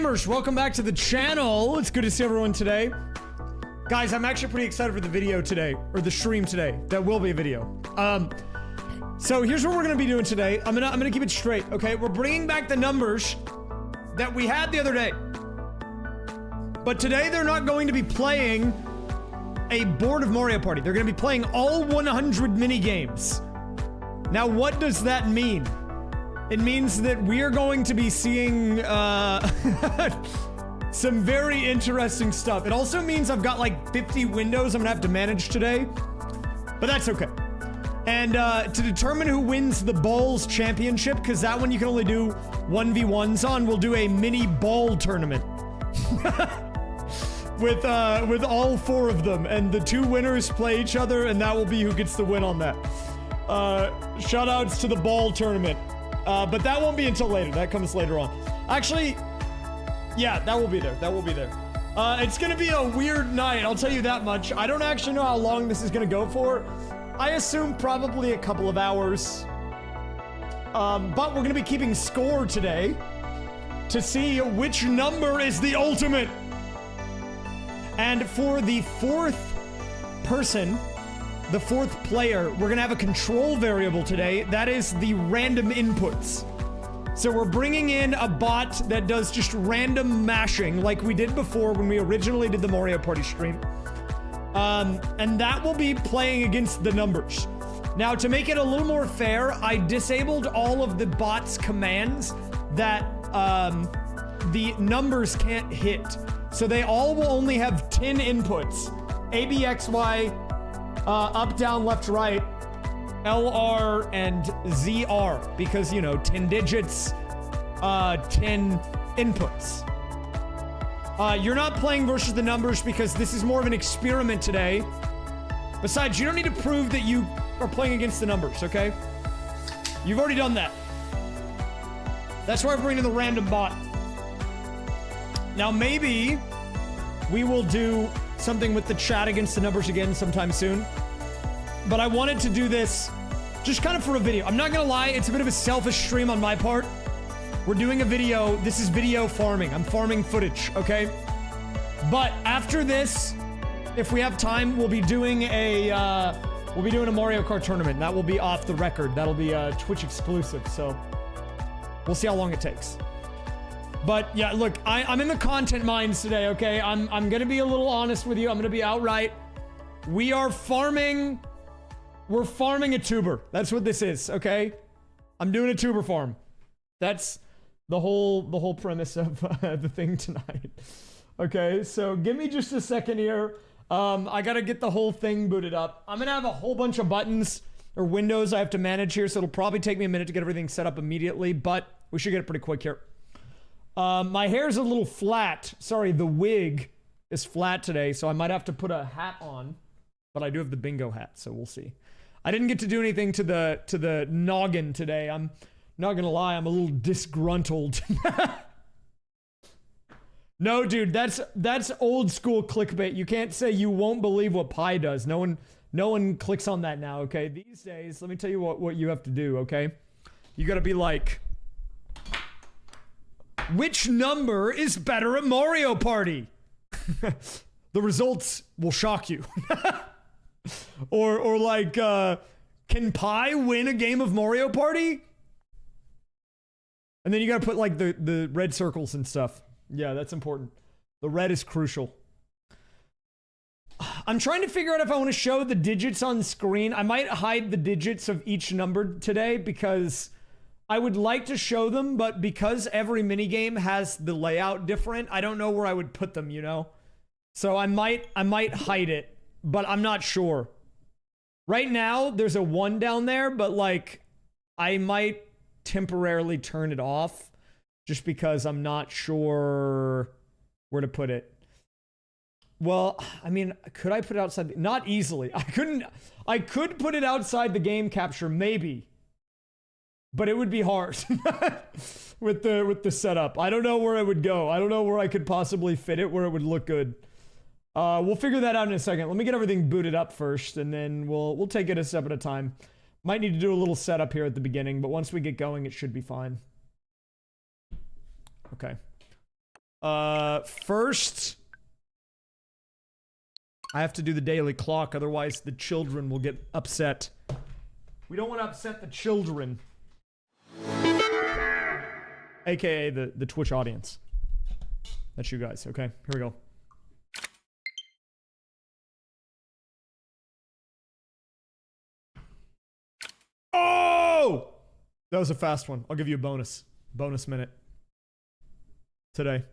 gamers, welcome back to the channel. It's good to see everyone today. Guys, I'm actually pretty excited for the video today, or the stream today. That will be a video. So here's what we're gonna be doing today. I'm gonna keep it straight, okay? We're bringing back the numbers that we had the other day. But today they're not going to be playing a board of Mario Party. They're gonna be playing all 100 mini games. Now, what does that mean? It means that we're going to be seeing some very interesting stuff. It also means I've got like 50 windows I'm gonna have to manage today, but that's okay. And to determine who wins the Balls Championship, because that one you can only do 1v1s on, we'll do a mini ball tournament. with all 4 of them, and the 2 winners play each other, and that will be who gets the win on that. Shout outs to the ball tournament. But that won't be until later. That comes later on. Actually, yeah, that will be there. That will be there. It's gonna be a weird night, I'll tell you that much. I don't actually know how long this is gonna go for. I assume probably a couple of hours. But we're gonna be keeping score today to see which number is the ultimate. And for the 4th person, the 4th player, we're gonna have a control variable today. That is the random inputs. So we're bringing in a bot that does just random mashing like we did before when we originally did the Mario Party stream. And that will be playing against the numbers. Now, to make it a little more fair, I disabled all of the bot's commands that the numbers can't hit. So they all will only have 10 inputs. A, B, X, Y, up, down, left, right, LR, and ZR. Because, you know, 10 digits, 10 inputs. You're not playing versus the numbers because this is more of an experiment today. Besides, you don't need to prove that you are playing against the numbers, okay? You've already done that. That's why we're bringing in the random bot. Now, maybe we will do something with the chat against the numbers again sometime soon. But I wanted to do this just kind of for a video. I'm not gonna lie, it's a bit of a selfish stream on my part. We're doing a video. This is video farming. I'm farming footage, okay? But after this, if we have time, we'll be doing a Mario Kart tournament. That will be off the record. That'll be a Twitch exclusive, so we'll see how long it takes. But yeah, look, I'm in the content mines today, okay? I'm gonna be a little honest with you. I'm gonna be outright. We're farming a tuber. That's what this is, okay? I'm doing a tuber farm. That's the whole premise of the thing tonight. Okay, so give me just a second here. I gotta get the whole thing booted up. I'm gonna have a whole bunch of buttons or windows I have to manage here, so it'll probably take me a minute to get everything set up immediately, but we should get it pretty quick here. My hair's a little flat. Sorry, the wig is flat today, so I might have to put a hat on, but I do have the bingo hat, so we'll see. I didn't get to do anything to the noggin today. I'm not gonna lie, I'm a little disgruntled. No, dude, that's old school clickbait. You can't say you won't believe what Pi does. No one clicks on that now, okay? These days, let me tell you what you have to do, okay? You gotta be like, which number is better at Mario Party? The results will shock you. or like, can Pi win a game of Mario Party? And then you gotta put like the red circles and stuff. Yeah, that's important. The red is crucial. I'm trying to figure out if I want to show the digits on screen. I might hide the digits of each number today because I would like to show them, but because every minigame has the layout different, I don't know where I would put them, you know? So I might hide it, but I'm not sure. Right now, there's a 1 down there, but like, I might temporarily turn it off just because I'm not sure where to put it. Well, I mean, could I put it outside? Not easily. I could put it outside the game capture, maybe. But it would be hard with the setup. I don't know where I would go. I don't know where I could possibly fit it where it would look good. We'll figure that out in a second. Let me get everything booted up first, and then we'll take it a step at a time. Might need to do a little setup here at the beginning, but once we get going, it should be fine. Okay. First, I have to do the daily clock, otherwise the children will get upset. We don't want to upset the children. AKA the Twitch audience. That's you guys, okay? Here we go. Oh! That was a fast one. I'll give you a bonus. Bonus minute. Today.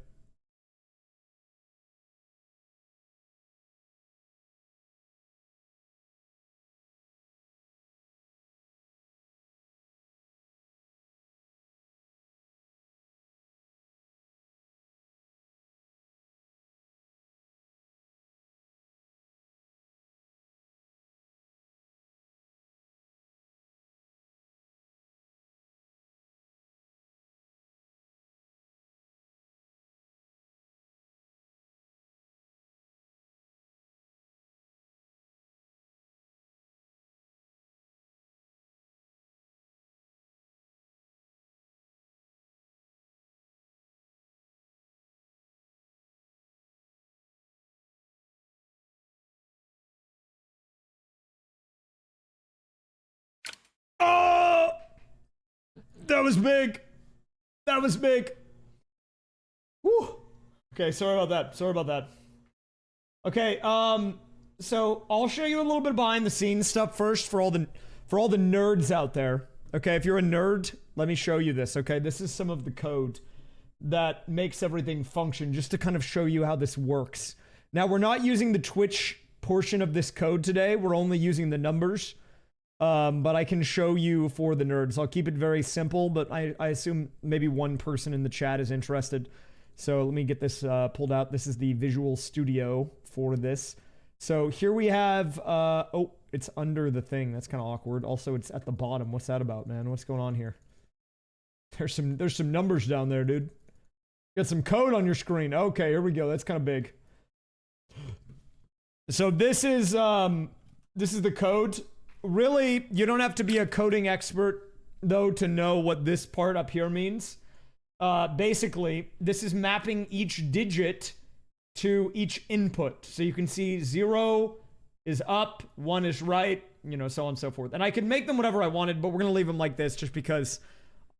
Oh! That was big. That was big. Whew. Okay, sorry about that. Sorry about that. Okay, so I'll show you a little bit behind the scenes stuff first for all the nerds out there. Okay, if you're a nerd, let me show you this, okay? This is some of the code that makes everything function, just to kind of show you how this works. Now, we're not using the Twitch portion of this code today. We're only using the numbers. But I can show you for the nerds. I'll keep it very simple, but I assume maybe one person in the chat is interested. So let me get this pulled out. This is the Visual Studio for this. So here we have, oh, it's under the thing. That's kind of awkward. Also, it's at the bottom. What's that about, man? What's going on here? There's some numbers down there, dude. Got some code on your screen. Okay, here we go. That's kind of big. So this is the code. Really, you don't have to be a coding expert, though, to know what this part up here means. Basically, this is mapping each digit to each input. So you can see 0 is up, 1 is right, you know, so on and so forth. And I could make them whatever I wanted, but we're going to leave them like this just because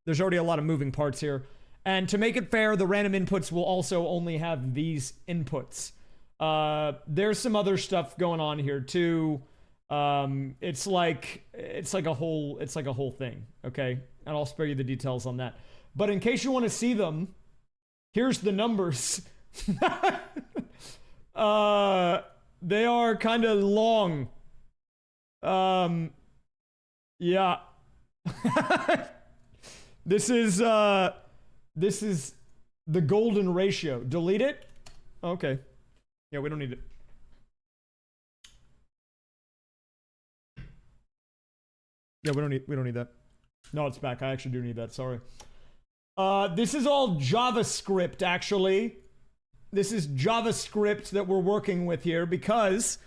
there's already a lot of moving parts here. And to make it fair, the random inputs will also only have these inputs. There's some other stuff going on here, too. It's like a whole thing, okay? And I'll spare you the details on that. But in case you want to see them, here's the numbers. They are kind of long. Yeah. This is the golden ratio. Delete it? Okay. Yeah, we don't need it. Yeah, we don't need that. No, it's back. I actually do need that. Sorry. This is all JavaScript, actually. This is JavaScript that we're working with here because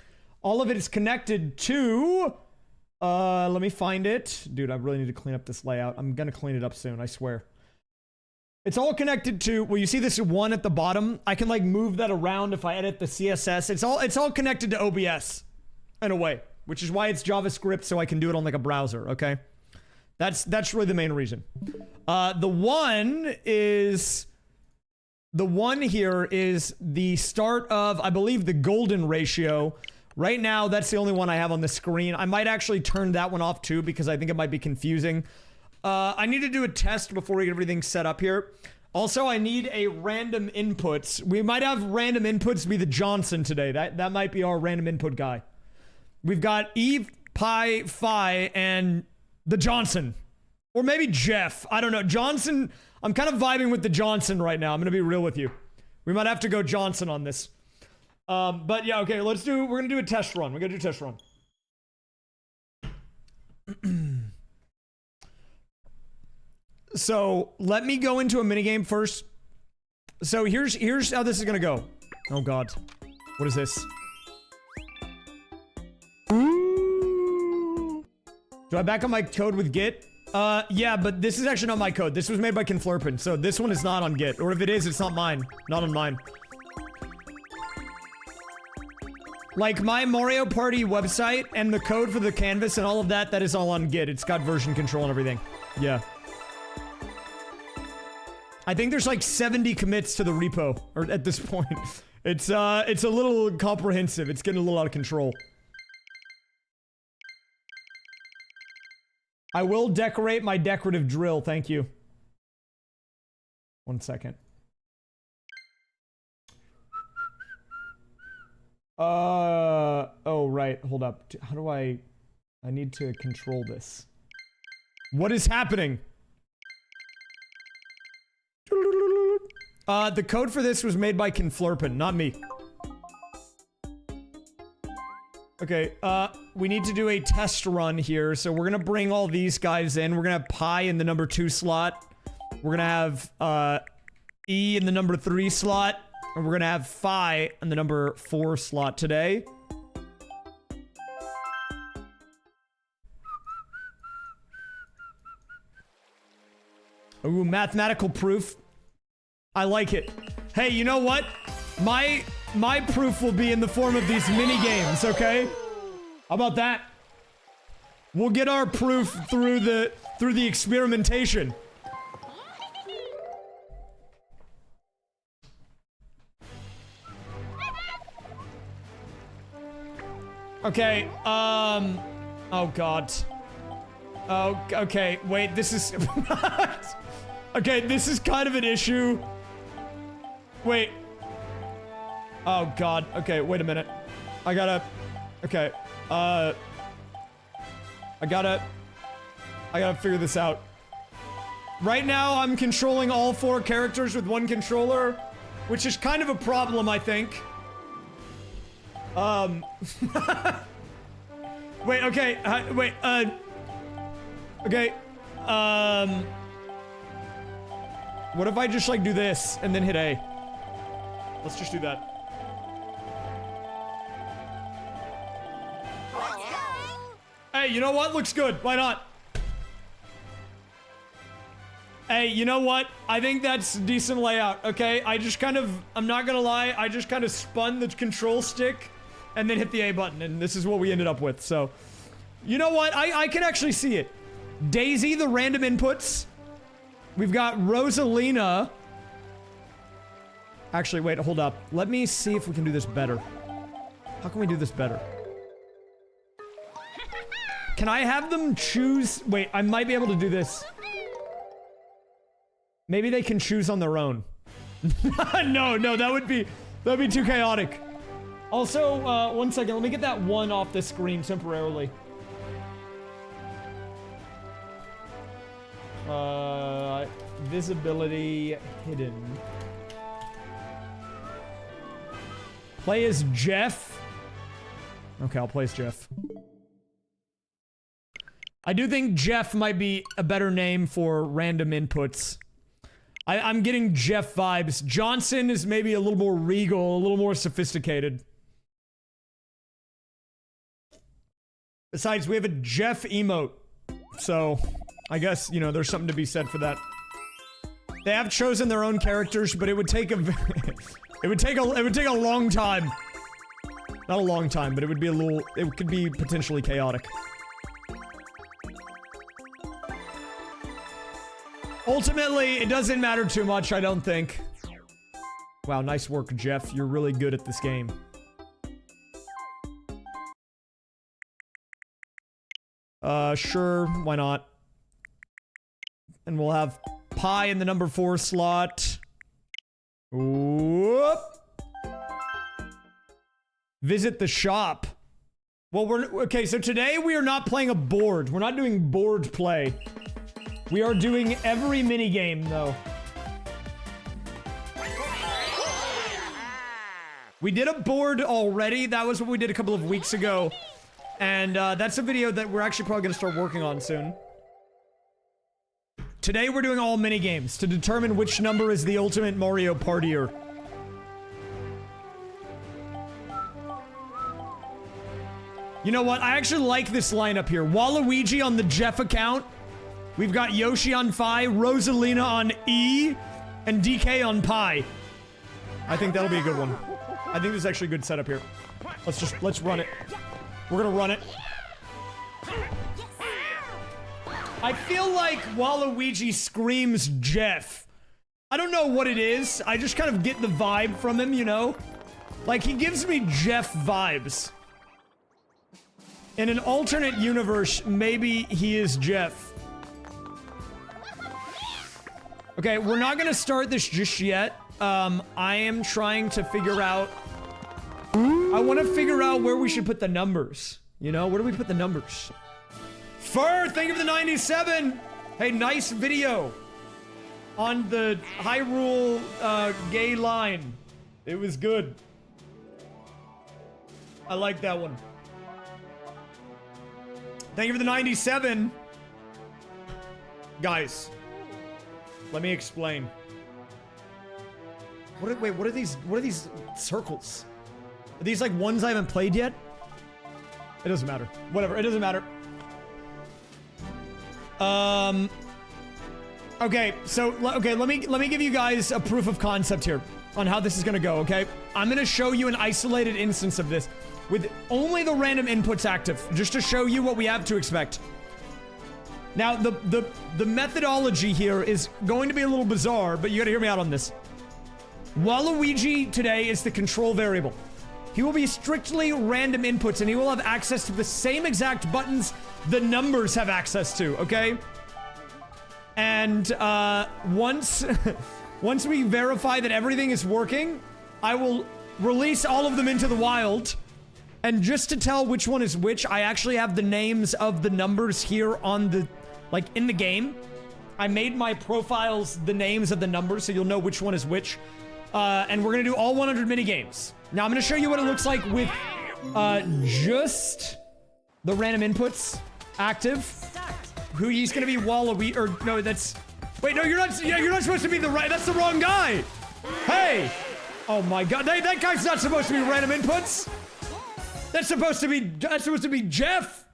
all of it is connected to... let me find it. Dude, I really need to clean up this layout. I'm gonna clean it up soon, I swear. It's all connected to... Well, you see this 1 at the bottom? I can, like, move that around if I edit the CSS. It's all connected to OBS, in a way. Which is why it's JavaScript, so I can do it on like a browser, okay? That's really the main reason. The one here is the start of, I believe, the golden ratio. Right now, that's the only one I have on the screen. I might actually turn that one off too, because I think it might be confusing. I need to do a test before we get everything set up here. Also, I need a random inputs. We might have random inputs be the Johnson today. That might be our random input guy. We've got Eve, Pi, Phi, and the Johnson. Or maybe Jeff. I don't know. Johnson, I'm kind of vibing with the Johnson right now. I'm going to be real with you. We might have to go Johnson on this. But yeah, okay, we're going to do a test run. We're going to do a test run. So, let me go into a minigame first. So, here's how this is going to go. Oh, God. What is this? Do I back up my code with Git? Yeah, but this is actually not my code. This was made by Conflurpin, so this one is not on Git. Or if it is, it's not mine. Not on mine. Like, my Mario Party website and the code for the canvas and all of that, that is all on Git. It's got version control and everything. Yeah. I think there's like 70 commits to the repo, or at this point. It's a little comprehensive. It's getting a little out of control. I will decorate my decorative drill, thank you. 1 second. Oh, right, hold up. How do I need to control this. What is happening? The code for this was made by Conflurpin, not me. Okay, we need to do a test run here, so we're gonna bring all these guys in. We're gonna have Pi in the number 2 slot. We're gonna have, E in the number 3 slot. And we're gonna have Phi in the number 4 slot today. Ooh, mathematical proof. I like it. Hey, you know what? My proof will be in the form of these mini games, okay? How about that? We'll get our proof through the experimentation. Okay, oh god. Oh, okay, wait, this is... Okay, this is kind of an issue. Wait. Oh god, okay, wait a minute. I gotta... Okay, I gotta figure this out. Right now, I'm controlling all 4 characters with 1 controller, which is kind of a problem, I think. Wait, okay, wait, okay, what if I just, like, do this, and then hit A? Let's just do that. Hey, you know what? Looks good. Why not? Hey, you know what? I think that's decent layout, okay? I'm not gonna lie, I just kind of spun the control stick and then hit the A button, and this is what we ended up with, so. You know what? I can actually see it. Daisy, the random inputs. We've got Rosalina. Actually, wait, hold up. Let me see if we can do this better. How can we do this better? Can I have them choose? Wait, I might be able to do this. Maybe they can choose on their own. No, that would be too chaotic. Also, 1 second, let me get that 1 off the screen temporarily. Visibility hidden. Play as Jeff. Okay, I'll play as Jeff. I do think Jeff might be a better name for random inputs. I'm getting Jeff vibes. Johnson is maybe a little more regal, a little more sophisticated. Besides, we have a Jeff emote. So, I guess, you know, there's something to be said for that. They have chosen their own characters, but it would take a it would take a long time. Not a long time, but it would be it could be potentially chaotic. Ultimately, it doesn't matter too much, I don't think. Wow, nice work, Jeff. You're really good at this game. Sure, why not? And we'll have Pi in the number 4 slot. Whoop. Visit the shop. Well, okay, so today we are not playing a board. We're not doing board play. We are doing every minigame, though. We did a board already. That was what we did a couple of weeks ago. And that's a video that we're actually probably going to start working on soon. Today we're doing all minigames to determine which number is the ultimate Mario partier. You know what? I actually like this lineup here. Waluigi on the Jeff account. We've got Yoshi on Phi, Rosalina on E, and DK on Pi. I think that'll be a good one. I think this is actually a good setup here. Let's run it. We're gonna run it. I feel like Waluigi screams Jeff. I don't know what it is. I just kind of get the vibe from him, you know? Like, he gives me Jeff vibes. In an alternate universe, maybe he is Jeff. Okay, we're not gonna start this just yet. I am trying to figure out... I want to figure out where we should put the numbers. You know, where do we put the numbers? Fur, thank you for the 97! Hey, nice video. On the Hyrule, gay line. It was good. I like that one. Thank you for the 97. Guys, let me explain. Wait, what are these circles? Are these like ones I haven't played yet? It doesn't matter. Whatever, it doesn't matter. Okay, so, let me give you guys a proof of concept here on how this is gonna go, okay? I'm gonna show you an isolated instance of this with only the random inputs active, just to show you what we have to expect. Now, the methodology here is going to be a little bizarre, but you gotta hear me out on this. Waluigi today is the control variable. He will be strictly random inputs, and he will have access to the same exact buttons the numbers have access to, okay? And, once we verify that everything is working, I will release all of them into the wild. And just to tell which one is which, I actually have the names of the numbers here on the, like, in the game. I made my profiles the names of the numbers, so you'll know which one is which. And we're gonna do all 100 minigames. Now, I'm gonna show you what it looks like with, just the random inputs active. Who he's gonna be Waluigi, or no, that's... Wait, no, you're not supposed to be the right... That's the wrong guy! Hey! Oh my god, that guy's not supposed to be random inputs! That's supposed to be Jeff!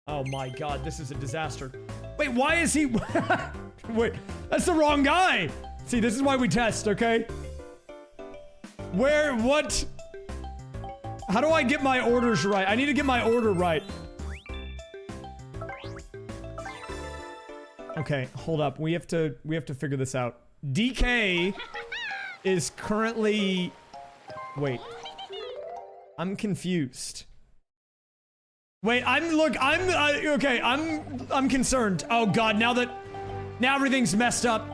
Oh my god, this is a disaster. Wait, why is he... Wait, that's the wrong guy! See, this is why we test, okay? What? How do I get my orders right? I need to get my order right. Okay, hold up. We have to figure this out. DK is currently... Wait. I'm confused. Wait, okay, I'm concerned. Oh god, now everything's messed up.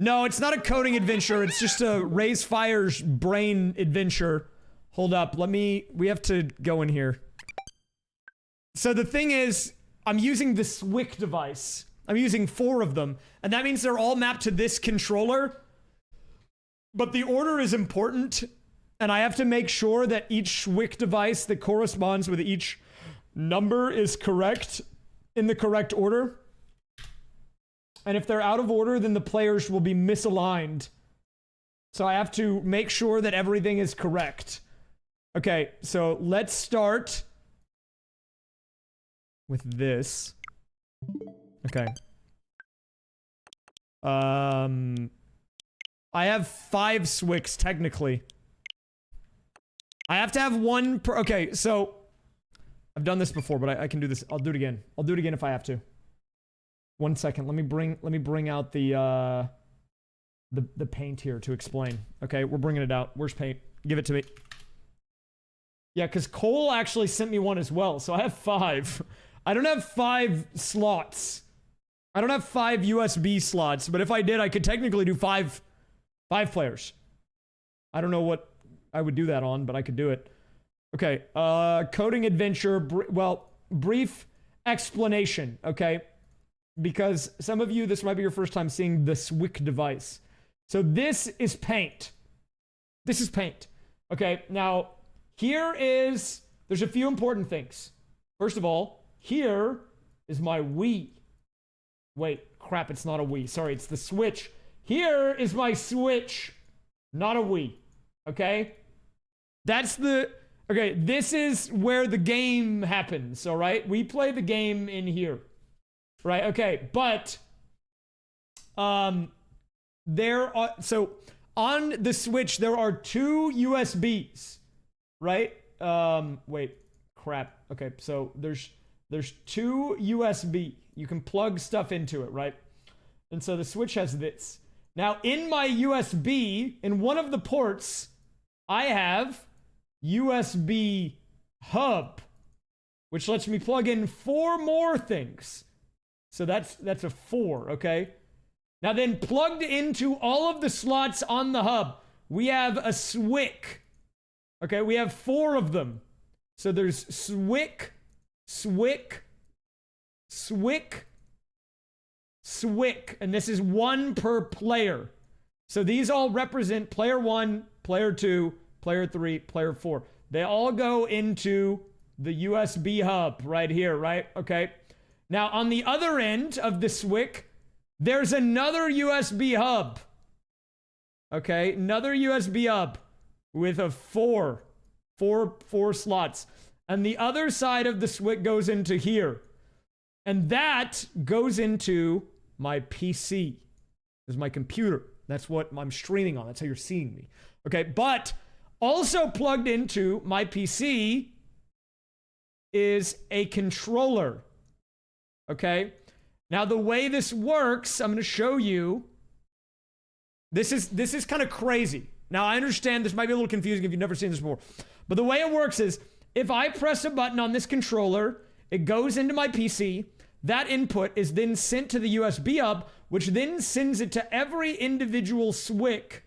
No, it's not a coding adventure. It's just a Raysfire's brain adventure. Hold up, we have to go in here. So the thing is, I'm using the SwiCC device. I'm using 4 of them, and that means they're all mapped to this controller. But the order is important, and I have to make sure that each SwiCC device that corresponds with each number is correct in the correct order. And if they're out of order, then the players will be misaligned. So I have to make sure that everything is correct. Okay, so let's start with this. Okay. I have 5 SwiCCs, technically. I have to have 1 per... Okay, so... I've done this before, but I can do this. I'll do it again. I'll do it again if I have to. 1 second. Let me bring out the paint here to explain. Okay, we're bringing it out. Where's paint? Give it to me. Yeah, because Cole actually sent me one as well, so I have 5. I don't have 5 slots. I don't have 5 USB slots, but if I did, I could technically do 5 players. I don't know what I would do that on, but I could do it. Okay, coding adventure, brief explanation, okay? Because some of you, this might be your first time seeing the SwiCC device. So this is paint. This is paint. Okay, now, there's a few important things. First of all, here is my Wii. Wait, crap, it's not a Wii. Sorry, it's the Switch. Here is my Switch, not a Wii. Okay? Okay, this is where the game happens, alright? We play the game in here. right? Okay, but there are, so on the Switch there are 2 USBs, right? Wait, crap. Okay, so there's 2 USB. You can plug stuff into it, right? And so the Switch has this. Now in my USB, in one of the ports, I have USB hub, which lets me plug in 4 more things. So that's a 4, okay? Now then, plugged into all of the slots on the hub, we have a SwiCC. Okay, we have 4 of them. So there's SwiCC, SwiCC, SwiCC, SwiCC, and this is 1 per player. So these all represent player 1, player 2, player 3, player 4. They all go into the USB hub right here, right? Okay. Now on the other end of the SwiCC, there's another USB hub. Okay, another USB hub with a 4 slots. And the other side of the SwiCC goes into here. And that goes into my PC. This is my computer. That's what I'm streaming on. That's how you're seeing me. Okay, but also plugged into my PC is a controller. Okay? Now the way this works, I'm going to show you. This is kind of crazy. Now I understand this might be a little confusing if you've never seen this before. But the way it works is if I press a button on this controller, it goes into my PC. That input is then sent to the USB hub, which then sends it to every individual SwiCC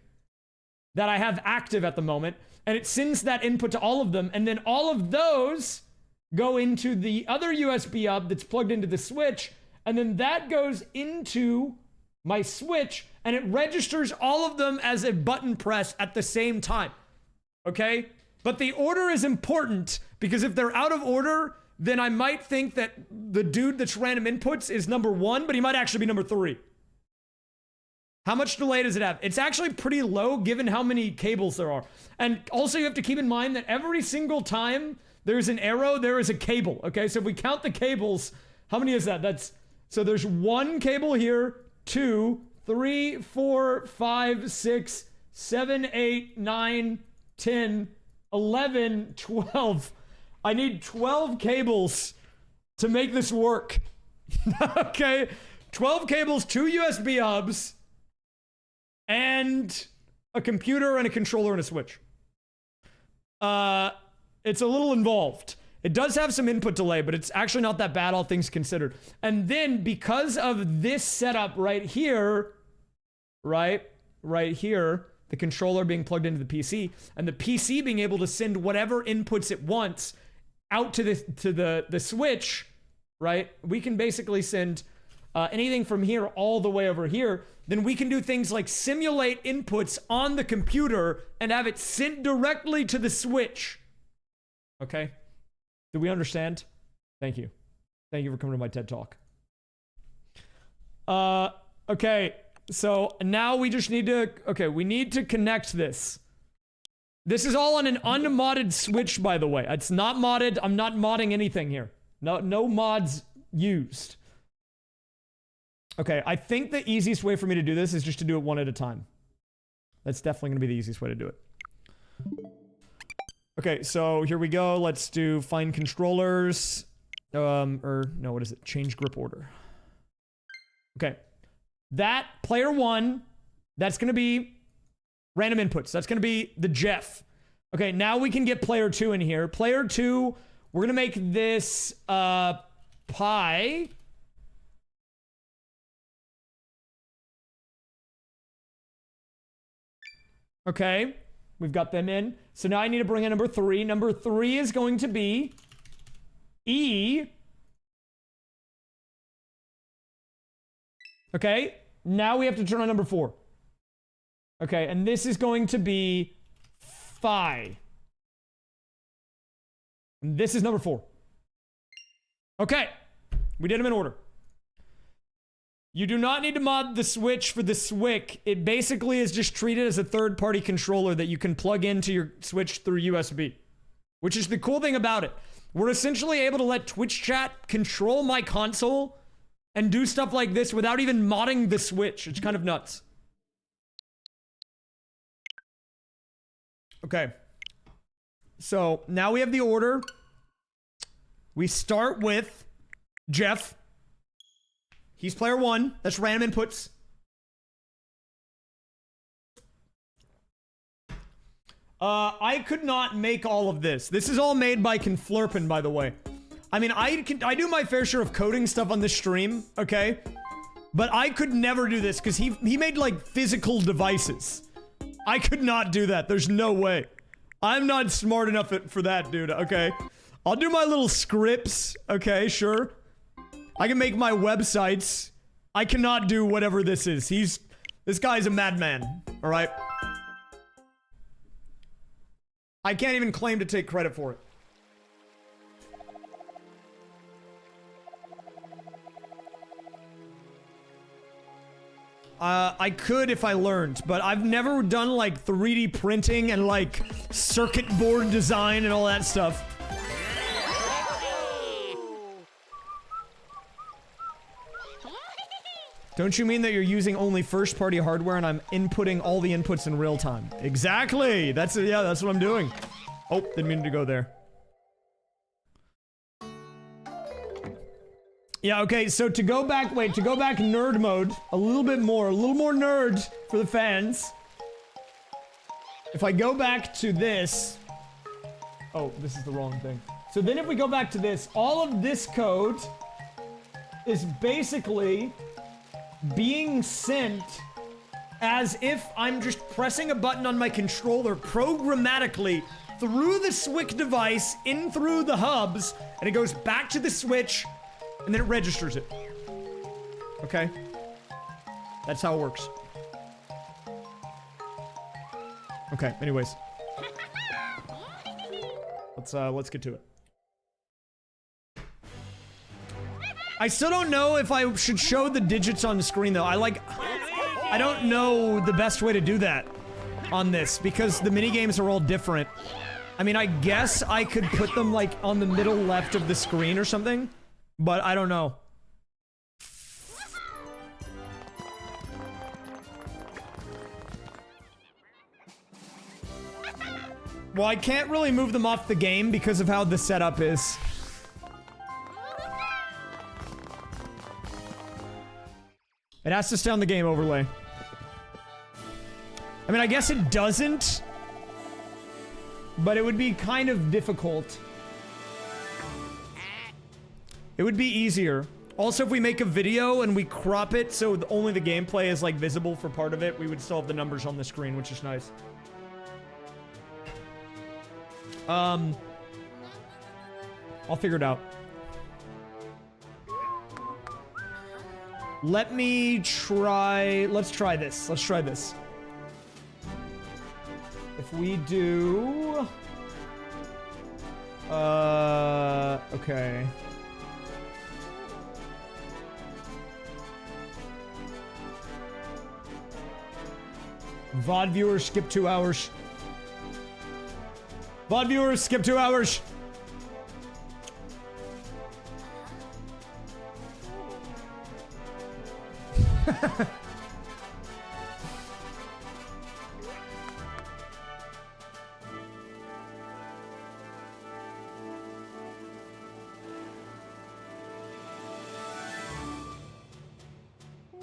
that I have active at the moment. And it sends that input to all of them. And then all of those go into the other USB hub that's plugged into the Switch. And then that goes into my Switch. And it registers all of them as a button press at the same time. Okay? But the order is important because if they're out of order, then I might think that the dude that's random inputs is number 1, but he might actually be number 3. How much delay does it have? It's actually pretty low given how many cables there are. And also you have to keep in mind that every single time there's an arrow, there is a cable. Okay, so if we count the cables, how many is that? So there's 1 cable here, 2, 3, 4, 5, 6, 7, 8, 9, 10, 11, 12. I need 12 cables to make this work. Okay, 12 cables, 2 USB hubs, and a computer and a controller and a Switch. It's a little involved. It does have some input delay, but it's actually not that bad, all things considered. And then because of this setup right here, right here, the controller being plugged into the PC, and the PC being able to send whatever inputs it wants out to the Switch, right? We can basically send anything from here all the way over here. Then we can do things like simulate inputs on the computer and have it sent directly to the Switch. Okay? Do we understand? Thank you. Thank you for coming to my TED Talk. Okay. So now we just need to, we need to connect this. This is all on an unmodded Switch, by the way. It's not modded. I'm not modding anything here. No mods used. Okay, I think the easiest way for me to do this is just to do it one at a time. That's definitely going to be the easiest way to do it. Okay, so here we go. Let's do find controllers. No, what is it? Change grip order. Okay. That, player 1, that's going to be random inputs. That's going to be the Jeff. Okay, now we can get player 2 in here. Player 2, we're going to make this pi. Okay, we've got them in. So now I need to bring in number 3. Number 3 is going to be E. Okay, now we have to turn on number 4. Okay, and this is going to be phi. And this is number 4. Okay, we did them in order. You do not need to mod the Switch for the SwiCC. It basically is just treated as a third-party controller that you can plug into your Switch through USB, which is the cool thing about it. We're essentially able to let Twitch chat control my console and do stuff like this without even modding the Switch. It's kind of nuts. Okay. So now we have the order. We start with Jeff. He's player 1. That's random inputs. I could not make all of this. This is all made by Conflurpin, by the way. I mean, I do my fair share of coding stuff on this stream, okay? But I could never do this because he made like physical devices. I could not do that. There's no way. I'm not smart enough for that, dude, okay? I'll do my little scripts, okay, sure. I can make my websites. I cannot do whatever this is. This guy's a madman, all right? I can't even claim to take credit for it. I could if I learned, but I've never done like 3D printing and like circuit board design and all that stuff. Don't you mean that you're using only first-party hardware and I'm inputting all the inputs in real time? Exactly! That's what I'm doing. Oh, didn't mean to go there. Yeah, okay, so to go back nerd mode, a little more nerd for the fans. If I go back to this... Oh, this is the wrong thing. So then if we go back to this, all of this code is basically being sent as if I'm just pressing a button on my controller programmatically through the SwiCC device, in through the hubs, and it goes back to the Switch, and then it registers it. Okay? That's how it works. Okay, anyways. Let's get to it. I still don't know if I should show the digits on the screen, though. I don't know the best way to do that on this, because the minigames are all different. I mean, I guess I could put them, like, on the middle left of the screen or something, but I don't know. Well, I can't really move them off the game because of how the setup is. It has to stay on the game overlay. I mean, I guess it doesn't, but it would be kind of difficult. It would be easier. Also, if we make a video and we crop it so only the gameplay is, like, visible for part of it, we would still have the numbers on the screen, which is nice. I'll figure it out. Let's try this. If we do... okay. VOD viewers, skip 2 hours. VOD viewers, skip 2 hours.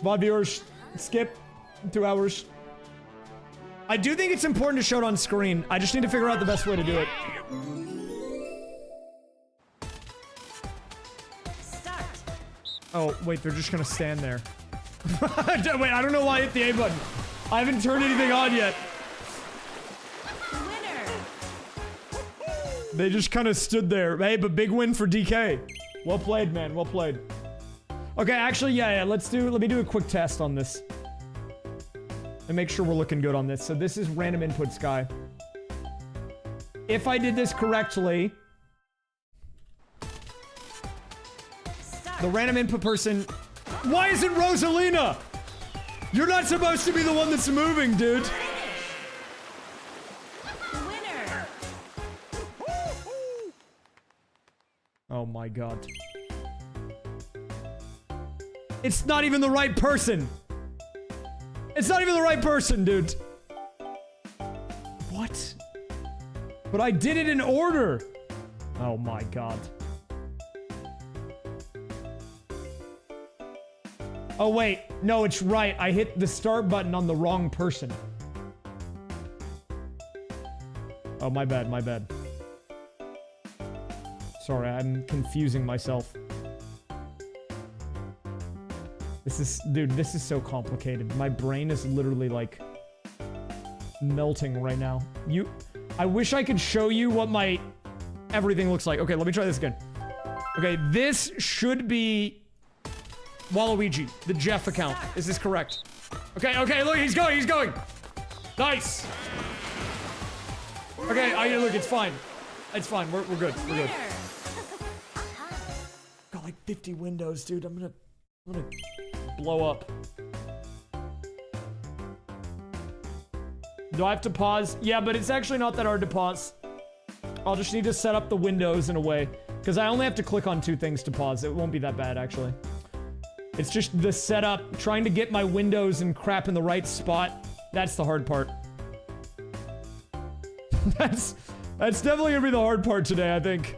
VOD viewers, skip 2 hours. I do think it's important to show it on screen. I just need to figure out the best way to do it. Start. Oh, wait, they're just gonna stand there. Wait, I don't know why I hit the A button. I haven't turned anything on yet. Winner. They just kind of stood there. Hey, but big win for DK. Well played, man. Well played. Okay, actually, yeah. Let me do a quick test on this. And make sure we're looking good on this. So this is random inputs guy. If I did this correctly, Start. the random input person... Why is it Rosalina? You're not supposed to be the one that's moving, dude. Winner. Oh my god. It's not even the right person. It's not even the right person, dude. What? But I did it in order. Oh my god. Oh wait, no, it's right. I hit the start button on the wrong person. Oh, my bad, my bad. Sorry, I'm confusing myself. This is, dude, this is so complicated. My brain is literally like melting right now. I wish I could show you what my everything looks like. Okay, let me try this again. Okay, this should be Waluigi, the Jeff account. Is this correct? Okay, okay, look, he's going, he's going. Nice. Okay, look, it's fine. It's fine, we're good, we're good. Got like 50 windows, dude. I'm gonna blow up. Do I have to pause? Yeah, but it's actually not that hard to pause. I'll just need to set up the windows in a way. Because I only have to click on 2 things to pause. It won't be that bad, actually. It's just the setup, trying to get my windows and crap in the right spot. That's the hard part. That's definitely gonna be the hard part today, I think.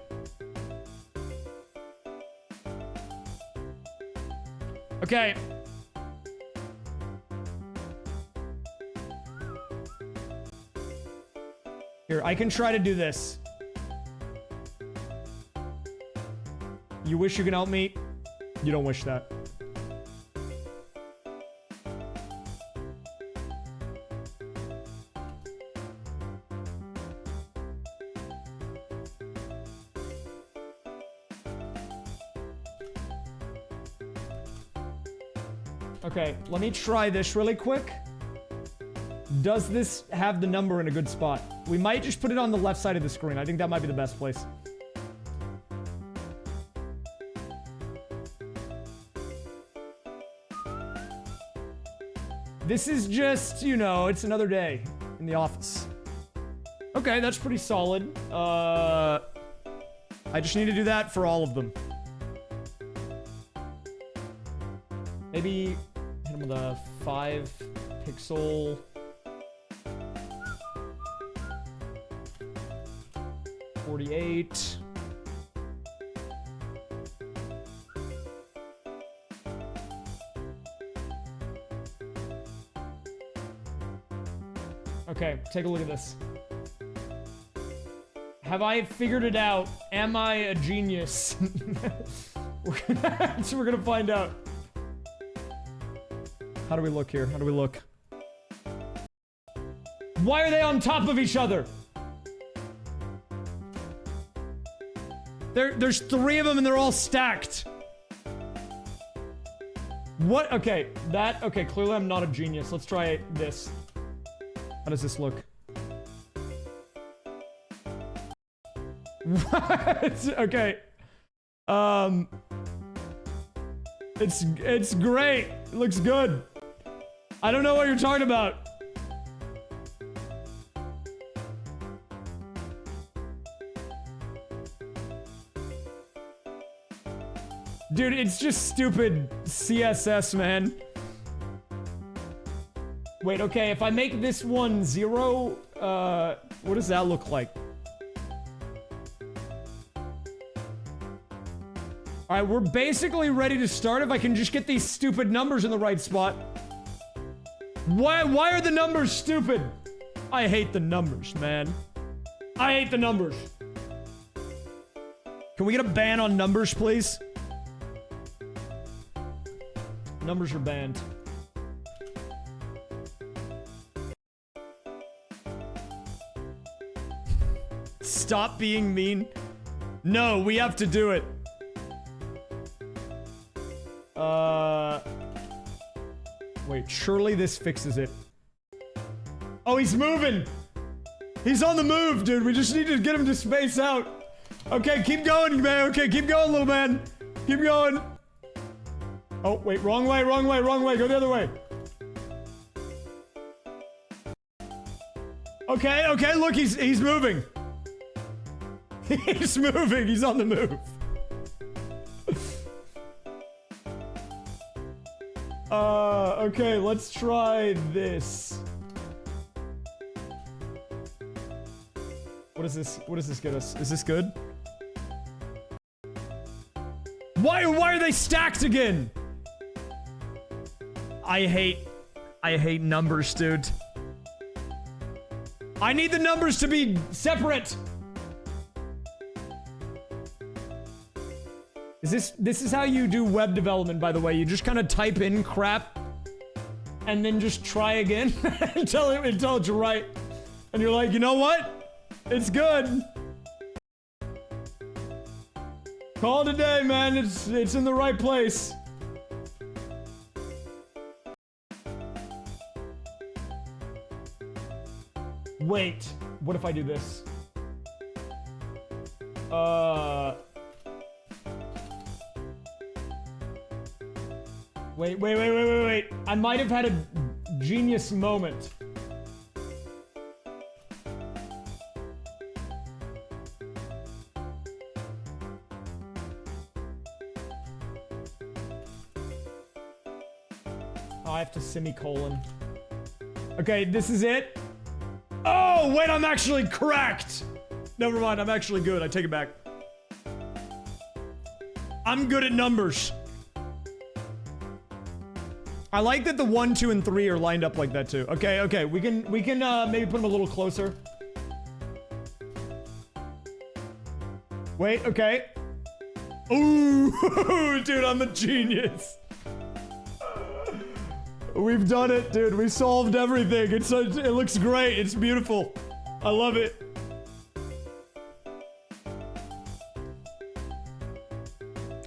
Okay. Here, I can try to do this. You wish you can help me? You don't wish that. Okay, let me try this really quick. Does this have the number in a good spot? We might just put it on the left side of the screen. I think that might be the best place. This is just, you know, it's another day in the office. Okay, that's pretty solid. I just need to do that for all of them. Maybe hit him with a 5 pixel. $48. Okay, take a look at this. Have I figured it out? Am I a genius? So we're gonna find out. How do we look here? How do we look? Why are they on top of each other? There's 3 of them and they're all stacked. What? Okay, okay, clearly I'm not a genius. Let's try this. How does this look? What? Okay. It's great. It looks good. I don't know what you're talking about. Dude, it's just stupid CSS, man. Wait, okay, if I make this one 0, what does that look like? Alright, we're basically ready to start if I can just get these stupid numbers in the right spot. Why are the numbers stupid? I hate the numbers, man. I hate the numbers. Can we get a ban on numbers, please? Numbers are banned. Stop being mean. No, we have to do it. Wait, surely this fixes it. Oh, he's moving! He's on the move, dude. We just need to get him to space out. Okay, keep going, man. Okay, keep going, little man. Keep going. Oh, wait, wrong way, wrong way, wrong way. Go the other way. Okay, okay, look, he's moving. He's moving. He's on the move. Okay, let's try this. What is this? What does this get us? Is this good? Why are they stacked again? I hate numbers, dude. I need the numbers to be separate. This is how you do web development, by the way. You just kind of type in crap and then just try again until it's right. And you're like, you know what? It's good. Call it a day, man. It's in the right place. Wait, what if I do this? Wait. I might have had a genius moment. Oh, I have to semicolon. Okay, this is it. Oh, wait, I'm actually correct. Never mind, I'm actually good. I take it back. I'm good at numbers. I like that the 1, 2, and 3 are lined up like that too. Okay, we can maybe put them a little closer. Wait, okay. Ooh, dude, I'm a genius. We've done it, dude. We solved everything. It looks great. It's beautiful. I love it.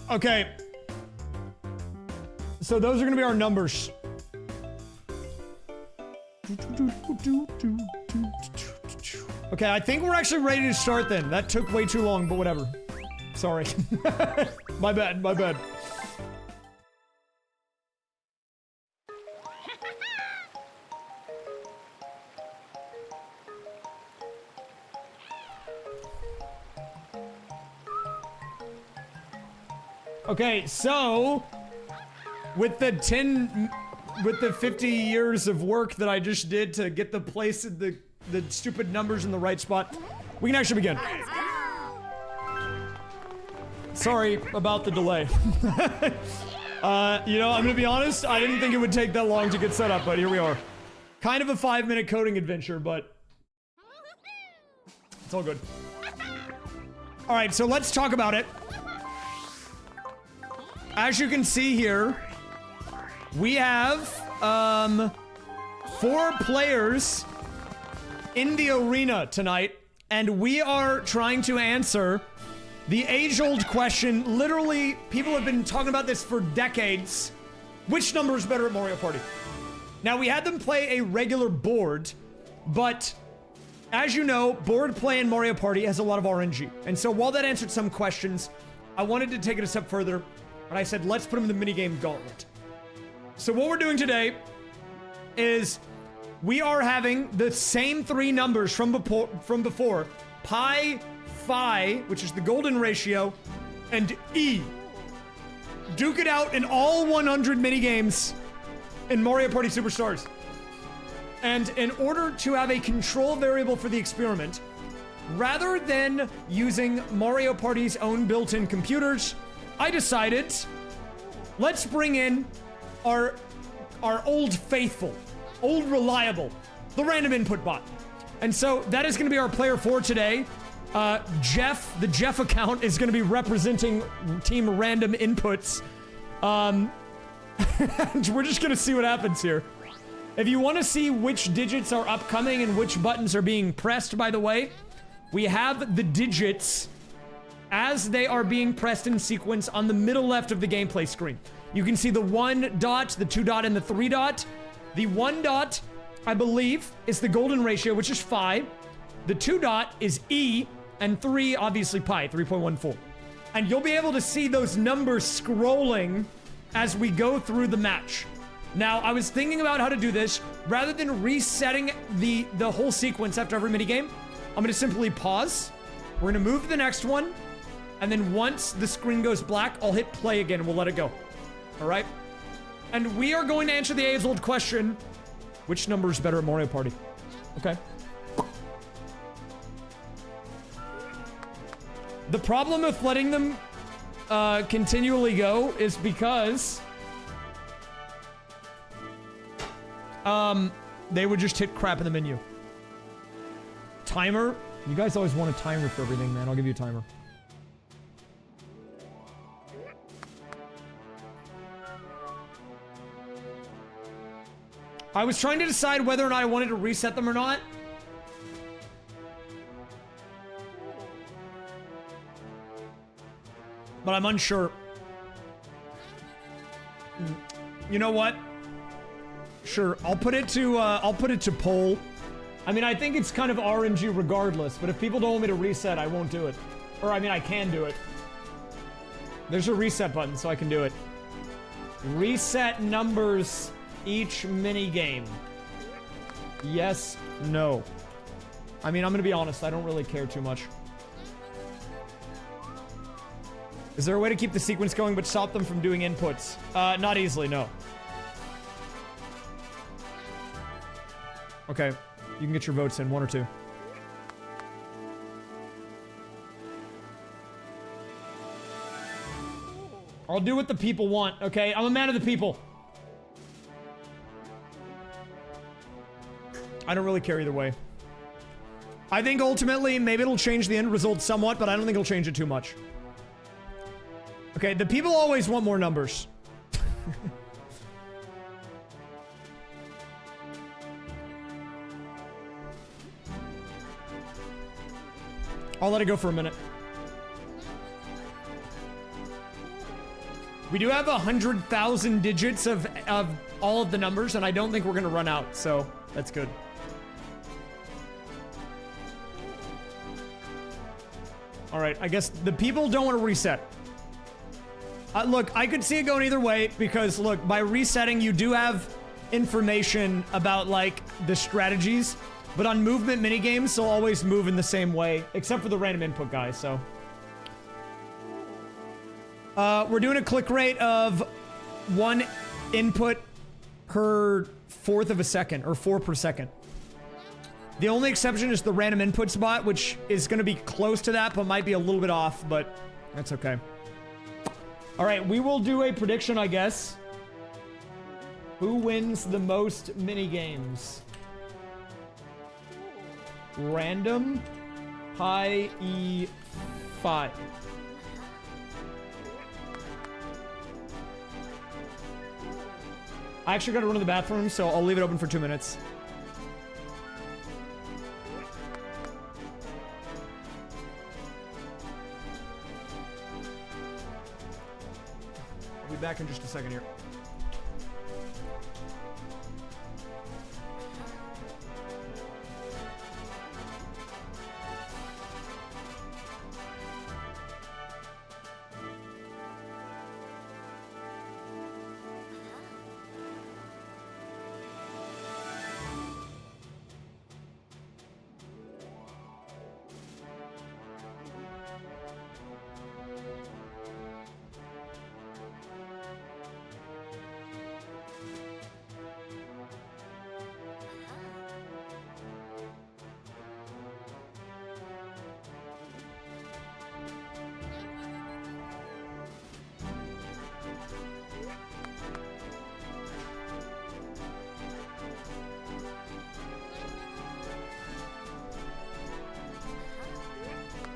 Okay. So those are gonna be our numbers. Okay, I think we're actually ready to start then. That took way too long, but whatever. Sorry. My bad. Okay, so with the 50 years of work that I just did to get the stupid numbers in the right spot, we can actually begin. Sorry about the delay. You know, I'm gonna be honest, I didn't think it would take that long to get set up, but here we are. Kind of a 5-minute coding adventure, but it's all good. All right, so let's talk about it. As you can see here, we have 4 players in the arena tonight, and we are trying to answer the age-old question. Literally, people have been talking about this for decades. Which number is better at Mario Party? Now, we had them play a regular board, but as you know, board play in Mario Party has a lot of RNG. And so while that answered some questions, I wanted to take it a step further, and I said, let's put them in the minigame gauntlet. So what we're doing today is we are having the same 3 numbers from before, pi, phi, which is the golden ratio, and E. Duke it out in all 100 minigames in Mario Party Superstars. And in order to have a control variable for the experiment, rather than using Mario Party's own built-in computers, I decided, let's bring in our old faithful, old reliable, the random input bot. And so that is going to be our player for today. Jeff, the Jeff account, is going to be representing Team Random Inputs. We're just going to see what happens here. If you want to see which digits are upcoming and which buttons are being pressed, by the way, we have the digits as they are being pressed in sequence on the middle left of the gameplay screen. You can see the 1 dot, the 2 dot, and the 3 dot. The 1 dot, I believe, is the golden ratio, which is phi. The 2 dot is E, and 3, obviously, pi, 3.14. And you'll be able to see those numbers scrolling as we go through the match. Now, I was thinking about how to do this. Rather than resetting the whole sequence after every minigame, I'm going to simply pause. We're going to move to the next one. And then once the screen goes black, I'll hit play again and we'll let it go. All right? And we are going to answer the age-old question, which number is better at Mario Party? Okay. The problem with letting them continually go is because they would just hit crap in the menu. Timer? You guys always want a timer for everything, man. I'll give you a timer. I was trying to decide whether or not I wanted to reset them or not. But I'm unsure. You know what? Sure, I'll put it to poll. I mean, I think it's kind of RNG regardless, but if people don't want me to reset, I won't do it. Or, I mean, I can do it. There's a reset button, so I can do it. Reset numbers each mini game. Yes, no. I mean, I'm gonna be honest, I don't really care too much. Is there a way to keep the sequence going but stop them from doing inputs? Not easily, no. Okay, you can get your votes in, 1 or 2. I'll do what the people want, okay? I'm a man of the people. I don't really care either way. I think ultimately, maybe it'll change the end result somewhat, but I don't think it'll change it too much. Okay, the people always want more numbers. I'll let it go for a minute. We do have 100,000 digits of all of the numbers, and I don't think we're gonna run out, so that's good. All right, I guess the people don't want to reset. Look, I could see it going either way because, look, by resetting, you do have information about, like, the strategies. But on movement minigames, they'll always move in the same way, except for the random input guys, so. We're doing a click rate of 1 input per 1/4 of a second, or 4 per second. The only exception is the random input spot, which is going to be close to that, but might be a little bit off, but that's okay. All right, we will do a prediction, I guess. Who wins the most mini games? Random high E5. I actually gotta run to the bathroom, so I'll leave it open for 2 minutes. I'll be back in just a second here.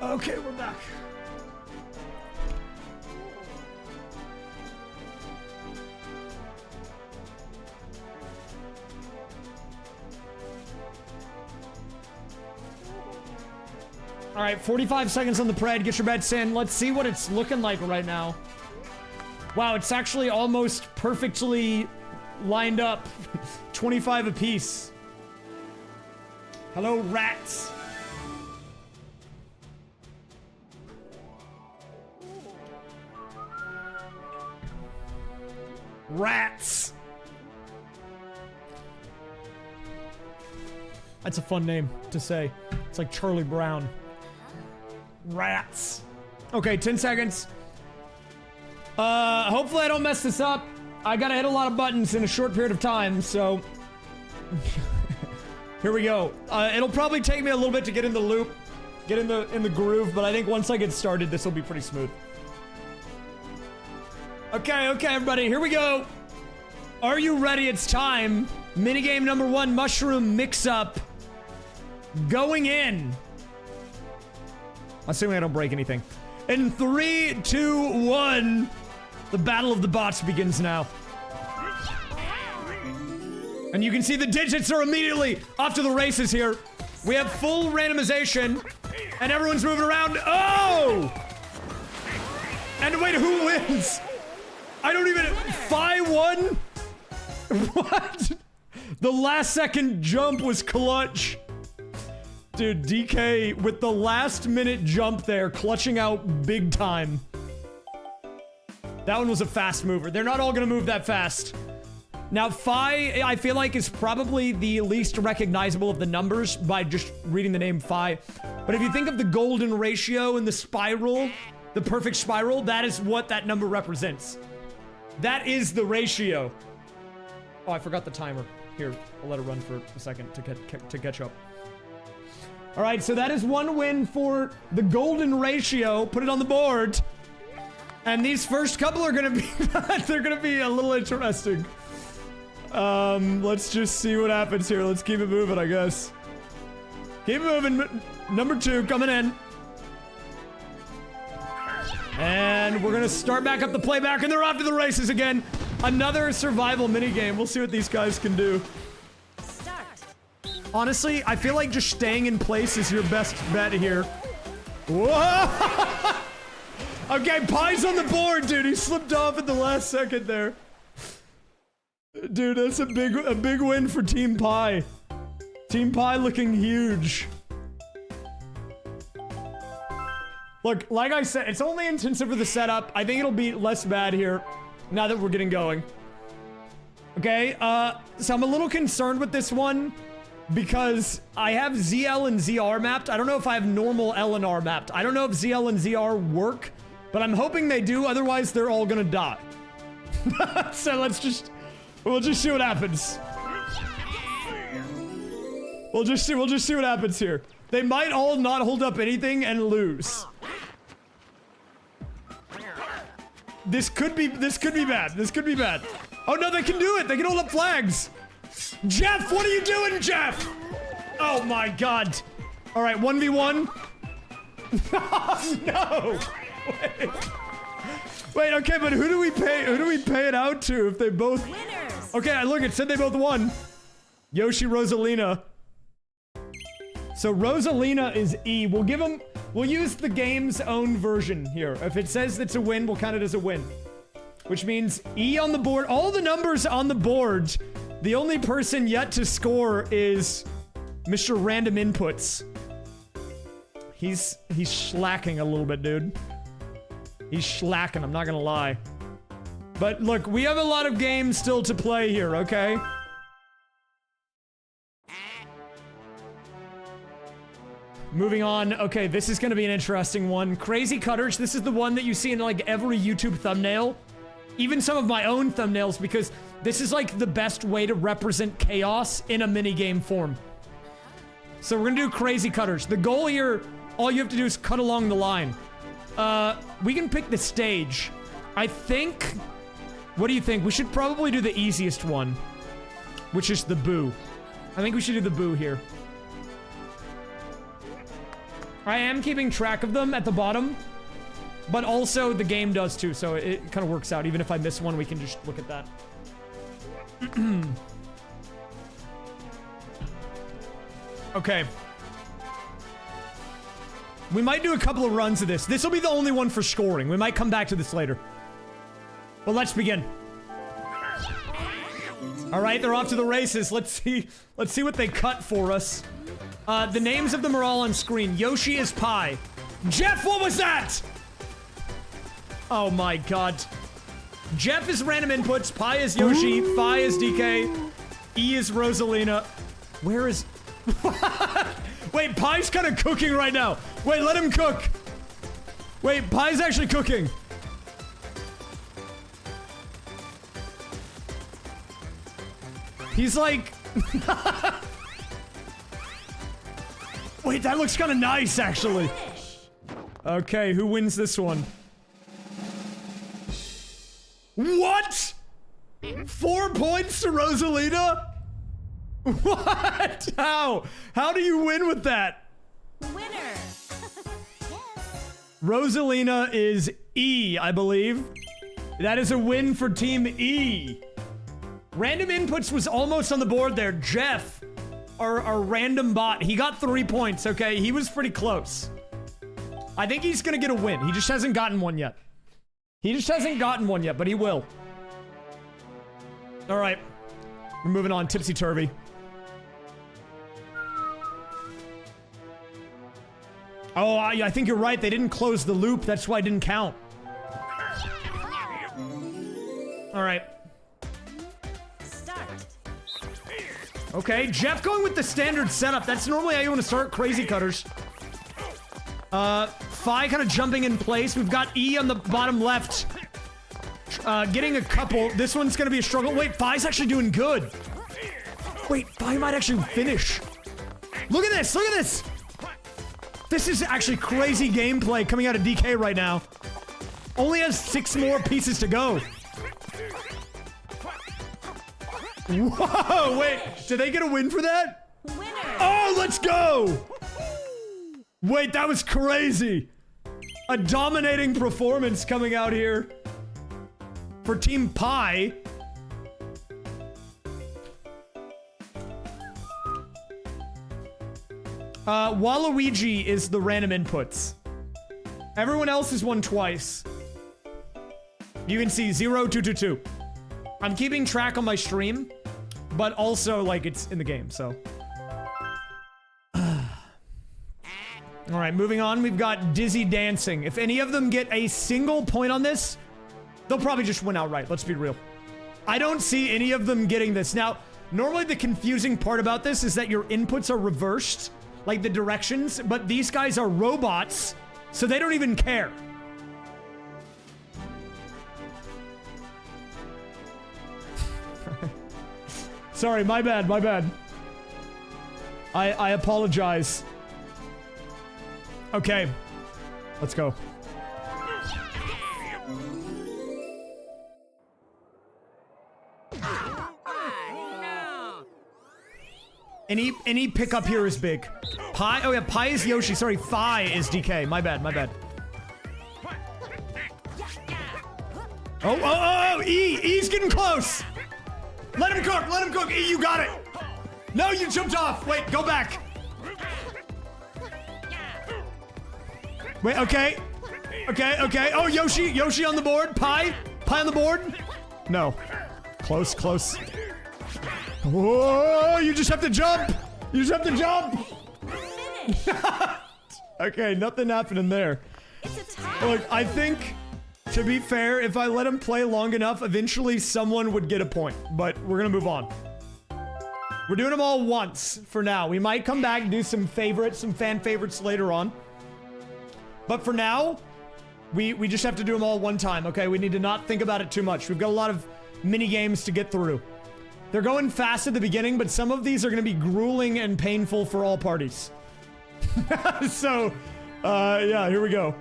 Okay, we're back. All right, 45 seconds on the pred. Get your bets in. Let's see what it's looking like right now. Wow, it's actually almost perfectly lined up. 25 apiece. Hello, rats. Rats! That's a fun name to say. It's like Charlie Brown. Rats. Okay, 10 seconds. Hopefully I don't mess this up. I gotta hit a lot of buttons in a short period of time, so... Here we go. It'll probably take me a little bit to get in the loop, get in the groove, but I think once I get started, this will be pretty smooth. Okay, everybody, here we go. Are you ready? It's time. Minigame number 1, mushroom mix-up. Going in. Assuming I don't break anything. In 3, 2, 1, the battle of the bots begins now. And you can see the digits are immediately off to the races here. We have full randomization, and everyone's moving around. Oh! And wait, who wins? I don't even... Phi won? What? The last second jump was clutch. Dude, DK with the last minute jump there, clutching out big time. That one was a fast mover. They're not all gonna move that fast. Now, Phi, I feel like, is probably the least recognizable of the numbers by just reading the name Phi. But if you think of the golden ratio and the spiral, the perfect spiral, that is what that number represents. That is the ratio. Oh, I forgot the timer. Here, I'll let it run for a second to catch up. All right, so that is 1 win for the golden ratio. Put it on the board. And these first couple are gonna be, they're gonna be a little interesting. Let's just see what happens here. Let's keep it moving, I guess. Keep moving. Number 2 coming in. And we're gonna start back up the playback, and they're off to the races again. Another survival minigame. We'll see what these guys can do. Start. Honestly, I feel like just staying in place is your best bet here. Whoa! Okay, Pi's on the board, dude. He slipped off at the last second there. Dude, that's a big win for Team Pi. Team Pi looking huge. Look, like I said, it's only intensive for the setup. I think it'll be less bad here now that we're getting going. Okay, so I'm a little concerned with this one because I have ZL and ZR mapped. I don't know if I have normal L and R mapped. I don't know if ZL and ZR work, but I'm hoping they do. Otherwise, they're all gonna die. So we'll just see what happens. We'll just see what happens here. They might all not hold up anything and lose. This could be bad. This could be bad. Oh no, they can do it. They can hold up flags. Jeff, what are you doing, Jeff? Oh my god. All right, 1v1. Oh, no. Wait, okay, but who do we pay it out to if they both... Winners. Okay, look, it said they both won. Yoshi, Rosalina. So Rosalina is E. We'll use the game's own version here. If it says it's a win, we'll count it as a win. Which means E on the board, all the numbers on the board. The only person yet to score is Mr. Random Inputs. He's slacking a little bit, dude. He's slacking, I'm not gonna lie. But look, we have a lot of games still to play here, okay? Moving on. Okay, this is gonna be an interesting one. Crazy Cutters. This is the one that you see in like every YouTube thumbnail. Even some of my own thumbnails, because this is like the best way to represent chaos in a minigame form. So we're gonna do Crazy Cutters. The goal here, all you have to do is cut along the line. We can pick the stage. I think... What do you think? We should probably do the easiest one, which is the boo. I think we should do the boo here. I am keeping track of them at the bottom, but also the game does too, so it kind of works out. Even if I miss one, we can just look at that. Okay. We might do a couple of runs of this. This will be the only one for scoring. We might come back to this later. But let's begin. All right, they're off to the races. Let's see what they cut for us. The names of them are all on screen. Yoshi is Pi. Jeff, what was that? Oh my god. Jeff is Random Inputs. Pi is Yoshi. Phi is DK. E is Rosalina. Where is... Wait, Pi's kind of cooking right now. Wait, let him cook. Wait, Pi's actually cooking. He's like... Wait, that looks kind of nice, actually. Okay, who wins this one? What? 4 points to Rosalina? What? How? How do you win with that? Winner. Rosalina is E, I believe. That is a win for Team E. Random inputs was almost on the board there. Jeff, our random bot, he got 3 points, okay? He was pretty close. I think he's gonna get a win. He just hasn't gotten one yet. He just hasn't gotten one yet, but he will. All right. We're moving on. Tipsy-turvy. Oh, I think you're right. They didn't close the loop. That's why it didn't count. All right. Start. Okay, Jeff going with the standard setup. That's normally how you want to start Crazy Cutters. Fi kind of jumping in place. We've got E on the bottom left. Getting a couple. This one's going to be a struggle. Wait, Fi's actually doing good. Wait, Fi might actually finish. Look at this. Look at this. This is actually crazy gameplay coming out of DK right now. Only has 6 more pieces to go. Whoa, wait. Did they get a win for that? Winner. Oh, let's go. Wait, that was crazy. A dominating performance coming out here for Team Pi. Waluigi is the random inputs. Everyone else has won twice. You can see 0, 2, 2, 2. I'm keeping track on my stream, but also, like, it's in the game, so. All right, moving on. We've got Dizzy Dancing. If any of them get a single point on this, they'll probably just win outright. Let's be real. I don't see any of them getting this. Now, normally the confusing part about this is that your inputs are reversed, like the directions, but these guys are robots, so they don't even care. Sorry, my bad, my bad. I apologize. Okay, let's go. Any pickup here is big. Pi, oh yeah, Pi is Yoshi. Sorry, Fi is DK. My bad, my bad. Oh, E's getting close. Let him cook, E, you got it. No, you jumped off. Wait, go back. Wait, okay. Oh, Yoshi on the board. Pi on the board. No. Close. Whoa, you just have to jump. Okay, nothing happening there. It's a tie. Look, I think, to be fair, if I let him play long enough, eventually someone would get a point. But we're gonna move on. We're doing them all once for now. We might come back and do some favorites, some fan favorites later on. But for now, we just have to do them all one time, okay? We need to not think about it too much. We've got a lot of mini games to get through. They're going fast at the beginning, but some of these are going to be grueling and painful for all parties. So, yeah, here we go.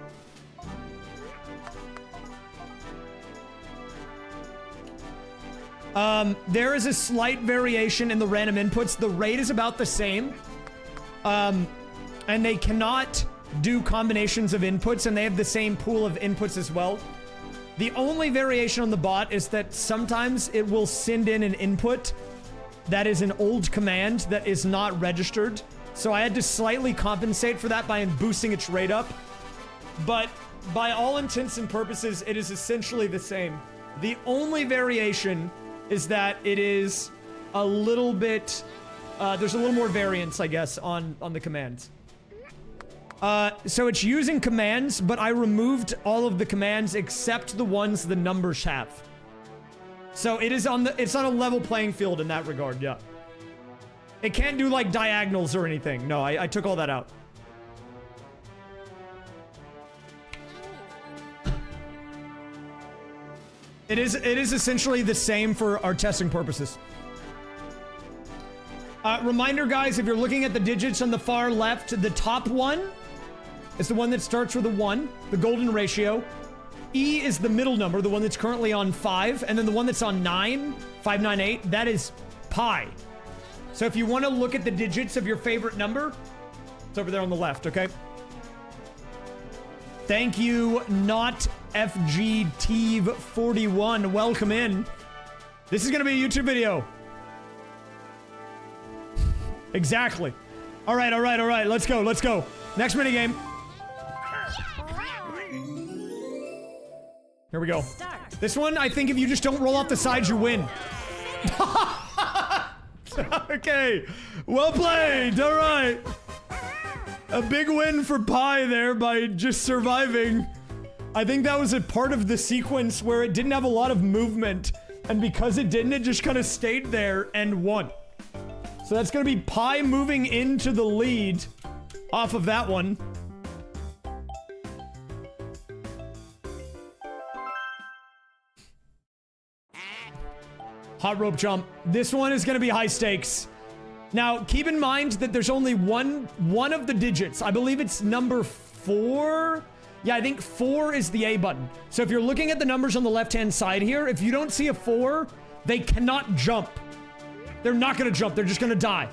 There is a slight variation in the random inputs. The rate is about the same. And they cannot do combinations of inputs, and they have the same pool of inputs as well. The only variation on the bot is that sometimes it will send in an input that is an old command that is not registered. So I had to slightly compensate for that by boosting its rate up. But by all intents and purposes, it is essentially the same. The only variation is that it is a little bit, there's a little more variance, I guess, on the commands. So it's using commands, but I removed all of the commands except the ones the numbers have. So it is it's on a level playing field in that regard, yeah. It can't do like diagonals or anything. No, I took all that out. It is essentially the same for our testing purposes. Reminder, guys, if you're looking at the digits on the far left, the top one is the one that starts with a 1, the golden ratio. E is the middle number, the one that's currently on 5, and then the one that's on 9, 598, that is pi. So if you want to look at the digits of your favorite number, it's over there on the left, okay? Thank you, not FGTeve41. Welcome in. This is going to be a YouTube video. Exactly. All right. Let's go. Next minigame. Here we go. Start. This one, I think if you just don't roll off the sides, you win. Okay. Well played. All right. A big win for Pi there by just surviving. I think that was a part of the sequence where it didn't have a lot of movement. And because it didn't, it just kind of stayed there and won. So that's going to be Pi moving into the lead off of that one. Hot rope jump. This one is going to be high stakes. Now, keep in mind that there's only one of the digits. I believe it's number 4. Yeah, I think 4 is the A button. So if you're looking at the numbers on the left-hand side here, if you don't see a 4, they cannot jump. They're not going to jump. They're just going to die.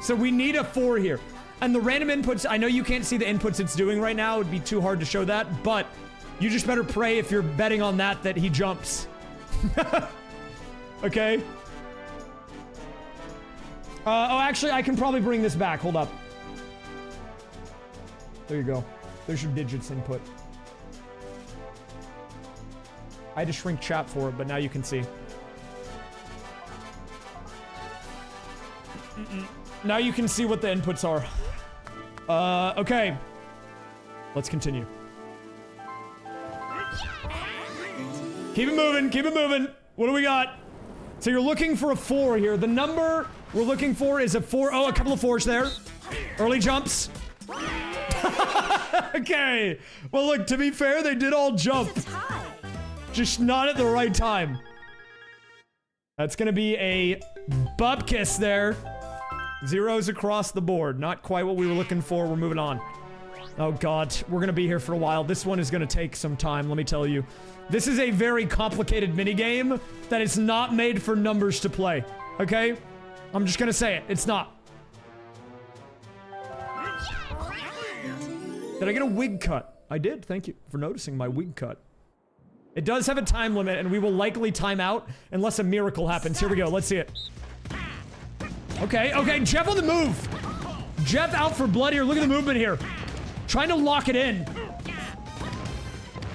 So we need a 4 here. And the random inputs, I know you can't see the inputs it's doing right now. It would be too hard to show that. But you just better pray if you're betting on that he jumps. Okay. Oh, actually, I can probably bring this back. Hold up. There you go. There's your digits input. I had to shrink chat for it, but now you can see. Now you can see what the inputs are. Okay. Let's continue. Keep it moving. Keep it moving. What do we got? So you're looking for a 4 here. The number we're looking for is a 4. Oh, a couple of 4s there. Early jumps. Okay. Well, look, to be fair, they did all jump. Just not at the right time. That's going to be a bupkis there. 0s across the board. Not quite what we were looking for. We're moving on. Oh, God. We're going to be here for a while. This one is going to take some time, let me tell you. This is a very complicated minigame that is not made for numbers to play. Okay? I'm just going to say it. It's not. Did I get a wig cut? I did. Thank you for noticing my wig cut. It does have a time limit, and we will likely time out unless a miracle happens. Here we go. Let's see it. Okay, okay. Jeff on the move. Jeff out for blood here. Look at the movement here. Trying to lock it in.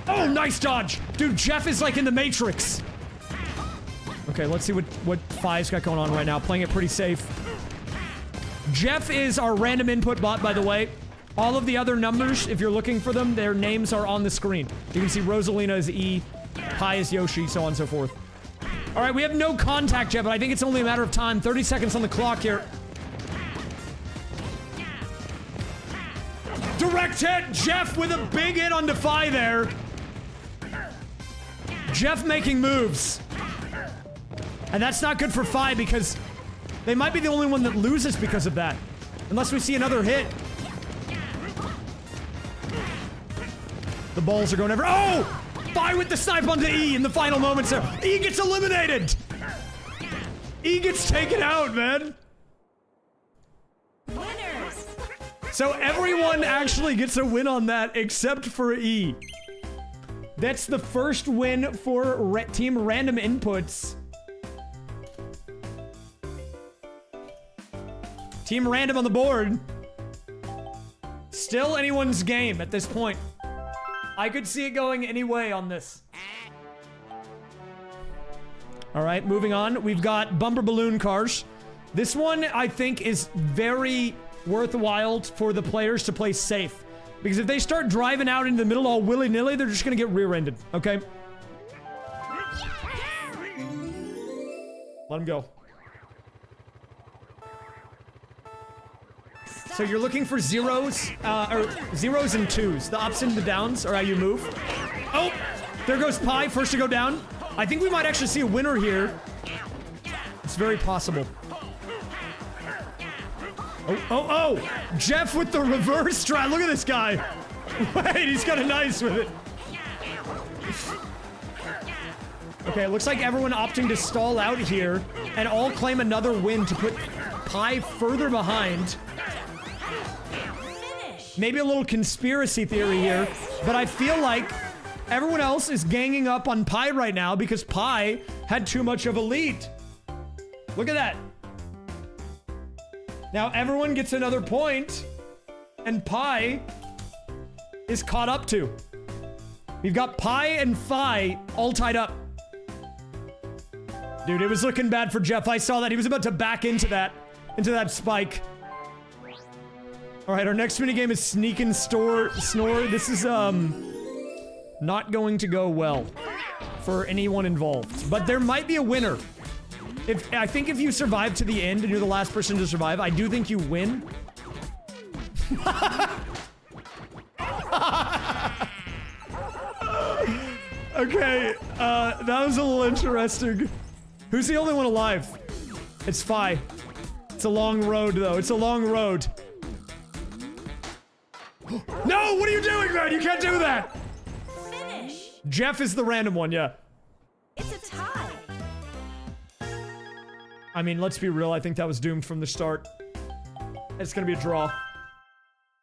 Oh, nice dodge. Dude, Jeff is like in the Matrix. Okay, let's see what Fi's got going on right now. Playing it pretty safe. Jeff is our random input bot, by the way. All of the other numbers, if you're looking for them, their names are on the screen. You can see Rosalina is E, Pi is Yoshi, so on and so forth. All right, we have no contact yet, but I think it's only a matter of time. 30 seconds on the clock here. Direct hit! Jeff with a big hit on Defy there. Jeff making moves. And that's not good for Fi because they might be the only one that loses because of that. Unless we see another hit. The balls are going everywhere. Oh! Fi with the snipe onto E in the final moments there. E gets eliminated! E gets taken out, man. Winners. So everyone actually gets a win on that except for E. That's the first win for Team Random Inputs. Team Random on the board. Still anyone's game at this point. I could see it going any way on this. All right, moving on. We've got bumper balloon cars. This one, I think, is very worthwhile for the players to play safe. Because if they start driving out into the middle all willy-nilly, they're just going to get rear-ended, okay? Let them go. So you're looking for zeros, or zeros and 2s. The ups and the downs are how you move. Oh, there goes Pi, first to go down. I think we might actually see a winner here. It's very possible. Oh! Jeff with the reverse try. Look at this guy. Wait, he's got a nice with it. Okay, it looks like everyone opting to stall out here and all claim another win to put Pi further behind. Maybe a little conspiracy theory here, but I feel like everyone else is ganging up on Pi right now because Pi had too much of a lead. Look at that. Now everyone gets another point, and Pi is caught up to. We've got Pi and Phi all tied up. Dude, it was looking bad for Jeff. I saw that. He was about to back into that spike. All right, our next minigame is Sneak and Snore. This is, not going to go well for anyone involved. But there might be a winner. I think if you survive to the end and you're the last person to survive, I do think you win. Okay, that was a little interesting. Who's the only one alive? It's Phi. It's a long road, though. It's a long road. No! What are you doing, man? You can't do that! Finish. Jeff is the random one, yeah. It's a tie. I mean, let's be real. I think that was doomed from the start. It's gonna be a draw.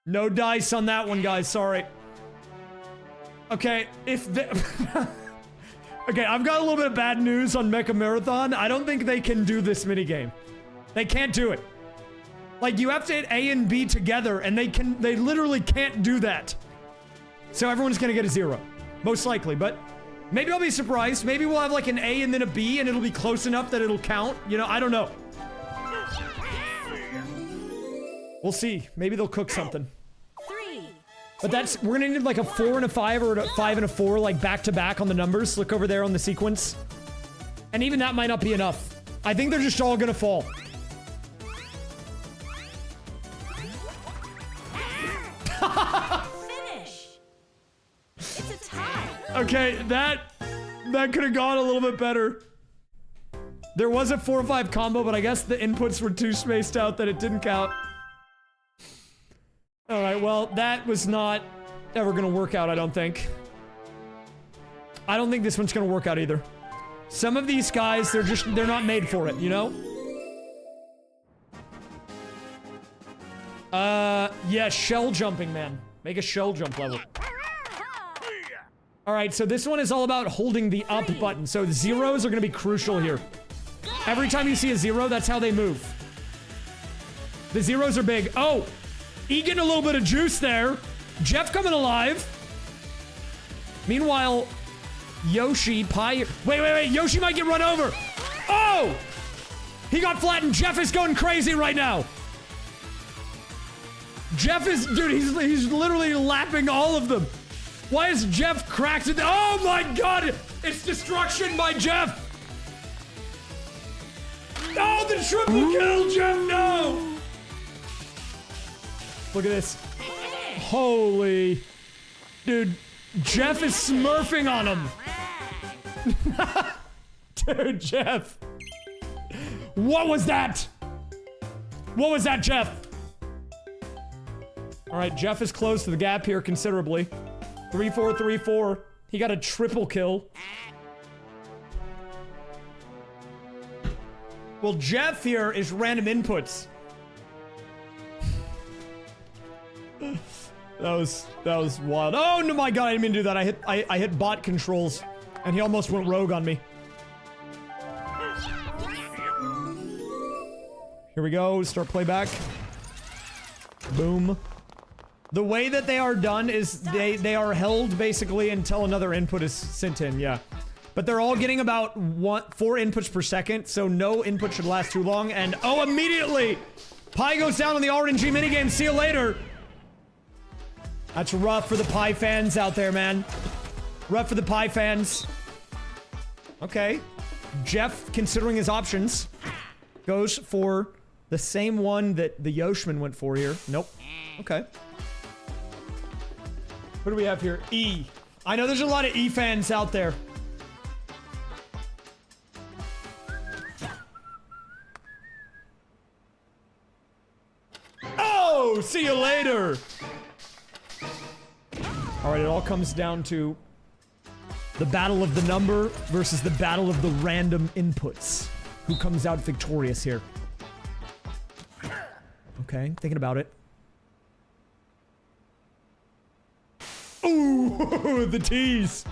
No dice on that one, guys. Sorry. Okay, if the... Okay, I've got a little bit of bad news on Mecha Marathon. I don't think they can do this minigame. They can't do it. Like, you have to hit A and B together, and they literally can't do that. So everyone's gonna get a 0. Most likely, but maybe I'll be surprised. Maybe we'll have like an A and then a B, and it'll be close enough that it'll count. You know, I don't know. We'll see. Maybe they'll cook something. 3. But we're gonna need like a 4 and a 5 or a 5 and a 4, like back to back on the numbers. Look over there on the sequence. And even that might not be enough. I think they're just all gonna fall. Finish. It's a tie. Okay, that could have gone a little bit better. There was a 4 or 5 combo, but I guess the inputs were too spaced out that it didn't count. All right, well, that was not ever gonna work out, I don't think. I don't think this one's gonna work out either. Some of these guys, they're not made for it, you know? Yeah, shell jumping, man. Make a shell jump level. All right, so this one is all about holding the up button. So zeros are gonna be crucial here. Every time you see a 0, that's how they move. The zeros are big. Oh, E getting a little bit of juice there. Jeff coming alive. Meanwhile, Yoshi, Pi... Wait. Yoshi might get run over. Oh! He got flattened. Jeff is going crazy right now. Jeff is... Dude, he's literally lapping all of them. Why is Jeff cracked it? Oh my god! It's destruction by Jeff! Oh, the triple kill, Jeff! No! Look at this. Holy... Dude, Jeff is smurfing on him. Dude, Jeff. What was that? What was that, Jeff? All right, Jeff is close to the gap here considerably. 3-4, 3-4. He got a triple kill. Well, Jeff here is random inputs. That was wild. Oh no, my god! I didn't mean to do that. I hit bot controls, and he almost went rogue on me. Here we go. Start playback. Boom. The way that they are done is they are held basically until another input is sent in. Yeah, but they're all getting about 4 inputs per second, so no input should last too long. And oh, immediately, Pi goes down on the RNG minigame. See you later. That's rough for the Pi fans out there, man. Rough for the Pi fans. Okay. Jeff, considering his options, goes for the same one that the Yoshman went for here. Nope. Okay. What do we have here? E. I know there's a lot of E fans out there. See you later. All right, it all comes down to the battle of the number versus the battle of the random inputs. Who comes out victorious here? Okay, thinking about it. Ooh, the tease.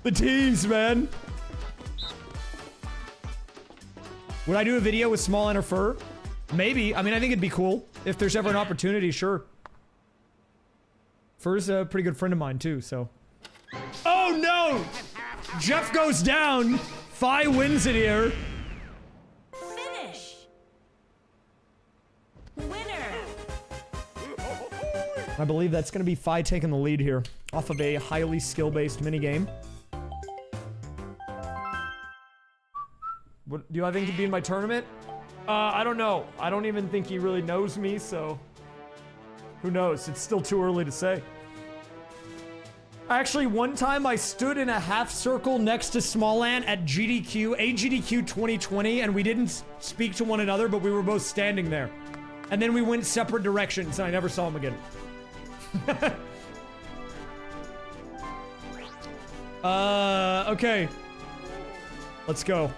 The tease, man. Would I do a video with small inner fur? Maybe. I mean, I think it'd be cool. If there's ever an opportunity, sure. Fur's a pretty good friend of mine, too, so. Oh, no! Jeff goes down. Fi wins it here. Finish. Winner. I believe that's going to be Fi taking the lead here. Off of a highly skill-based minigame. What, do I think he'd be in my tournament? I don't know. I don't even think he really knows me, so... Who knows? It's still too early to say. Actually, one time I stood in a half circle next to Smallant at AGDQ 2020, and we didn't speak to one another, but we were both standing there. And then we went separate directions, and I never saw him again. Okay. Let's go.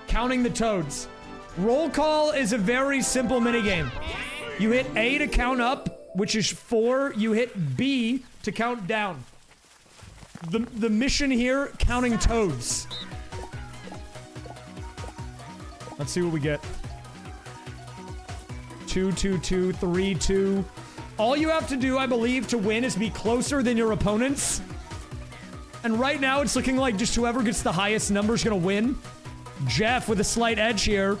Counting the toads. Roll call is a very simple minigame. You hit A to count up, which is 4. You hit B to count down. The mission here, counting toads. Let's see what we get. 2, 2, 2, 3, 2. All you have to do, I believe, to win is be closer than your opponents. And right now, it's looking like just whoever gets the highest number is gonna win. Jeff with a slight edge here.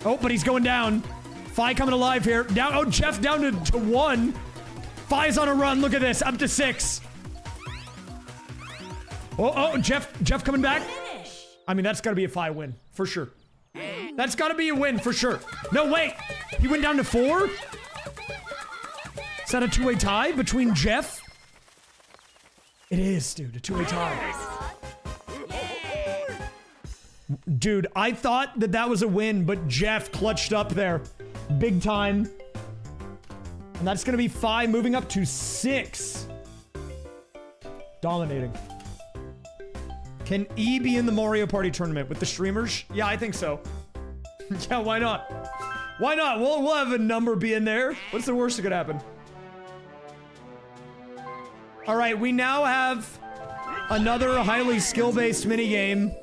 Oh, but he's going down. Fi coming alive here. Down. Oh, Jeff down to 1. Fi's on a run. Look at this. Up to 6. Oh, Jeff coming back. Finish. I mean, that's got to be a Fi win. For sure. That's got to be a win. For sure. No, wait. He went down to 4? Is that a two-way tie between Jeff? It is, dude. A two-way tie. Dude, I thought that was a win, but Jeff clutched up there. Big time. And that's going to be 5 moving up to 6. Dominating. Can E be in the Mario Party tournament with the streamers? Yeah, I think so. Yeah, why not? Why not? We'll have a number be in there. What's the worst that could happen? All right, we now have another highly skill-based minigame.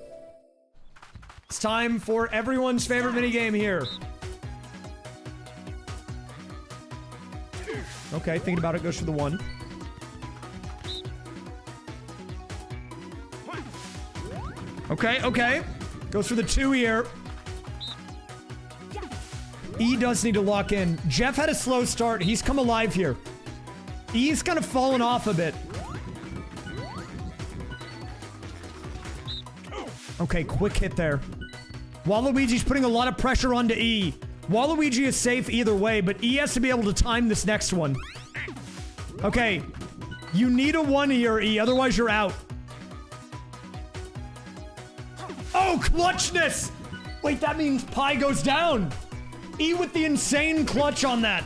It's time for everyone's favorite minigame here. Okay, thinking about it, goes for the 1. Okay. Goes for the 2 here. E does need to lock in. Jeff had a slow start. He's come alive here. E's kind of fallen off a bit. Okay, quick hit there. Waluigi's putting a lot of pressure onto E. Waluigi is safe either way, but E has to be able to time this next one. Okay. You need a 1 here, E, otherwise you're out. Oh, clutchness! Wait, that means Pi goes down. E with the insane clutch on that.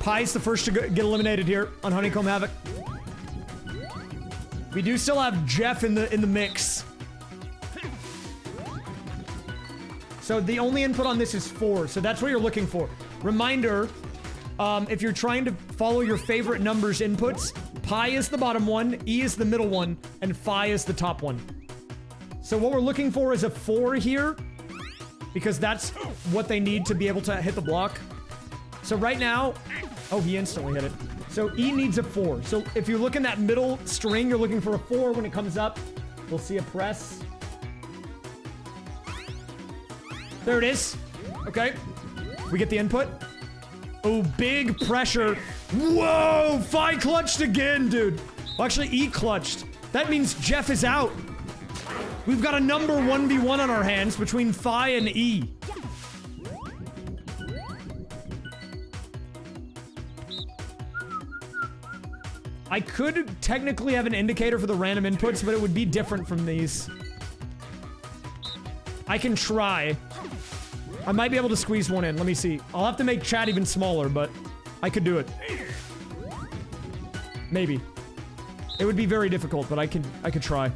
Pi's the first to get eliminated here on Honeycomb Havoc. We do still have Jeff in the mix. So the only input on this is 4, so that's what you're looking for. Reminder, if you're trying to follow your favorite numbers inputs, Pi is the bottom one, E is the middle one, and Phi is the top one. So what we're looking for is a 4 here, because that's what they need to be able to hit the block. So right now, oh, he instantly hit it. So E needs a 4. So if you look in that middle string, you're looking for a 4 when it comes up. We'll see a press. There it is. Okay. We get the input. Oh, big pressure. Whoa! Phi clutched again, dude. Well, actually, E clutched. That means Jeff is out. We've got a number 1v1 on our hands between Phi and E. I could technically have an indicator for the random inputs, but it would be different from these. I can try. I might be able to squeeze one in. Let me see. I'll have to make chat even smaller, but I could do it. Maybe. It would be very difficult, but I could try.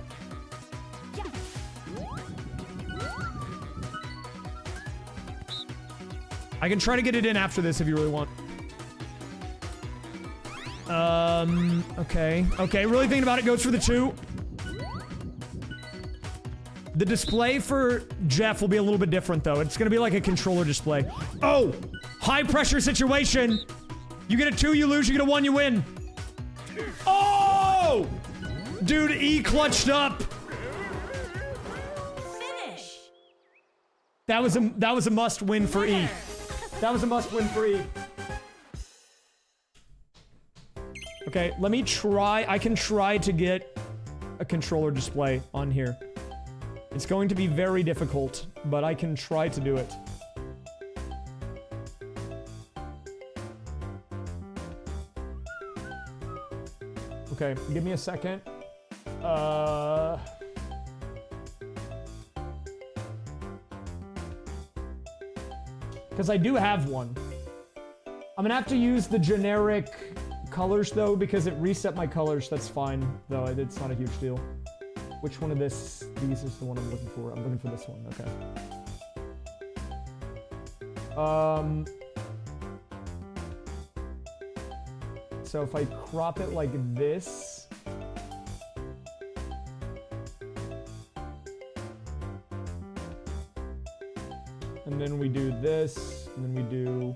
I can try to get it in after this if you really want. Okay. Okay, really thinking about it. Goes for the 2. The display for Jeff will be a little bit different, though. It's gonna be like a controller display. Oh! High pressure situation! You get a 2, you lose. You get a 1, you win. Oh! Dude, E clutched up. Finish. That was a must win for E. That was a must win for E. Okay, let me try. I can try to get a controller display on here. It's going to be very difficult, but I can try to do it. Okay, give me a second. Because I do have one. I'm gonna have to use the generic colors, though, because it reset my colors. That's fine, though. It's not a huge deal. Which one of these is the one I'm looking for? I'm looking for this one. Okay. So if I crop it like this... And then we do this, and then we do...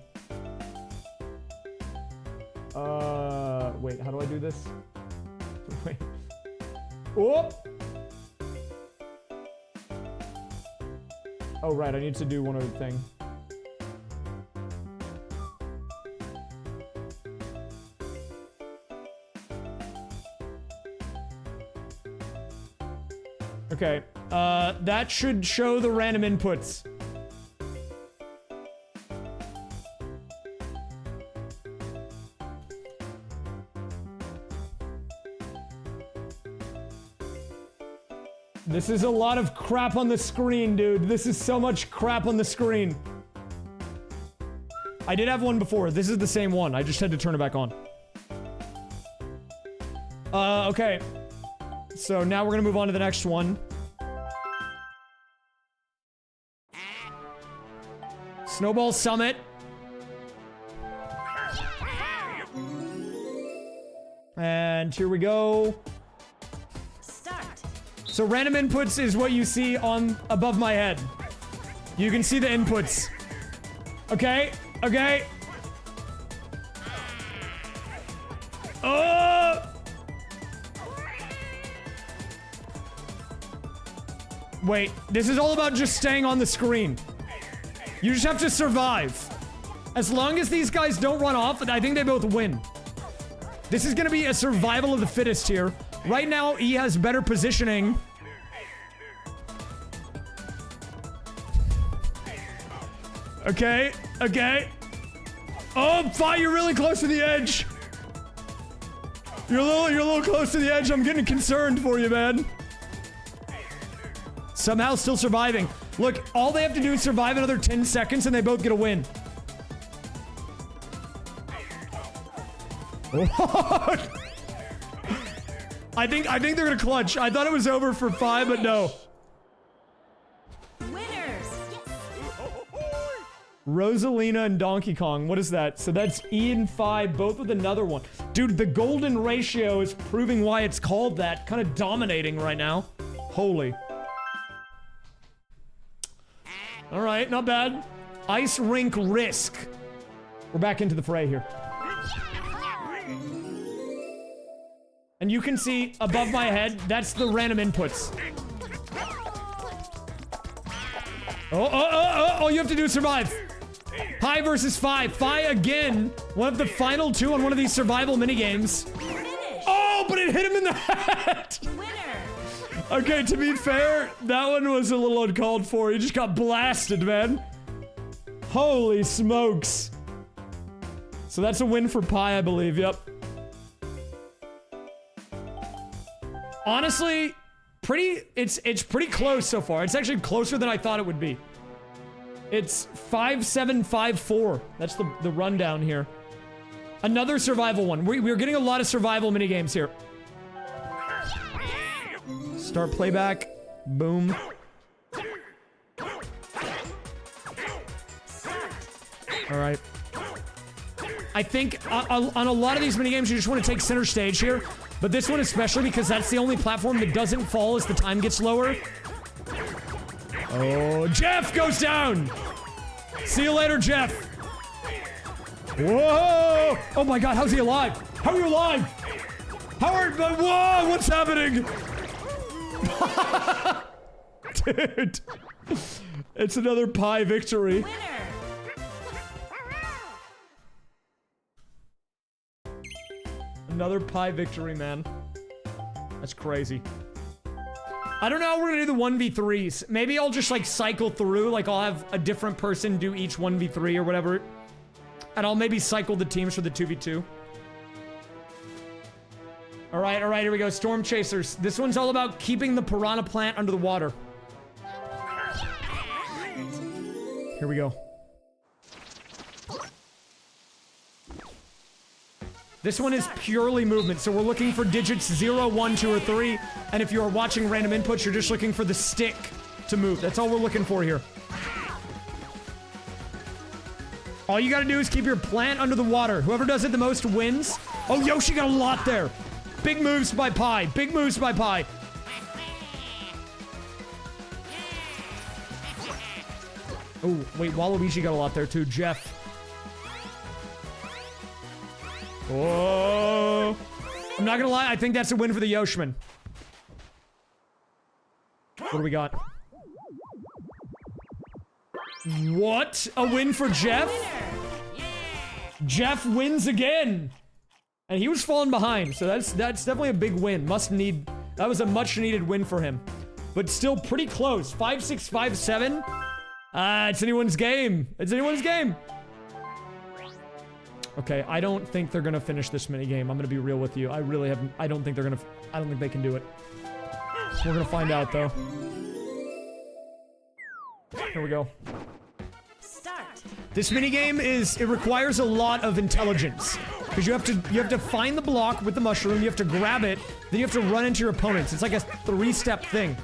wait, how do I do this? Wait. Whoop! Oh, right, I need to do one other thing. Okay, that should show the random inputs. This is a lot of crap on the screen, dude. This is so much crap on the screen. I did have one before. This is the same one. I just had to turn it back on. Okay. So now we're gonna move on to the next one. Snowball Summit. And here we go. So random inputs is what you see on above my head. You can see the inputs. Okay, okay. Wait, this is all about just staying on the screen. You just have to survive. As long as these guys don't run off, I think they both win. This is gonna be a survival of the fittest here. Right now, E has better positioning. Okay, okay. Oh, Fi, you're really close to the edge. You're a little close to the edge. I'm getting concerned for you, man. Somehow still surviving. Look, all they have to do is survive another 10 seconds and they both get a win. I think they're gonna clutch. I thought it was over for 5, but no. Winners. Rosalina and Donkey Kong. What is that? So that's E and 5, both with another one. Dude, the golden ratio is proving why it's called that. Kind of dominating right now. Holy. All right, not bad. Ice Rink Risk. We're back into the fray here. And you can see above my head, that's the random inputs. All you have to do is survive. Pi versus Fi. Fi again, one of the final 2 on one of these survival minigames. Oh, but it hit him in the head. Okay, to be fair, that one was a little uncalled for. He just got blasted, man. Holy smokes. So that's a win for Pi, I believe. Yep. Honestly, it's pretty close so far. It's actually closer than I thought it would be. It's 5754. That's the rundown here. Another survival one. We're getting a lot of survival minigames here. Start playback. Boom. Alright. I think on a lot of these minigames, you just want to take center stage here. But this one especially because that's the only platform that doesn't fall as the time gets lower. Oh, Jeff goes down! See you later, Jeff. Whoa! Oh my god, how's he alive? How are you alive? How are... Whoa, what's happening? Dude. It's another pie victory. Winner. Another pie victory, man. That's crazy. I don't know how we're gonna do the 1v3s. Maybe I'll just like cycle through, like I'll have a different person do each 1v3 or whatever. And I'll maybe cycle the teams for the 2v2. Alright, here we go. Storm Chasers. This one's all about keeping the piranha plant under the water. Here we go. This one is purely movement, so we're looking for digits 0, 1, 2, or 3. And if you are watching random inputs, you're just looking for the stick to move. That's all we're looking for here. All you gotta do is keep your plant under the water. Whoever does it the most wins. Oh, Yoshi got a lot there. Big moves by Pie. Big moves by Pie. Oh, wait, Waluigi got a lot there too. Jeff. Oh. I'm not gonna lie, I think that's a win for the Yoshman. What do we got? What? A win for Jeff? Jeff wins again! And he was falling behind, so that's definitely a big win. That was a much needed win for him. But still pretty close. 5, 6, 5, 7. It's anyone's game. It's anyone's game. Okay, I don't think they're gonna finish this minigame. I'm gonna be real with you. I don't think they can do it. We're gonna find out though. Here we go. Start. This minigame it requires a lot of intelligence. Because you have to find the block with the mushroom, you have to grab it, then you have to run into your opponents. It's like a 3-step thing.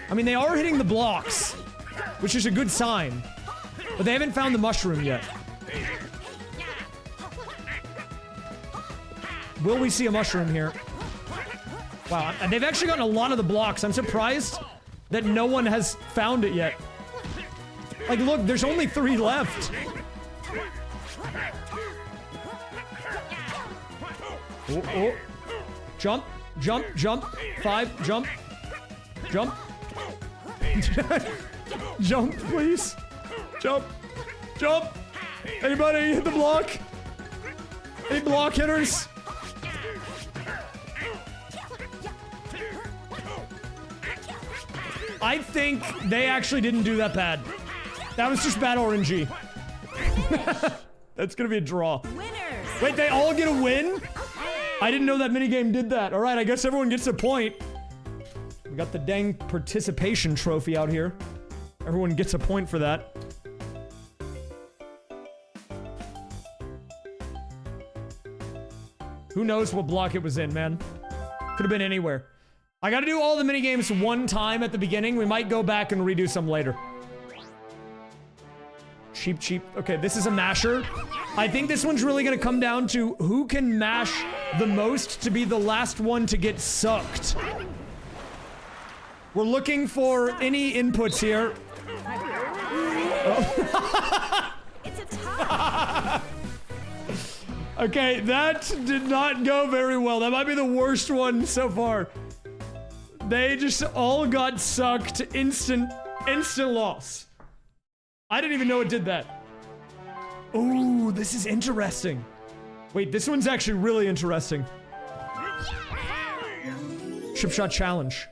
I mean, they are hitting the blocks, which is a good sign. But they haven't found the mushroom yet. Will we see a mushroom here? Wow, they've actually gotten a lot of the blocks. I'm surprised that no one has found it yet. Like, look, there's only 3 left. Oh, oh. Jump, jump, jump. 5, jump. Jump. Jump, please. Jump. Jump. Anybody hit the block? Any block hitters? I think they actually didn't do that bad. That was just bad RNG. That's gonna be a draw. Winners. Wait, they all get a win? I didn't know that minigame did that. Alright, I guess everyone gets a point. We got the dang participation trophy out here. Everyone gets a point for that. Who knows what block it was in, man? Could have been anywhere. I gotta do all the minigames one time at the beginning. We might go back and redo some later. Cheap, cheap. Okay, this is a masher. I think this one's really gonna come down to who can mash the most to be the last one to get sucked. We're looking for any inputs here. Oh. It's a tie. Okay, that did not go very well. That might be the worst one so far. They just all got sucked. Instant loss. I didn't even know it did that. Ooh, this is interesting. Wait, this one's actually really interesting. Chip shot challenge.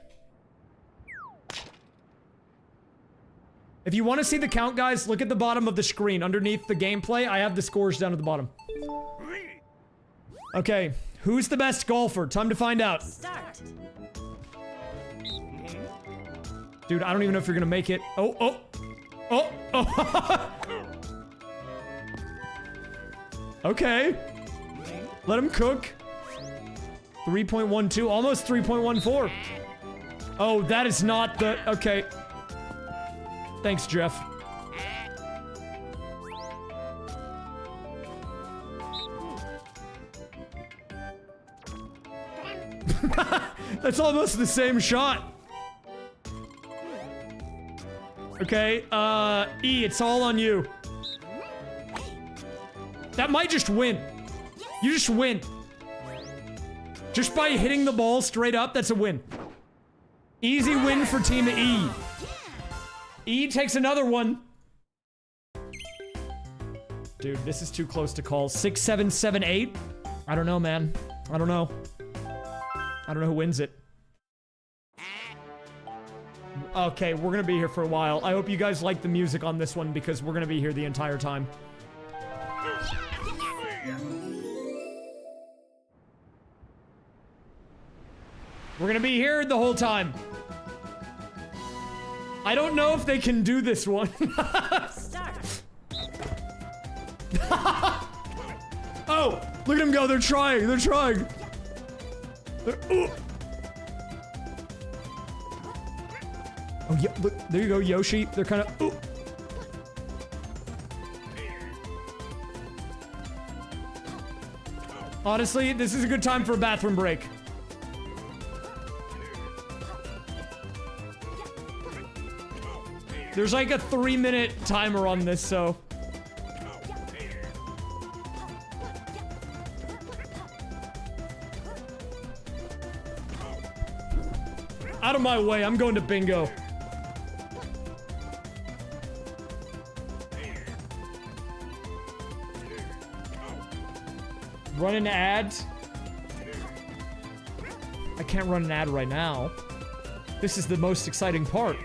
If you want to see the count, guys, look at the bottom of the screen. Underneath the gameplay, I have the scores down at the bottom. Okay, who's the best golfer? Time to find out. Start. Dude, I don't even know if you're gonna make it. Oh, oh. Oh, oh. Okay. Let him cook. 3.12, almost 3.14. Oh, that is not the... Okay. Thanks, Jeff. That's almost the same shot. Okay, E, it's all on you. That might just win. You just win. Just by hitting the ball straight up, that's a win. Easy win for Team E. E takes another one. Dude, this is too close to call. 6, 7, 7, 8. I don't know, man. I don't know. I don't know who wins it. Okay, we're gonna be here for a while. I hope you guys like the music on this one because we're gonna be here the entire time. We're gonna be here the whole time. I don't know if they can do this one. Start. Oh, look at them go. They're trying. They're trying. Ooh. Oh, yeah, look, there you go, Yoshi. They're kind of, ooh. Honestly, this is a good time for a bathroom break. There's like a 3-minute timer on this, so. Out of my way, I'm going to bingo. Run an ad. I can't run an ad right now. This is the most exciting part.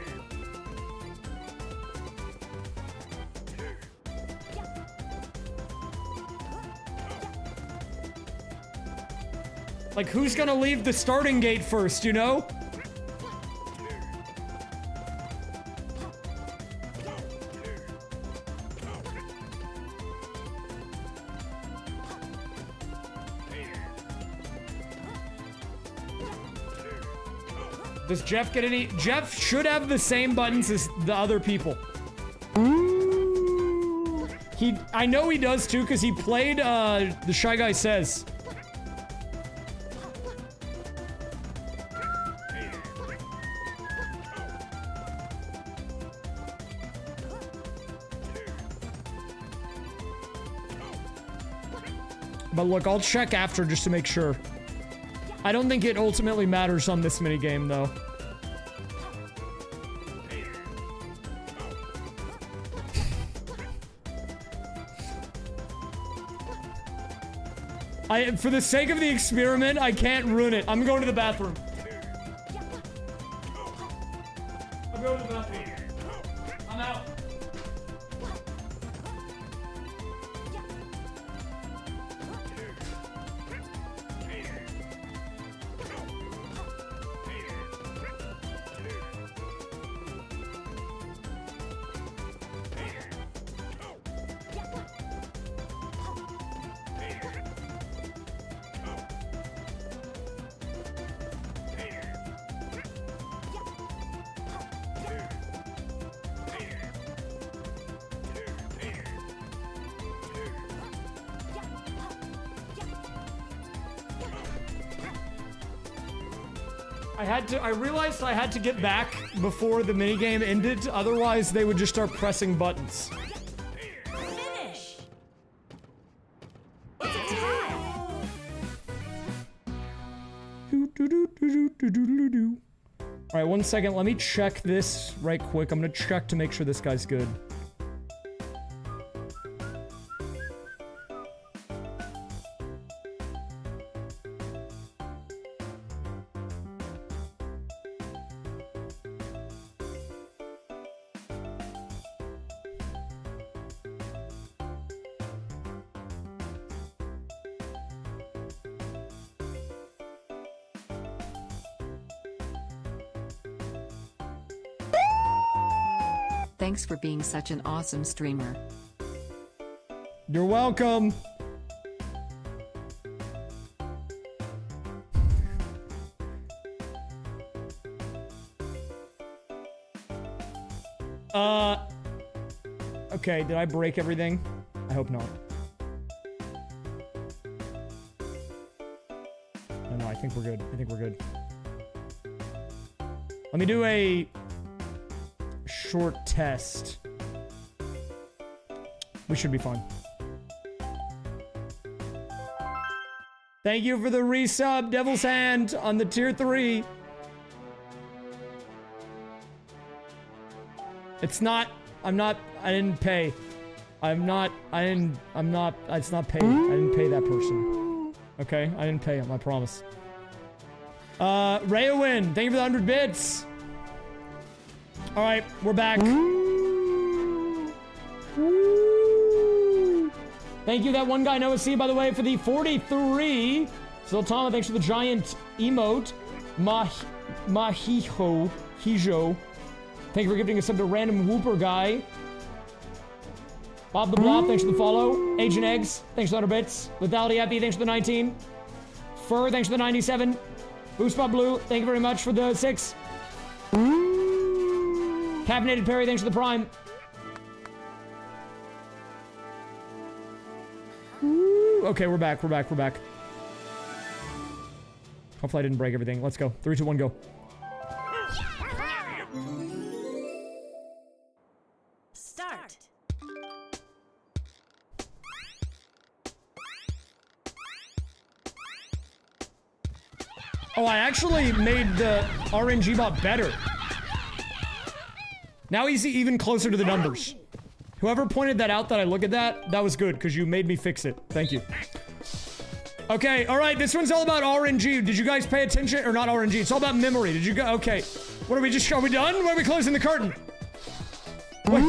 Like, who's gonna leave the starting gate first, you know? Does Jeff get any? Jeff should have the same buttons as the other people. I know he does too, because he played, the Shy Guy Says. But look, I'll check after just to make sure. I don't think it ultimately matters on this minigame, though. For the sake of the experiment, I can't ruin it. I'm going to the bathroom. I'm going to the bathroom. I'm out. I realized I had to get back before the minigame ended, otherwise they would just start pressing buttons. Finish. It's a tie. Alright, 1 second, let me check this right quick. I'm gonna check to make sure this guy's good. Thanks for being such an awesome streamer. You're welcome. Okay, did I break everything? I hope not. No, I think we're good. I think we're good. Let me do a short test. We should be fine. Thank you for the resub, Devil's Hand, on the tier 3. It's not, I didn't pay. It's not paid. I didn't pay that person. Okay, I didn't pay him, I promise. Rayowin, thank you for the 100 bits. Alright, we're back. Thank you, that one guy, Noah C, by the way, for the 43. Sultana, thanks for the giant emote. Hijo. Thank you for gifting us sub to Random Whooper Guy. Bob the Blob, thanks for the follow. Agent Eggs, thanks for the 100 bits. Lethality Happy, thanks for the 19. Fur, thanks for the 97. Boost Bob Blue, thank you very much for the 6. Caffeinated Perry, thanks for the Prime. Okay, we're back. Hopefully I didn't break everything. Let's go. 3, 2, 1, go. Start. Oh, I actually made the RNG bot better. Now he's even closer to the numbers. Whoever pointed that out that I look at that was good, because you made me fix it. Thank you. Okay, alright, this one's all about RNG. Did you guys pay attention? Or not RNG, it's all about memory. Did you go? Okay. What are we just, are we done? Why are we closing the curtain? Wait,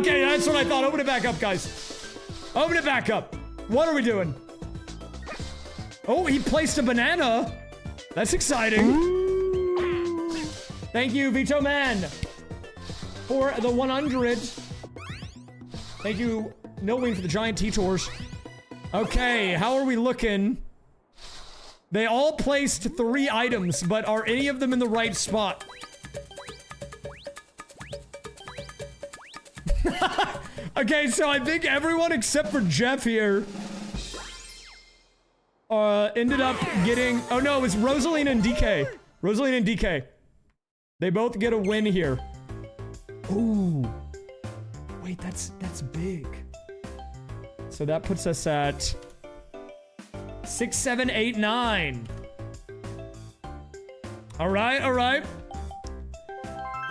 okay, that's what I thought. Open it back up, guys. Open it back up. What are we doing? Oh, he placed a banana. That's exciting. Thank you, Vito Man, for the 100. Thank you, Milwing, for the giant T-Tours. Okay, how are we looking? They all placed 3 items, but are any of them in the right spot? Okay, so I think everyone except for Jeff here ended up getting... Oh no, it was Rosaline and DK. Rosaline and DK. They both get a win here. Ooh. Wait, that's big. So that puts us at 6, 7, 8, 9. All right.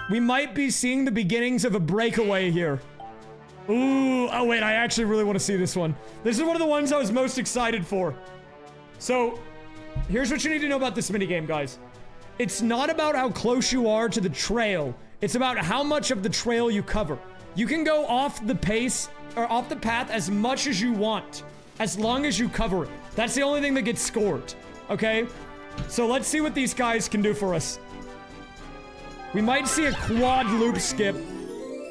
We might be seeing the beginnings of a breakaway here. Ooh, oh wait, I actually really want to see this one. This is one of the ones I was most excited for. So, here's what you need to know about this minigame, guys. It's not about how close you are to the trail. It's about how much of the trail you cover. You can go off the pace, or off the path as much as you want, as long as you cover it. That's the only thing that gets scored, okay? So let's see what these guys can do for us. We might see a quad loop skip,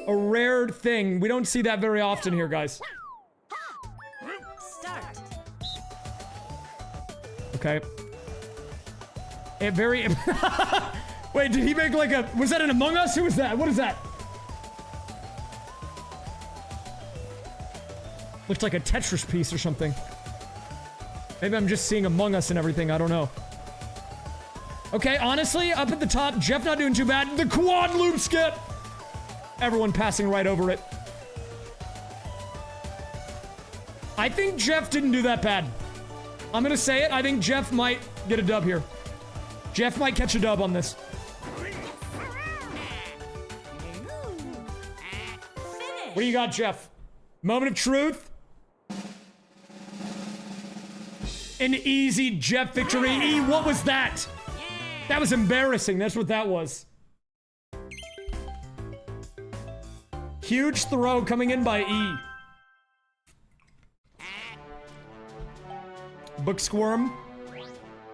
a rare thing. We don't see that very often here, guys. Start. Okay. It very... Wait, did he make like a... Was that an Among Us? Who was that? What is that? Looks like a Tetris piece or something. Maybe I'm just seeing Among Us and everything. I don't know. Okay, honestly, up at the top, Jeff not doing too bad. The quad loop skip! Everyone passing right over it. I think Jeff didn't do that bad. I'm gonna say it. I think Jeff might get a dub here. Jeff might catch a dub on this. What do you got, Jeff? Moment of truth? An easy Jeff victory. E, what was that? That was embarrassing. That's what that was. Huge throw coming in by E. Book Squirm.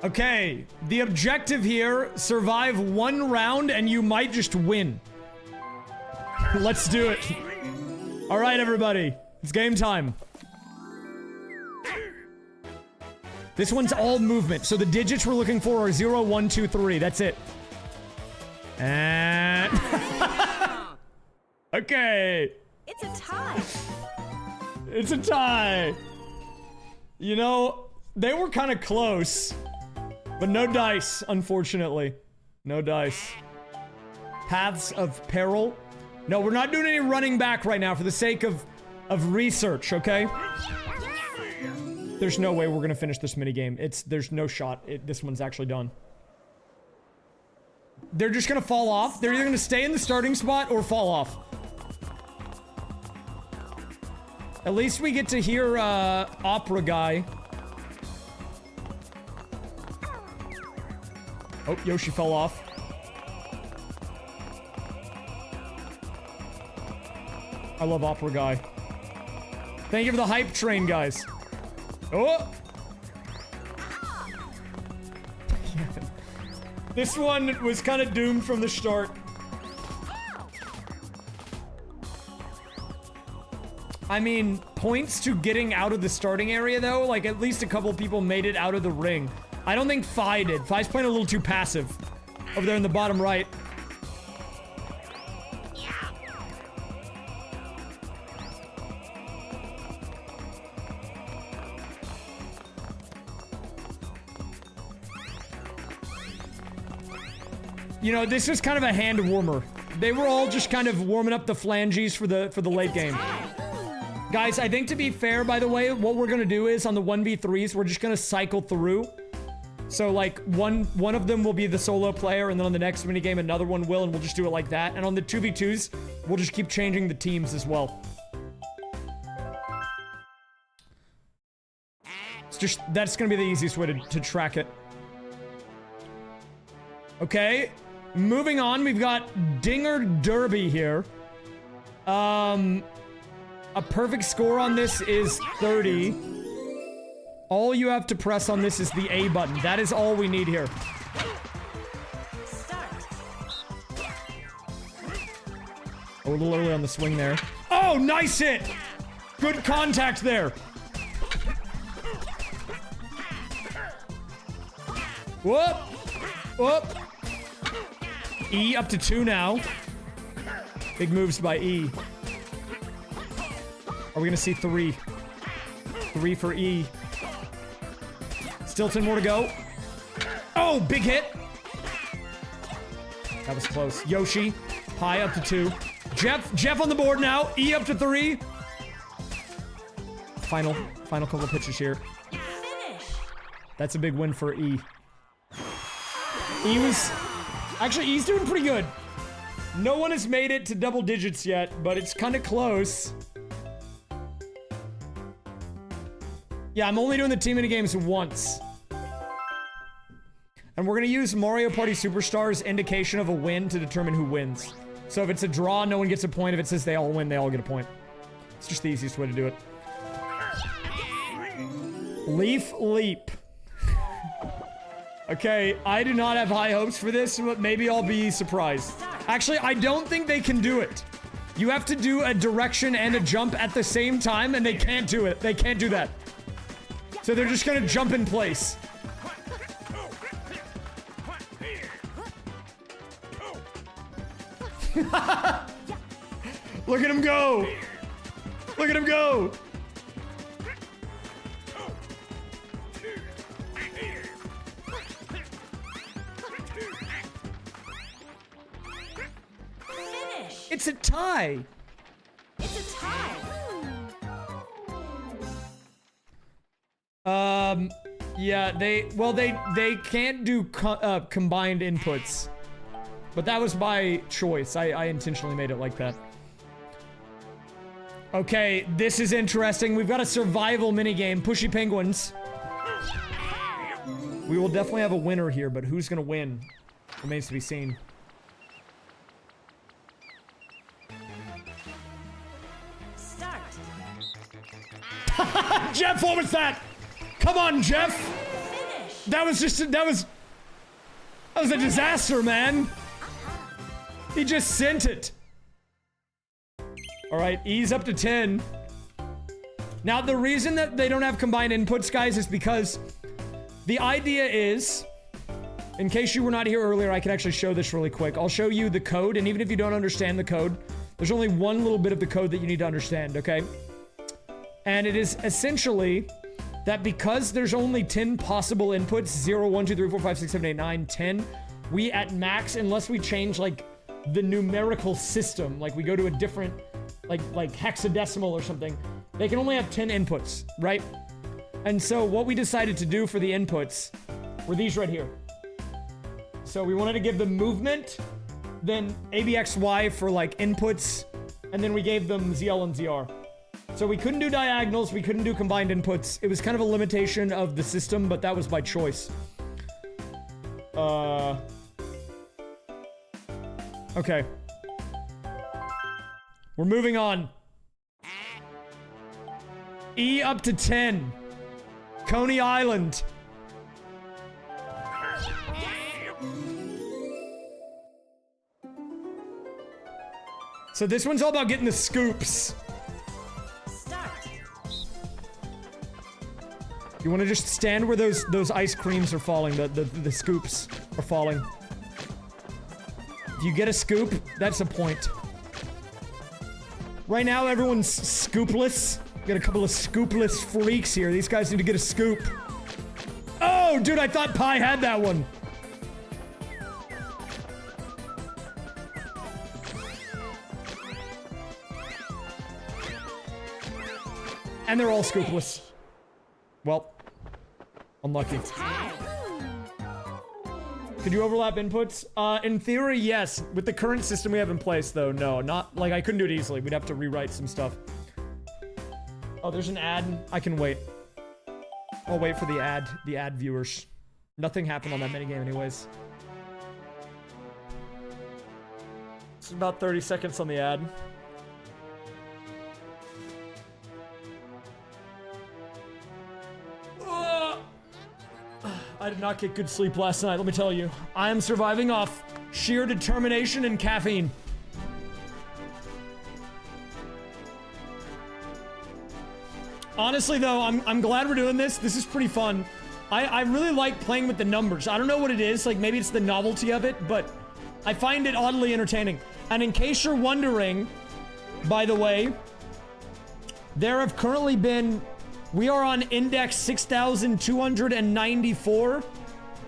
Okay, the objective here, survive 1 round and you might just win. Let's do it. All right, everybody. It's game time. This one's all movement. So the digits we're looking for are 0, 1, 2, 3. That's it. And... okay. It's a tie. It's a tie. You know, they were kind of close. But no dice, unfortunately. No dice. Paths of peril. No, we're not doing any running back right now for the sake of research, okay? There's no way we're gonna finish this minigame. There's no shot. This one's actually done. They're just gonna fall off. They're either gonna stay in the starting spot or fall off. At least we get to hear, opera guy. Oh, Yoshi fell off. I love opera guy. Thank you for the hype train, guys. Oh! This one was kind of doomed from the start. I mean, points to getting out of the starting area, though. Like, at least a couple people made it out of the ring. I don't think Fi did. Fi's playing a little too passive. Over there in the bottom right. You know, this was kind of a hand warmer. They were all just kind of warming up the flanges for the late game. Guys, I think to be fair, by the way, what we're gonna do is on the 1v3s, we're just gonna cycle through. So like one of them will be the solo player, and then on the next minigame another one will, and we'll just do it like that. And on the 2v2s, we'll just keep changing the teams as well. It's just, that's gonna be the easiest way to track it. Okay. Moving on, we've got Dinger Derby here. A perfect score on this is 30. All you have to press on this is the A button. That is all we need here. Start. Oh, a little early on the swing there. Oh, nice hit! Good contact there. Whoop! Whoop! E up to 2 now. Big moves by E. Are we gonna see 3? 3 for E. Still 10 more to go. Oh, big hit. That was close. Yoshi, high up to 2. Jeff on the board now. E up to 3. Final couple pitches here. Finish. That's a big win for E. Actually, E's doing pretty good. No one has made it to double digits yet, but it's kind of close. Yeah, I'm only doing the team minigames once. And we're gonna use Mario Party Superstars indication of a win to determine who wins. So if it's a draw, no one gets a point. If it says they all win, they all get a point. It's just the easiest way to do it. Leaf Leap. Okay, I do not have high hopes for this, but maybe I'll be surprised. Actually, I don't think they can do it. You have to do a direction and a jump at the same time, and they can't do it. They can't do that. So they're just gonna jump in place. Look at him go! Look at him go! Finish. It's a tie! It's a tie. Yeah, they can't do combined inputs. But that was by choice. I intentionally made it like that. Okay, this is interesting. We've got a survival minigame. Pushy penguins. We will definitely have a winner here, but who's gonna win remains to be seen. Start. Jeff, what was that? Come on, Jeff! Finish. That was a disaster, man! He just sent it. All right, E's up to 10. Now, the reason that they don't have combined inputs, guys, is because the idea is, in case you were not here earlier, I can actually show this really quick. I'll show you the code, and even if you don't understand the code, there's only one little bit of the code that you need to understand, okay? And it is essentially that because there's only 10 possible inputs, 0, 1, 2, 3, 4, 5, 6, 7, 8, 9, 10, we at max, unless we change, like, the numerical system, like we go to a different, like hexadecimal or something, they can only have 10 inputs, right? And so what we decided to do for the inputs were these right here. So we wanted to give them movement, then ABXY for like inputs, and then we gave them ZL and ZR. So we couldn't do diagonals, we couldn't do combined inputs. It was kind of a limitation of the system, but that was by choice. Okay. We're moving on. E up to 10. Coney Island. So this one's all about getting the scoops. Start. You want to just stand where those ice creams are falling, the scoops are falling. If you get a scoop, that's a point. Right now, everyone's scoopless. Got a couple of scoopless freaks here. These guys need to get a scoop. Oh, dude, I thought Pi had that one. And they're all scoopless. Well, unlucky. Tie. Could you overlap inputs? In theory, yes. With the current system we have in place, though, no. Not, like, I couldn't do it easily. We'd have to rewrite some stuff. Oh, there's an ad. I can wait. I'll wait for the ad viewers. Nothing happened on that minigame anyways. It's about 30 seconds on the ad. I did not get good sleep last night, let me tell you. I am surviving off sheer determination and caffeine. Honestly, though, I'm glad we're doing this. This is pretty fun. I really like playing with the numbers. I don't know what it is. Like, maybe it's the novelty of it, but I find it oddly entertaining. And in case you're wondering, by the way, there have currently been... We are on index 6,294,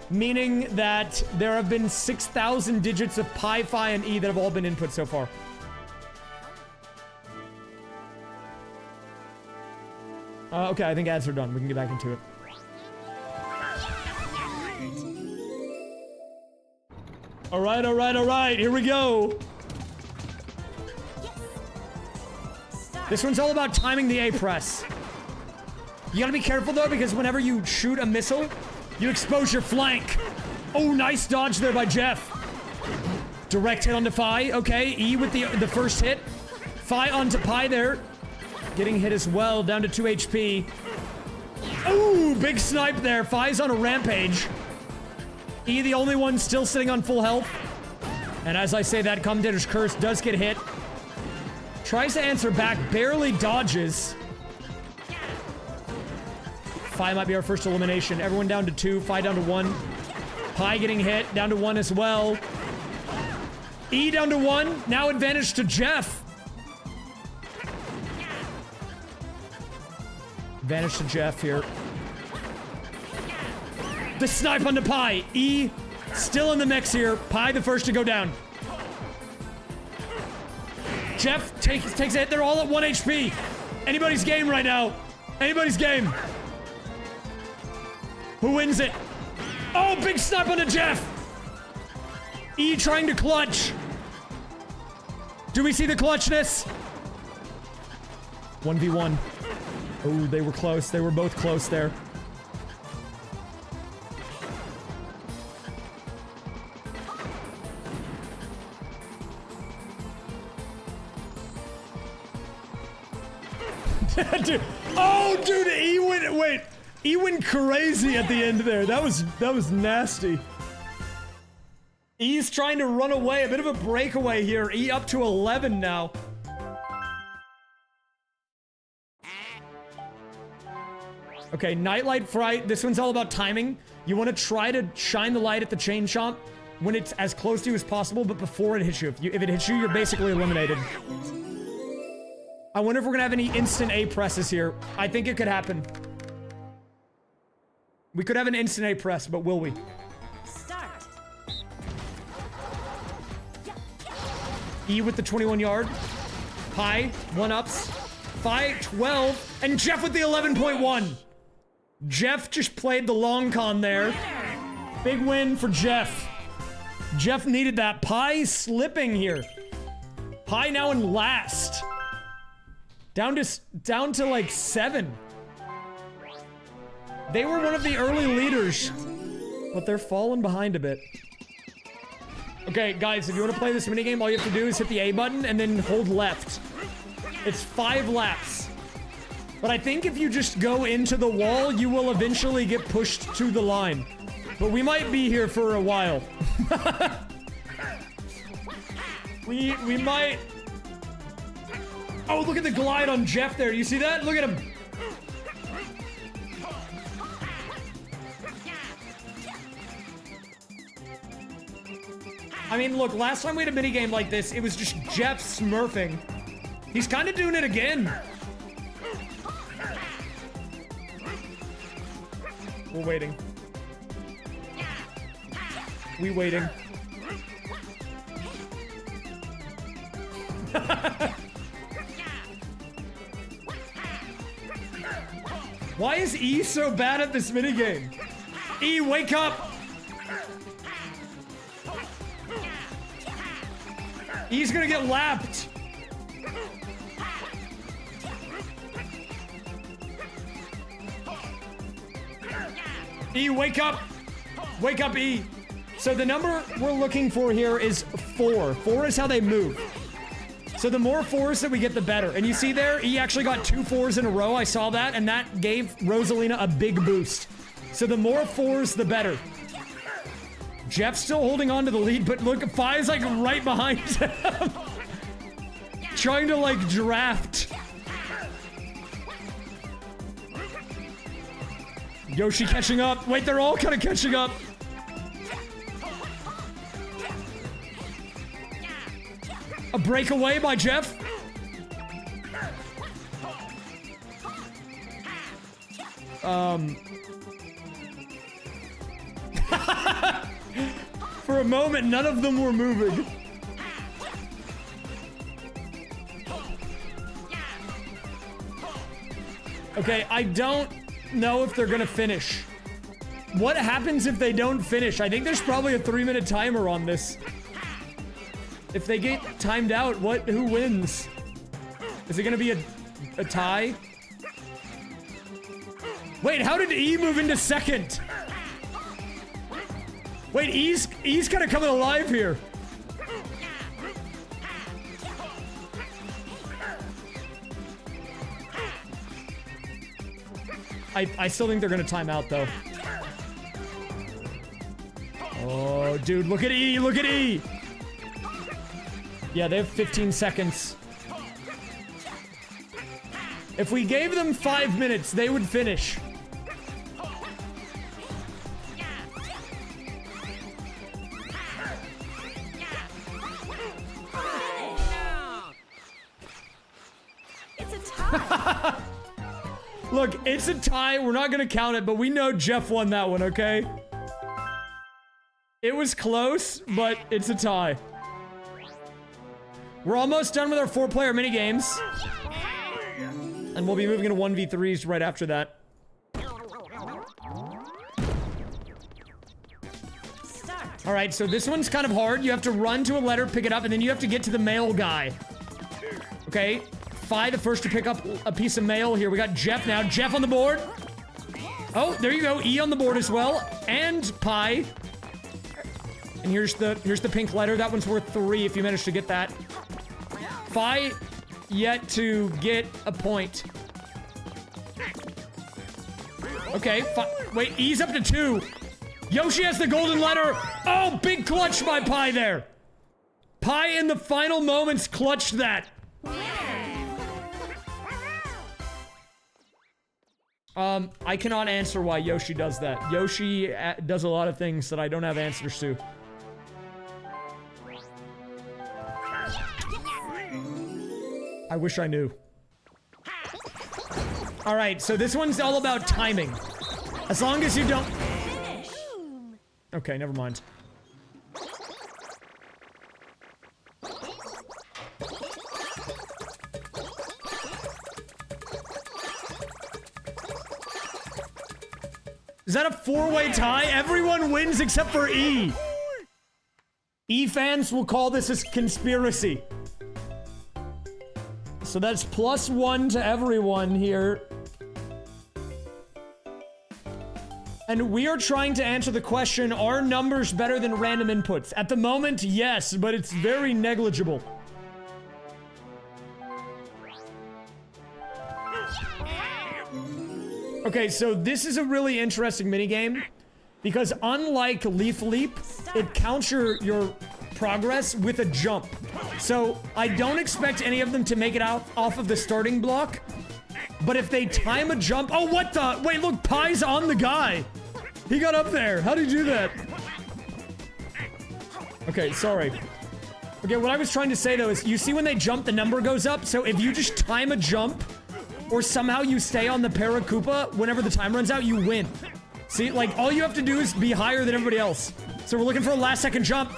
meaning that there have been 6,000 digits of pi, phi, and e that have all been input so far. Okay, I think ads are done. We can get back into it. All right. Here we go. Start. This one's all about timing the A press. You gotta be careful, though, because whenever you shoot a missile, you expose your flank. Oh, nice dodge there by Jeff. Direct hit onto Phi. Okay, E with the first hit. Phi onto Pi there. Getting hit as well, down to 2 HP. Ooh, big snipe there. Phi's on a rampage. E, the only one still sitting on full health. And as I say that, Commentator's Curse does get hit. Tries to answer back, barely dodges. Phi might be our first elimination. Everyone down to 2, Phi down to 1. Pi getting hit, down to 1 as well. E down to 1, now advantage to Jeff. Advantage to Jeff here. The snipe onto Pi. E still in the mix here. Pi the first to go down. Jeff takes a hit. They're all at 1 HP. Anybody's game right now. Anybody's game. Who wins it? Oh, big snipe onto Jeff. E trying to clutch. Do we see the clutchness? 1v1. Oh, they were close. They were both close there. Dude. Oh, dude, E went, wait. E went crazy at the end there. That was nasty. E's trying to run away. A bit of a breakaway here. E up to 11 now. Okay, Nightlight Fright. This one's all about timing. You want to try to shine the light at the chain chomp when it's as close to you as possible, but before it hits you. If it hits you, you're basically eliminated. I wonder if we're gonna have any instant A presses here. I think it could happen. We could have an instant A press, but will we? Start. E with the 21 yard. High, 1-ups. 5, 12, and Jeff with the 11.1. Jeff just played the long con there. Big win for Jeff. Jeff needed that. Pie slipping here. Pie now in last. Down to like 7. They were one of the early leaders, but they're falling behind a bit. Okay, guys, if you want to play this minigame, all you have to do is hit the A button and then hold left. It's 5 laps. But I think if you just go into the wall, you will eventually get pushed to the line. But we might be here for a while. we might... Oh, look at the glide on Jeff there. You see that? Look at him. I mean, look, last time we had a minigame like this, it was just Jeff smurfing. He's kind of doing it again. We're waiting. We waiting. Why is E so bad at this minigame? E, wake up! E's gonna get lapped. E, wake up! Wake up, E! So the number we're looking for here is 4. 4 is how they move. So the more 4s that we get, the better. And you see there, E actually got 2 4s in a row. I saw that, and that gave Rosalina a big boost. So the more 4s, the better. Jeff's still holding on to the lead, but look, Fi's like right behind him. Trying to like draft. Yoshi catching up. Wait, they're all kind of catching up. A breakaway by Jeff. For a moment, none of them were moving. Okay, I don't know if they're gonna finish. What happens if they don't finish? I think there's probably a 3-minute timer on this. If they get timed out, who wins? Is it gonna be a tie? Wait, how did E move into second? Wait, E's kind of coming alive here. I still think they're gonna time out though. Oh, dude, look at E, look at E. Yeah, they have 15 seconds. If we gave them 5 minutes, they would finish. It's a tie. Look, it's a tie. We're not gonna count it, but we know Jeff won that one, okay? It was close, but it's a tie. We're almost done with our 4-player minigames. And we'll be moving into 1v3s right after that. Start. Alright, so this one's kind of hard. You have to run to a letter, pick it up, and then you have to get to the mail guy. Okay, Fi the first to pick up a piece of mail. Here, we got Jeff now. Jeff on the board. Oh, there you go. E on the board as well. And Pi. And here's the pink letter. That one's worth 3 if you manage to get that. Fi yet to get a point. Okay, wait, E's up to 2. Yoshi has the golden letter. Oh, big clutch by Pi there. Pi in the final moments clutched that. I cannot answer why Yoshi does that. Yoshi does a lot of things that I don't have answers to. I wish I knew. Alright, so this one's all about timing. As long as you don't... Okay, never mind. Is that a four-way tie? Everyone wins except for E. E fans will call this a conspiracy. So that's +1 to everyone here. And we are trying to answer the question, are numbers better than random inputs? At the moment, yes, but it's very negligible. Okay, so this is a really interesting minigame, because unlike Leaf Leap, it counts your progress with a jump. So I don't expect any of them to make it out off of the starting block, but if they time a jump... Oh, what the... Wait, look, Pie's on the guy. He got up there. How did he do that? Okay, sorry. Okay, what I was trying to say, though, is you see when they jump, the number goes up? So if you just time a jump, or somehow you stay on the Paracupa, whenever the time runs out, you win. See, like, all you have to do is be higher than everybody else. So we're looking for a last-second jump.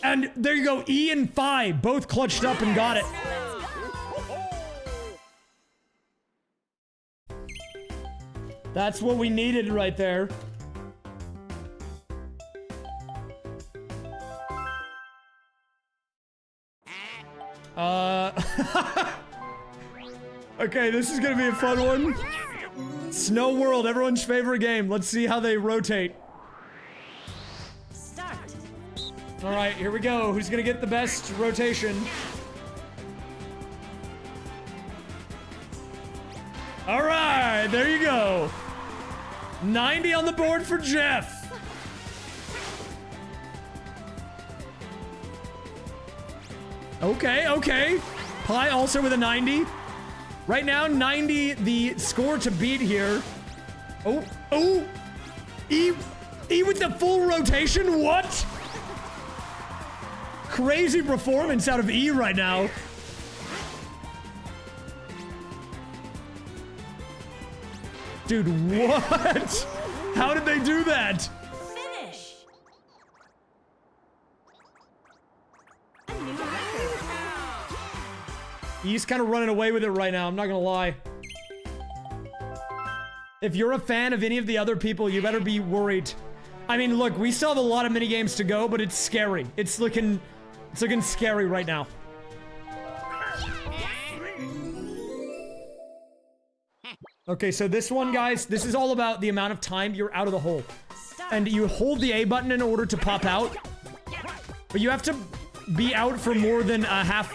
And there you go, E and Phi both clutched up and got it. That's what we needed right there. Okay, this is gonna be a fun one. Snow World, everyone's favorite game. Let's see how they rotate. Start. All right, here we go. Who's gonna get the best rotation? All right, there you go. 90 on the board for Jeff. Okay, okay. Pi also with a 90. Right now, 90, the score to beat here. Oh, oh. E with the full rotation? What? Crazy performance out of E right now. Dude, what? How did they do that? Finish. A new record. He's kind of running away with it right now, I'm not gonna lie. If you're a fan of any of the other people, you better be worried. I mean, look, we still have a lot of minigames to go, but it's scary. It's looking scary right now. Okay, so this one, guys, this is all about the amount of time you're out of the hole. And you hold the A button in order to pop out. But you have to be out for more than a half...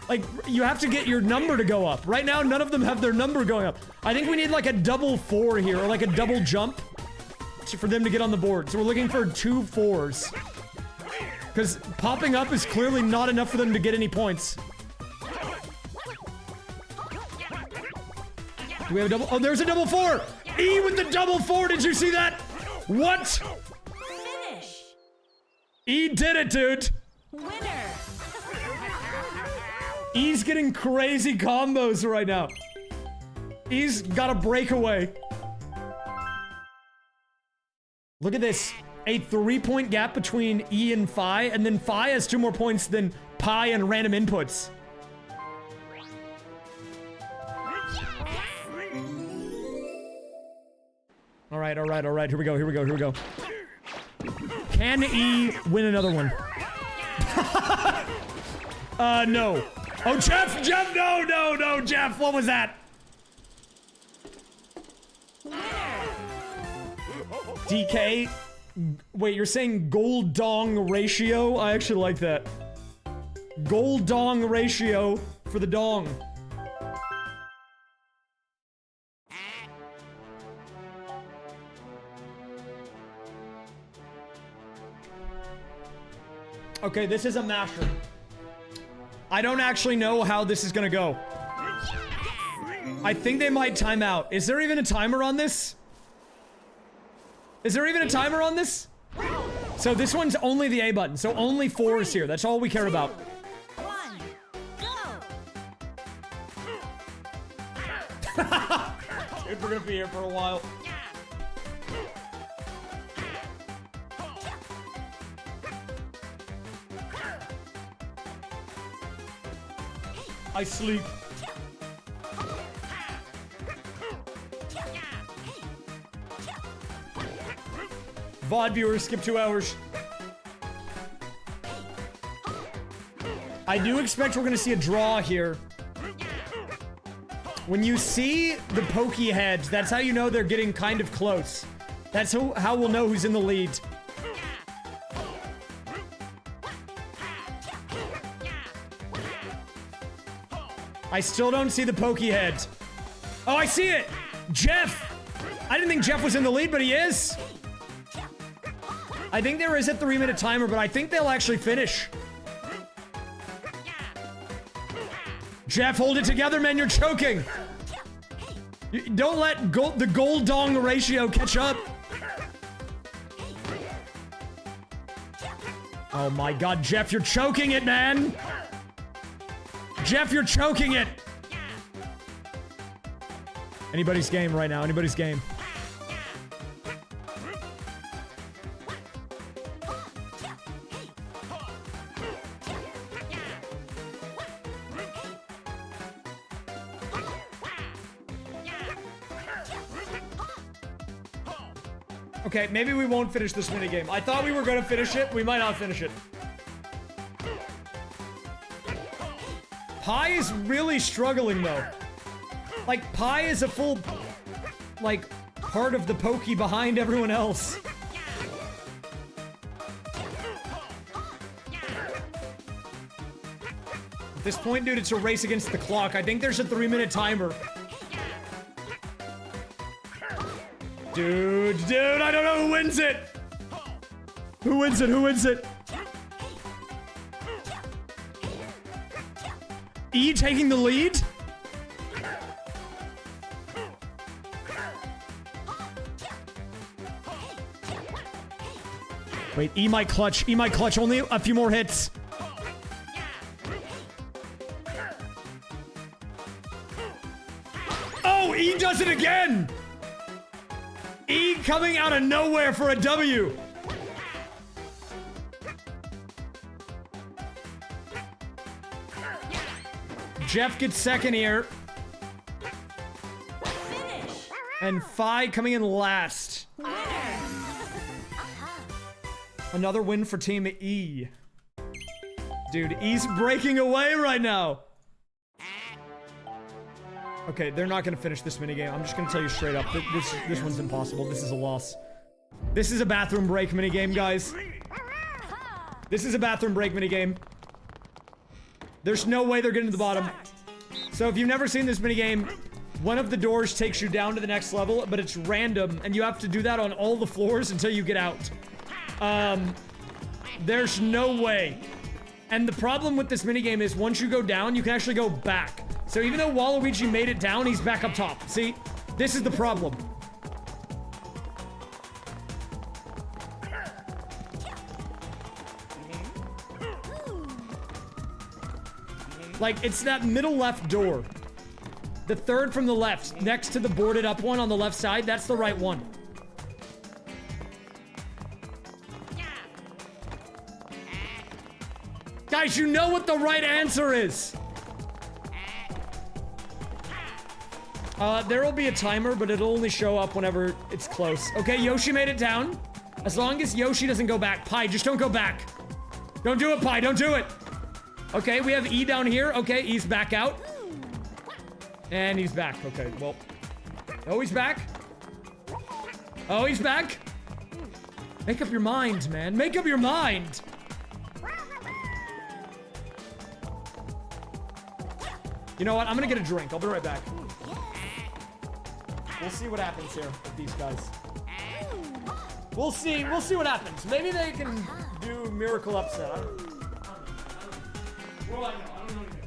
Like, you have to get your number to go up. Right now, none of them have their number going up. I think we need like a double 4 here, or like a double jump for them to get on the board. So we're looking for 2 4s. Because popping up is clearly not enough for them to get any points. Do we have a double? Oh, there's a double 4! E with the double 4, did you see that? What? Finish. E did it, dude! Winner. E's getting crazy combos right now. E's got a breakaway. Look at this. A 3-point gap between E and Phi, and then Phi has 2 more points than Pi and random inputs. All right, all right, all right. Here we go, here we go, here we go. Can E win another one? No. Oh, Jeff, no, no, no, Jeff, what was that? DK? Wait, you're saying gold dong ratio? I actually like that. Gold dong ratio for the dong. Okay, this is a masher. I don't actually know how this is gonna go. I think they might time out. Is there even a timer on this? Is there even a timer on this? So this one's only the A button. So only 4 is here. That's all we care about. 1, go! Dude, we're gonna be here for a while. I sleep. VOD viewers skip 2 hours. I do expect we're gonna see a draw here. When you see the pokey heads, that's how you know they're getting kind of close. That's how we'll know who's in the lead. I still don't see the pokey head. Oh, I see it! Jeff! I didn't think Jeff was in the lead, but he is. I think there is a 3-minute timer, but I think they'll actually finish. Jeff, hold it together, man. You're choking. Don't let the gold dong ratio catch up. Oh my god, Jeff, you're choking it, man. Jeff, you're choking it. Anybody's game right now. Anybody's game. Okay, maybe we won't finish this minigame. I thought we were gonna finish it. We might not finish it. Pi is really struggling, though. Like, Pi is a full, like, part of the pokey behind everyone else. At this point, dude, it's a race against the clock. I think there's a 3-minute timer. Dude, I don't know who wins it. Who wins it? Who wins it? E taking the lead? Wait, E might clutch. E might clutch. Only a few more hits. Oh, E does it again! E coming out of nowhere for a W. Jeff gets second here. Finish. And Phi coming in last. Winner. Another win for Team E. Dude, E's breaking away right now. Okay, they're not gonna finish this minigame. I'm just gonna tell you straight up. This one's impossible. This is a loss. This is a bathroom break minigame, guys. This is a bathroom break minigame. There's no way they're getting to the bottom. So if you've never seen this minigame, one of the doors takes you down to the next level, but it's random, and you have to do that on all the floors until you get out. There's no way. And the problem with this minigame is once you go down, you can actually go back. So even though Waluigi made it down, he's back up top. See? This is the problem. Like, it's that middle left door. The third from the left, next to the boarded up one on the left side, that's the right one. Guys, you know what the right answer is. There will be a timer, but it'll only show up whenever it's close. Okay, Yoshi made it down. As long as Yoshi doesn't go back. Pi, just don't go back. Don't do it, Pi, don't do it. Okay, we have E down here. Okay, E's back out. And he's back. Okay, well. Oh, he's back. Oh, he's back. Make up your mind, man. Make up your mind. You know what? I'm gonna get a drink. I'll be right back. We'll see what happens here with these guys. We'll see what happens. Maybe they can do miracle upset. I don't know. Well, I don't know anything.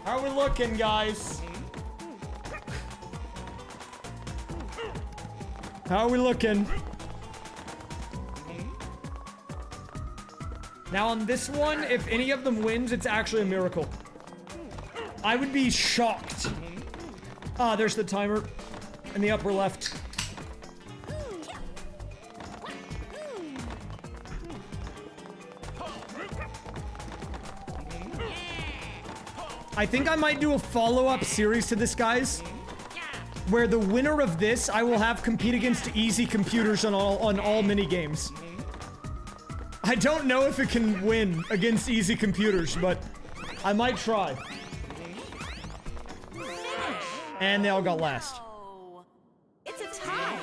How are we looking, guys? How are we looking? Now on this one, if any of them wins, it's actually a miracle. I would be shocked. Ah, there's the timer in the upper left. I think I might do a follow-up series to this, guys, where the winner of this I will have compete against easy computers on all mini-games. I don't know if it can win against easy computers, but I might try. And they all got last. Oh, it's a tie.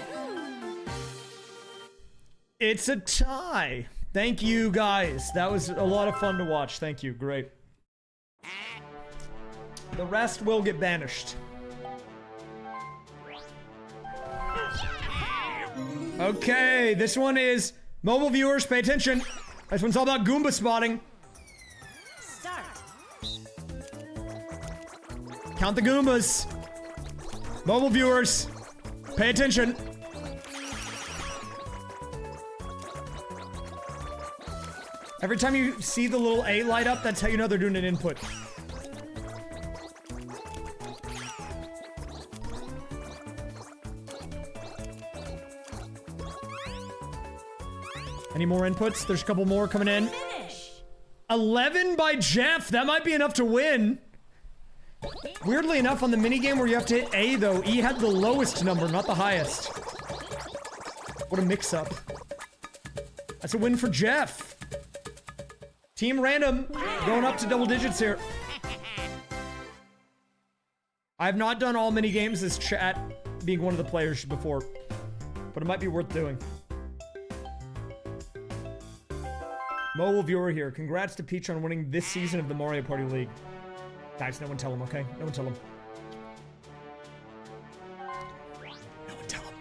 It's a tie. Thank you, guys. That was a lot of fun to watch. Thank you. Great. The rest will get banished. Okay, this one is mobile viewers, pay attention. This one's all about Goomba spotting. Start. Count the Goombas. Mobile viewers, pay attention. Every time you see the little A light up, that's how you know they're doing an input. Any more inputs? There's a couple more coming in. Finish. 11 by Jeff. That might be enough to win. Weirdly enough, on the minigame where you have to hit A, though, E had the lowest number, not the highest. What a mix-up. That's a win for Jeff. Team Random going up to double digits here. I have not done all minigames as chat being one of the players before, but it might be worth doing. Mobile viewer here. Congrats to Peach on winning this season of the Mario Party League. Guys, no one tell him, okay? No one tell him. No one tell him.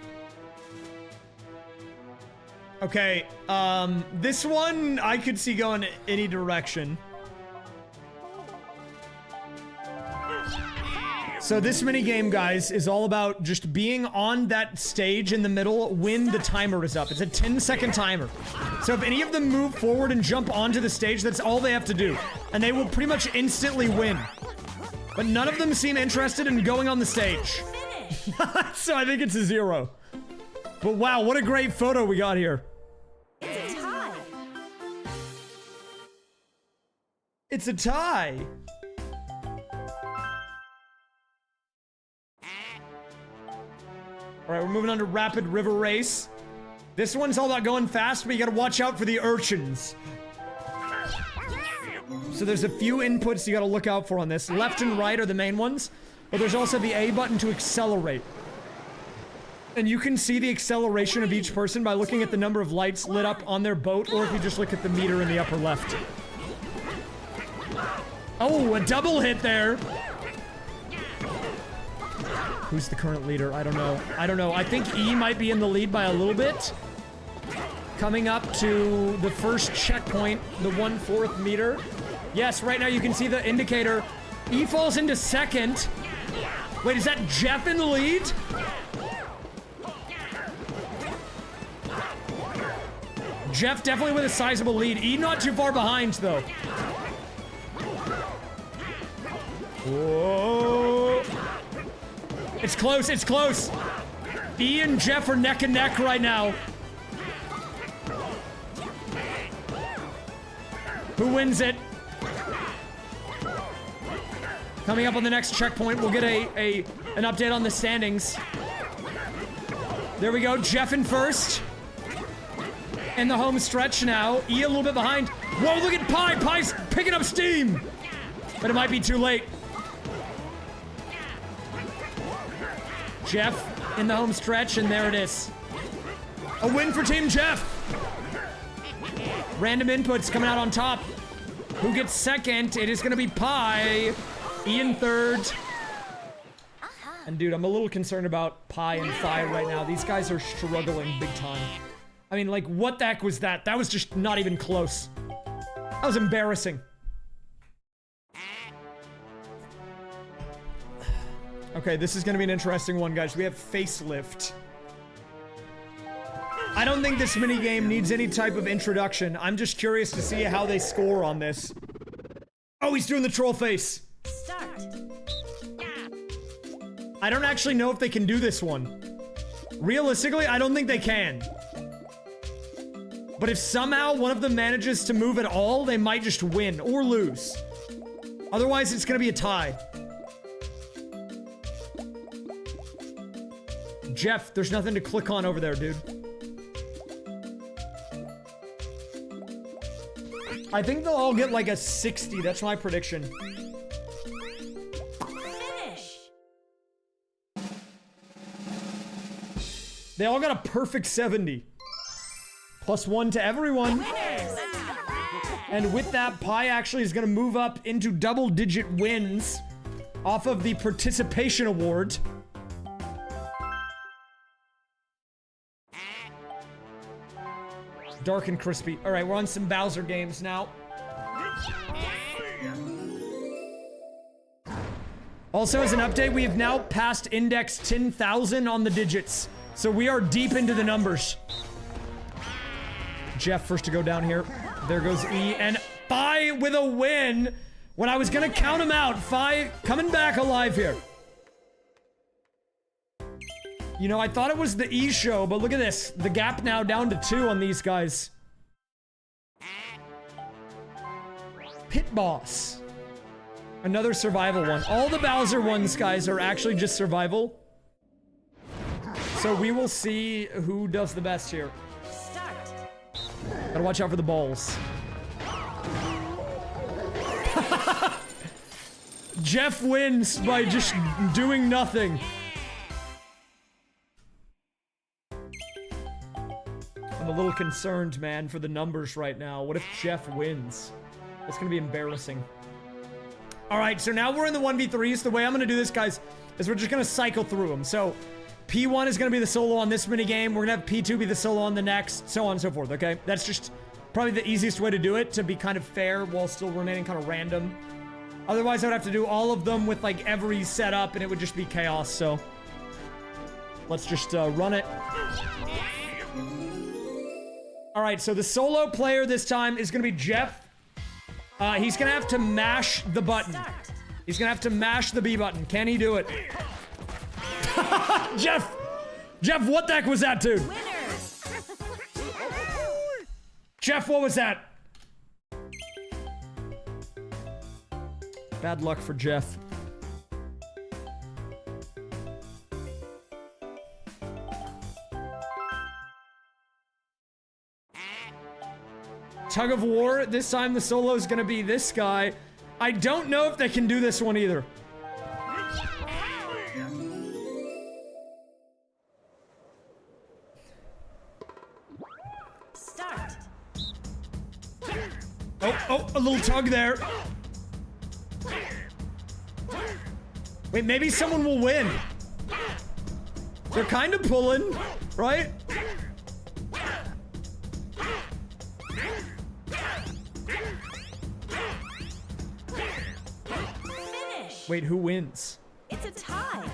Okay, this one I could see going any direction. So this minigame, guys, is all about just being on that stage in the middle when the timer is up. It's a 10-second timer. So if any of them move forward and jump onto the stage, that's all they have to do. And they will pretty much instantly win. But none of them seem interested in going on the stage. So I think it's a 0. But wow, what a great photo we got here. It's a tie. It's a tie. All right, we're moving on to Rapid River Race. This one's all about going fast, but you gotta watch out for the urchins. So there's a few inputs you gotta look out for on this. Left and right are the main ones, but there's also the A button to accelerate. And you can see the acceleration of each person by looking at the number of lights lit up on their boat, or if you just look at the meter in the upper left. Oh, a double hit there. Who's the current leader? I don't know. I don't know. I think E might be in the lead by a little bit. Coming up to the first checkpoint, the 1/4 meter. Yes, right now you can see the indicator. E falls into second. Wait, is that Jeff in the lead? Jeff definitely with a sizable lead. E not too far behind, though. Whoa. It's close, it's close. E and Jeff are neck and neck right now. Who wins it? Coming up on the next checkpoint, we'll get an update on the standings. There we go, Jeff in first. In the home stretch now. E a little bit behind. Whoa, look at Pi. Pi's picking up steam. But it might be too late. Jeff in the home stretch, and there it is. A win for Team Jeff. Random inputs coming out on top. Who gets second? It is going to be Pi. E in third. And dude, I'm a little concerned about Pi and Phi right now. These guys are struggling big time. I mean, like, what the heck was that? That was just not even close. That was embarrassing. Okay, this is gonna be an interesting one, guys. We have facelift. I don't think this minigame needs any type of introduction. I'm just curious to see how they score on this. Oh, he's doing the troll face. Start. I don't actually know if they can do this one. Realistically, I don't think they can. But if somehow one of them manages to move at all, they might just win or lose. Otherwise, it's gonna be a tie. Jeff, there's nothing to click on over there, dude. I think they'll all get like a 60. That's my prediction. Finish. They all got a perfect 70. +1 to everyone. Winners. And with that, Pi actually is going to move up into double-digit wins off of the participation award. Dark and crispy. All right, we're on some Bowser games now. Also, as an update, we have now passed index 10,000 on the digits. So we are deep into the numbers. Jeff first to go down here. There goes E. And Phi with a win. When I was going to count him out, Phi coming back alive here. You know, I thought it was the E show, but look at this. The gap now down to 2 on these guys. Pit Boss. Another survival one. All the Bowser ones, guys, are actually just survival. So we will see who does the best here. Start. Gotta watch out for the balls. Jeff wins by just doing nothing. I'm a little concerned, man, for the numbers right now. What if Jeff wins? That's gonna be embarrassing. All right, so now we're in the 1v3s. The way I'm gonna do this, guys, is we're just gonna cycle through them. So P1 is gonna be the solo on this minigame. We're gonna have P2 be the solo on the next, so on and so forth, okay? That's just probably the easiest way to do it, to be kind of fair while still remaining kind of random. Otherwise, I would have to do all of them with, like, every setup, and it would just be chaos, so let's just run it. All right, so the solo player this time is gonna be Jeff. He's gonna have to mash the button. He's gonna have to mash the B button. Can he do it? Jeff! Jeff, what the heck was that, dude? Winners. Jeff, what was that? Bad luck for Jeff. Tug of war. This time the solo is gonna be this guy. I don't know if they can do this one either. Start. Oh, a little tug there. Wait, maybe someone will win. They're kind of pulling, right? Finish. Wait, who wins? It's a tie.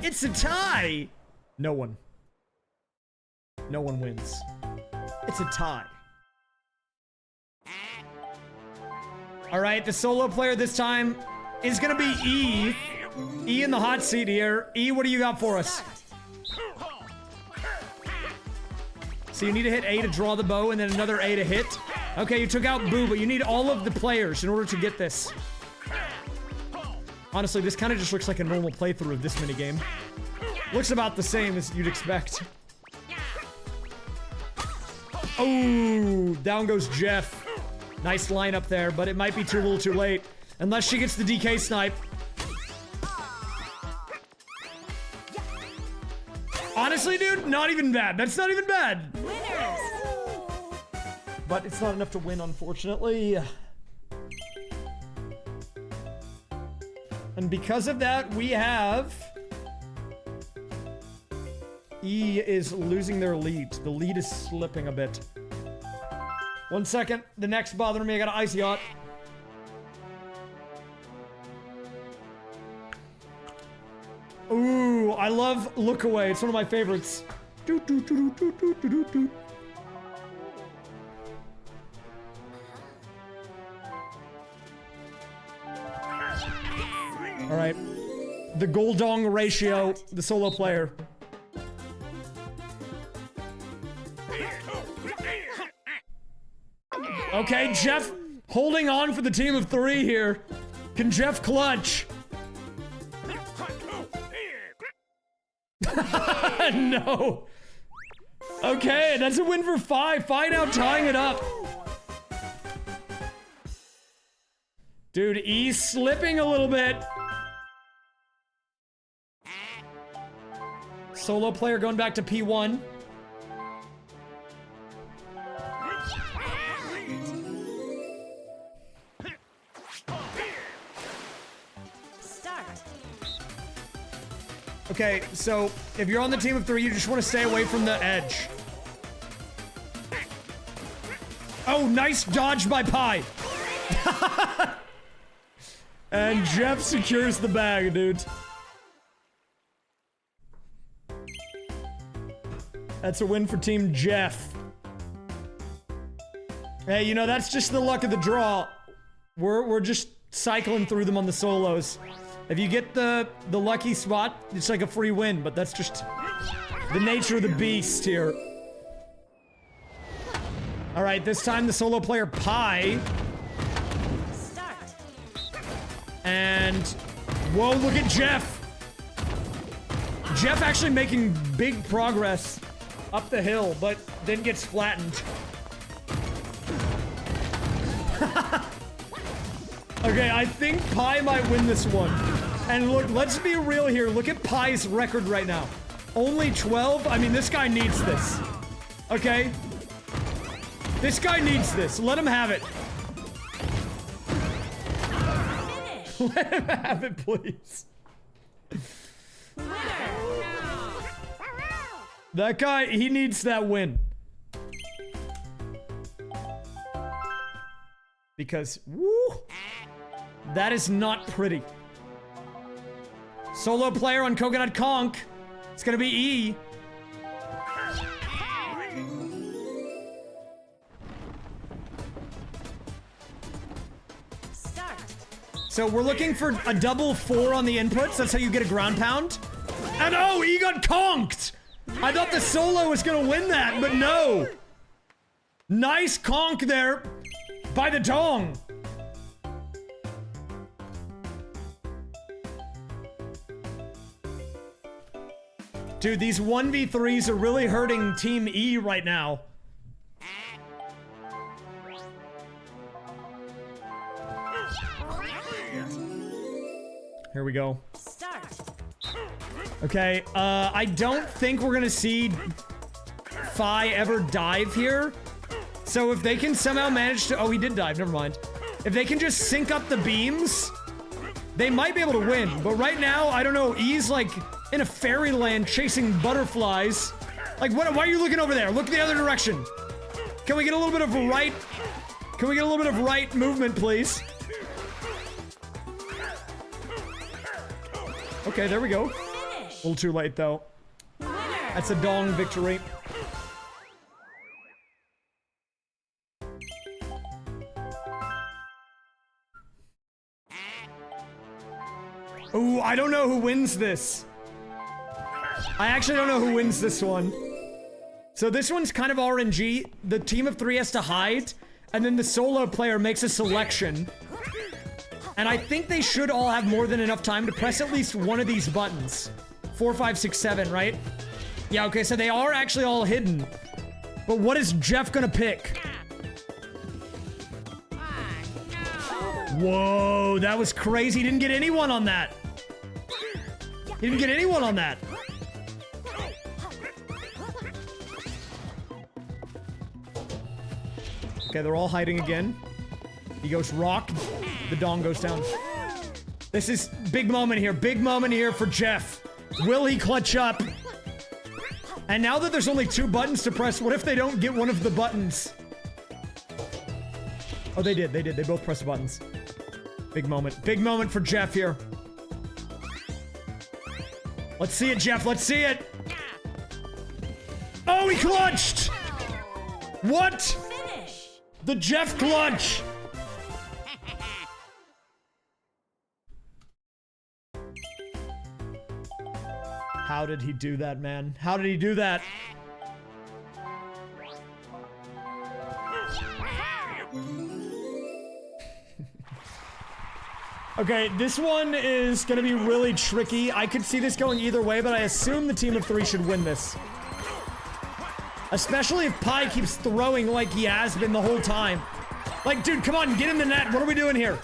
It's a tie! No one. No one wins. It's a tie. Alright, the solo player this time is gonna be E. E in the hot seat here. E, what do you got for us? Start. So you need to hit A to draw the bow and then another A to hit. Okay, you took out Boo, but you need all of the players in order to get this. Honestly, this kind of just looks like a normal playthrough of this minigame. Looks about the same as you'd expect. Oh, down goes Jeff. Nice lineup there, but it might be too little too late. Unless she gets the DK snipe. Honestly, dude, not even bad. That's not even bad. Winners. But it's not enough to win, unfortunately. And because of that, we have... E is losing their lead. The lead is slipping a bit. 1 second. The neck's bothering me. I got an icy hot. Ooh, I love Look Away. It's one of my favorites. Doo, doo, doo, doo, doo, doo, doo, doo. All right. The Goldong ratio, the solo player. Okay, Jeff holding on for the team of 3 here. Can Jeff clutch? No. Okay, that's a win for 5. 5 now tying it up. Dude, he's slipping a little bit. Solo player going back to P1. Start. Okay, so if you're on the team of 3, you just want to stay away from the edge. Oh, nice dodge by Pi. And Jeff secures the bag, dude. That's a win for Team Jeff. Hey, you know, that's just the luck of the draw. We're just cycling through them on the solos. If you get the lucky spot, it's like a free win, but that's just the nature of the beast here. All right, this time the solo player Pi. Start. And whoa, look at Jeff. Jeff actually making big progress up the hill, but then gets flattened. Okay, I think Pi might win this one. And look, let's be real here. Look at Pi's record right now. Only 12? I mean, this guy needs this. Okay? This guy needs this. Let him have it. Let him have it, please. That guy, he needs that win. Because, woo, that is not pretty. Solo player on Coconut Conk. It's gonna be E. Start. So we're looking for a double 4 on the inputs. That's how you get a ground pound. And oh, E got conked! I thought the solo was gonna win that, but no. Nice conk there by the dong. Dude, these 1v3s are really hurting Team E right now. Here we go. Start. Okay, I don't think we're gonna see Phi ever dive here. So if they can somehow manage to... Oh, he did dive, never mind. If they can just sync up the beams, they might be able to win. But right now, I don't know, E's like in a fairyland chasing butterflies. Like, what? Why are you looking over there? Look the other direction. Can we get a little bit of right... Can we get a little bit of right movement, please? Okay, there we go. A little too late, though. That's a dong victory. Ooh, I don't know who wins this. I actually don't know who wins this one. So this one's kind of RNG. The team of 3 has to hide, and then the solo player makes a selection. And I think they should all have more than enough time to press at least one of these buttons. 4, 5, 6, 7, right? Yeah, okay, so they are actually all hidden. But what is Jeff gonna pick? Whoa, that was crazy. He didn't get anyone on that. He didn't get anyone on that. Okay, they're all hiding again. He goes rock. The dong goes down. This is big moment here. Big moment here for Jeff. Will he clutch up? And now that there's only 2 buttons to press, what if they don't get one of the buttons? Oh, they did. They did. They both pressed the buttons. Big moment. Big moment for Jeff here. Let's see it, Jeff. Let's see it. Oh, he clutched. What? Finish. The Jeff clutch. How did he do that, man? How did he do that? Okay, this one is gonna be really tricky. I could see this going either way, but I assume the team of 3 should win this. Especially if Pi keeps throwing like he has been the whole time. Like, dude, come on, get in the net. What are we doing here?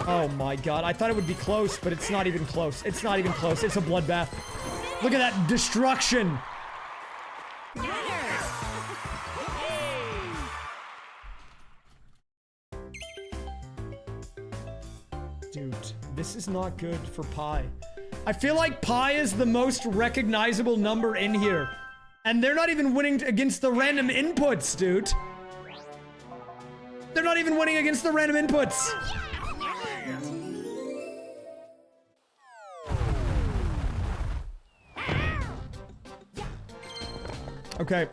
Oh my god, I thought it would be close, but it's not even close. It's not even close. It's a bloodbath. Look at that destruction. Dude, this is not good for Pi. I feel like Pi is the most recognizable number in here. And they're not even winning against the random inputs, dude. They're not even winning against the random inputs. Okay,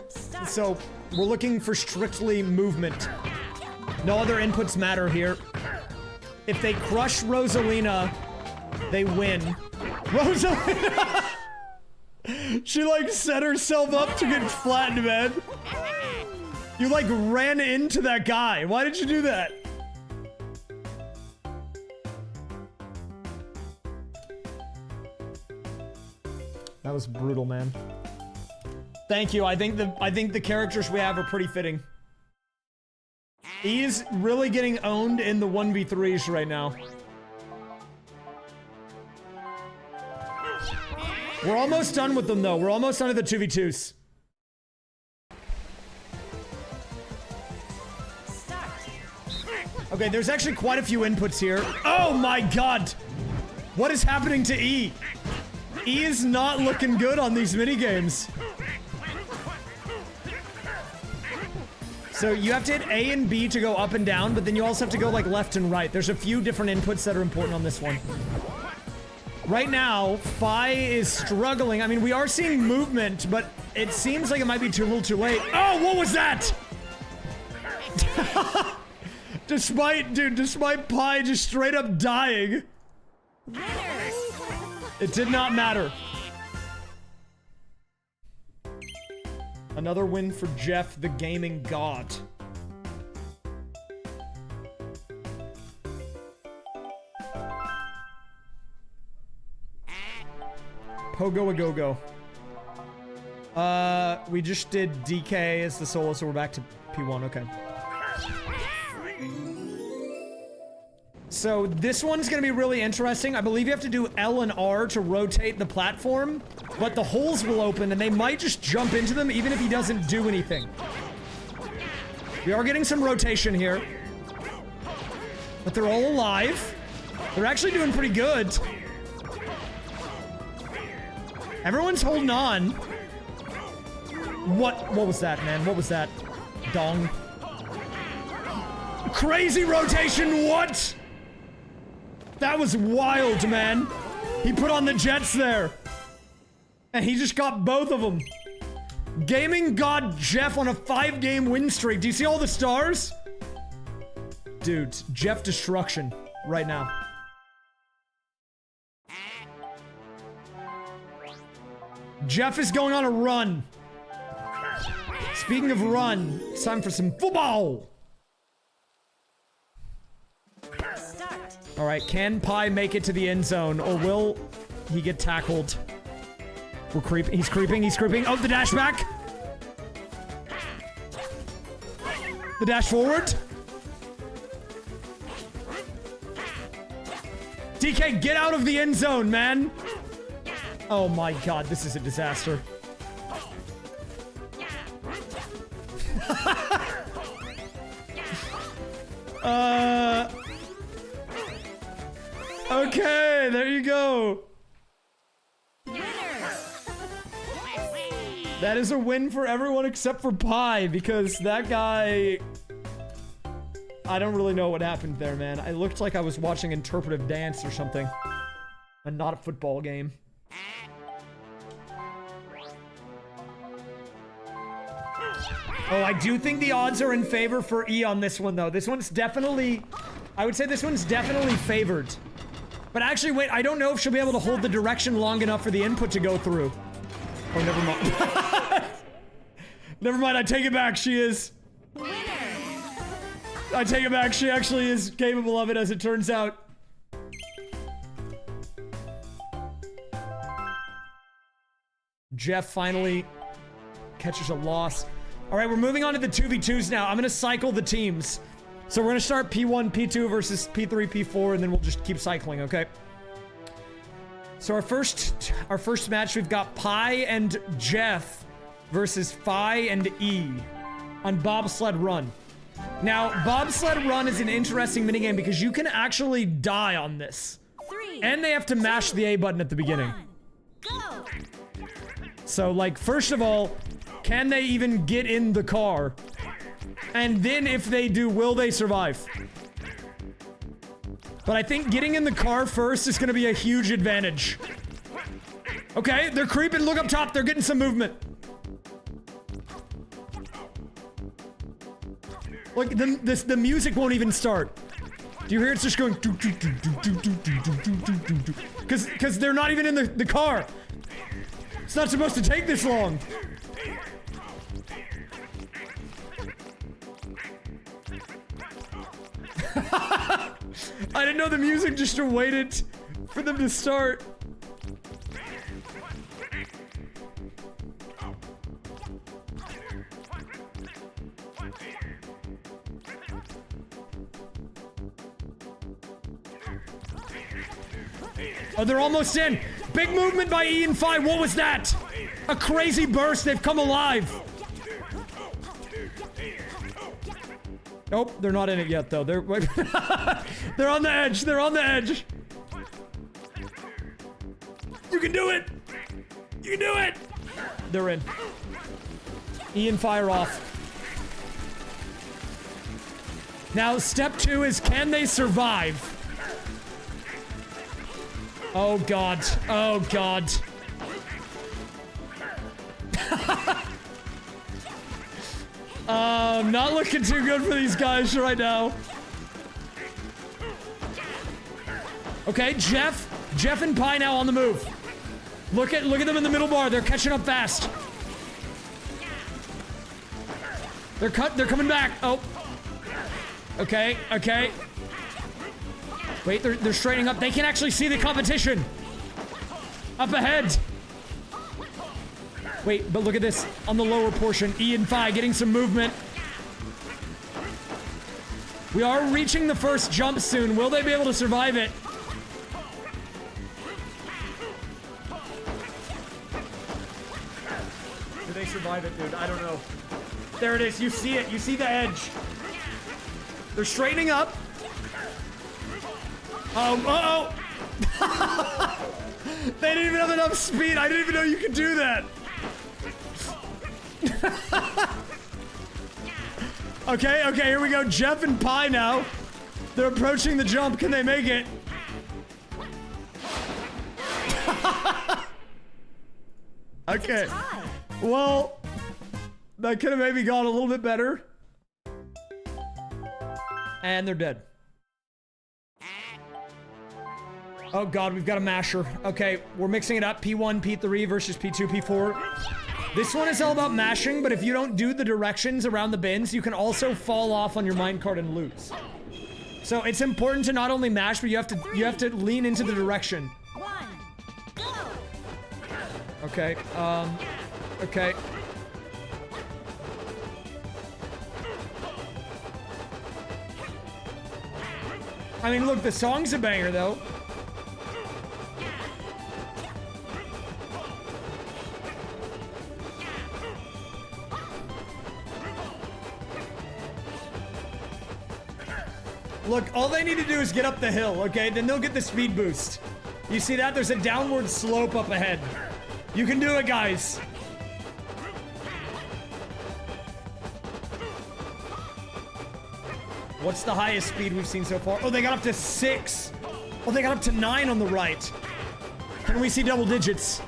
so we're looking for strictly movement. No other inputs matter here. If they crush Rosalina, they win. Rosalina! She like set herself up to get flattened, man. You like ran into that guy. Why did you do that? That was brutal, man. Thank you. I think the characters we have are pretty fitting. He's really getting owned in the 1v3s right now. We're almost done with them, though. We're almost done with the 2v2s. Start. Okay, there's actually quite a few inputs here. Oh my god! What is happening to E? E is not looking good on these minigames. So you have to hit A and B to go up and down, but then you also have to go like left and right. There's a few different inputs that are important on this one. Right now, Phi is struggling. I mean, we are seeing movement, but it seems like it might be too little too late. Oh, what was that? Despite Pi just straight up dying. It did not matter. Another win for Jeff, the gaming god. Pogo a go-go. We just did DK as the solo, so we're back to P1, okay. So this one's gonna be really interesting. I believe you have to do L and R to rotate the platform, but the holes will open and they might just jump into them even if he doesn't do anything. We are getting some rotation here. But they're all alive. They're actually doing pretty good. Everyone's holding on. What was that, man? What was that? Dong. Crazy rotation, what? That was wild, man. He put on the jets there. And he just got both of them. Gaming God Jeff on a 5-game win streak. Do you see all the stars? Dude, Jeff destruction right now. Jeff is going on a run. Speaking of run, it's time for some football. Start. All right, can Pi make it to the end zone, or will he get tackled? We're creeping. He's creeping. He's creeping. Oh, the dash back. The dash forward. DK, get out of the end zone, man. Oh my god, this is a disaster. Okay, there you go. That is a win for everyone except for Pi, because that guy... I don't really know what happened there, man. It looked like I was watching interpretive dance or something. and not a football game. Oh, I do think the odds are in favor for E on this one, though. This one's definitely... I would say this one's definitely favored. But actually, wait, I don't know if she'll be able to hold the direction long enough for the input to go through. Oh, never mind. Never mind, I take it back, she is. I take it back, she actually is capable of it, as it turns out. Jeff finally catches a loss. All right, we're moving on to the 2v2s now. I'm gonna cycle the teams. So we're gonna start P1, P2 versus P3, P4, and then we'll just keep cycling, okay? So our first match, we've got Pi and Jeff versus Phi and E on Bobsled Run. Now, Bobsled Run is an interesting minigame because you can actually die on this. And they have to mash the A button at the beginning. Go. So, like, first of all, can they even get in the car? And then if they do, will they survive? But I think getting in the car first is gonna be a huge advantage. Okay, they're creeping. Look up top. They're getting some movement. Like, the music won't even start. Do you hear it's just going... Because they're not even in the car. It's not supposed to take this long. I didn't know the music just waited for them to start. Oh, they're almost in. Big movement by E and Phi. What was that? A crazy burst. They've come alive. Nope, they're not in it yet, though. They're they're on the edge. They're on the edge. You can do it. You can do it. They're in. E and Phi are off. Now, step 2 is, can they survive? Oh, God. Oh, God. Not looking too good for these guys right now. Okay, Jeff and Pi now on the move. Look at them in the middle bar. They're catching up fast. They're coming back. Oh. Okay. Wait, they're straightening up. They can actually see the competition. Up ahead. Wait, but look at this. On the lower portion, E and Phi getting some movement. We are reaching the first jump soon. Will they be able to survive it? Do they survive it, dude? I don't know. There it is. You see it. You see the edge. They're straightening up. Uh-oh. They didn't even have enough speed. I didn't even know you could do that. Okay, here we go. Jeff and Pi now. They're approaching the jump. Can they make it? Okay. Well, that could have maybe gone a little bit better. And they're dead. Oh God, we've got a masher. Okay, we're mixing it up. P1, P3 versus P2, P4. This one is all about mashing, but if you don't do the directions around the bins, you can also fall off on your minecart and lose. So it's important to not only mash, but you have to lean into the direction. Okay, okay. I mean, look, the song's a banger, though. Look, all they need to do is get up the hill, okay? Then they'll get the speed boost. You see that? There's a downward slope up ahead. You can do it, guys. What's the highest speed we've seen so far? Oh, they got up to 6. Oh, they got up to 9 on the right. Can we see double digits?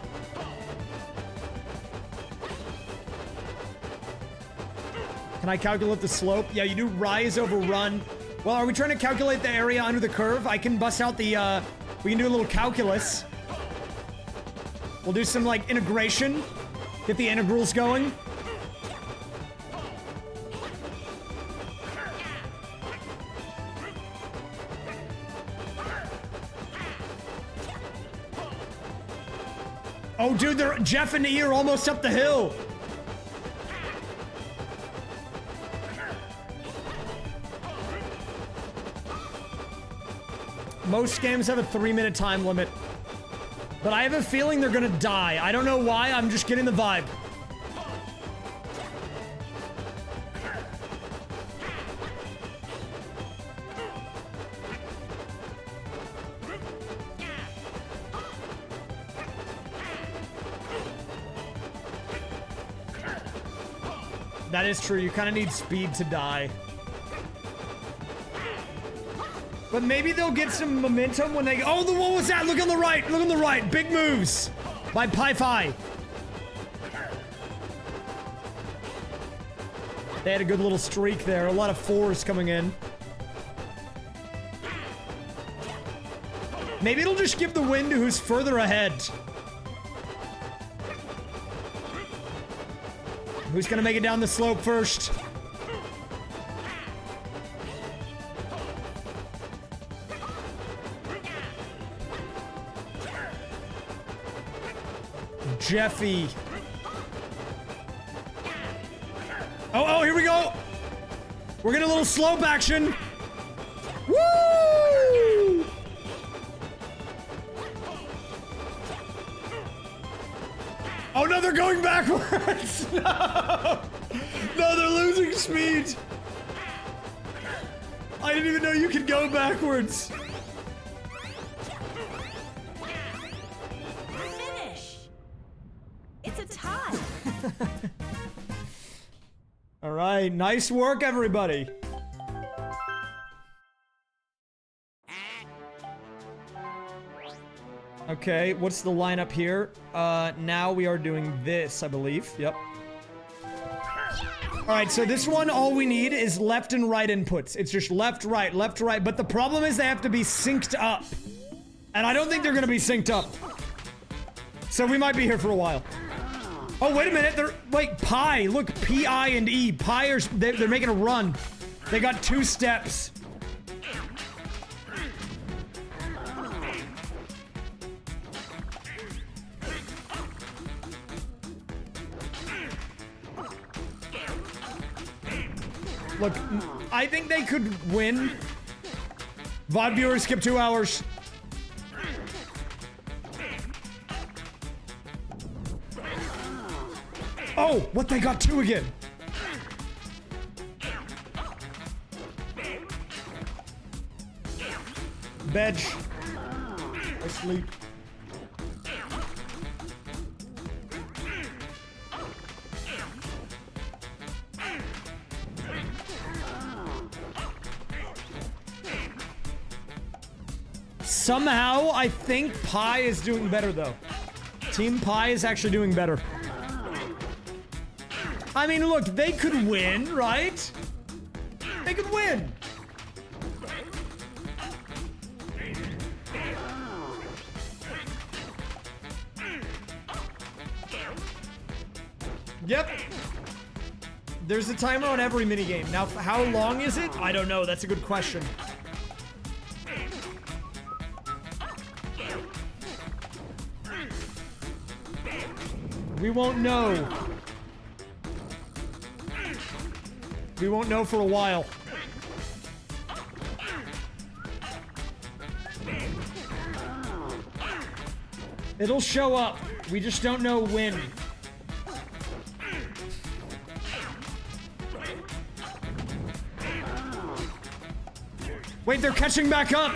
Can I calculate the slope? Yeah, you do rise over run. Well, are we trying to calculate the area under the curve? I can bust out the, we can do a little calculus. We'll do some, like, integration. Get the integrals going. Oh, dude, Jeff and E are almost up the hill. Most games have a 3-minute time limit. But I have a feeling they're gonna die. I don't know why, I'm just getting the vibe. That is true, you kind of need speed to die. But maybe they'll get some momentum when they... Oh, what was that? Look on the right! Look on the right! Big moves! By Pi-Fi. They had a good little streak there. A lot of 4s coming in. Maybe it'll just give the win to who's further ahead. Who's gonna make it down the slope first? Jeffy. Oh, here we go. We're getting a little slope action. Woo! Oh no, they're going backwards. No, they're losing speed. I didn't even know you could go backwards. All right, nice work, everybody. Okay, what's the lineup here? Now we are doing this, I believe. Yep. All right, so this one, all we need is left and right inputs. It's just left, right, but the problem is they have to be synced up. And I don't think they're gonna be synced up. So we might be here for a while. Oh, wait a minute, they're, like, Pi. Look, P-I and E. Pi are, they're making a run. They got 2 steps. Look, I think they could win. VOD viewers skip 2 hours. Oh, what, they got 2 again. Bench. Asleep. Somehow, I think Pi is doing better, though. Team Pi is actually doing better. I mean, look, they could win, right? They could win. Yep. There's a timer on every minigame. Now, how long is it? I don't know. That's a good question. We won't know. We won't know for a while. It'll show up. We just don't know when. Wait, they're catching back up.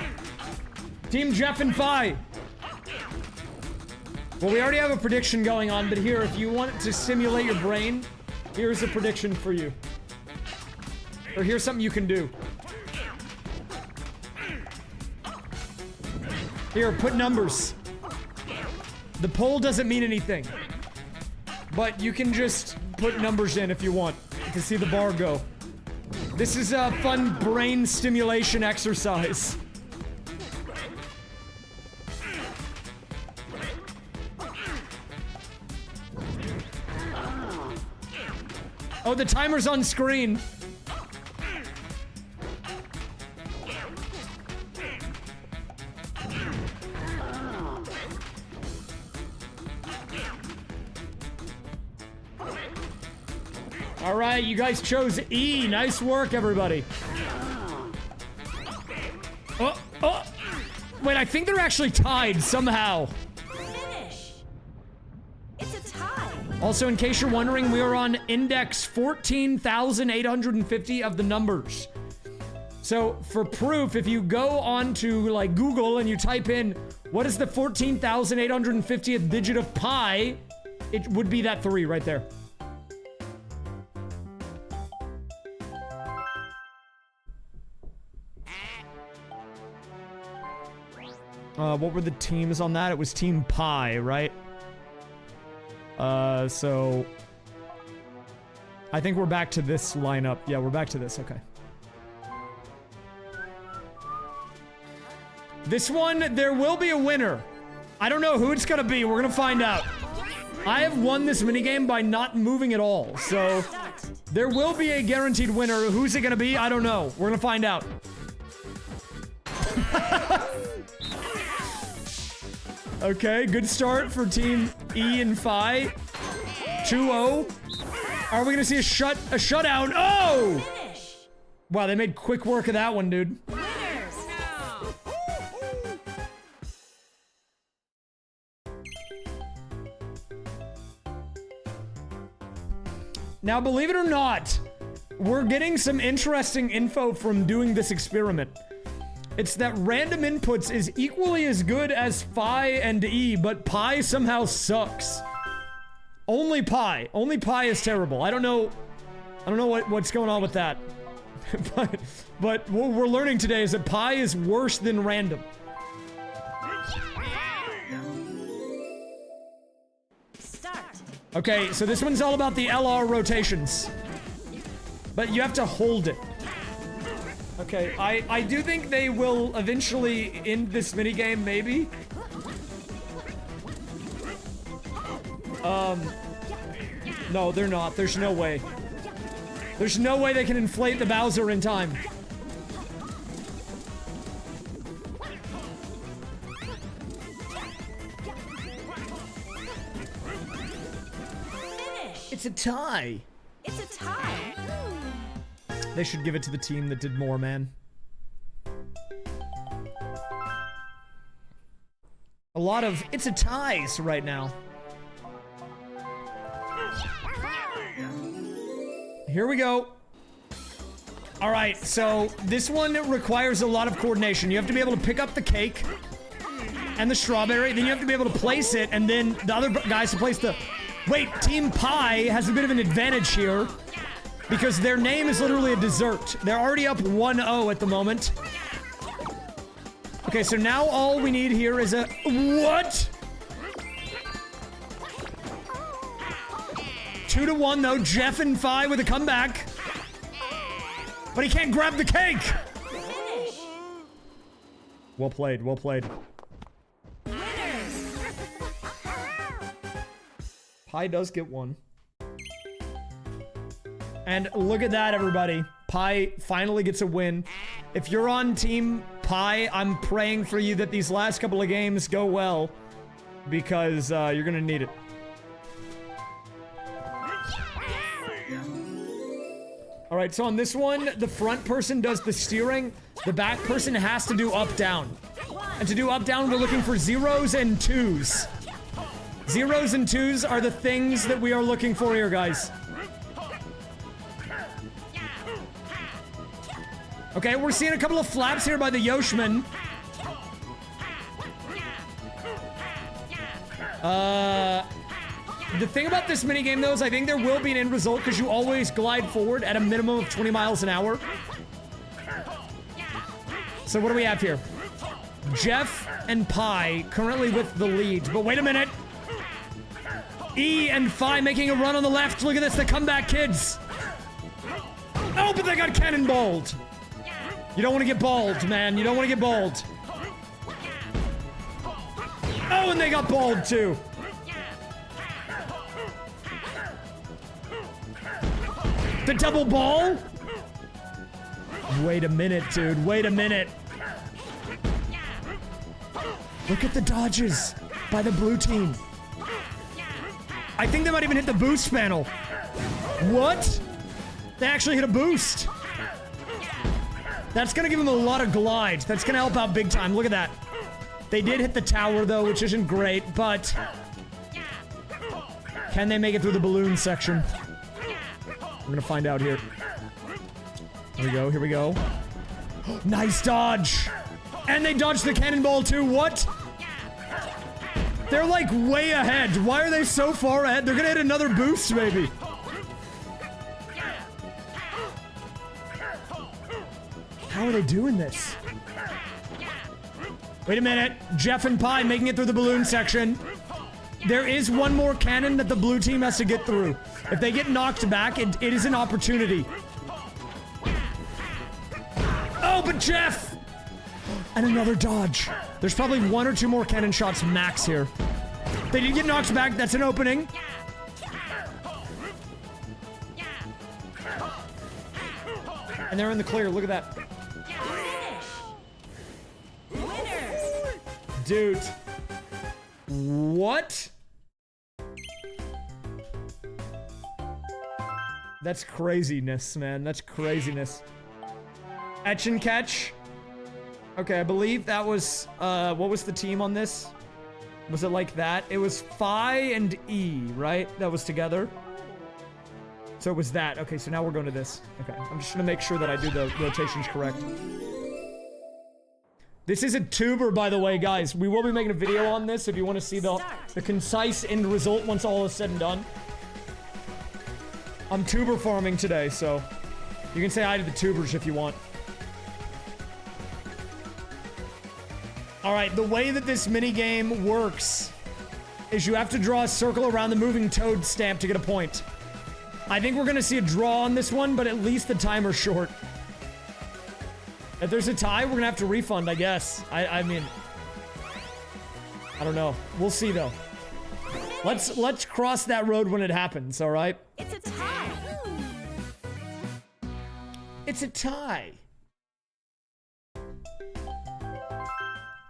Team Jeff and Phi. Well, we already have a prediction going on, but here, if you want to simulate your brain, here's a prediction for you. Or here's something you can do. Here, put numbers. The poll doesn't mean anything. But you can just put numbers in if you want to see the bar go. This is a fun brain stimulation exercise. Oh, the timer's on screen. All right, you guys chose E. Nice work, everybody. Oh. Wait, I think they're actually tied somehow. Finish. It's a tie. Also, in case you're wondering, we are on index 14,850 of the numbers. So, for proof, if you go onto, like, Google and you type in, what is the 14,850th digit of pi, it would be that 3 right there. What were the teams on that? It was Team Pi, right? So... I think we're back to this lineup. Yeah, we're back to this, okay. This one, there will be a winner. I don't know who it's gonna be. We're gonna find out. I have won this minigame by not moving at all, so... There will be a guaranteed winner. Who's it gonna be? I don't know. We're gonna find out. Okay, good start for Team E and Phi. 2-0. Are we gonna see a shutout? Oh! Finish. Wow, they made quick work of that one, dude. Winners. Now, believe it or not, we're getting some interesting info from doing this experiment. It's that random inputs is equally as good as Phi and E, but Pi somehow sucks. Only Pi. Only Pi is terrible. I don't know what's going on with that. but what we're learning today is that Pi is worse than random. Start. Okay, so this one's all about the LR rotations. But you have to hold it. Okay, I do think they will eventually end this minigame, maybe. No, they're not. There's no way. There's no way they can inflate the Bowser in time. Finish. It's a tie. It's a tie. They should give it to the team that did more, man. A lot of it's a ties right now. Here we go. All right, so this one requires a lot of coordination. You have to be able to pick up the cake and the strawberry, then you have to be able to place it, and then the other guys to place the... Wait, Team Pi has a bit of an advantage here because their name is literally a dessert. They're already up 1-0 at the moment. Okay, so now all we need here is a... What? 2-1 though. Jeff and Phi with a comeback. But he can't grab the cake! Finish. Well played, well played. Winners. Pi does get one. And look at that, everybody. Pi finally gets a win. If you're on Team Pi, I'm praying for you that these last couple of games go well. Because you're gonna need it. Alright, so on this one, the front person does the steering. The back person has to do up-down. And to do up-down, we're looking for 0s and 2s. 0s and 2s are the things that we are looking for here, guys. Okay, we're seeing a couple of flaps here by the Yoshman. The thing about this minigame, though, is I think there will be an end result because you always glide forward at a minimum of 20 miles an hour. So what do we have here? Jeff and Pi currently with the lead. But wait a minute. E and Phi making a run on the left. Look at this, the comeback kids. Oh, but they got cannonballed. You don't want to get balled, man. You don't want to get balled. Oh, and they got balled too. The double ball? Wait a minute, dude. Wait a minute. Look at the dodges by the blue team. I think they might even hit the boost panel. What? They actually hit a boost. That's gonna give them a lot of glide. That's gonna help out big time. Look at that. They did hit the tower though, which isn't great, but can they make it through the balloon section? We're gonna find out here. Here we go, here we go. Nice dodge! And they dodged the cannonball too, what? They're like way ahead. Why are they so far ahead? They're gonna hit another boost maybe. How are they doing this? Wait a minute. Jeff and Pi making it through the balloon section. There is one more cannon that the blue team has to get through. If they get knocked back, it is an opportunity. Oh, but Jeff! And another dodge. There's probably one or two more cannon shots max here. They did get knocked back. That's an opening. And they're in the clear. Look at that. Winners. Dude. What? That's craziness, man. That's craziness. Etch and catch. Okay, I believe that was, what was the team on this? Was it like that? It was Phi and E, right? That was together. So it was that. Okay, so now we're going to this. Okay, I'm just gonna make sure that I do the rotations correct. This is a tuber, by the way, guys. We will be making a video on this if you want to see the concise end result once all is said and done. I'm tuber farming today, so you can say hi to the tubers if you want. Alright, the way that this minigame works is you have to draw a circle around the moving toad stamp to get a point. I think we're gonna see a draw on this one, but at least the timer's short. If there's a tie, we're gonna have to refund, I guess. I mean, I don't know. We'll see though. Let's cross that road when it happens, alright? It's a tie. It's a tie.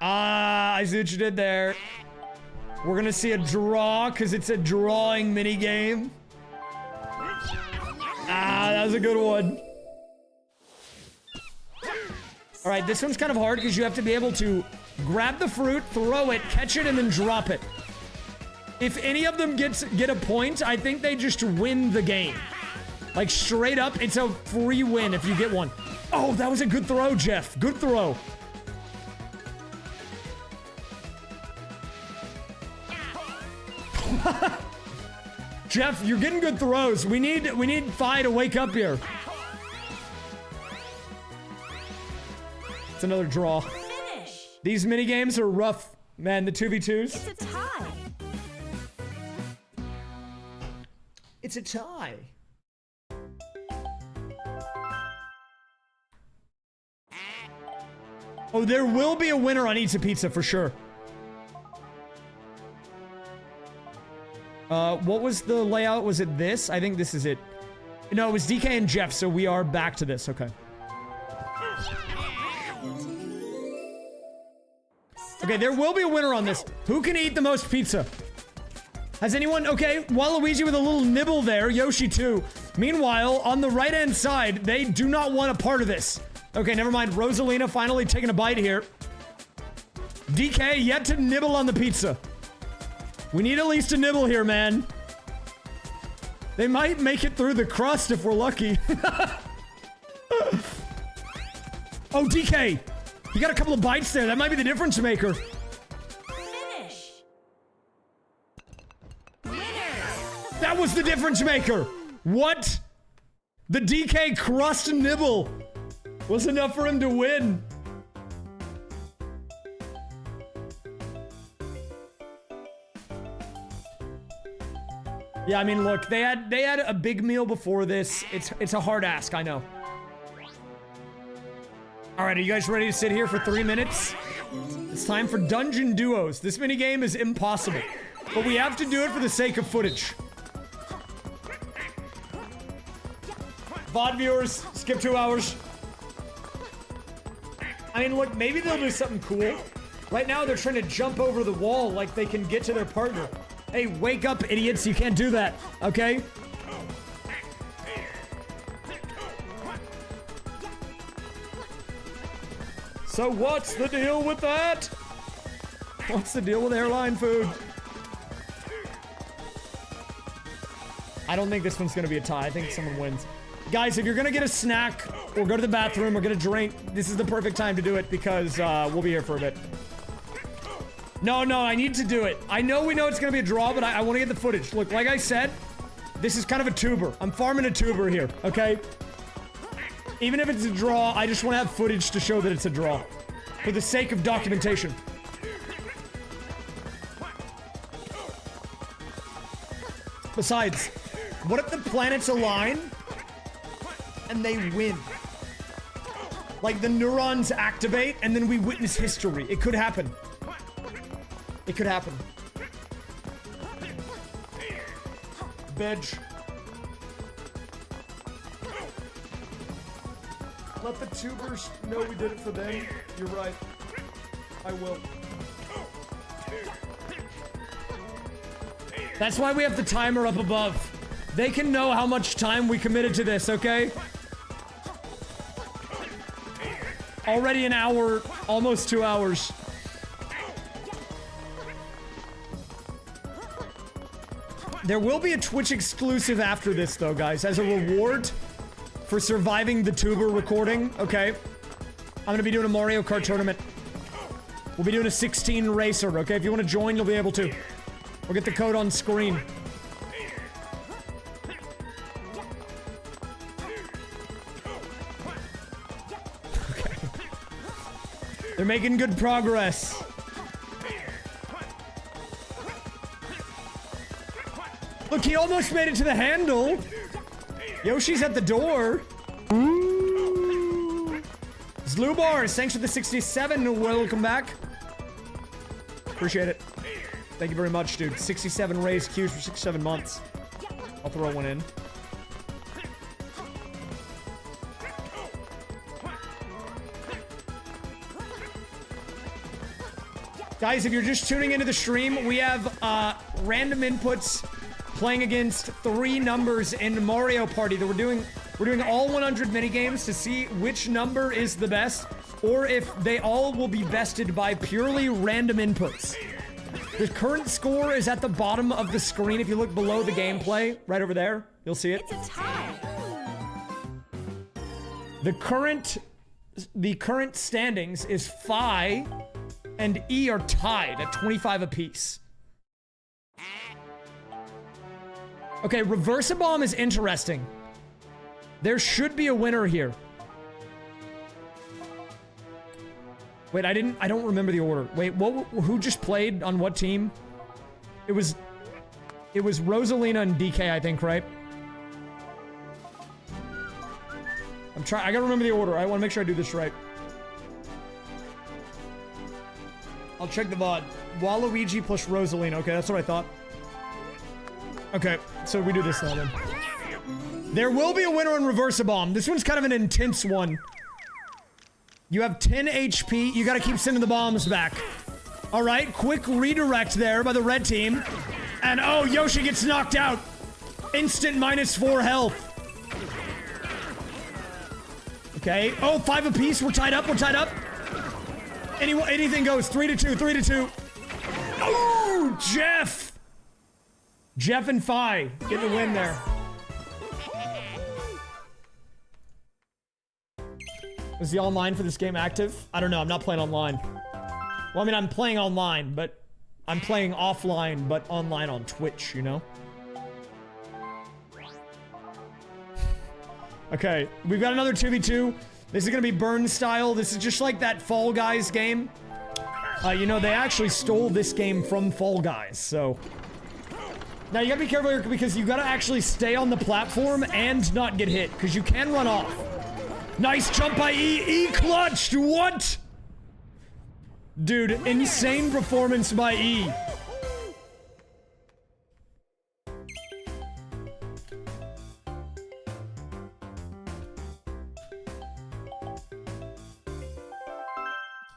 Ah, I see what you did there. We're gonna see a draw because it's a drawing minigame. Ah, that was a good one. All right, this one's kind of hard because you have to be able to grab the fruit, throw it, catch it, and then drop it. If any of them get a point, I think they just win the game. Like straight up, it's a free win if you get one. Oh, that was a good throw, Jeff. Good throw. Jeff, you're getting good throws. We need Phi to wake up here. It's another draw. Finish. These minigames are rough. Man, the 2v2s. It's a tie. It's a tie. Oh, there will be a winner on Eats a Pizza for sure. What was the layout? Was it this? I think this is it. No, it was DK and Jeff, so we are back to this. Okay. Okay, there will be a winner on this. Who can eat the most pizza? Has anyone... Okay, Waluigi with a little nibble there. Yoshi too. Meanwhile, on the right-hand side, they do not want a part of this. Okay, never mind. Rosalina finally taking a bite here. DK yet to nibble on the pizza. We need at least a nibble here, man. They might make it through the crust if we're lucky. Oh, DK! You got a couple of bites there. That might be the difference maker. Finish. Winners. That was the difference maker. What? The DK crust nibble was enough for him to win. Yeah, I mean, look, they had a big meal before this. It's a hard ask, I know. All right, are you guys ready to sit here for 3 minutes? It's time for Dungeon Duos. This minigame is impossible, but we have to do it for the sake of footage. VOD viewers, skip 2 hours. I mean, look, maybe they'll do something cool. Right now, they're trying to jump over the wall like they can get to their partner. Hey, wake up, idiots. You can't do that, okay? So what's the deal with that? What's the deal with airline food? I don't think this one's gonna be a tie. I think someone wins. Guys, if you're gonna get a snack or go to the bathroom or get a drink, this is the perfect time to do it because we'll be here for a bit. No, I need to do it. I know we know it's gonna be a draw, but I want to get the footage. Look, like I said, this is kind of a tuber. I'm farming a tuber here, okay? Even if it's a draw, I just want to have footage to show that it's a draw. For the sake of documentation. Besides, what if the planets align and they win? Like the neurons activate and then we witness history. It could happen. It could happen. Bedge. Let the tubers know we did it for them. You're right. I will. That's why we have the timer up above. They can know how much time we committed to this, okay? Already an hour, almost 2 hours. There will be a Twitch exclusive after this, though, guys, as a reward for surviving the tuber recording, okay? I'm gonna be doing a Mario Kart tournament. We'll be doing a 16 racer, okay? If you want to join, you'll be able to. We'll get the code on screen. Okay. They're making good progress. Look, he almost made it to the handle. Yoshi's at the door. Zlubars, thanks for the 67. Welcome back. Appreciate it. Thank you very much, dude. 67 raised queues for 67 months. I'll throw one in. Guys, if you're just tuning into the stream, we have random inputs playing against 3 numbers in Mario Party that we're doing all 100 minigames to see which number is the best, or if they all will be bested by purely random inputs. The current score is at the bottom of the screen. If you look below the gameplay, right over there, you'll see it. It's a tie. The current standings is Phi and E are tied at 25 apiece. Okay, reverse a bomb is interesting. There should be a winner here. Wait, I don't remember the order. Wait, who just played on what team? It was Rosalina and DK, I think, right? I gotta remember the order. I wanna make sure I do this right. I'll check the VOD. Waluigi plus Rosalina. Okay, that's what I thought. Okay, so we do this now then. There will be a winner in reverse a bomb. This one's kind of an intense one. You have 10 HP. You gotta keep sending the bombs back. All right, quick redirect there by the red team. And oh, Yoshi gets knocked out. Instant -4 health. Okay. Oh, 5 apiece. We're tied up. We're tied up. Anything goes. 3-2. 3-2. Oh, Jeff. Jeff and Phi get the win there. Is the online for this game active? I don't know. I'm not playing online. Well, I mean, I'm playing online, but I'm playing offline, but online on Twitch, you know? Okay, we've got another 2v2. This is gonna be burn style. This is just like that Fall Guys game. You know, they actually stole this game from Fall Guys, so... Now you gotta be careful here because you gotta actually stay on the platform and not get hit, because you can run off. Nice jump by E. E clutched. What? Dude, insane performance by E.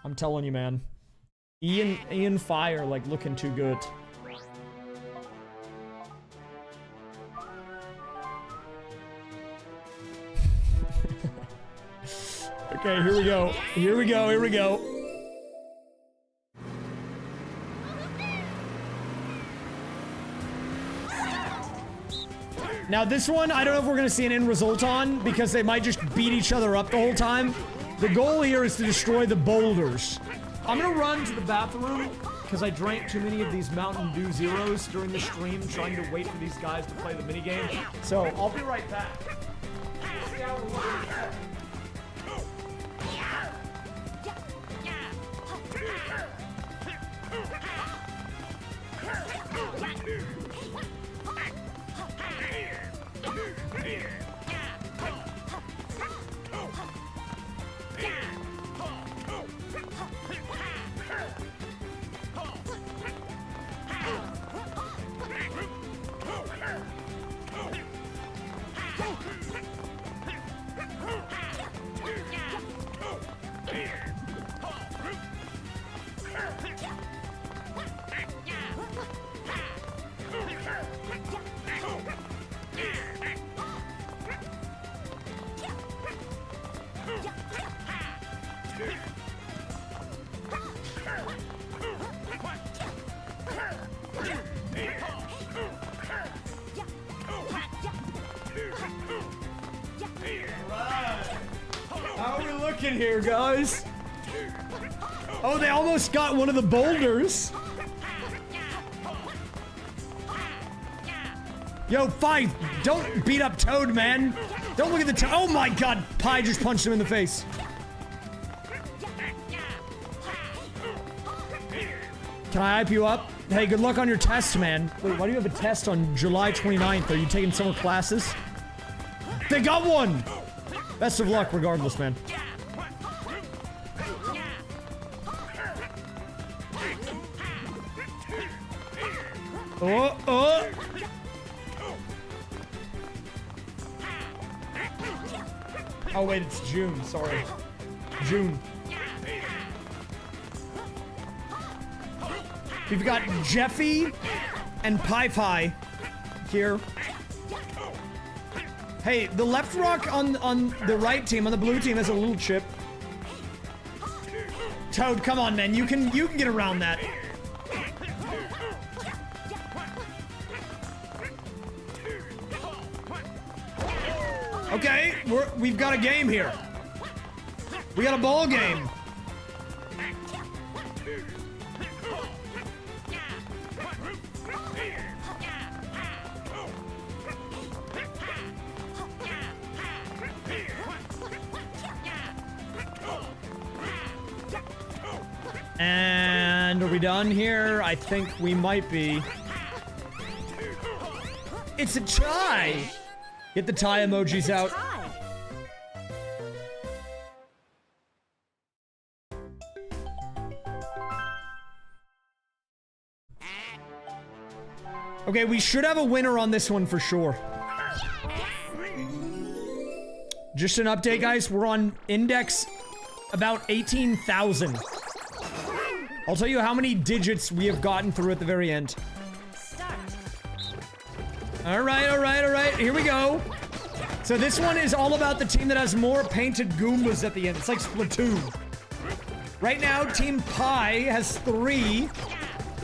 I'm telling you, man. Ian Fire, like, looking too good. Okay, here we go. Here we go, here we go. Now this one, I don't know if we're gonna see an end result on, because they might just beat each other up the whole time. The goal here is to destroy the boulders. I'm gonna run to the bathroom, because I drank too many of these Mountain Dew Zeros during the stream, trying to wait for these guys to play the minigame. So, I'll be right back. See how we're looking. How are we looking here, guys? Oh, they almost got one of the boulders. Yo, Five, don't beat up Toad, man. Don't look at the Toad. Oh my god, Pie just punched him in the face. Can I hype you up? Hey, good luck on your test, man. Wait, why do you have a test on July 29th? Are you taking summer classes? They got one! Best of luck regardless, man. Oh. Oh wait, it's June, sorry. June. We've got Jeffy and Pie here. Hey, the left rock on the right team, on the blue team, has a little chip. Toad, come on, man. You can get around that. Okay, we've got a game here. We got a ball game. And are we done here? I think we might be. It's a tie! Get the tie emojis out. Okay, we should have a winner on this one for sure. Just an update, guys. We're on index about 18,000. I'll tell you how many digits we have gotten through at the very end. All right. Here we go. So this one is all about the team that has more painted Goombas at the end. It's like Splatoon. Right now, Team Pie has 3,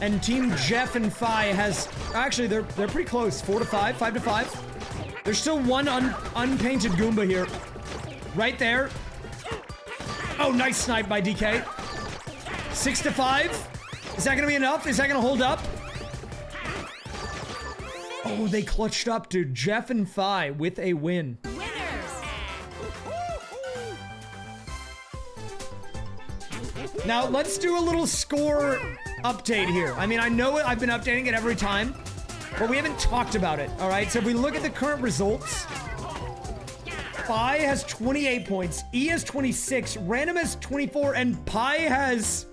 and Team Jeff and Fi has... Actually, they're pretty close. 4 to 5, 5 to 5. There's still one unpainted Goomba here. Right there. Oh, nice snipe by DK. 6 to 5. Is that gonna be enough? Is that gonna hold up? Oh, they clutched up, dude. Jeff and Fi with a win. Now, let's do a little score update here. I mean, I know I've been updating it every time, but we haven't talked about it, all right? So if we look at the current results, Phi has 28 points, E has 26, Random has 24, and Pi has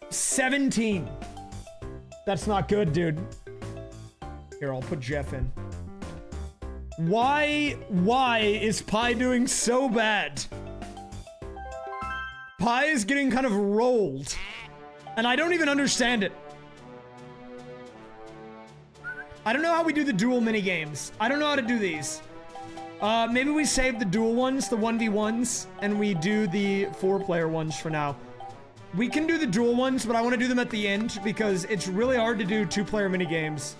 17. That's not good, dude. Here, I'll put Jeff in. Why is Pi doing so bad? Pi is getting kind of rolled, and I don't even understand it. I don't know how we do the dual minigames. I don't know how to do these. Maybe we save the dual ones, the 1v1s, and we do the 4-player ones for now. We can do the dual ones, but I want to do them at the end because it's really hard to do 2-player minigames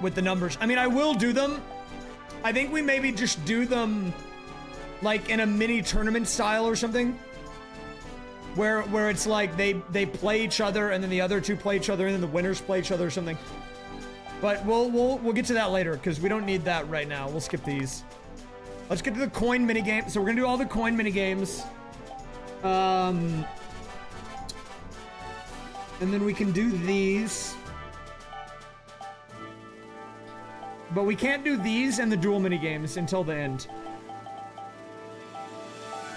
with the numbers. I mean, I will do them. I think we maybe just do them like in a mini tournament style or something. Where it's like they play each other and then the other two play each other and then the winners play each other or something. But we'll get to that later because we don't need that right now. We'll skip these. Let's get to the coin minigame. So we're gonna do all the coin minigames. And then we can do these. But we can't do these and the dual minigames until the end.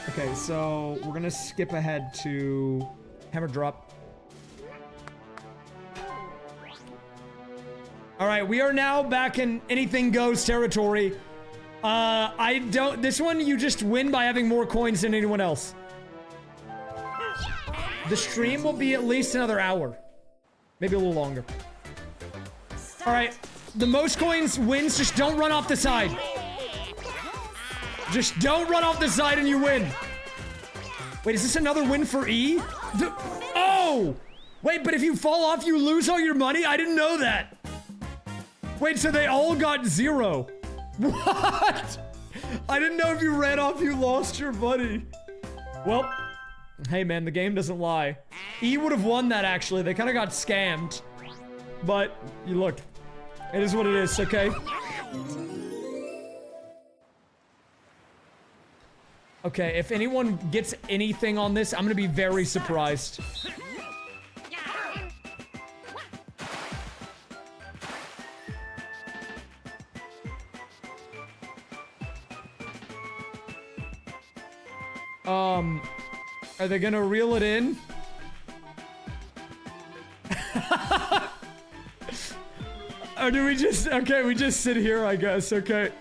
Okay, so we're gonna skip ahead to hammer drop. All right, we are now back in anything goes territory. This one you just win by having more coins than anyone else. The stream will be at least another hour. Maybe a little longer. All right, the most coins wins, just don't run off the side. Just don't run off the side and you win. Wait, is this another win for E? Oh! Wait, but if you fall off, you lose all your money? I didn't know that. Wait, so they all got 0. What? I didn't know if you ran off, you lost your money. Well, hey man, the game doesn't lie. E would have won that actually. They kind of got scammed. But, you look, it is what it is, okay? Okay, if anyone gets anything on this, I'm gonna be very surprised. Are they gonna reel it in? Or do we just, okay, we just sit here, I guess, okay.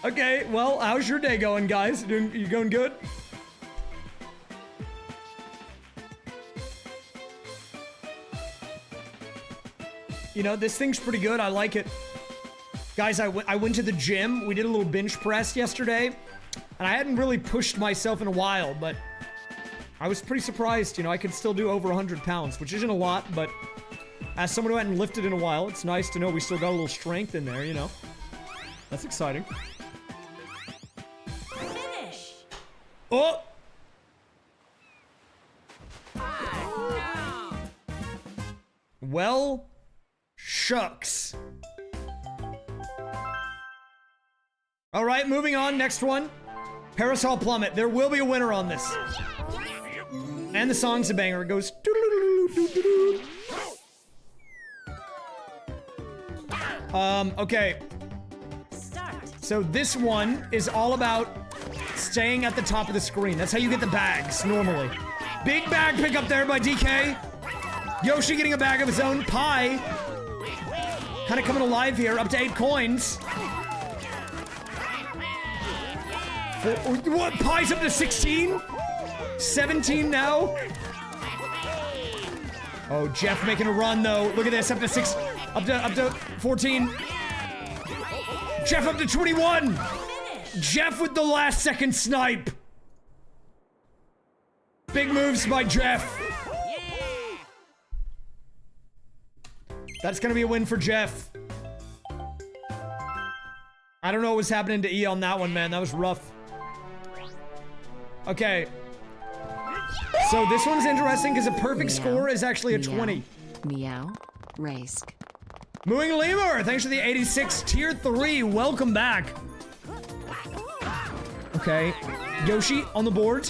Okay, well, how's your day going, guys? You going good? You know, this thing's pretty good. I like it. Guys, I went to the gym. We did a little bench press yesterday. And I hadn't really pushed myself in a while, but I was pretty surprised. You know, I could still do over 100 pounds, which isn't a lot, but as someone who hadn't lifted in a while, it's nice to know we still got a little strength in there, you know? That's exciting. Finish. Oh! Well, shucks. All right, moving on. Next one. Parasol Plummet. There will be a winner on this. And the song's a banger. It goes... Okay. Start. So this one is all about staying at the top of the screen. That's how you get the bags, normally. Big bag pickup there by DK. Yoshi getting a bag of his own. Pi kind of coming alive here, up to 8 coins. What? Pi's up to 16? 17 now? Oh, Jeff making a run though. Look at this, up to 6, up to 14. Jeff up to 21. Jeff with the last second snipe. Big moves by Jeff. That's gonna be a win for Jeff. I don't know what was happening to E on that one, man. That was rough. Okay. So this one's interesting because a perfect score is actually a 20. Meow. Raisk. Mooing Lemur, thanks for the 86 tier 3. Welcome back. Okay. Yoshi on the board.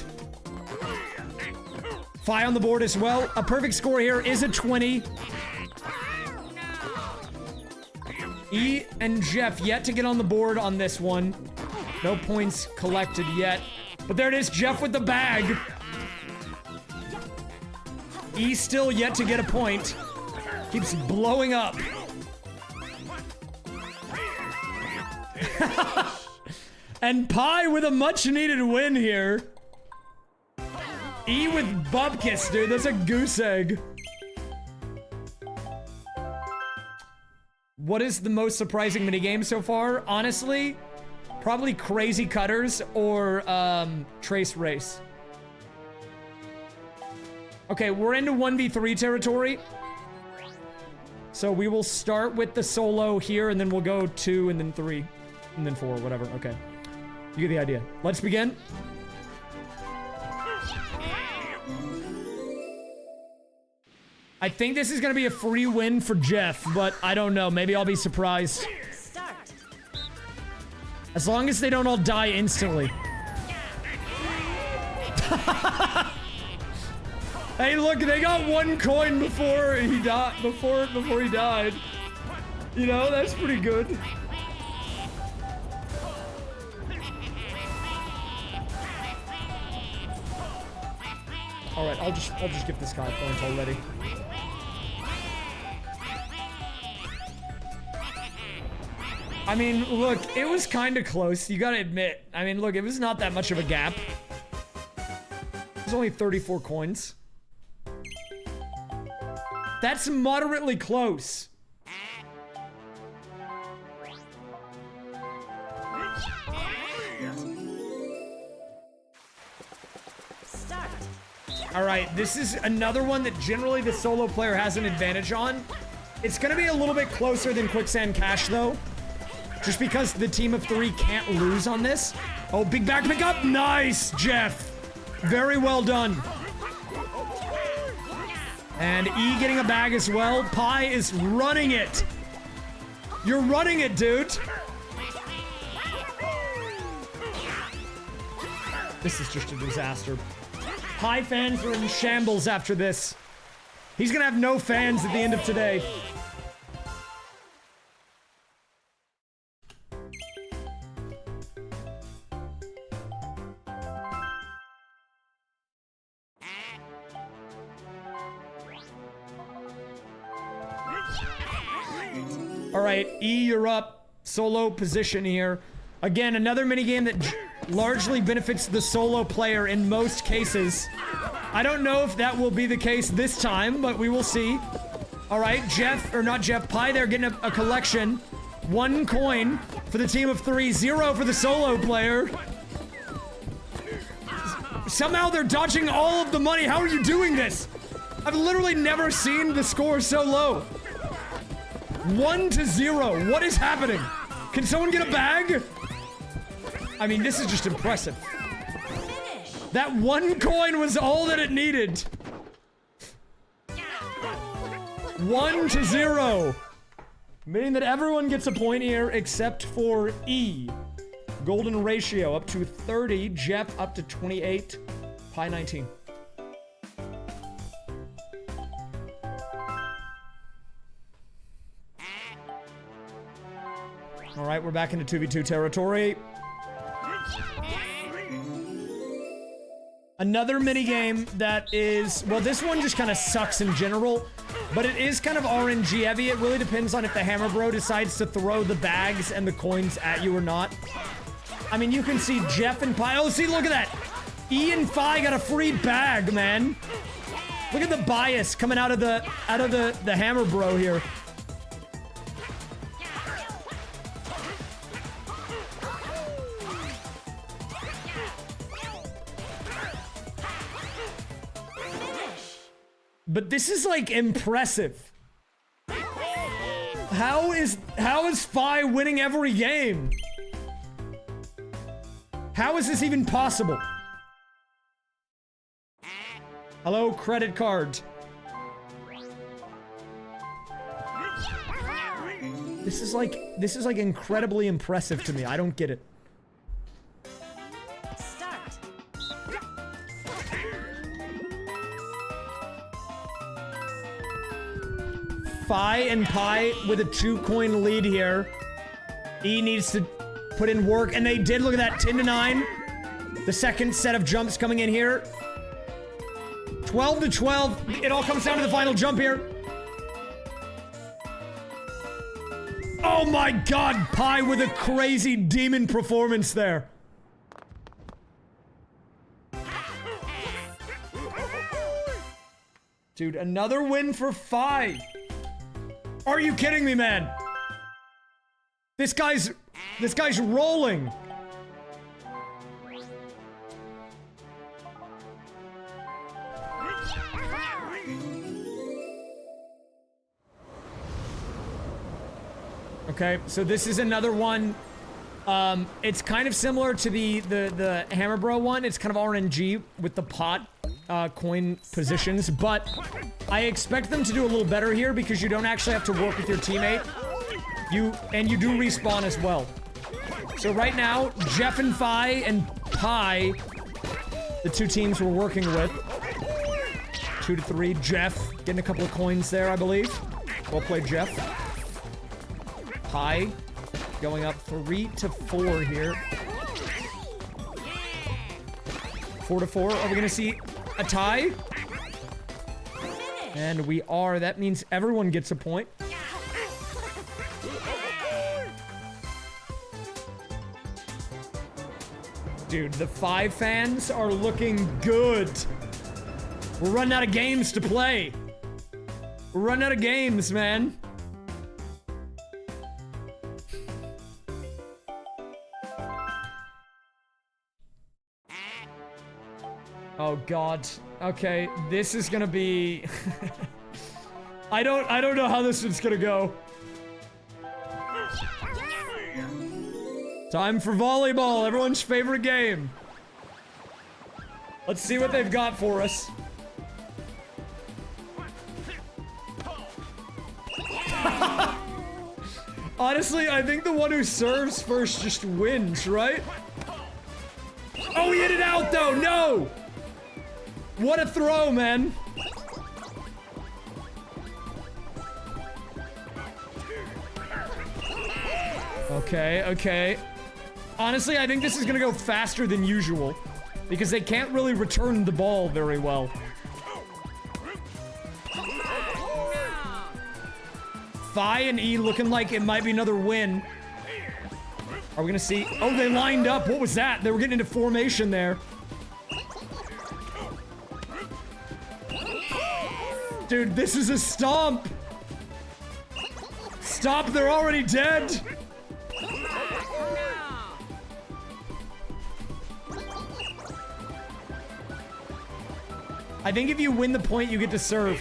Fi on the board as well. A perfect score here is a 20. E and Jeff yet to get on the board on this one. No points collected yet. But there it is, Jeff with the bag. E still yet to get a point. Keeps blowing up. And Pi with a much needed win here. E with Bubkiss, dude. That's a goose egg. What is the most surprising minigame so far? Honestly, probably Crazy Cutters or Trace Race. Okay, we're into 1v3 territory. So we will start with the solo here, and then we'll go 2, and then 3, and then 4, whatever. Okay. You get the idea. Let's begin. I think this is gonna be a free win for Jeff, but I don't know. Maybe I'll be surprised. Start. As long as they don't all die instantly. Hey, look, they got 1 coin before he died. Before he died. You know, that's pretty good. All right, I'll just give this guy a point already. I mean, look, it was kind of close. You gotta admit. I mean, look, it was not that much of a gap. There's only 34 coins. That's moderately close. Start. All right, this is another one that generally the solo player has an advantage on. It's gonna be a little bit closer than Quicksand Cash, though. Just because the team of 3 can't lose on this. Oh, big back pick up. Nice, Jeff. Very well done. And E getting a bag as well. Pi is running it. You're running it, dude. This is just a disaster. Pi fans are in shambles after this. He's gonna have no fans at the end of today. All right, E, you're up. Solo position here. Again, another minigame that largely benefits the solo player in most cases. I don't know if that will be the case this time, but we will see. All right, Jeff, or not Jeff, Pi there getting a collection. 1 coin for the team of 3, 0 for the solo player. Somehow they're dodging all of the money. How are you doing this? I've literally never seen the score so low. 1-0. What is happening? Can someone get a bag? I mean, this is just impressive. Finish. That 1 coin was all that it needed. 1-0. Meaning that everyone gets a point here except for E. Golden ratio up to 30. Jeff up to 28. Pi 19. All right, we're back into 2v2 territory. Another minigame that is, well, this one just kind of sucks in general, but it is kind of RNG heavy. It really depends on if the Hammer Bro decides to throw the bags and the coins at you or not. I mean, you can see Jeff and Pi. Oh, see, look at that. E and Phi got a free bag, man. Look at the bias coming out of the Hammer Bro here. But this is like impressive. How is Phi winning every game? How is this even possible? Hello, credit card. This is like incredibly impressive to me. I don't get it. Phi and Pi with a 2-coin lead here. E needs to put in work, and they did. Look at that, 10 to 9. The second set of jumps coming in here. 12 to 12. It all comes down to the final jump here. Oh my god, Pi with a crazy demon performance there. Dude, another win for Phi. Are you kidding me, man? This guy's rolling. Okay, so this is another one. It's kind of similar to the Hammer Bro one. It's kind of RNG with the pot coin positions, but I expect them to do a little better here because you don't actually have to work with your teammate. You do respawn as well. So right now, Jeff and Phi and Pi, the two teams we're working with. 2 to 3. Jeff getting a couple of coins there, I believe. Well played, Jeff. Pi going up 3 to 4 here. 4 to 4. Are we gonna see a tie? And we are. That means everyone gets a point. Dude, the 5 fans are looking good. We're running out of games to play. We're running out of games, man. Oh god. Okay, this is gonna be I don't know how this one's gonna go. Time for volleyball, everyone's favorite game. Let's see what they've got for us. Honestly, I think the one who serves first just wins, right? Oh, he hit it out though, no! What a throw, man. Okay, okay. Honestly, I think this is gonna go faster than usual because they can't really return the ball very well. Phi and E looking like it might be another win. Are we gonna see? Oh, they lined up. What was that? They were getting into formation there. Dude, this is a stomp. Stop, they're already dead. I think if you win the point, you get to serve.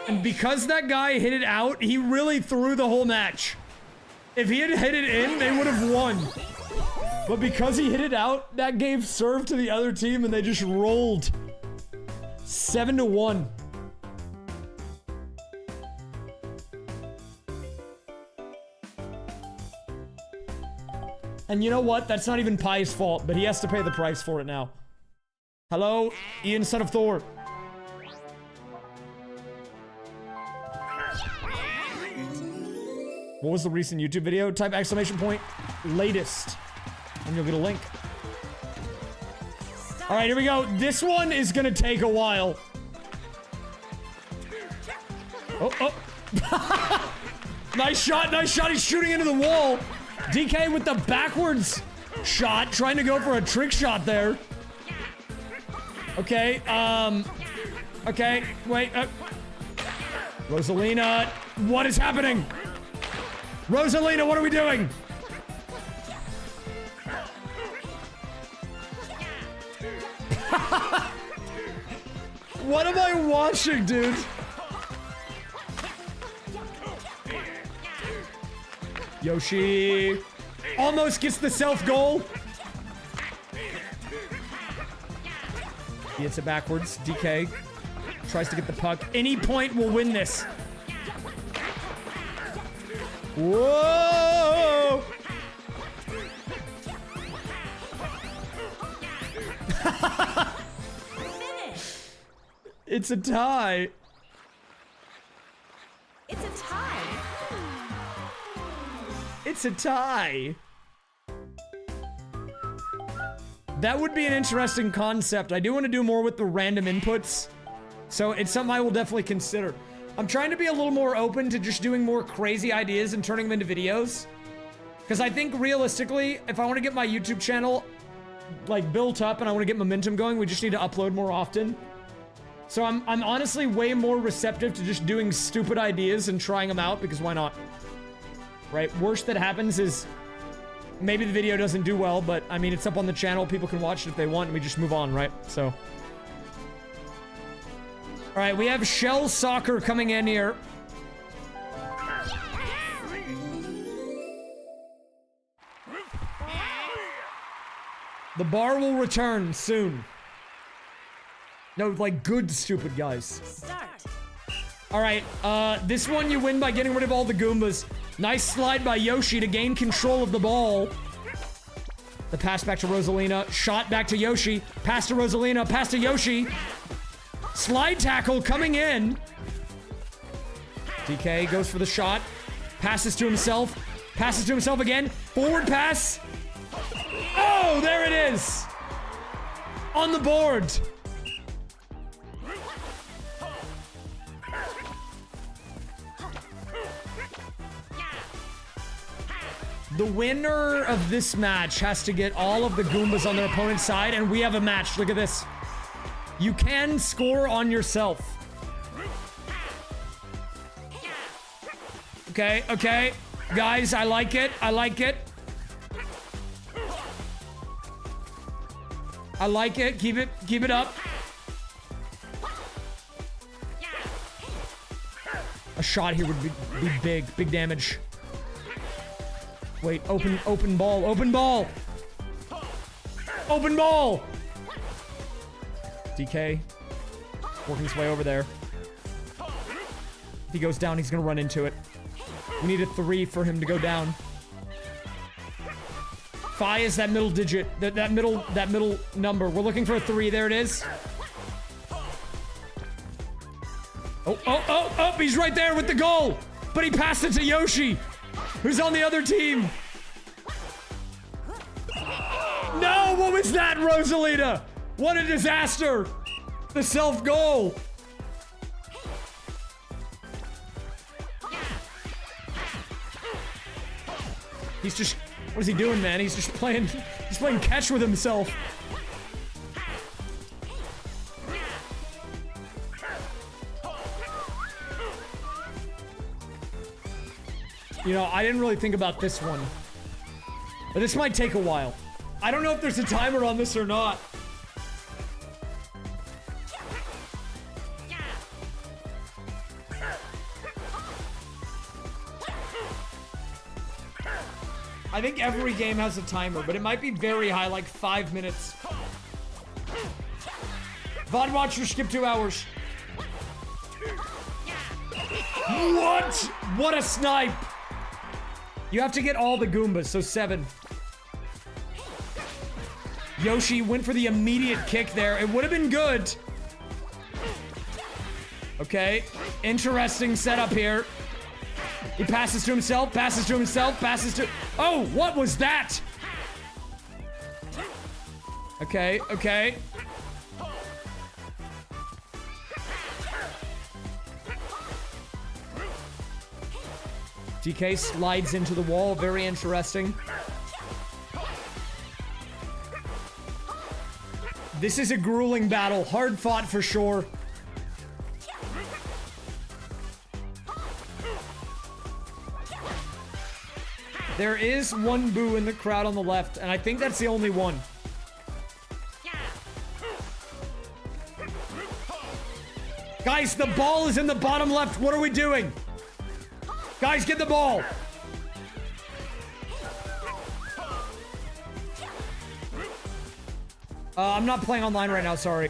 And because that guy hit it out, he really threw the whole match. If he had hit it in, they would have won. But because he hit it out, that gave serve to the other team and they just rolled. 7 to 1. And you know what? That's not even Pi's fault, but he has to pay the price for it now. Hello, Ian, son of Thor. What was the recent YouTube video? Type exclamation point, latest, and you'll get a link. All right, here we go. This one is gonna take a while. Oh, oh. Nice shot, nice shot. He's shooting into the wall. DK with the backwards shot, trying to go for a trick shot there. Okay, okay, wait. Rosalina, what is happening? Rosalina, what are we doing? What am I watching, dude? Yoshi almost gets the self goal. He hits it backwards. DK tries to get the puck. Any point will win this. Whoa! It's a tie. It's a tie. It's a tie. That would be an interesting concept. I do want to do more with the random inputs. So it's something I will definitely consider. I'm trying to be a little more open to just doing more crazy ideas and turning them into videos. Because I think realistically, if I want to get my YouTube channel like built up and I want to get momentum going, we just need to upload more often. So I'm honestly way more receptive to just doing stupid ideas and trying them out, because why not? Right? Worst that happens is maybe the video doesn't do well, but I mean, it's up on the channel. People can watch it if they want, and we just move on, right? So. All right, we have Shell Soccer coming in here. The bar will return soon. No, like good stupid guys. Start. All right, this one you win by getting rid of all the Goombas. Nice slide by Yoshi to gain control of the ball. The pass back to Rosalina. Shot back to Yoshi. Pass to Rosalina. Pass to Yoshi. Slide tackle coming in. DK goes for the shot. Passes to himself. Passes to himself again. Forward pass. Oh, there it is. On the board. The winner of this match has to get all of the Goombas on their opponent's side, and we have a match. Look at this. You can score on yourself. Okay, okay. Guys, I like it. I like it. I like it. Keep it up. A shot here would be big damage. Wait, open ball, open ball! Open ball! DK, working his way over there. If he goes down, he's gonna run into it. We need a 3 for him to go down. Phi is that middle digit, that middle number. We're looking for a 3, there it is. Oh, he's right there with the goal! But he passed it to Yoshi! Who's on the other team? No, what was that, Rosalina? What a disaster! The self-goal! He's just, what is he doing, man? He's just playing catch with himself. You know, I didn't really think about this one. But this might take a while. I don't know if there's a timer on this or not. I think every game has a timer, but it might be very high, like 5 minutes. VOD watcher, skip 2 hours. What? What a snipe! You have to get all the Goombas, so 7. Yoshi went for the immediate kick there. It would have been good. Okay, interesting setup here. He passes to himself, passes to himself, passes to... Oh, what was that? Okay, okay. DK slides into the wall. Very interesting. This is a grueling battle. Hard fought for sure. There is one boo in the crowd on the left, and I think that's the only one. Guys, the ball is in the bottom left. What are we doing? Guys, get the ball. I'm not playing online right now, sorry.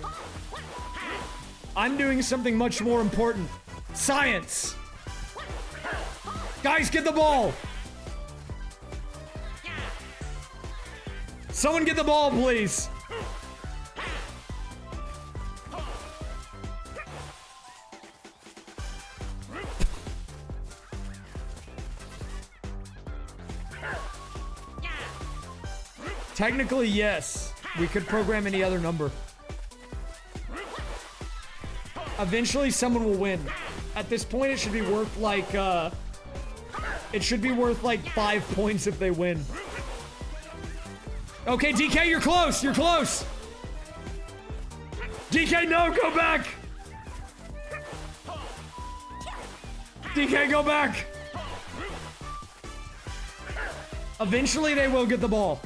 I'm doing something much more important. Science. Guys, get the ball. Someone get the ball, please. Technically, yes. We could program any other number. Eventually, someone will win. At this point, it should be worth like, it should be worth like 5 points if they win. Okay, DK, you're close. You're close. DK, no, go back. DK, go back. Eventually, they will get the ball.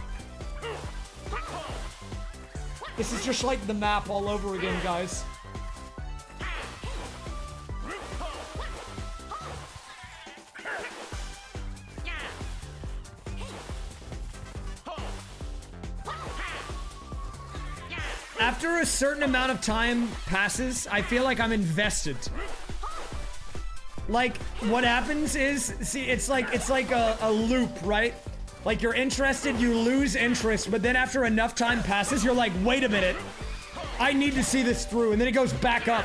This is just like the map all over again, guys. After a certain amount of time passes, I feel like I'm invested. Like, what happens is, see, it's like a loop, right? Like, you're interested, you lose interest, but then after enough time passes, you're like, wait a minute. I need to see this through, and then it goes back up.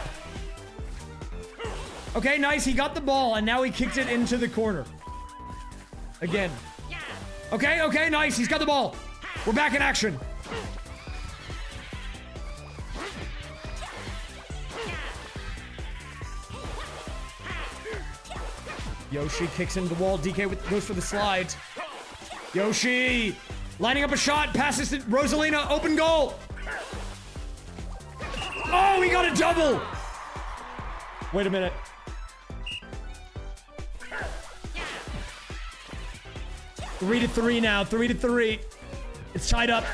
Okay, nice, he got the ball, and now he kicked it into the corner. Again. Okay, okay, nice, he's got the ball. We're back in action. Yoshi kicks into the wall. DK goes for the slide. Yoshi lining up a shot. Passes to Rosalina. Open goal. Oh, he got a double. Wait a minute. 3-3 now. 3-3. It's tied up.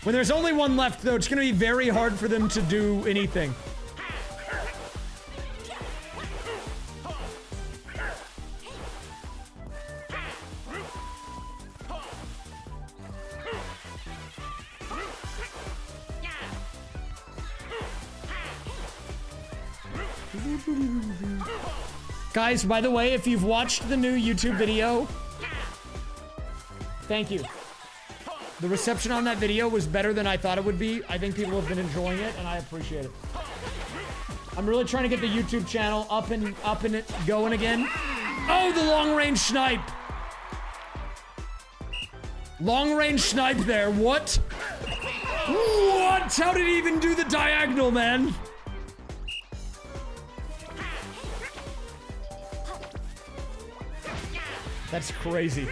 When there's only one left, though, it's going to be very hard for them to do anything. Guys, by the way, if you've watched the new YouTube video, thank you. The reception on that video was better than I thought it would be. I think people have been enjoying it, and I appreciate it. I'm really trying to get the YouTube channel up and it going again. Oh, the long-range snipe. Long-range snipe there. What? What? How did he even do the diagonal, man? That's crazy.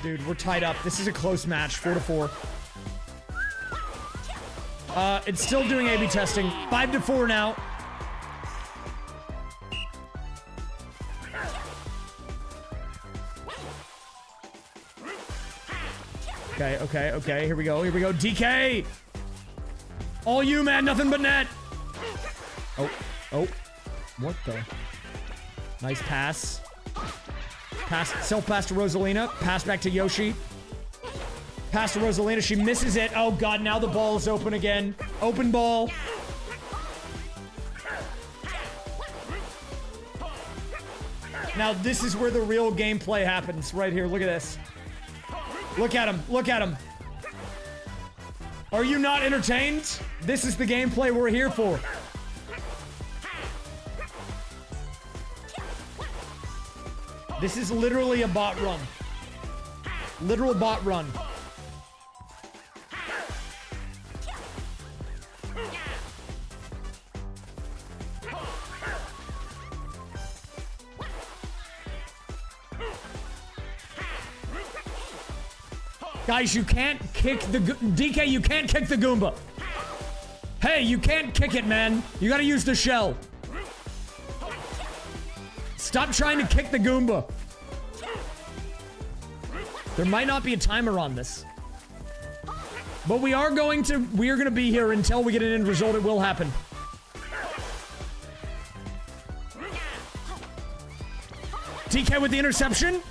Dude, we're tied up. This is a close match, 4-4. It's still doing A/B testing. 5-4 now. Okay, okay, okay. Here we go. Here we go. DK! All you, man. Nothing but net. Oh. Oh. What the? Nice pass. Pass. Self-pass to Rosalina. Pass back to Yoshi. Pass to Rosalina. She misses it. Oh, God. Now the ball is open again. Open ball. Now, this is where the real gameplay happens. Right here. Look at this. Look at him. Look at him. Are you not entertained? This is the gameplay we're here for. This is literally a bot run. Literal bot run. Guys, you can't kick the... DK, you can't kick the Goomba. Hey, you can't kick it, man. You gotta use the shell. Stop trying to kick the Goomba. There might not be a timer on this. But we are going to be here until we get an end result. It will happen. DK with the interception.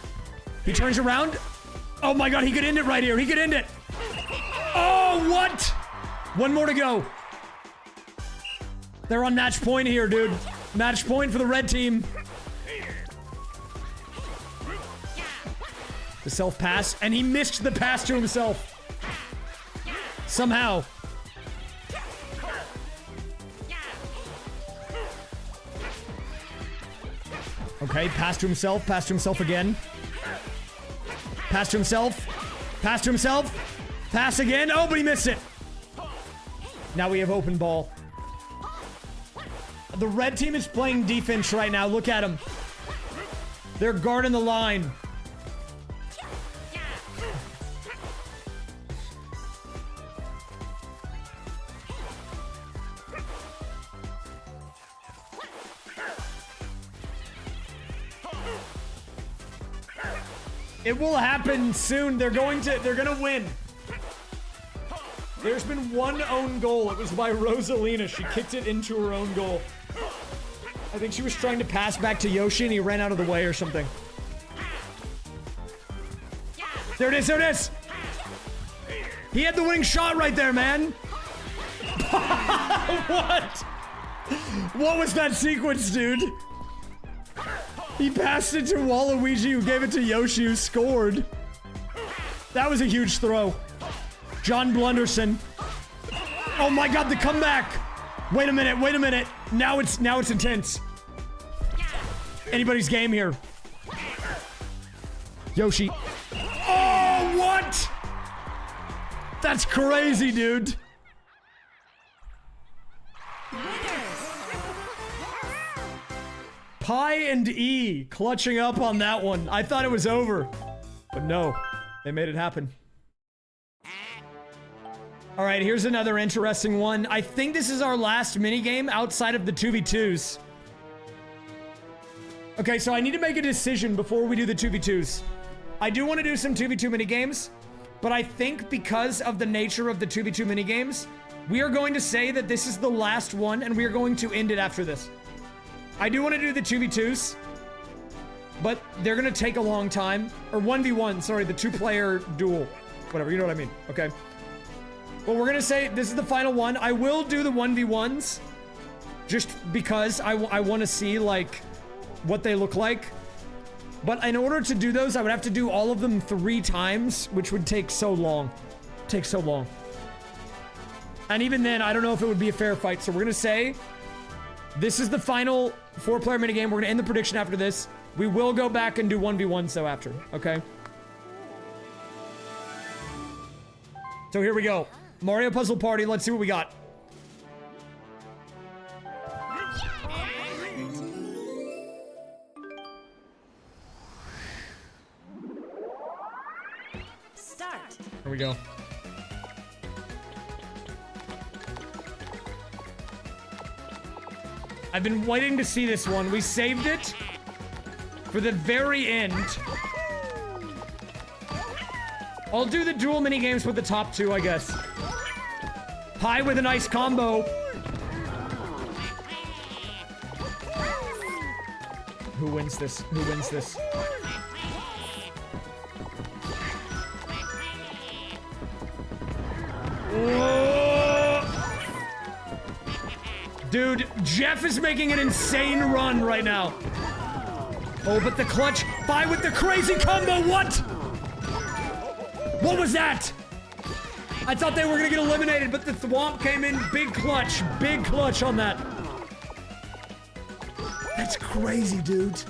He turns around. Oh my God, he could end it right here. He could end it. Oh, what? One more to go. They're on match point here, dude. Match point for the red team. The self pass, and he missed the pass to himself. Somehow. Okay, pass to himself again. Pass to himself. Pass to himself. Pass again. Oh, but he missed it. Now we have open ball. The red team is playing defense right now. Look at them. They're guarding the line. It will happen soon. They're gonna win. There's been one own goal. It was by Rosalina. She kicked it into her own goal. I think she was trying to pass back to Yoshi and he ran out of the way or something. There it is, there it is! He had the winning shot right there, man! What? What was that sequence, dude? He passed it to Waluigi, who gave it to Yoshi, who scored. That was a huge throw. John Blunderson. Oh my god, the comeback! Wait a minute, wait a minute. Now it's intense. Anybody's game here. Yoshi. Oh, what? That's crazy, dude. Pi and E clutching up on that one. I thought it was over, but no, they made it happen. All right, here's another interesting one. I think this is our last minigame outside of the 2v2s. Okay, so I need to make a decision before we do the 2v2s. I do want to do some 2v2 minigames, but I think because of the nature of the 2v2 minigames, we are going to say that this is the last one and we are going to end it after this. I do want to do the 2v2s, but they're going to take a long time. Or 1v1, sorry, the two-player duel. Whatever, you know what I mean, okay? Well, we're going to say this is the final one. I will do the 1v1s just because I want to see, like, what they look like. But in order to do those, I would have to do all of them 3 times, which would take so long. Take so long. And even then, I don't know if it would be a fair fight. So we're going to say this is the final 4-player minigame. We're going to end the prediction after this. We will go back and do 1v1s, though, after. Okay? So here we go. Mario Puzzle Party. Let's see what we got. Start. Here we go. I've been waiting to see this one. We saved it for the very end. I'll do the dual mini games with the top 2, I guess. Pi with a nice combo. Who wins this? Who wins this? Whoa. Dude, Jeff is making an insane run right now. Oh, but the clutch. Pi with the crazy combo. What? What was that? I thought they were gonna get eliminated, but the Thwomp came in. Big clutch on that. That's crazy, dude.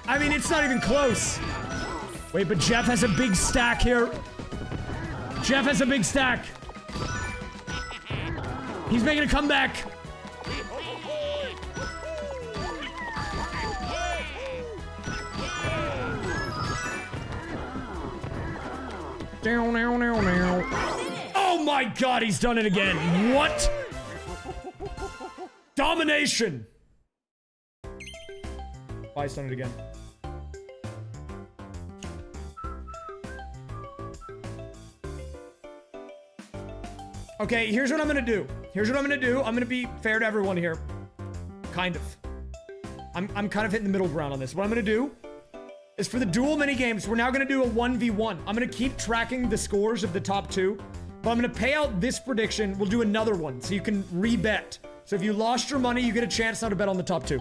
I mean, it's not even close. Wait, but Jeff has a big stack here. Jeff has a big stack. He's making a comeback. Oh my god, he's done it again. What? Domination. Oh, he's done it again. Okay, here's what I'm gonna do. Here's what I'm gonna do. I'm gonna be fair to everyone here. Kind of. I'm kind of hitting the middle ground on this. What I'm gonna do is for the dual mini games, we're now gonna do a 1v1. I'm gonna keep tracking the scores of the top 2, but I'm gonna pay out this prediction. We'll do another one so you can re-bet. So if you lost your money, you get a chance now to bet on the top 2.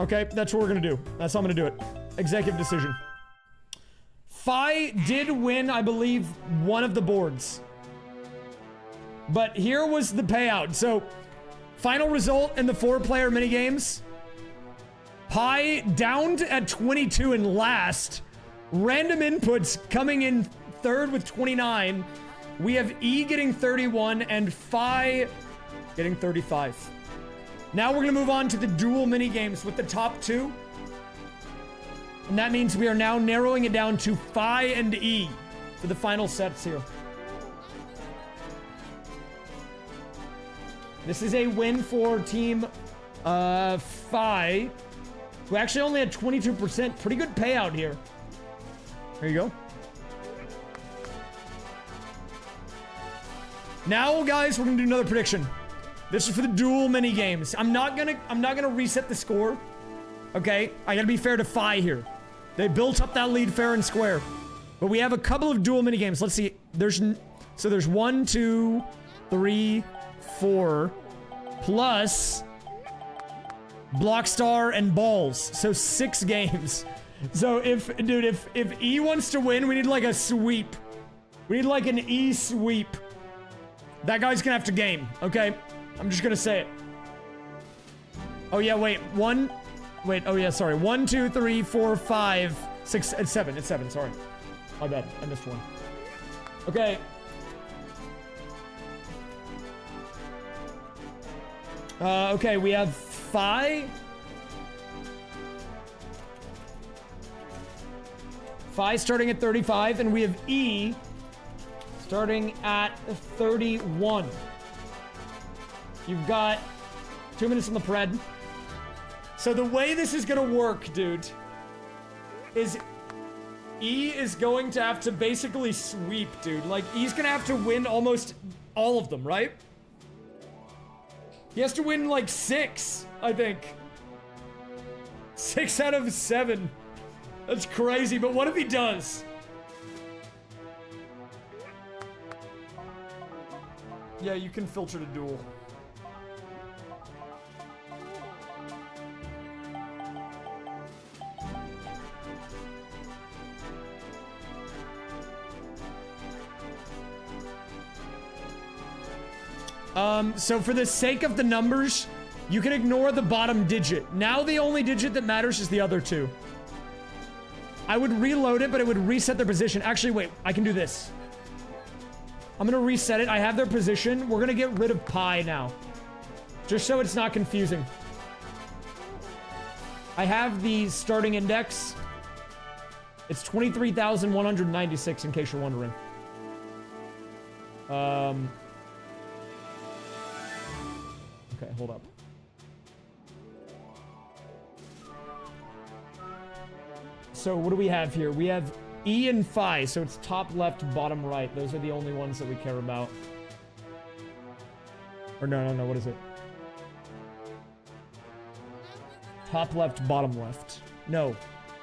Okay, that's what we're gonna do. That's how I'm gonna do it. Executive decision. Phi did win, I believe, one of the boards. But here was the payout. So Final result in the 4-player minigames. Pi downed at 22 and last. Random inputs coming in third with 29. We have E getting 31 and Phi getting 35. Now we're gonna move on to the dual minigames with the top 2. And that means we are now narrowing it down to Phi and E for the final sets here. This is a win for team Phi, who actually only had 22%. Pretty good payout here. There you go. Now, guys, we're gonna do another prediction. This is for the dual mini games. I'm not gonna reset the score. Okay, I gotta be fair to Phi here. They built up that lead fair and square, but we have a couple of dual mini games. Let's see. There's 1, 2, 3, 4, plus Blockstar and Balls. So 6 games. So if E wants to win, we need like a sweep. We need like an E sweep. That guy's gonna have to game, okay? I'm just gonna say it. Oh yeah, wait, oh yeah, sorry. 1, 2, 3, 4, 5, 6, it's 7, sorry. My bad, I missed one. Okay. Okay, we have Phi. Phi starting at 35, and we have E starting at 31. You've got 2 minutes on the pred. So the way this is gonna work, dude, is E is going to have to basically sweep, dude. Like, E's gonna have to win almost all of them, right? He has to win like 6, I think. 6 out of 7. That's crazy, but what if he does? Yeah, you can filter to duel. So for the sake of the numbers, you can ignore the bottom digit. Now the only digit that matters is the other 2. I would reload it, but it would reset their position. Actually, wait, I can do this. I'm gonna reset it. I have their position. We're gonna get rid of Pi now, just so it's not confusing. I have the starting index. It's 23,196 in case you're wondering. Okay, hold up. So what do we have here? We have E and Phi, so it's top left, bottom right. Those are the only ones that we care about. Or no, what is it? Top left, bottom left. No.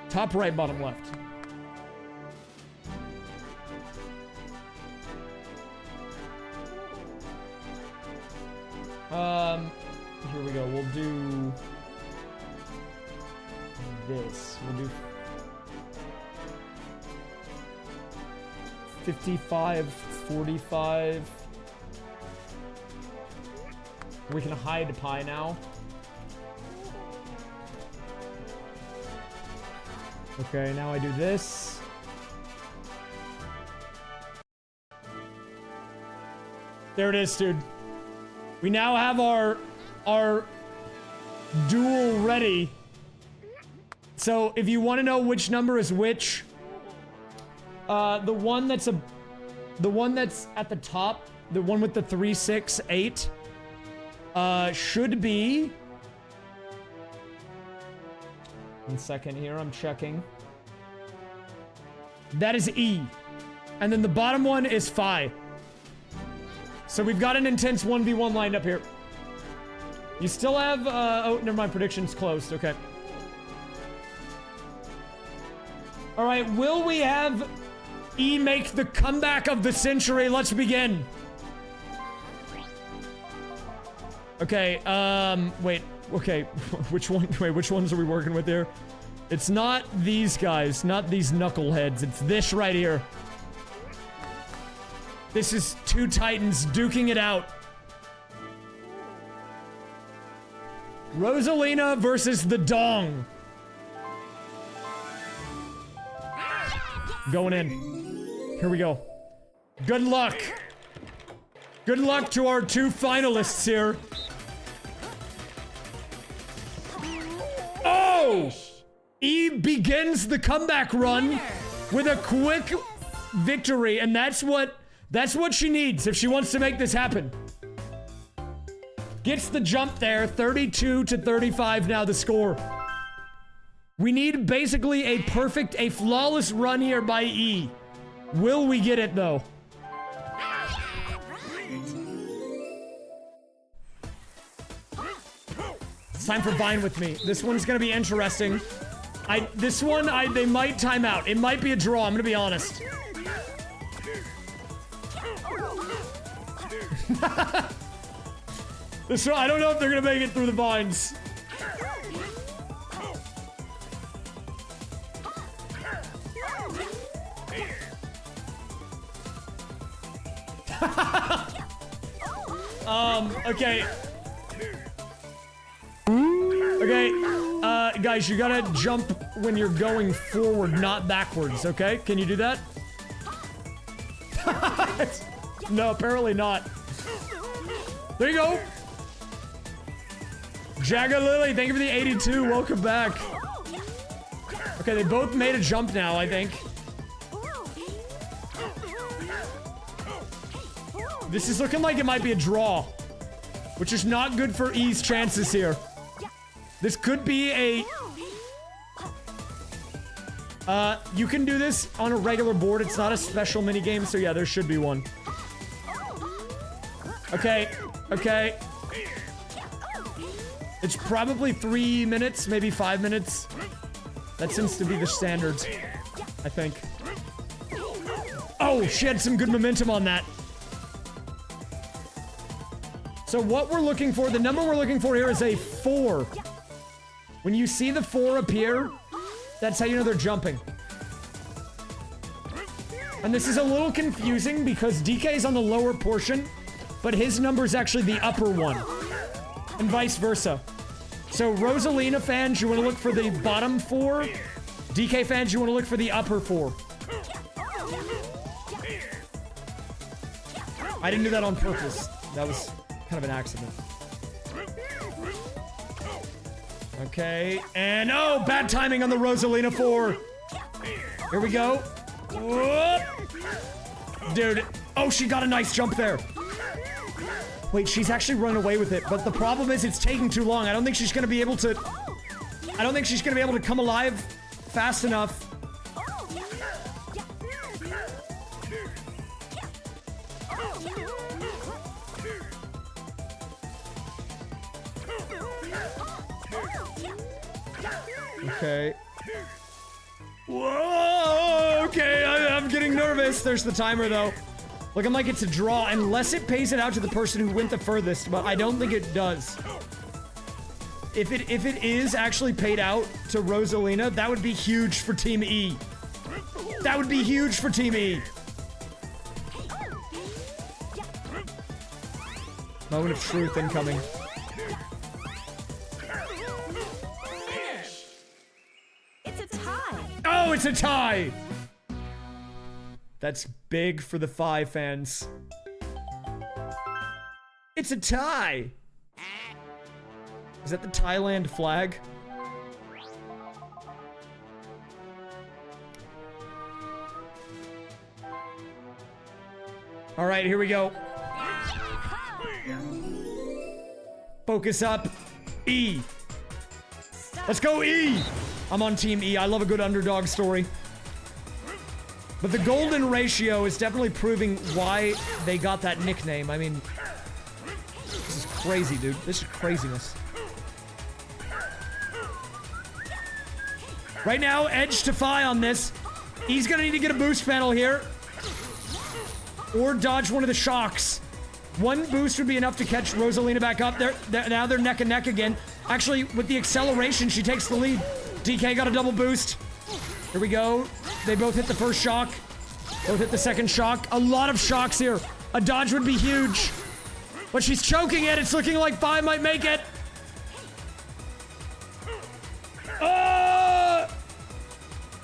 Top right, bottom left. Here we go. We'll do this. We'll do 55, 45. We can hide Pi now. Okay, now I do this. There it is, dude. We now have our duel ready. So if you want to know which number is which, the one that's at the top, the one with the 3, 6, 8, should be. 1 second here, I'm checking. That is E. And then the bottom one is Phi. So we've got an intense 1v1 lined up here. You still have, oh, never mind, predictions closed, okay. All right, will we have E make the comeback of the century? Let's begin. Okay, wait, okay, which ones are we working with here? It's not these guys, not these knuckleheads, it's this right here. This is 2 titans duking it out. Rosalina versus the Dong. Going in. Here we go. Good luck. Good luck to our 2 finalists here. Oh! E begins the comeback run with a quick victory, and that's what she needs if she wants to make this happen. Gets the jump there, 32 to 35 now the score. We need basically a flawless run here by E. Will we get it though? It's time for Vine with me. This one's gonna be interesting. They might time out. It might be a draw, I'm gonna be honest. This one, I don't know if they're gonna make it through the vines. Okay. Okay, guys, you gotta jump when you're going forward, not backwards, okay? Can you do that? No, apparently not. There you go. Jagga Lily, thank you for the 82. Welcome back. Okay, they both made a jump now, I think. This is looking like it might be a draw, which is not good for E's chances here. This could be a... you can do this on a regular board. It's not a special minigame, so yeah, there should be one. Okay, okay. It's probably 3 minutes, maybe 5 minutes. That seems to be the standard, I think. Oh, she had some good momentum on that. So what we're looking for, the number we're looking for here is a 4. When you see the 4 appear, that's how you know they're jumping. And this is a little confusing because DK is on the lower portion, but his number is actually the upper one. And vice versa. So Rosalina fans, you want to look for the bottom 4. DK fans, you want to look for the upper 4. I didn't do that on purpose. That was kind of an accident. Okay, and oh, bad timing on the Rosalina 4. Here we go. Whoop. Dude, oh, she got a nice jump there. Wait, she's actually run away with it, but the problem is it's taking too long. I don't think she's gonna be able to come alive fast enough. Okay. Whoa! Okay, I'm getting nervous. There's the timer, though. Looking like it's a draw, unless it pays it out to the person who went the furthest, but I don't think it does. If it is actually paid out to Rosalina, that would be huge for Team E. That would be huge for Team E. Moment of truth incoming. Oh, it's a tie! That's big for the 5 fans. It's a tie! Is that the Thailand flag? Alright, here we go. Focus up. E. Let's go, E! I'm on Team E. I love a good underdog story. But the golden ratio is definitely proving why they got that nickname. I mean, this is crazy, dude. This is craziness. Right now, edge to Phi on this. He's gonna need to get a boost panel here. Or dodge one of the shocks. One boost would be enough to catch Rosalina back up. Now they're neck and neck again. Actually, with the acceleration, she takes the lead. DK got a double boost. Here we go. They both hit the first shock. Both hit the second shock. A lot of shocks here. A dodge would be huge. But she's choking it. It's looking like Phi might make it.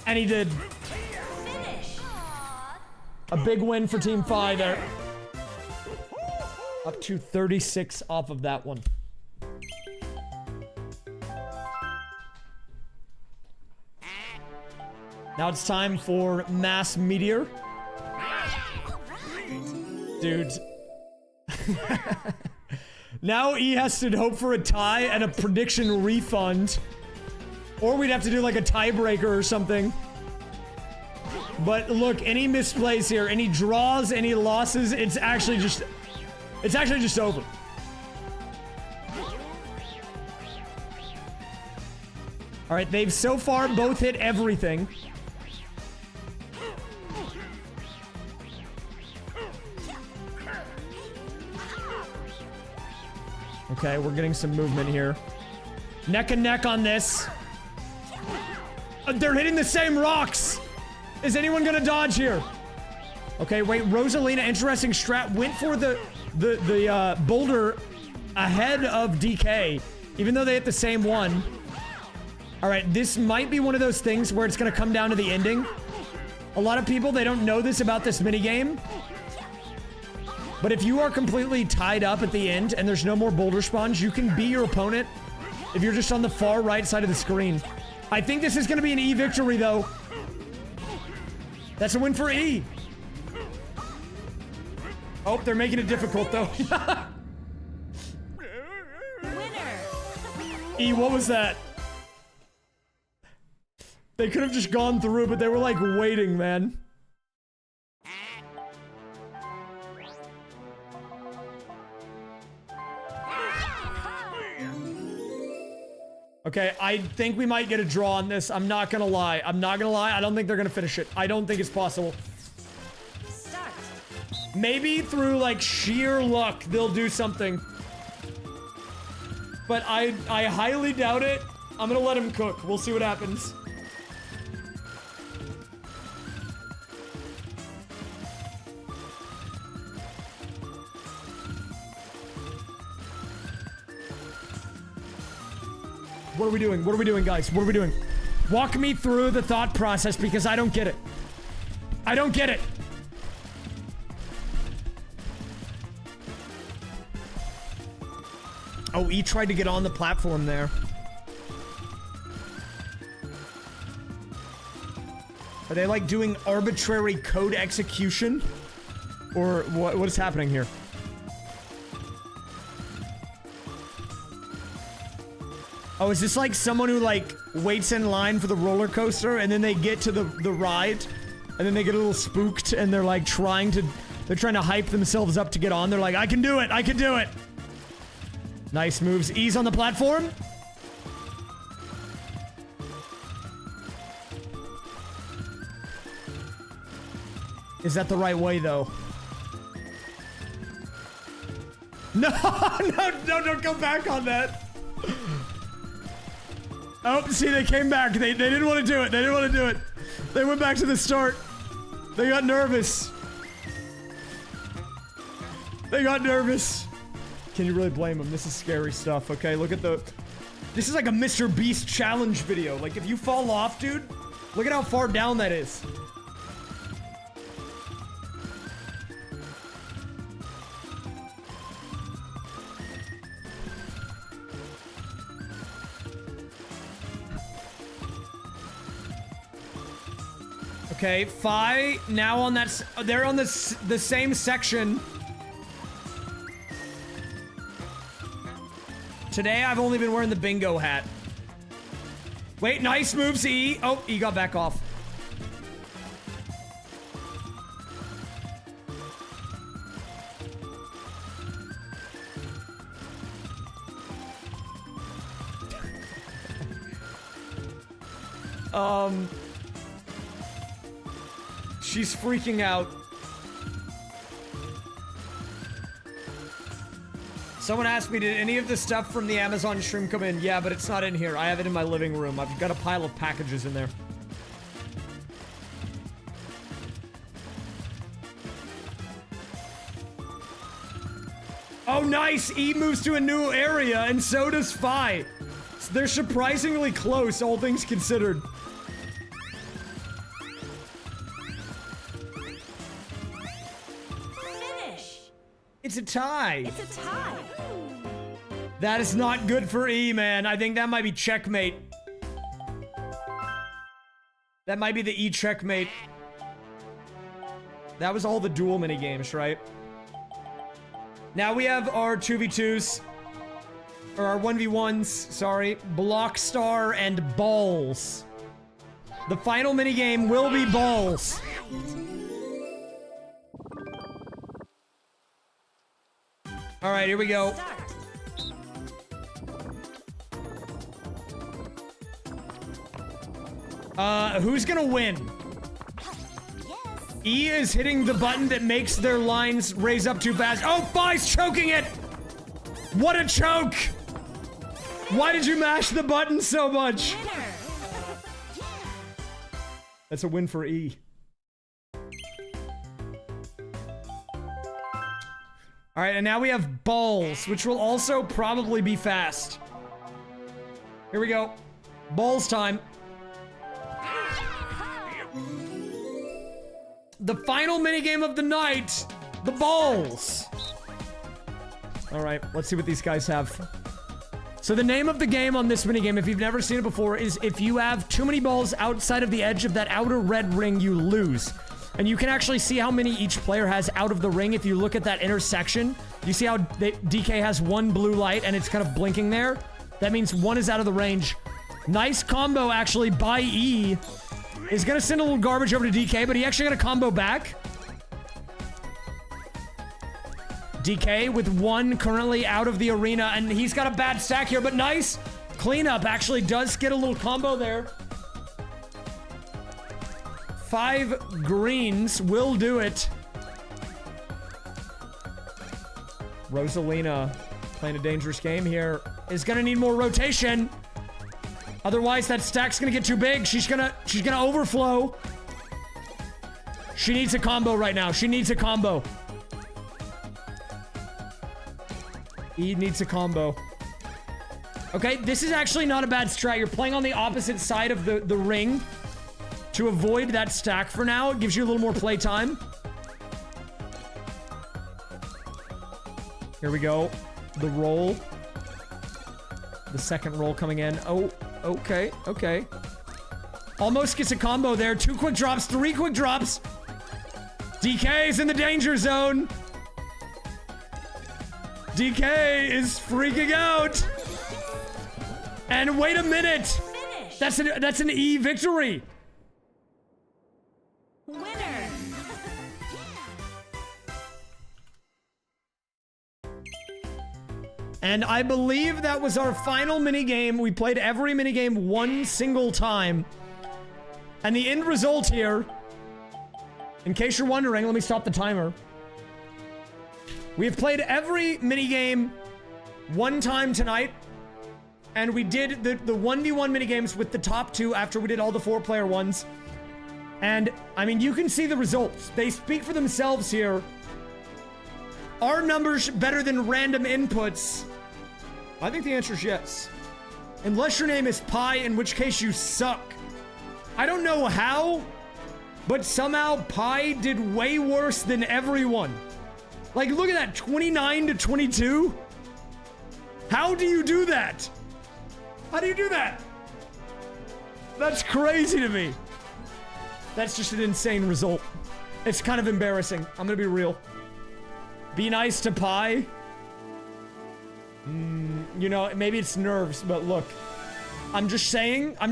And he did. Finish. A big win for Team Phi there. Up to 36 off of that one. Now it's time for Mass Meteor. Dude. Now E has to hope for a tie and a prediction refund. Or we'd have to do like a tiebreaker or something. But look, any misplays here, any draws, any losses, it's actually just over. All right, they've so far both hit everything. Okay, we're getting some movement here. Neck and neck on this. They're hitting the same rocks. Is anyone gonna dodge here? Okay, wait, Rosalina, interesting strat. Went for the boulder ahead of DK, even though they hit the same one. All right, this might be one of those things where it's gonna come down to the ending. A lot of people, they don't know this about this minigame. But if you are completely tied up at the end and there's no more boulder spawns, you can be your opponent if you're just on the far right side of the screen. I think this is gonna be an E victory though. That's a win for E. Oh, they're making it difficult though. Winner. E, what was that? They could have just gone through, but they were like waiting, man. Okay, I think we might get a draw on this. I'm not gonna lie. I don't think they're gonna finish it. I don't think it's possible. Start. Maybe through like sheer luck, they'll do something. But I highly doubt it. I'm gonna let them cook. We'll see what happens. What are we doing? What are we doing, guys? What are we doing? Walk me through the thought process because I don't get it. I don't get it. Oh, E tried to get on the platform there. Are they like doing arbitrary code execution? Or what is happening here? Oh, is this like someone who like waits in line for the roller coaster and then they get to the ride and then they get a little spooked and they're like trying to hype themselves up to get on. They're like, I can do it. I can do it. Nice moves. Ease on the platform. Is that the right way though? No, no, don't come back on that. Oh, see, they came back. They didn't want to do it. They didn't want to do it. They went back to the start. They got nervous. They got nervous. Can you really blame them? This is scary stuff, okay? Look at the... This is like a Mr. Beast challenge video. Like, if you fall off, dude, look at how far down that is. Okay, Phi now on that. They're on the same section. Today I've only been wearing the bingo hat. Wait, nice moves, E. Oh, E got back off. She's freaking out. Someone asked me, did any of the stuff from the Amazon stream come in? Yeah, but it's not in here. I have it in my living room. I've got a pile of packages in there. Oh, nice! E moves to a new area, and so does Phi. They're surprisingly close, all things considered. It's a tie. It's a tie. That is not good for E, man. I think that might be checkmate. That might be the E checkmate. That was all the duel minigames, right? Now we have our 2v2s. Or our 1v1s, sorry. Block Star and Balls. The final minigame will be Balls. Alright, here we go. Who's gonna win? E is hitting the button that makes their lines raise up too fast. Oh, Phi's choking it! What a choke! Why did you mash the button so much? That's a win for E. Alright, and now we have Balls, which will also probably be fast. Here we go. Balls time. The final minigame of the night, the Balls. Alright, let's see what these guys have. So the name of the game on this minigame, if you've never seen it before, is if you have too many balls outside of the edge of that outer red ring, you lose. And you can actually see how many each player has out of the ring if you look at that intersection. You see how DK has one blue light and it's kind of blinking there? That means one is out of the range. Nice combo, actually, by E. Is gonna send a little garbage over to DK, but he actually got a combo back. DK with one currently out of the arena, and he's got a bad stack here, but nice cleanup. Actually does get a little combo there. 5 greens will do it. Rosalina playing a dangerous game here. Is gonna need more rotation. Otherwise, that stack's gonna get too big. She's gonna overflow. She needs a combo right now. She needs a combo. E needs a combo. Okay, this is actually not a bad strat. You're playing on the opposite side of the ring to avoid that stack for now. It gives you a little more play time. Here we go. The roll. The second roll coming in. Oh, okay, okay. Almost gets a combo there. 2 quick drops, 3 quick drops. DK is in the danger zone. DK is freaking out. And wait a minute. Finish. That's an E victory. Winner. And I believe that was our final minigame. We played every minigame one single time. And the end result here, in case you're wondering, let me stop the timer. We have played every minigame one time tonight. And we did the 1v1 minigames with the top 2 after we did all the 4-player ones. And, I mean, you can see the results. They speak for themselves here. Are numbers better than random inputs? I think the answer is yes. Unless your name is Pi, in which case you suck. I don't know how, but somehow Pi did way worse than everyone. Like, look at that, 29 to 22. How do you do that? How do you do that? That's crazy to me. That's just an insane result. It's kind of embarrassing. I'm gonna be real. Be nice to Pi. You know, maybe it's nerves, but look. I'm just saying. I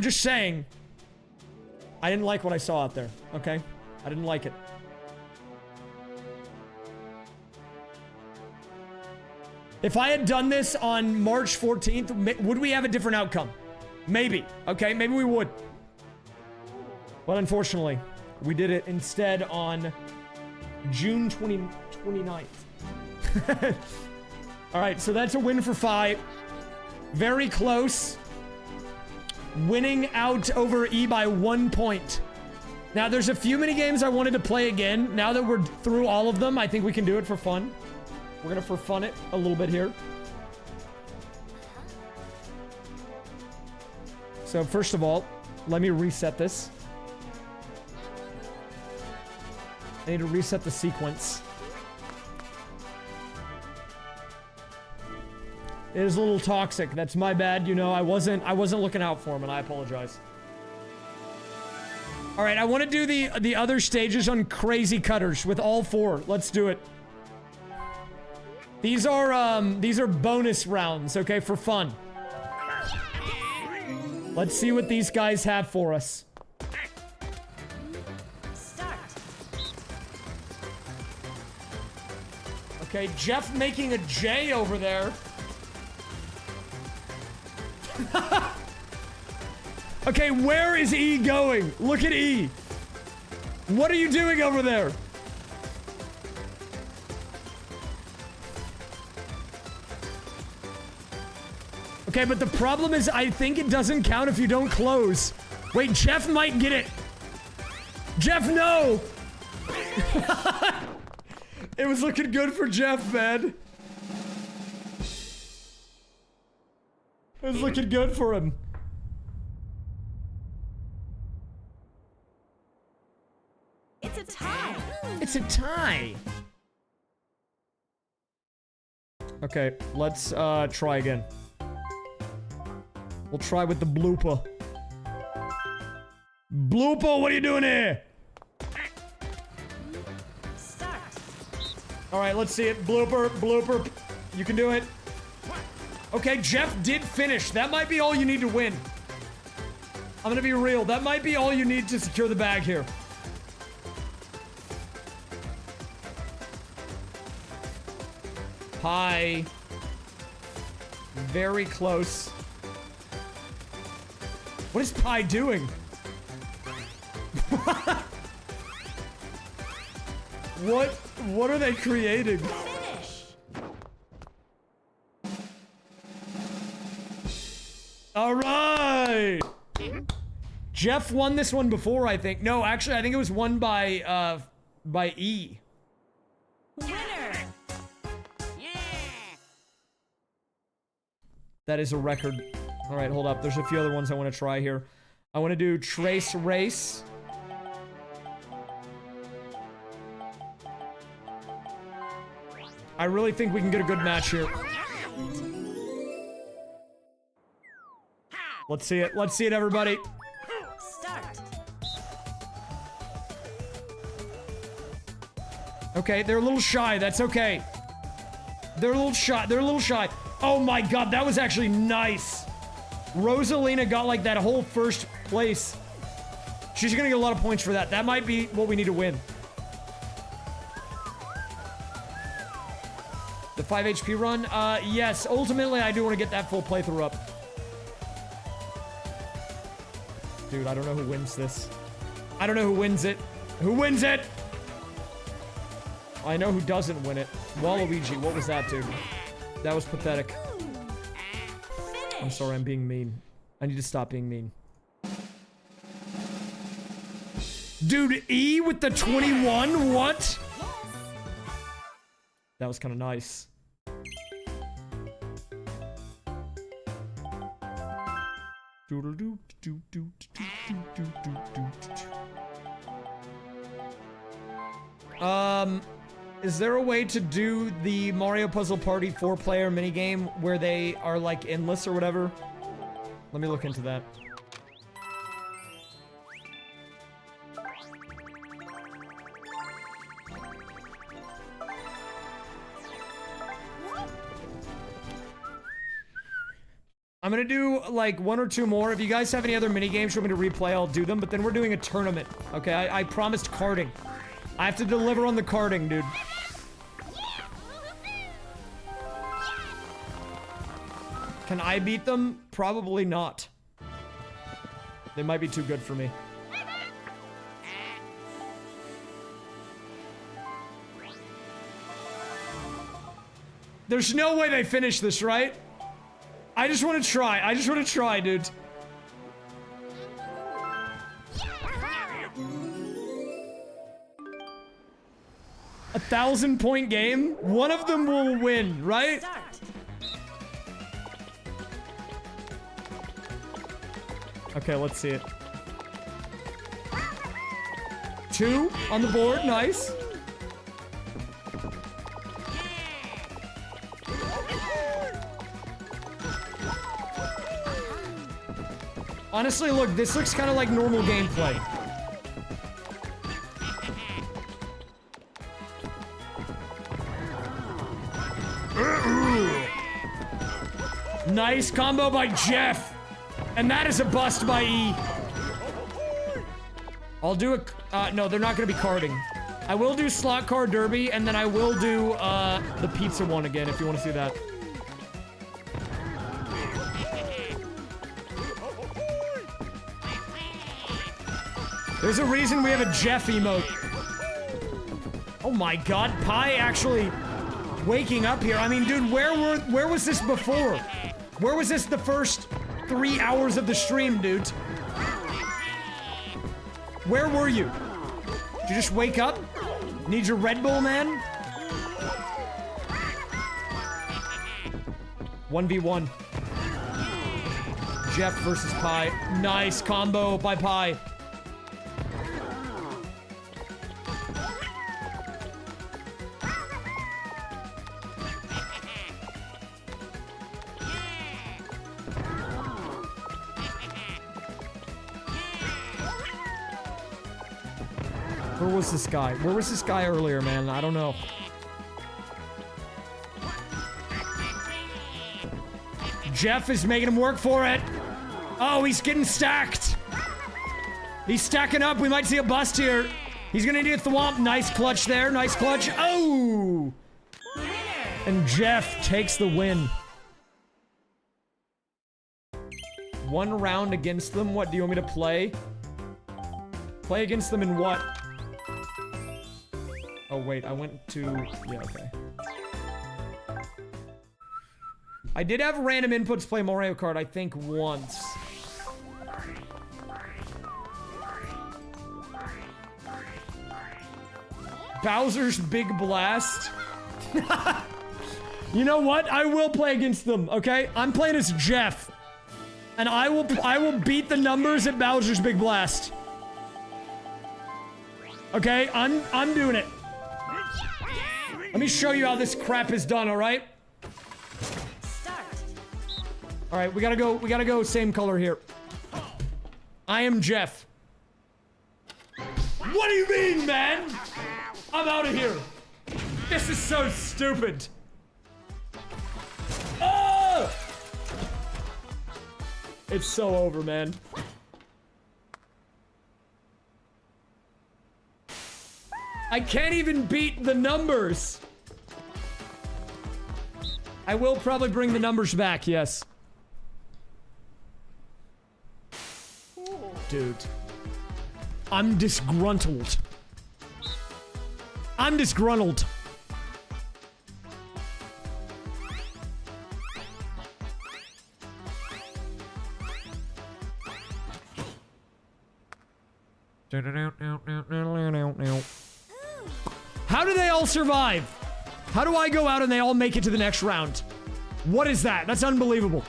didn't like what I saw out there, okay? I didn't like it. If I had done this on March 14th, would we have a different outcome? Maybe, okay? Maybe we would. But unfortunately, we did it instead on June 29th. All right, so that's a win for Phi. Very close. Winning out over E by 1 point. Now, there's a few mini games I wanted to play again. Now that we're through all of them, I think we can do it for fun. We're gonna for fun it a little bit here. So first of all, let me reset this. I need to reset the sequence. It is a little toxic. That's my bad. You know, I wasn't looking out for him, and I apologize. All right, I want to do the other stages on crazy cutters with all 4. Let's do it. These are bonus rounds, okay, for fun. Let's see what these guys have for us. Start. Okay, Jeff making a J over there. Okay, where is E going? Look at E. What are you doing over there? Okay, but the problem is I think it doesn't count if you don't close. Wait, Jeff might get it. Jeff, no! It was looking good for Jeff, man. It was looking good for him. It's a tie. It's a tie. Okay, let's try again. We'll try with the blooper. Blooper, what are you doing here? Start. All right, let's see it. Blooper, blooper. You can do it. Okay, Jeff did finish. That might be all you need to win. I'm gonna be real. That might be all you need to secure the bag here. Hi. Very close. What is Pi doing? What are they creating? Finish. All right. Jeff won this one before, I think. No, actually, I think it was won by E. Winner. That is a record. All right, hold up. There's a few other ones I want to try here. I want to do Trace Race. I really think we can get a good match here. Let's see it. Let's see it, everybody. Start. Okay, they're a little shy. That's okay. They're a little shy. They're a little shy. Oh my god, that was actually nice. Rosalina got like that whole first place. She's gonna get a lot of points for that. That might be what we need to win. The 5 HP run? Yes. Ultimately, I do want to get that full playthrough up. Dude, I don't know who wins this. I don't know who wins it. Who wins it? I know who doesn't win it. Waluigi, what was that, dude? That was pathetic. I'm sorry, I'm being mean. I need to stop being mean. Dude, E with the 21? What? That was kind of nice. Is there a way to do the Mario Puzzle Party 4-player minigame where they are like endless or whatever? Let me look into that. I'm gonna do like 1 or 2 more. If you guys have any other mini games you want me to replay, I'll do them. But then we're doing a tournament. Okay, I promised carding. I have to deliver on the carding, dude. Can I beat them? Probably not. They might be too good for me. There's no way they finish this, right? I just want to try. I just want to try, dude. A 1,000-point game? One of them will win, right? Start. Okay, let's see it. 2 on the board. Nice. Honestly, look, this looks kind of like normal gameplay. Nice combo by Jeff. And that is a bust by E. I'll do a... no, they're not going to be carding. I will do slot car derby, and then I will do the pizza one again, if you want to see that. There's a reason we have a Jeff emote. Oh my god, Pi actually waking up here. I mean, dude, where was this before? Where was this the first 3 hours of the stream, dude? Where were you? Did you just wake up? Need your Red Bull, man? 1v1. Jeff versus Pi. Nice combo by Pi. Where was this guy? Where was this guy earlier, man? I don't know. Jeff is making him work for it. Oh, he's getting stacked. He's stacking up. We might see a bust here. He's gonna need a thwomp. Nice clutch there. Nice clutch. Oh! And Jeff takes the win. 1 round against them. What do you want me to play? Play against them in what? Oh, wait, I went to... Yeah, okay. I did have random inputs play Mario Kart, I think, once. Bowser's Big Blast. You know what? I will play against them, okay? I'm playing as Jeff. And I will beat the numbers at Bowser's Big Blast. Okay, I'm doing it. Let me show you how this crap is done, alright? Start. Alright, we gotta go same color here. I am Jeff. What do you mean, man? I'm out of here. This is so stupid. Oh! It's so over, man. I can't even beat the numbers. I will probably bring the numbers back, yes. Dude. I'm disgruntled. I'm disgruntled. How do they all survive? How do I go out and they all make it to the next round? What is that? That's unbelievable.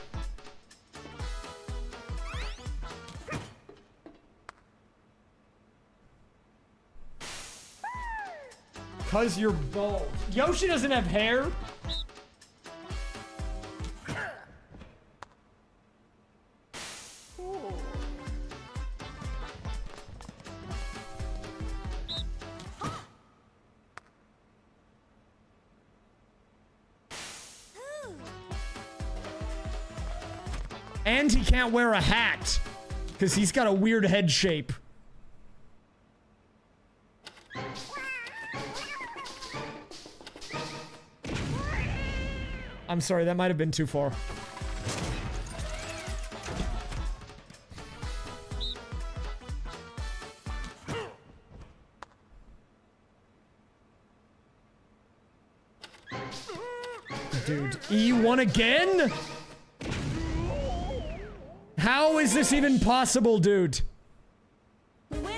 Cause you're bald. Yoshi doesn't have hair. And he can't wear a hat because he's got a weird head shape. I'm sorry, that might have been too far. Dude, E1 again? How is this even possible, dude? Winner.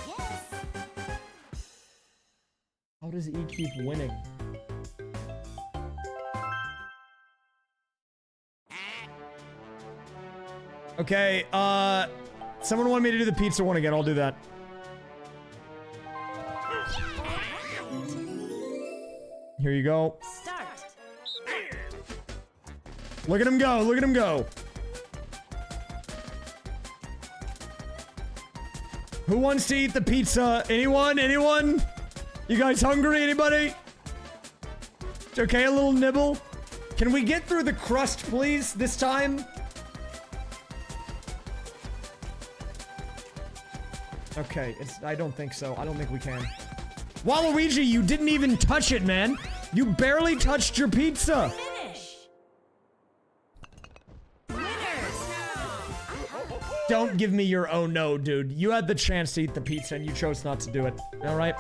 Yes. How does E keep winning? Okay, someone wanted me to do the pizza one again. I'll do that. Here you go. Start. Look at him go. Look at him go. Who wants to eat the pizza? Anyone? Anyone? You guys hungry? Anybody? It's okay, a little nibble. Can we get through the crust, please, this time? Okay, I don't think so. I don't think we can. Waluigi, you didn't even touch it, man. You barely touched your pizza. Finish. Winners. Don't give me your oh no, dude. You had the chance to eat the pizza and you chose not to do it. All right?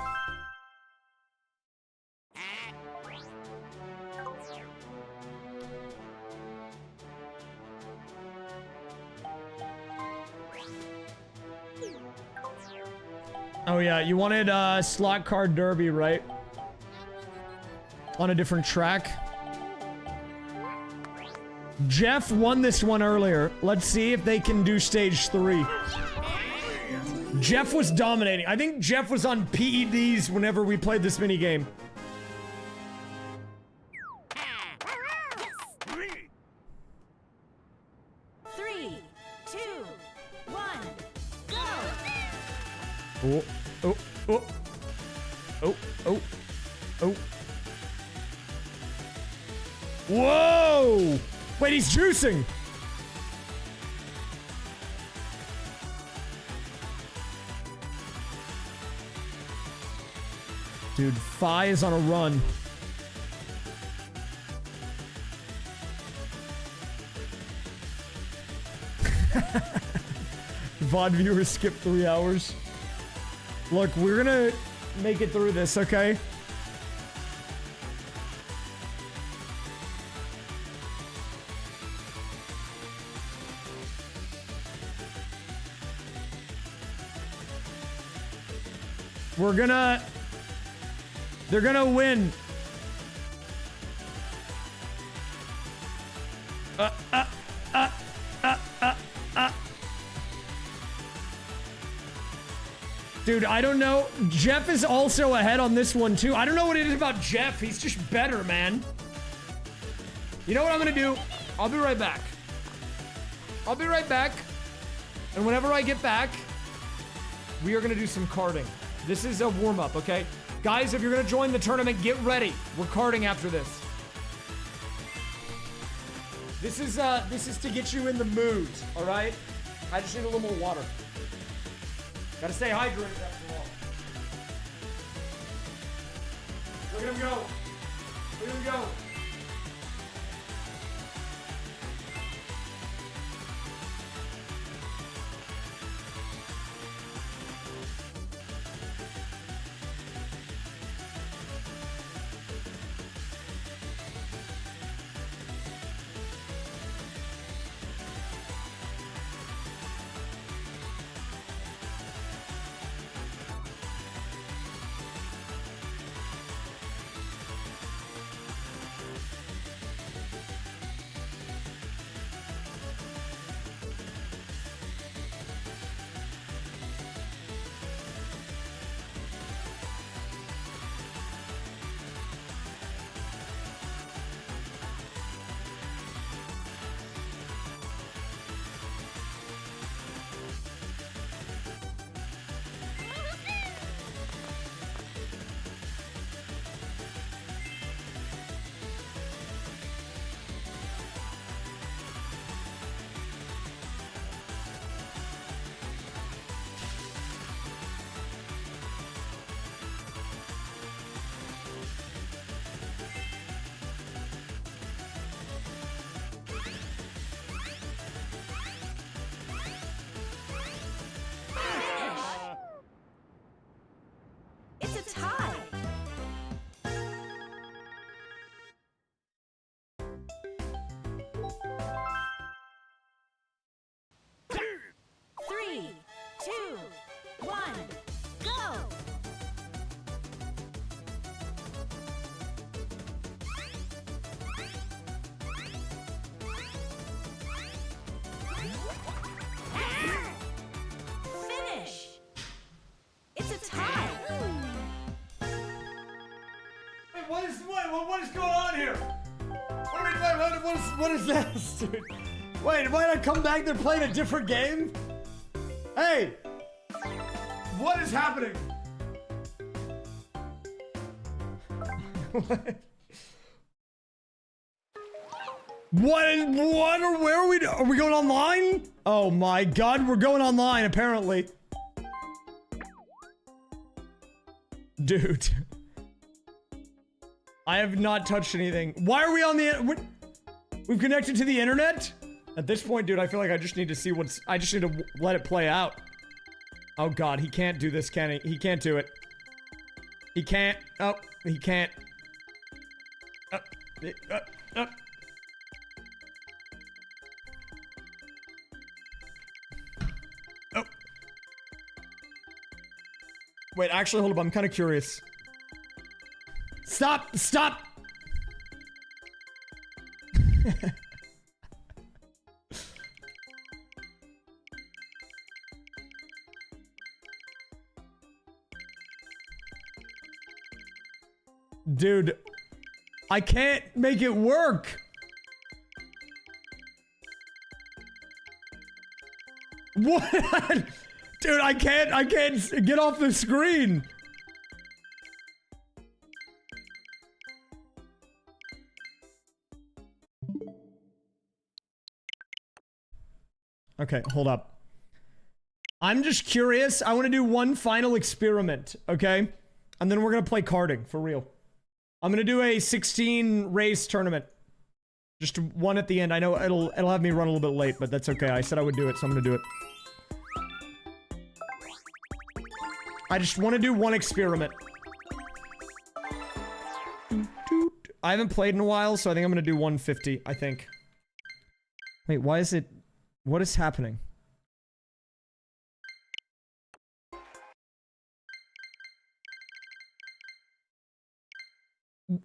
Oh yeah, you wanted slot car derby, right? On a different track. Jeff won this one earlier. Let's see if they can do stage 3. Jeff was dominating. I think Jeff was on PEDs whenever we played this minigame. Three, two, one, go. Oh, oh, oh. Oh, oh, oh. Whoa! Wait, he's juicing! Dude, Fi is on a run. VOD viewers skip 3 hours. Look, we're gonna make it through this, okay? We're gonna... They're gonna win. Dude, I don't know. Jeff is also ahead on this one, too. I don't know what it is about Jeff. He's just better, man. You know what I'm gonna do? I'll be right back. I'll be right back. And whenever I get back, we are gonna do some karting. This is a warm-up, okay? Guys, if you're gonna join the tournament, get ready. We're karting after this. This is to get you in the mood, all right? I just need a little more water. Gotta stay hydrated after all. Look at him go. Look at him go. It's a tie. Three, two, one, go. Finish. It's a tie. Wait, what is going on here? What is this, dude? Wait, why did I come back? They're playing a different game? Hey! What is happening? What or where are we going online? Oh my god, we're going online apparently. Dude. I have not touched anything. Why are we on the we've connected to the internet? At this point, dude, I feel like I just need to see I just need to let it play out. Oh god, he can't do this, can he? He can't do it. He can't. Oh, he can't. Oh. Wait, actually, hold up. I'm kind of curious. Stop! Stop! Dude, I can't make it work. What? Dude, I can't get off the screen. Okay, hold up. I'm just curious. I want to do one final experiment, okay? And then we're gonna play carding, for real. I'm gonna do a 16 race tournament. Just one at the end. I know it'll have me run a little bit late, but that's okay. I said I would do it, so I'm gonna do it. I just want to do one experiment. I haven't played in a while, so I think I'm gonna do 150, I think. Wait, why is it... What is happening?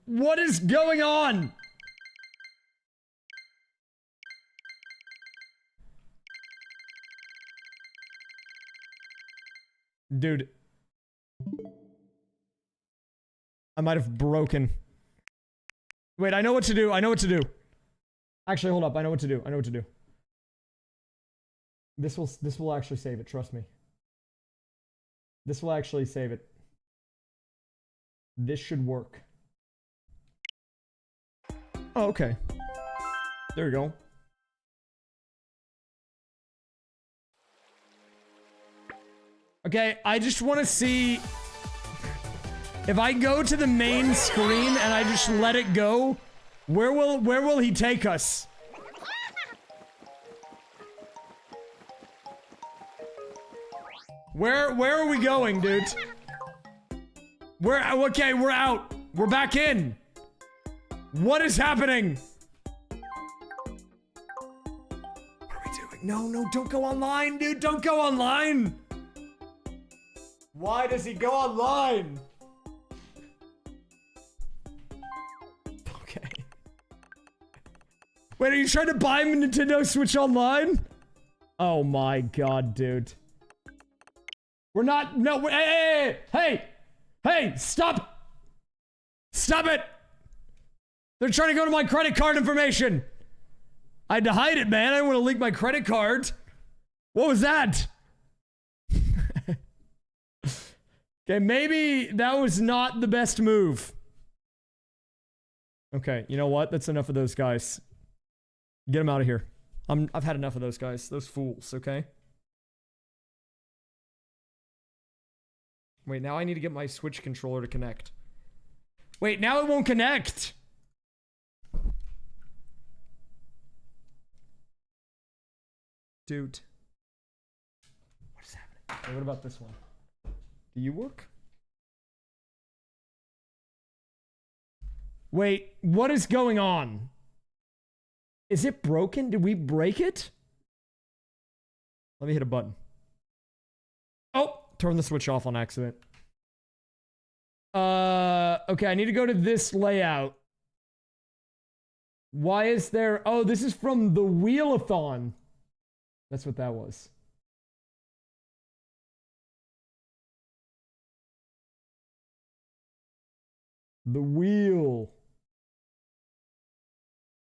What is going on? Dude. I might have broken. Wait, I know what to do. I know what to do. Actually, hold up. I know what to do. I know what to do. This will actually save it. Trust me. This will actually save it. This should work. Oh, okay. There you go. Okay, I just want to see if I go to the main screen and I just let it go, where will he take us? Where are we going, dude? Okay, we're out. We're back in. What is happening? What are we doing? No, don't go online, dude. Don't go online. Why does he go online? Okay. Wait, are you trying to buy him a Nintendo Switch Online? Oh my god, dude. We're not- No, hey, stop! Stop it! They're trying to go to my credit card information! I had to hide it, man. I didn't want to leak my credit card. What was that? Okay, maybe that was not the best move. Okay, you know what? That's enough of those guys. Get them out of here. I've had enough of those guys. Those fools, okay? Wait, now I need to get my Switch controller to connect. Wait, now it won't connect! Dude. What is happening? Hey, what about this one? Do you work? Wait, what is going on? Is it broken? Did we break it? Let me hit a button. Oh, turn the Switch off on accident. Okay, I need to go to this layout. Why is there... Oh, this is from the Wheel-a-thon. That's what that was. The wheel.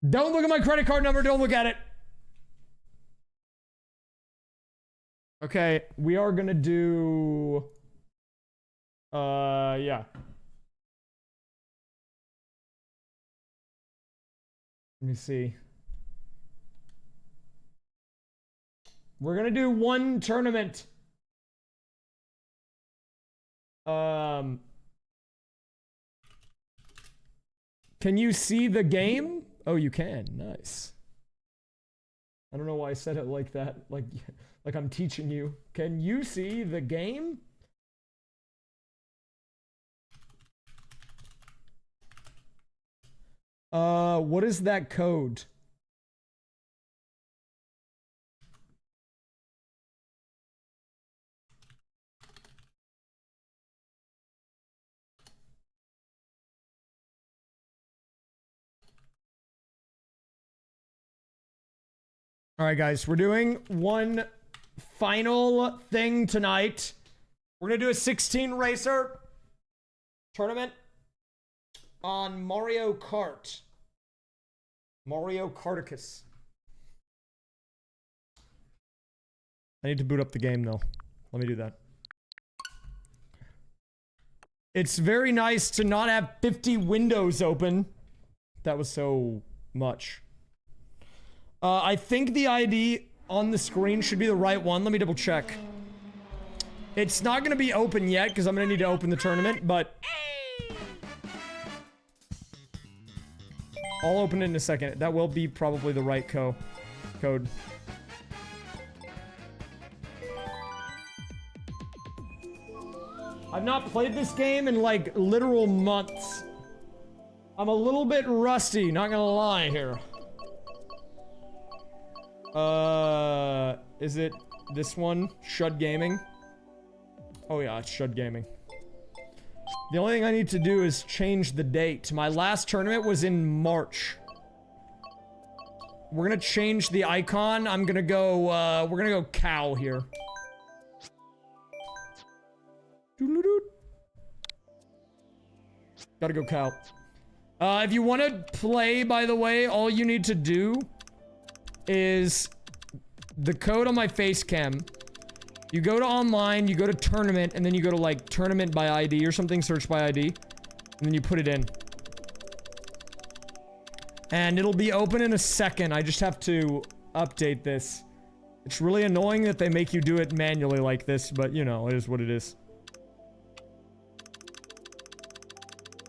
Don't look at my credit card number. Don't look at it. Okay, we are gonna do Yeah. Let me see. We're gonna do one tournament. Can you see the game? Oh, you can. Nice. I don't know why I said it like that. Like I'm teaching you. Can you see the game? What is that code? All right, guys, we're doing one final thing tonight. We're gonna do a 16 racer tournament on Mario Kart. Mario Karticus. I need to boot up the game though. Let me do that. It's very nice to not have 50 windows open. That was so much. I think the ID on the screen should be the right one. Let me double check. It's not going to be open yet because I'm going to need to open the tournament, but I'll open it in a second. That will be probably the right code. I've not played this game in like literal months. I'm a little bit rusty, not gonna lie here. Is it this one? Shud Gaming? Oh yeah, it's Shud Gaming. The only thing I need to do is change the date. My last tournament was in March. We're gonna change the icon. I'm gonna go, we're gonna go cow here. Gotta go cow. If you want to play, by the way, all you need to do is the code on my face cam. You go to online, you go to tournament, and then you go to like tournament by ID or something, search by ID, and then you put it in. And it'll be open in a second. I just have to update this. It's really annoying that they make you do it manually like this, but you know, it is what it is.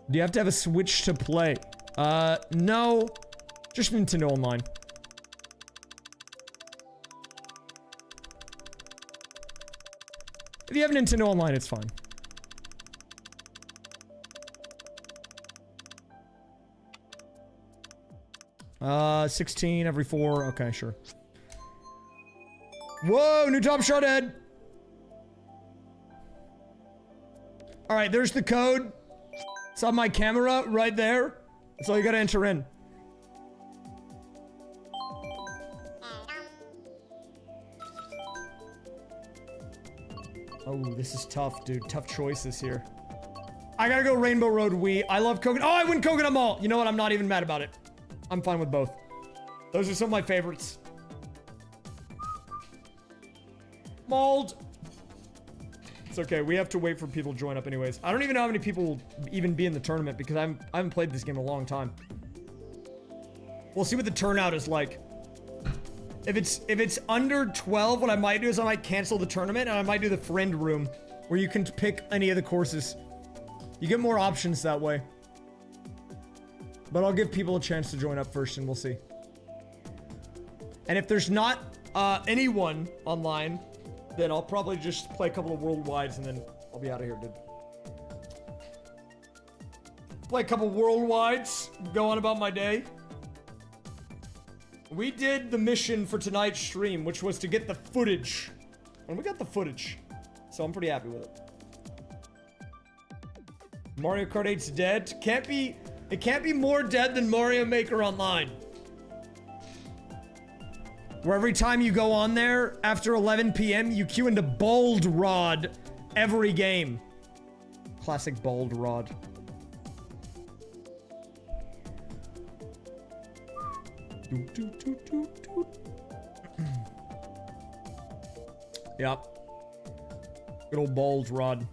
Do you have to have a Switch to play? No. Just Nintendo Online. If you have Nintendo Online, it's fine. Uh, 16 every 4. Okay, sure. Whoa, new top shot, Ed. All right, there's the code. It's on my camera right there. That's all you gotta enter in. Oh, this is tough, dude. Tough choices here. I gotta go Rainbow Road Wii. I love Coconut. Oh, I win Coconut Mall. You know what? I'm not even mad about it. I'm fine with both. Those are some of my favorites. Mauled. It's okay. We have to wait for people to join up anyways. I don't even know how many people will even be in the tournament because I haven't played this game in a long time. We'll see what the turnout is like. If it's under 12, what I might do is I might cancel the tournament and I might do the friend room where you can pick any of the courses. You get more options that way. But I'll give people a chance to join up first and we'll see. And if there's not anyone online, then I'll probably just play a couple of worldwides and then I'll be out of here, dude. Play a couple worldwides, go on about my day. We did the mission for tonight's stream, which was to get the footage. And we got the footage. So I'm pretty happy with it. Mario Kart 8's dead. It can't be more dead than Mario Maker Online. Where every time you go on there, after 11 p.m., you queue into Bold Rod every game. Classic Bold Rod. Yep. Good old Bold Rod.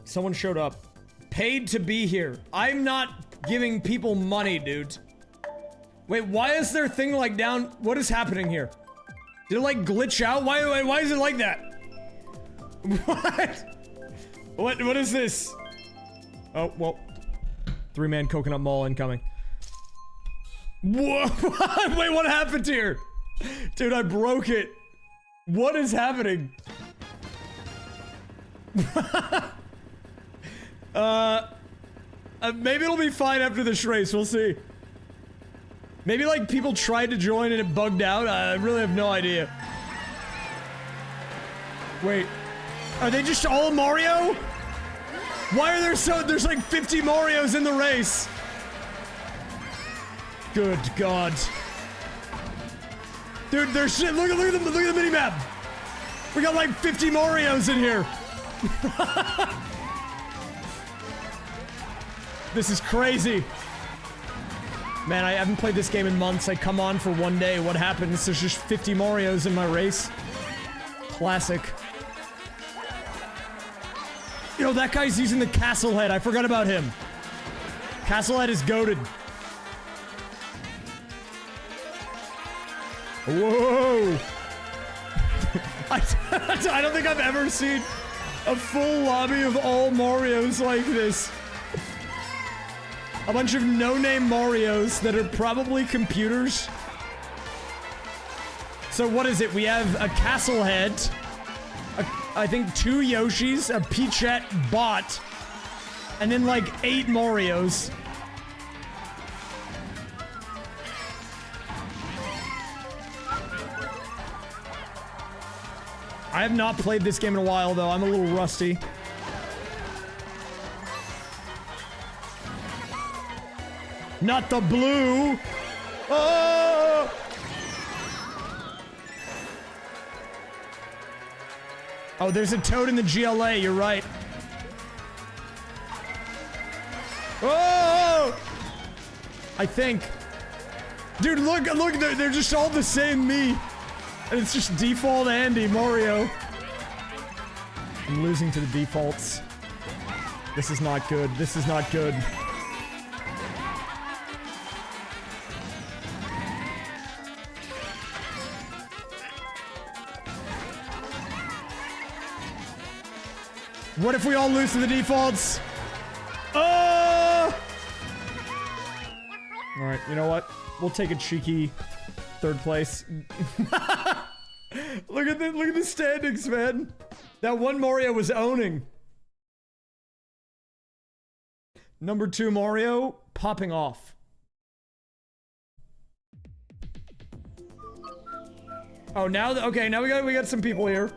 Someone showed up. Paid to be here. I'm not giving people money, dude. Wait, why is their thing like down? What is happening here? Did it like glitch out? Why is it like that? What? What is this? Oh, well. 3-man coconut mall incoming. Whoa! Wait, what happened here? Dude, I broke it. What is happening? Maybe it'll be fine after this race, we'll see. Maybe like people tried to join and it bugged out, I really have no idea. Wait, are they just all Mario? Why are there's like 50 Marios in the race? Good God. Dude, there's shit, look at the minimap. We got like 50 Marios in here. This is crazy. Man, I haven't played this game in months. I come on for one day. What happens? There's just 50 Marios in my race. Classic. Yo, that guy's using the castle head. I forgot about him. Castle head is goated. Whoa. I don't think I've ever seen a full lobby of all Marios like this. A bunch of no-name Marios that are probably computers. So what is it? We have a castle head, I think 2 Yoshis, a Peachette bot, and then like 8 Marios. I have not played this game in a while though, I'm a little rusty. Not the blue! Oh! Oh, there's a toad in the GLA, you're right. Oh! I think. Dude, look, they're just all the same me. And it's just default Andy, Mario. I'm losing to the defaults. This is not good, this is not good. What if we all lose to the defaults? Oh! Alright, you know what? We'll take a cheeky 3rd place. Look at the standings, man. That one Mario was owning. Number 2 Mario, popping off. Oh, now, okay, now we got some people here.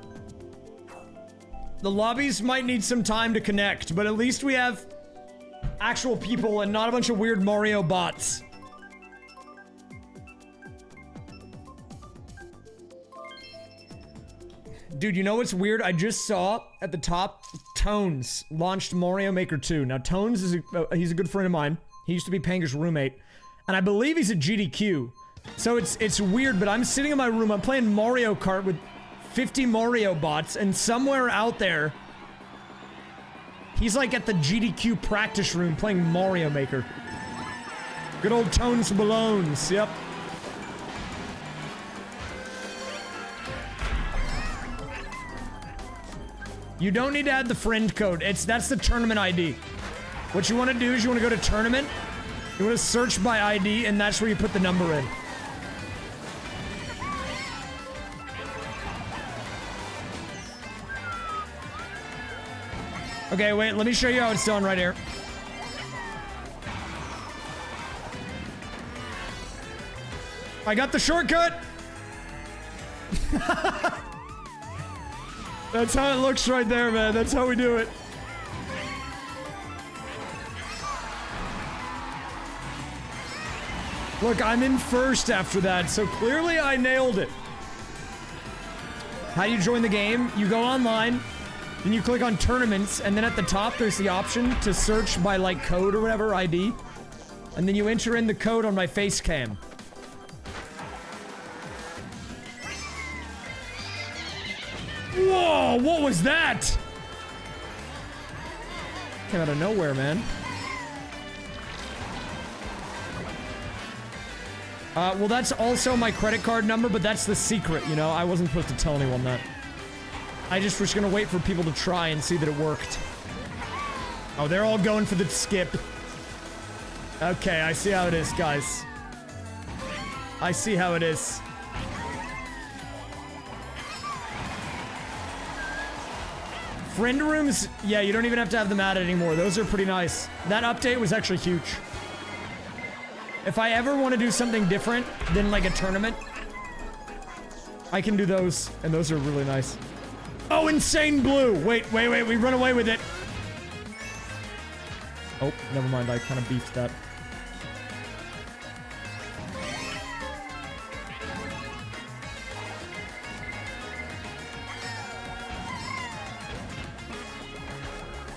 The lobbies might need some time to connect, but at least we have actual people and not a bunch of weird Mario bots. Dude, you know what's weird? I just saw at the top, Tones launched Mario Maker 2. Now, Tones is he's a good friend of mine. He used to be Panga's roommate, and I believe he's a GDQ. So it's weird, but I'm sitting in my room, I'm playing Mario Kart with 50 Mario bots, and somewhere out there, he's like at the GDQ practice room playing Mario Maker. Good old Tones Malones, yep. You don't need to add the friend code, that's the tournament ID. What you want to do is you want to go to tournament, you want to search by ID, and that's where you put the number in. Okay, wait, let me show you how it's done right here. I got the shortcut! That's how it looks right there, man. That's how we do it. Look, I'm in first after that, so clearly I nailed it. How do you join the game? You go online, then you click on tournaments, and then at the top there's the option to search by like code or whatever, ID. And then you enter in the code on my face cam. Whoa, what was that? Came out of nowhere, man. Well, that's also my credit card number, but that's the secret, you know? I wasn't supposed to tell anyone that. I just was gonna wait for people to try and see that it worked. Oh, they're all going for the skip. Okay, I see how it is, guys. I see how it is. Friend rooms, yeah, you don't even have to have them added anymore. Those are pretty nice. That update was actually huge. If I ever want to do something different than like a tournament, I can do those, and those are really nice. Oh, insane blue! Wait, we run away with it. Oh, never mind, I kind of beefed that.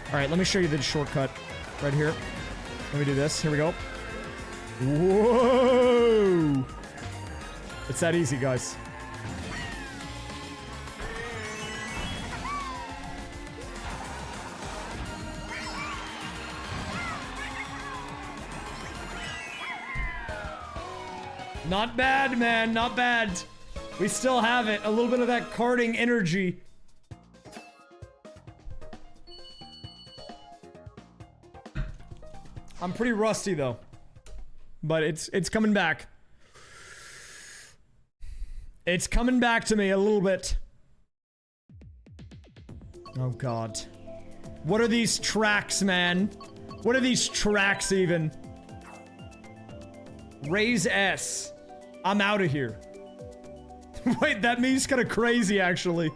Alright, let me show you the shortcut. Right here. Let me do this. Here we go. Whoa! It's that easy, guys. Not bad, man. Not bad. We still have it. A little bit of that karting energy. I'm pretty rusty, though. But it's coming back. It's coming back to me a little bit. Oh, God. What are these tracks, man? What are these tracks, even? Raise S. I'm out of here. Wait, that means kind of crazy, actually.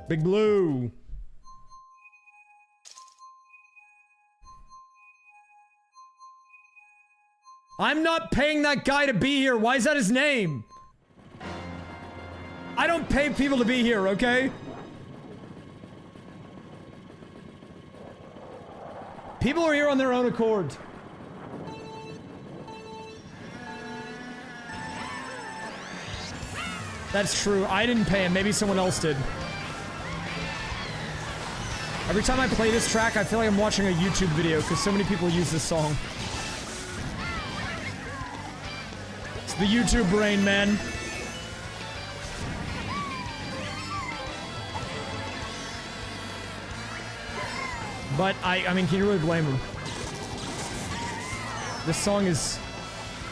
Big Blue. I'm not paying that guy to be here. Why is that his name? I don't pay people to be here, okay? People are here on their own accord. That's true. I didn't pay him. Maybe someone else did. Every time I play this track, I feel like I'm watching a YouTube video because so many people use this song. It's the YouTube brain, man. But I mean, can you really blame him? This song is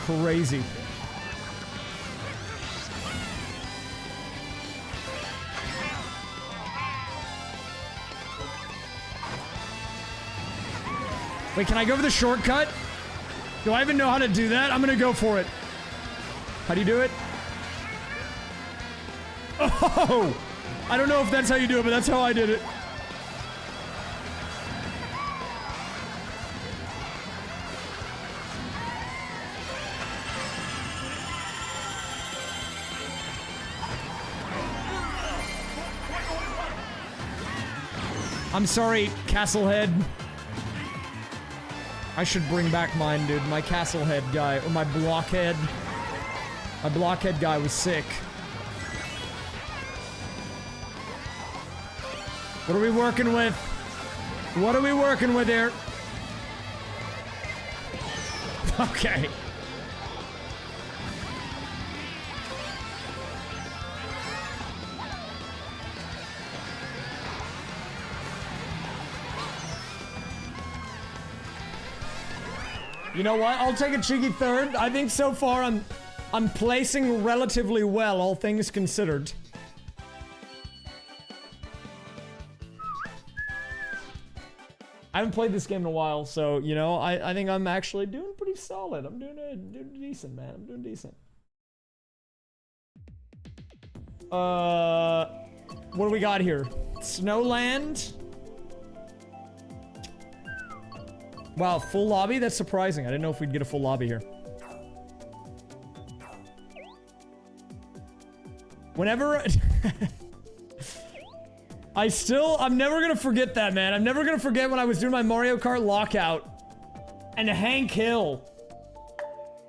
crazy. Wait, can I go for the shortcut? Do I even know how to do that? I'm gonna go for it. How do you do it? Oh! I don't know if that's how you do it, but that's how I did it. I'm sorry, Castlehead. I should bring back mine, dude. My Castlehead guy, or my Blockhead. My Blockhead guy was sick. What are we working with? What are we working with here? Okay. You know what? I'll take a cheeky third. I think so far I'm placing relatively well, all things considered. I haven't played this game in a while, so, you know, I think I'm actually doing pretty solid. I'm doing decent, man. I'm doing decent. What do we got here? Snowland? Wow, full lobby? That's surprising. I didn't know if we'd get a full lobby here. Whenever... I'm never gonna forget that, man. I'm never gonna forget when I was doing my Mario Kart lockout and Hank Hill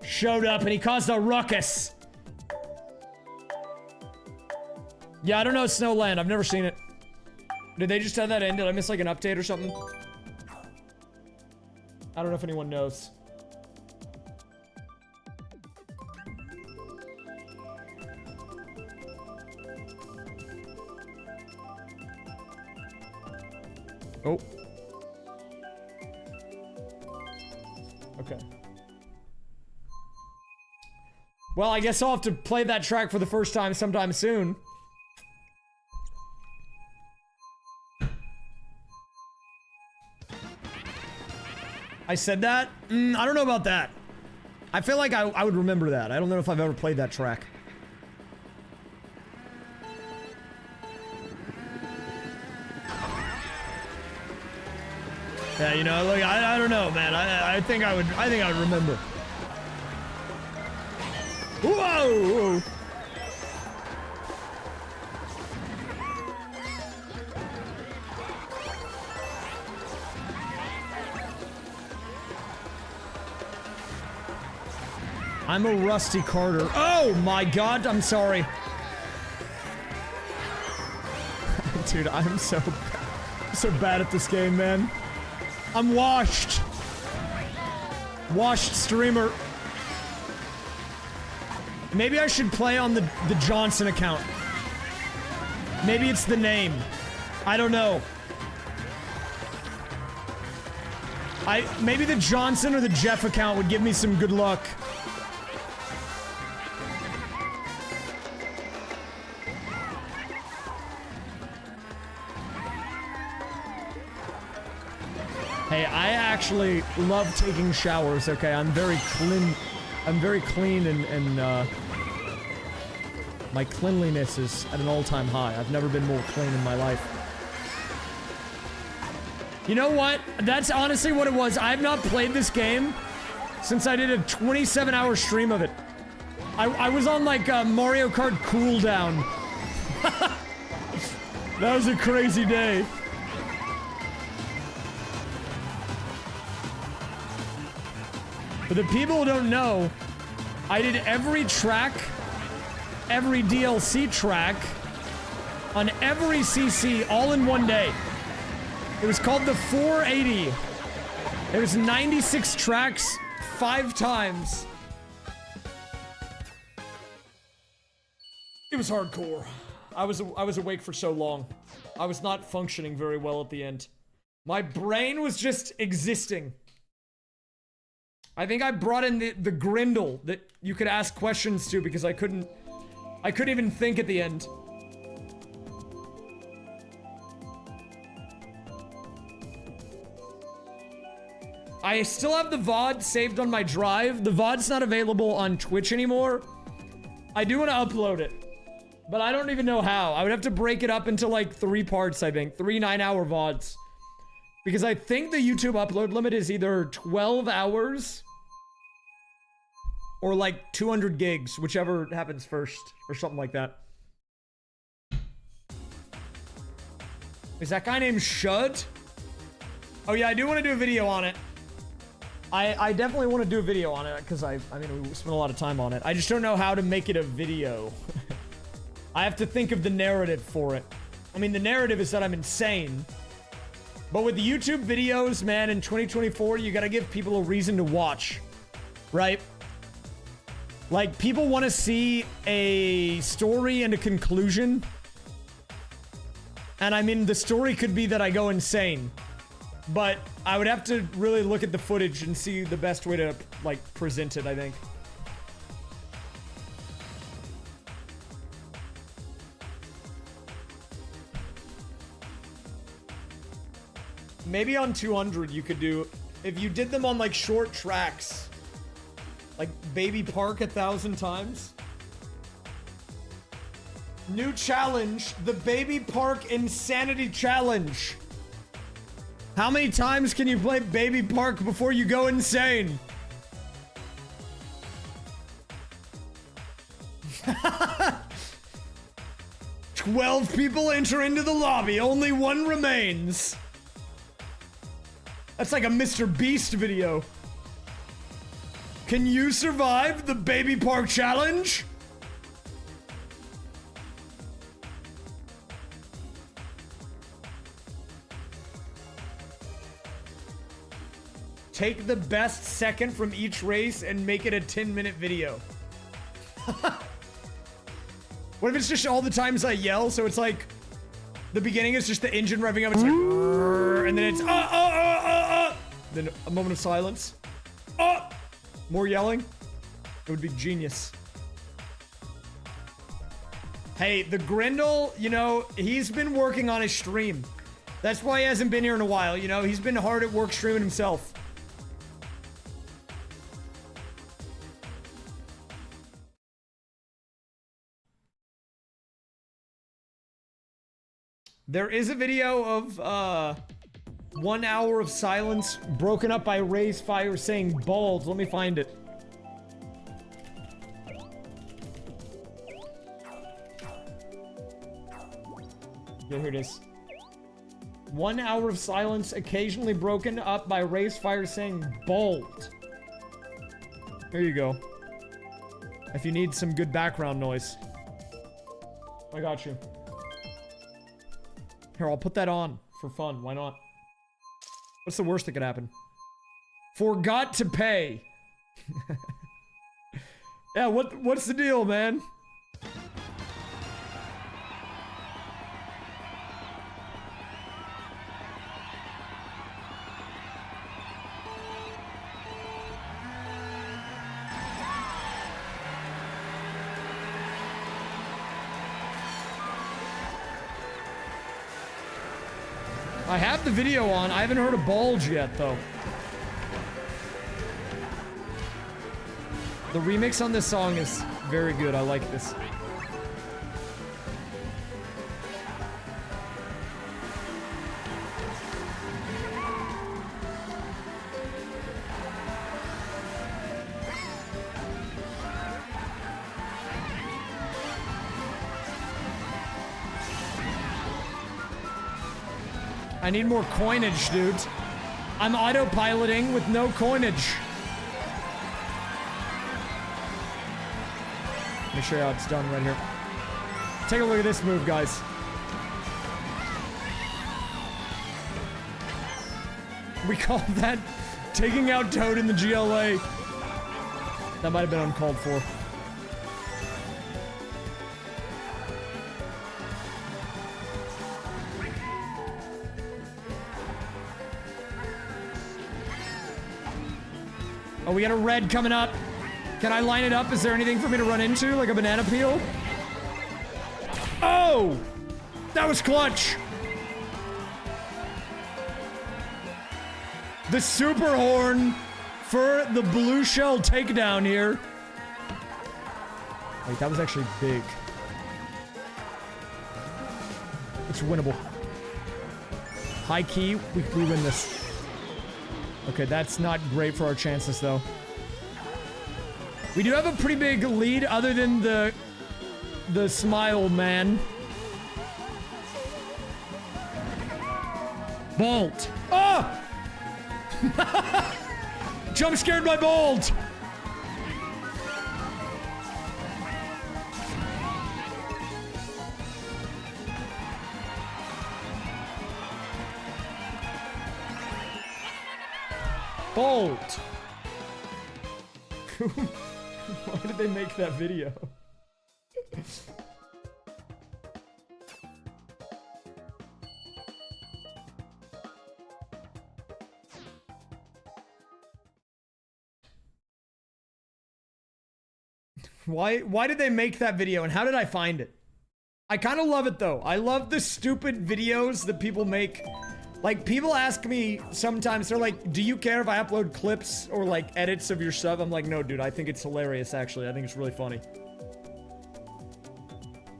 showed up and he caused a ruckus. Yeah, I don't know Snowland. I've never seen it. Did they just have that in? Did I miss like an update or something? I don't know if anyone knows. Oh. Okay. Well, I guess I'll have to play that track for the first time sometime soon. I said that? I don't know about that. I feel like I would remember that. I don't know if I've ever played that track. Yeah, you know, like, I don't know, man. I think I would remember. Whoa! I'm a Rusty Carter. Oh my god, I'm sorry. Dude, I'm so bad at this game, man. I'm washed. Washed streamer. Maybe I should play on the Johnson account. Maybe it's the name. I don't know. Maybe the Johnson or the Jeff account would give me some good luck. Hey, I actually love taking showers, okay? I'm very clean and my cleanliness is at an all-time high. I've never been more clean in my life. You know what? That's honestly what it was. I've not played this game since I did a 27-hour stream of it. I was on like a Mario Kart cooldown. That was a crazy day. For the people who don't know, I did every track, every DLC track, on every CC all in one day. It was called the 480. It was 96 tracks, 5 times. It was hardcore. I was awake for so long. I was not functioning very well at the end. My brain was just existing. I think I brought in the Grindle that you could ask questions to because I couldn't even think at the end. I still have the VOD saved on my drive. The VOD's not available on Twitch anymore. I do want to upload it, but I don't even know how. I would have to break it up into like 3 parts, I think. 3 9-hour VODs. Because I think the YouTube upload limit is either 12 hours or like 200 gigs, whichever happens first, or something like that. Is that guy named Shud? Oh yeah, I do want to do a video on it. I definitely want to do a video on it, because I mean, we spent a lot of time on it. I just don't know how to make it a video. I have to think of the narrative for it. I mean, the narrative is that I'm insane. But with the YouTube videos, man, in 2024, you gotta give people a reason to watch. Right? Like, people want to see a story and a conclusion. And I mean, the story could be that I go insane. But I would have to really look at the footage and see the best way to, like, present it, I think. Maybe on 200 you could do, if you did them on, like, short tracks. Like, Baby Park 1,000 times. New challenge, the Baby Park Insanity Challenge. How many times can you play Baby Park before you go insane? "12 people enter into the lobby, only 1 remains." That's like a Mr. Beast video. Can you survive the Baby Park Challenge? Take the best second from each race and make it a 10-minute video. What if it's just all the times I yell? So it's like, the beginning is just the engine revving up. It's like, and then it's, then a moment of silence. More yelling. It would be genius. Hey, the Grindle, you know, he's been working on his stream. That's why he hasn't been here in a while, you know? He's been hard at work streaming himself. There is a video of, 1 hour of silence broken up by raysfire saying balls. Let me find it. Yeah, here it is. 1 hour of silence occasionally broken up by raysfire saying bold. Here you go. If you need some good background noise. I got you. Here, I'll put that on for fun. Why not? What's the worst that could happen? Forgot to pay. Yeah, what's the deal, man? I have the video on. I haven't heard a bulge yet, though. The remix on this song is very good. I like this. I need more coinage, dude. I'm autopiloting with no coinage. Let me show you how it's done right here. Take a look at this move, guys. We call that taking out Toad in the GLA. That might have been uncalled for. Oh, we got a red coming up. Can I line it up? Is there anything for me to run into, like a banana peel? Oh! That was clutch! The super horn for the blue shell takedown here. Wait, that was actually big. It's winnable. High key, we win this. Okay, that's not great for our chances, though. We do have a pretty big lead, other than the smile man. Bolt. Oh! Jump scared by Bolt. Bolt. Why did they make that video? Why did they make that video, and how did I find it? I kind of love it, though. I love the stupid videos that people make. Like, people ask me sometimes, they're like, do you care if I upload clips or, like, edits of your sub? I'm like, no, dude, I think it's hilarious, actually. I think it's really funny.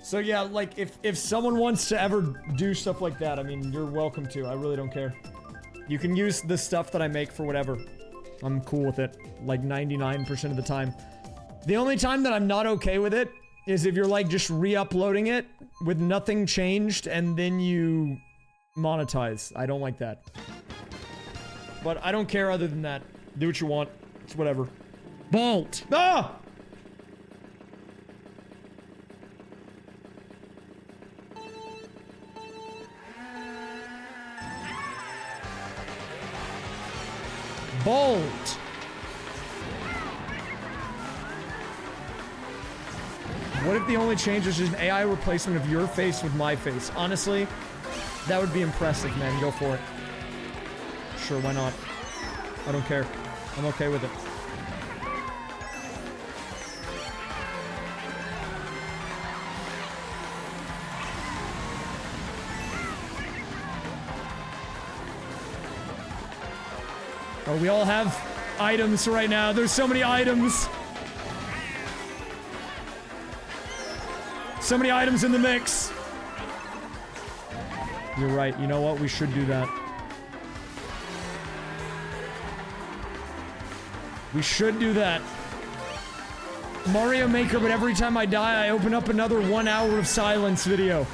So, yeah, like, if someone wants to ever do stuff like that, I mean, you're welcome to. I really don't care. You can use the stuff that I make for whatever. I'm cool with it, like, 99% of the time. The only time that I'm not okay with it is if you're, like, just re-uploading it with nothing changed, and then you monetize. I don't like that. But I don't care other than that. Do what you want. It's whatever. Bolt! Ah! Bold. What if the only change is just an AI replacement of your face with my face? Honestly, that would be impressive, man. Go for it. Sure, why not? I don't care. I'm okay with it. Oh, we all have items right now. There's so many items. So many items in the mix. You're right. You know what? We should do that. We should do that. Mario Maker, but every time I die, I open up another 1 hour of silence video.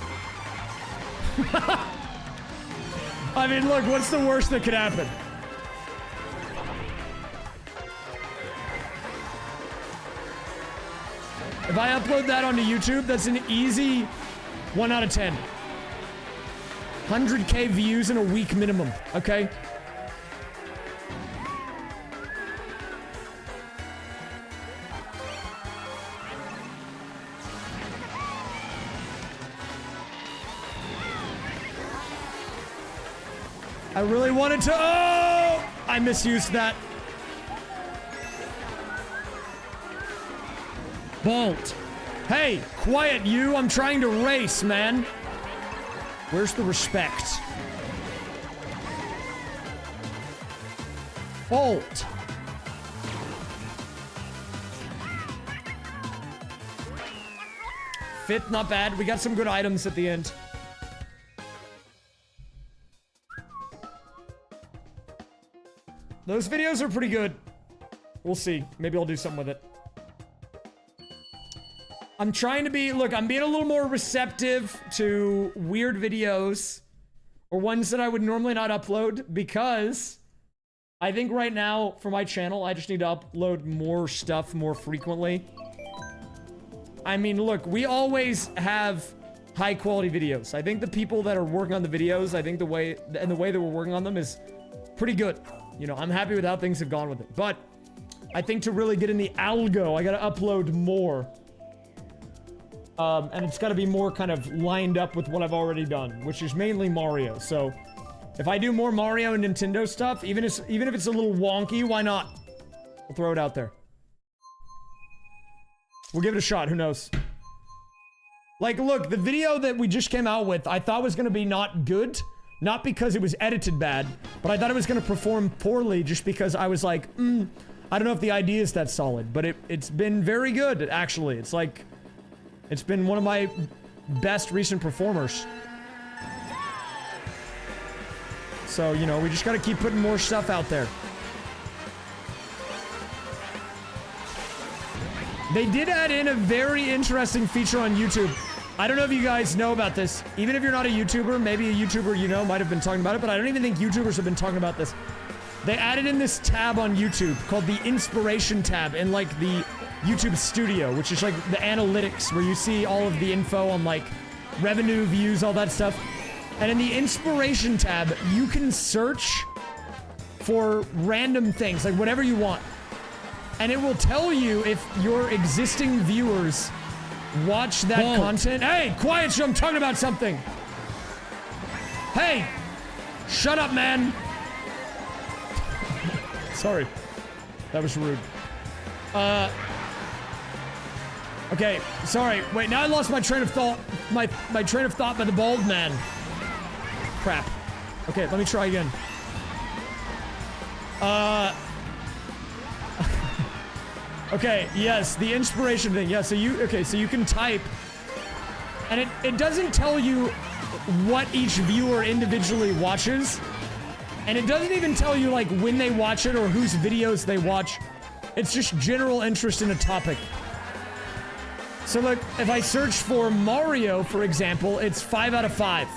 I mean, look, what's the worst that could happen? If I upload that onto YouTube, that's an easy 1 out of 10. 100K views in a week minimum, okay? I really wanted to. Oh! I misused that. Bolt. Hey, quiet you. I'm trying to race, man. Where's the respect? Bolt. Fifth, not bad. We got some good items at the end. Those videos are pretty good. We'll see. Maybe I'll do something with it. I'm trying to be... Look, I'm being a little more receptive to weird videos or ones that I would normally not upload because I think right now for my channel, I just need to upload more stuff more frequently. I mean, look, we always have high quality videos. I think the people that are working on the videos, I think the way that we're working on them is pretty good. You know, I'm happy with how things have gone with it. But I think to really get in the algo, I gotta upload more. And it's gotta be more kind of lined up with what I've already done, which is mainly Mario. So, if I do more Mario and Nintendo stuff, even if it's a little wonky, why not? We'll throw it out there. We'll give it a shot, who knows? Like, look, the video that we just came out with, I thought was gonna be not good. Not because it was edited bad, but I thought it was gonna perform poorly just because I was like, I don't know if the idea is that solid, but it's been very good, actually. It's like, it's been one of my best recent performers. So, you know, we just gotta keep putting more stuff out there. They did add in a very interesting feature on YouTube. I don't know if you guys know about this. Even if you're not a YouTuber, maybe a YouTuber you know might have been talking about it, but I don't even think YouTubers have been talking about this. They added in this tab on YouTube called the Inspiration tab in like the YouTube Studio, which is like the analytics where you see all of the info on like revenue, views, all that stuff. And in the Inspiration tab, you can search for random things, like whatever you want. And it will tell you if your existing viewers watch that content. Hey, quiet you, I'm talking about something. Hey, shut up, man. Sorry, that was rude. Okay, sorry. Wait, now I lost my train of thought. My train of thought by the bald man. Crap. Okay, let me try again. Okay, yes, the inspiration thing. Yeah, so you can type, and it doesn't tell you what each viewer individually watches, and it doesn't even tell you like when they watch it or whose videos they watch. It's just general interest in a topic. So look, if I search for Mario, for example, it's 5 out of 5,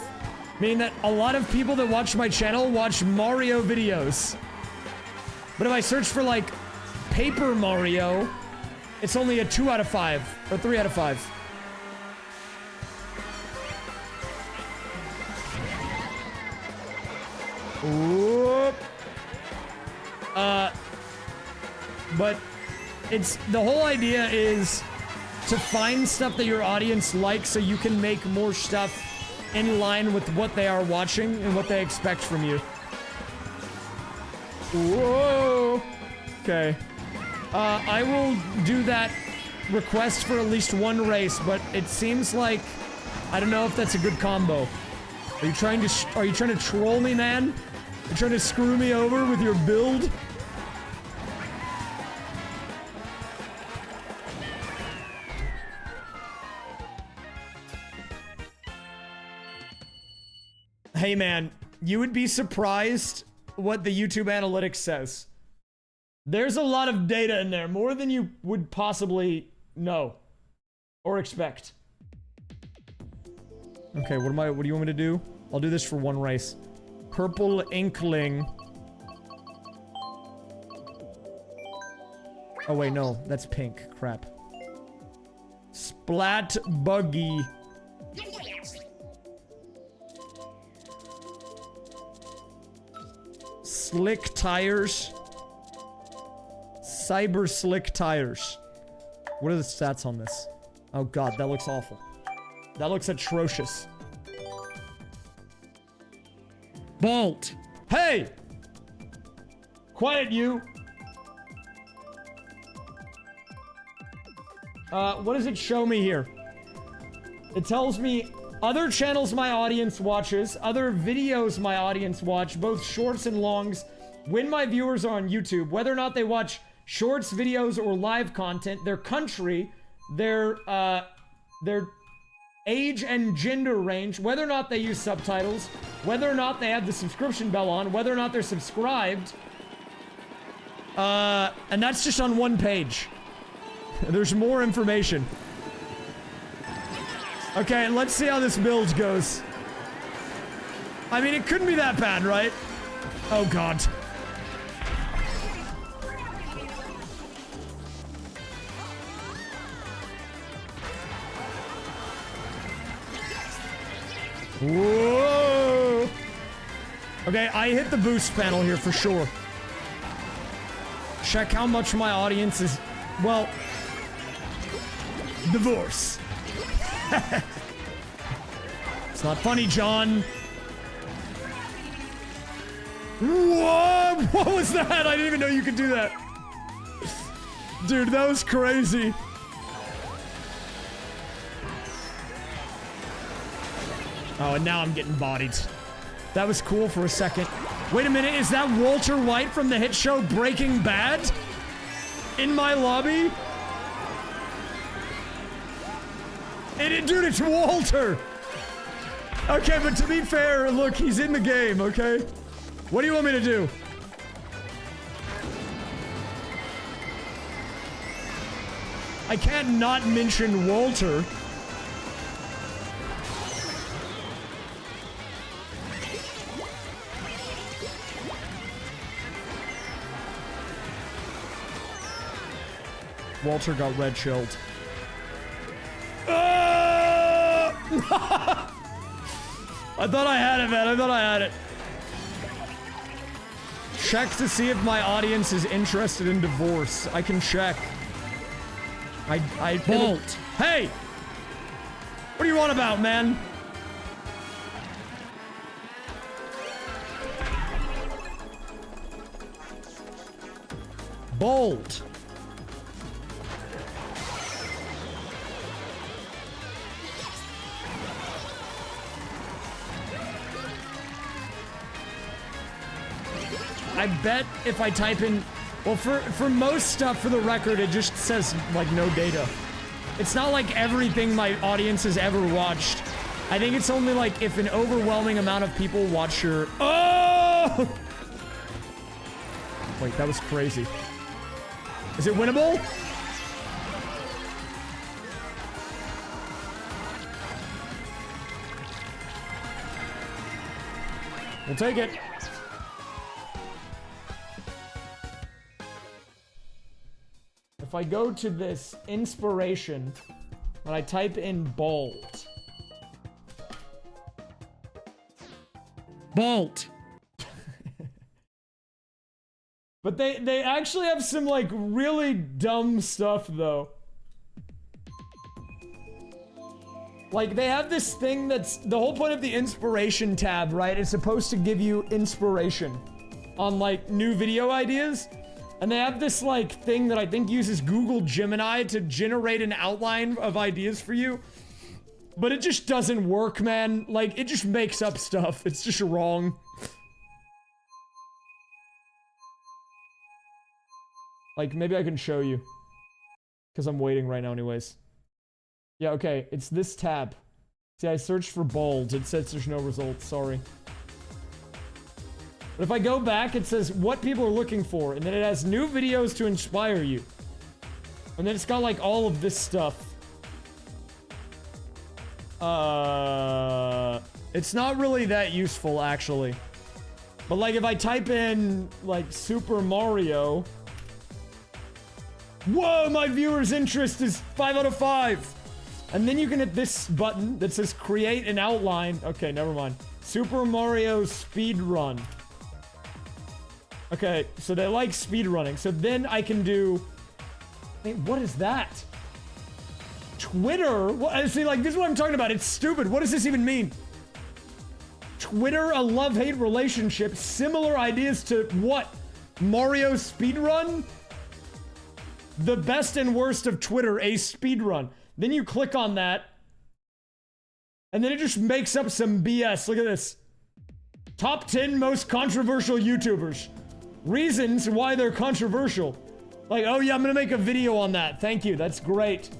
meaning that a lot of people that watch my channel watch Mario videos. But if I search for like Paper Mario, it's only a 2 out of 5 or 3 out of 5. Whoop. but it's the whole idea is to find stuff that your audience likes so you can make more stuff in line with what they are watching and what they expect from you. Whoa. Okay. I will do that request for at least one race, but it seems like I don't know if that's a good combo. Are you trying to troll me, man? You're trying to screw me over with your build? Hey man, you would be surprised what the YouTube analytics says. There's a lot of data in there, more than you would possibly know or expect. Okay, what do you want me to do? I'll do this for one race. Purple Inkling. Oh wait, no, that's pink. Crap. Splat Buggy. Slick Tires. Cyber Slick Tires. What are the stats on this? Oh god, that looks awful. That looks atrocious. Bolt. Hey! Quiet, you. What does it show me here? It tells me other channels my audience watches, other videos my audience watch, both shorts and longs, when my viewers are on YouTube, whether or not they watch shorts, videos, or live content, their country, their age and gender range, whether or not they use subtitles, whether or not they have the subscription bell on, whether or not they're subscribed. And that's just on one page. There's more information. Okay, let's see how this build goes. I mean, it couldn't be that bad, right? Oh, God. Whoa! Okay, I hit the boost panel here for sure. Check how much my audience is... Well... Divorce. It's not funny, John. Whoa! What was that? I didn't even know you could do that. Dude, that was crazy. Oh, and now I'm getting bodied. That was cool for a second. Wait a minute, is that Walter White from the hit show Breaking Bad? In my lobby? Dude, it's Walter! Okay, but to be fair, look, he's in the game, okay? What do you want me to do? I can't not mention Walter. Walter got red shelled. I thought I had it, man. I thought I had it. Check to see if my audience is interested in divorce. I can check. I Bolt. Hey! What do you want about, man? Bolt. I bet if I type in, well, for most stuff, for the record, it just says, like, no data. It's not like everything my audience has ever watched. I think it's only, like, if an overwhelming amount of people watch your... Oh! Wait, that was crazy. Is it winnable? We'll take it. If I go to this inspiration and I type in bolt. Bolt. But they actually have some, like, really dumb stuff, though. Like, they have this thing that's... The whole point of the inspiration tab, right, is supposed to give you inspiration on, like, new video ideas. And they have this, like, thing that I think uses Google Gemini to generate an outline of ideas for you. But it just doesn't work, man. Like, it just makes up stuff. It's just wrong. Like, maybe I can show you. Because I'm waiting right now anyways. Yeah, okay. It's this tab. See, I searched for bald. It says there's no results. Sorry. But if I go back, it says what people are looking for. And then it has new videos to inspire you. And then it's got, like, all of this stuff. It's not really that useful, actually. But, like, if I type in, like, Super Mario... Whoa, my viewer's interest is 5 out of 5. And then you can hit this button that says create an outline. Okay, never mind. Super Mario speed run. Okay, so they like speed running. So then I can do... Hey, what is that? Twitter? What? See, like, this is what I'm talking about. It's stupid. What does this even mean? Twitter, a love-hate relationship. Similar ideas to what? Mario speedrun? The best and worst of Twitter, a speedrun. Then you click on that. And then it just makes up some BS. Look at this. Top 10 most controversial YouTubers. Reasons why they're controversial. Like, oh yeah, I'm gonna make a video on that. Thank you, that's great.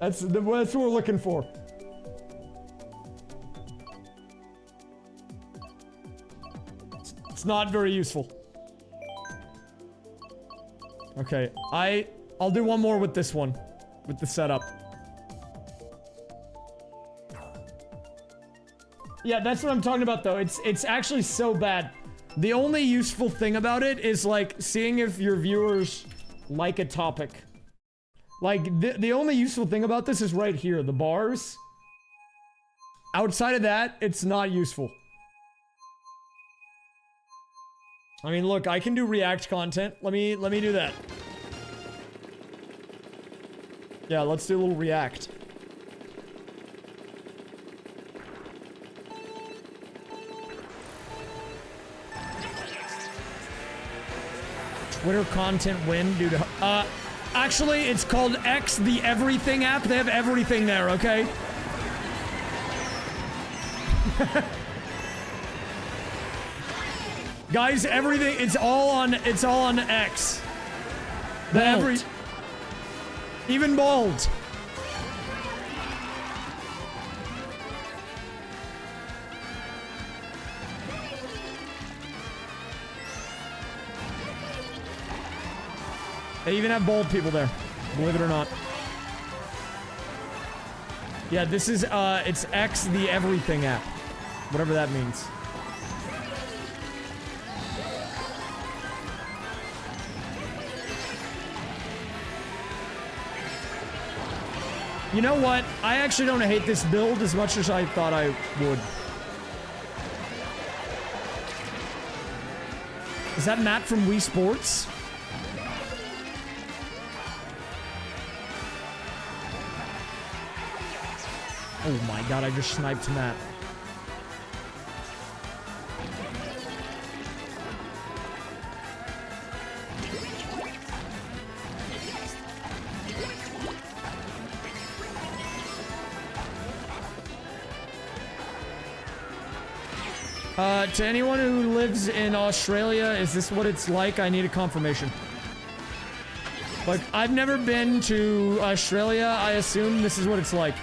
That's what we're looking for. It's not very useful. Okay, I'll do one more with this one. With the setup. Yeah, that's what I'm talking about, though. It's actually so bad. The only useful thing about it is, like, seeing if your viewers like a topic. Like, the only useful thing about this is right here, the bars. Outside of that, it's not useful. I mean, look, I can do React content. Let me do that. Yeah, let's do a little React. Twitter content win, dude. Actually, it's called X, the Everything app. They have everything there, okay? Guys, everything, it's all on X. Even bald. They even have bald people there, believe it or not. Yeah, this is, it's X, the Everything app. Whatever that means. You know what? I actually don't hate this build as much as I thought I would. Is that Matt from Wii Sports? Oh my god, I just sniped Matt. To anyone who lives in Australia, is this what it's like? I need a confirmation. Like, I've never been to Australia. I assume this is what it's like.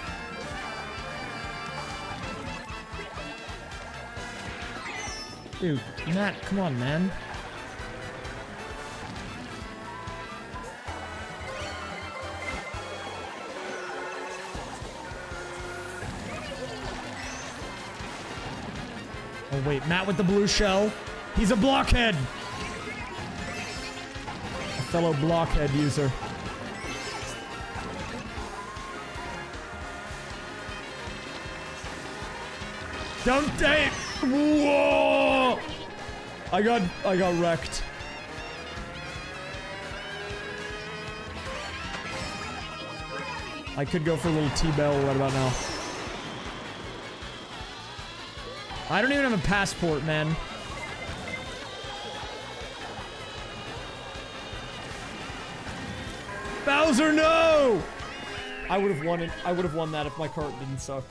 Dude, Matt, come on, man. Oh, wait, Matt with the blue shell. He's a blockhead. A fellow blockhead user. Don't date. Whoa! I got wrecked. I could go for a little T-Bell right about now. I don't even have a passport, man. Bowser, no! I would have won it. I would have won that if my cart didn't suck.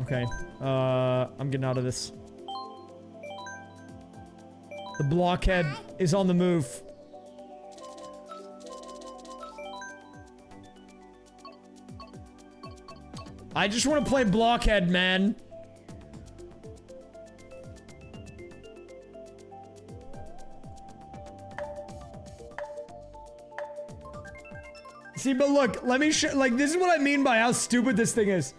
Okay, I'm getting out of this. The blockhead is on the move. I just want to play blockhead, man. See, but look, let me show, like, this is what I mean by how stupid this thing is.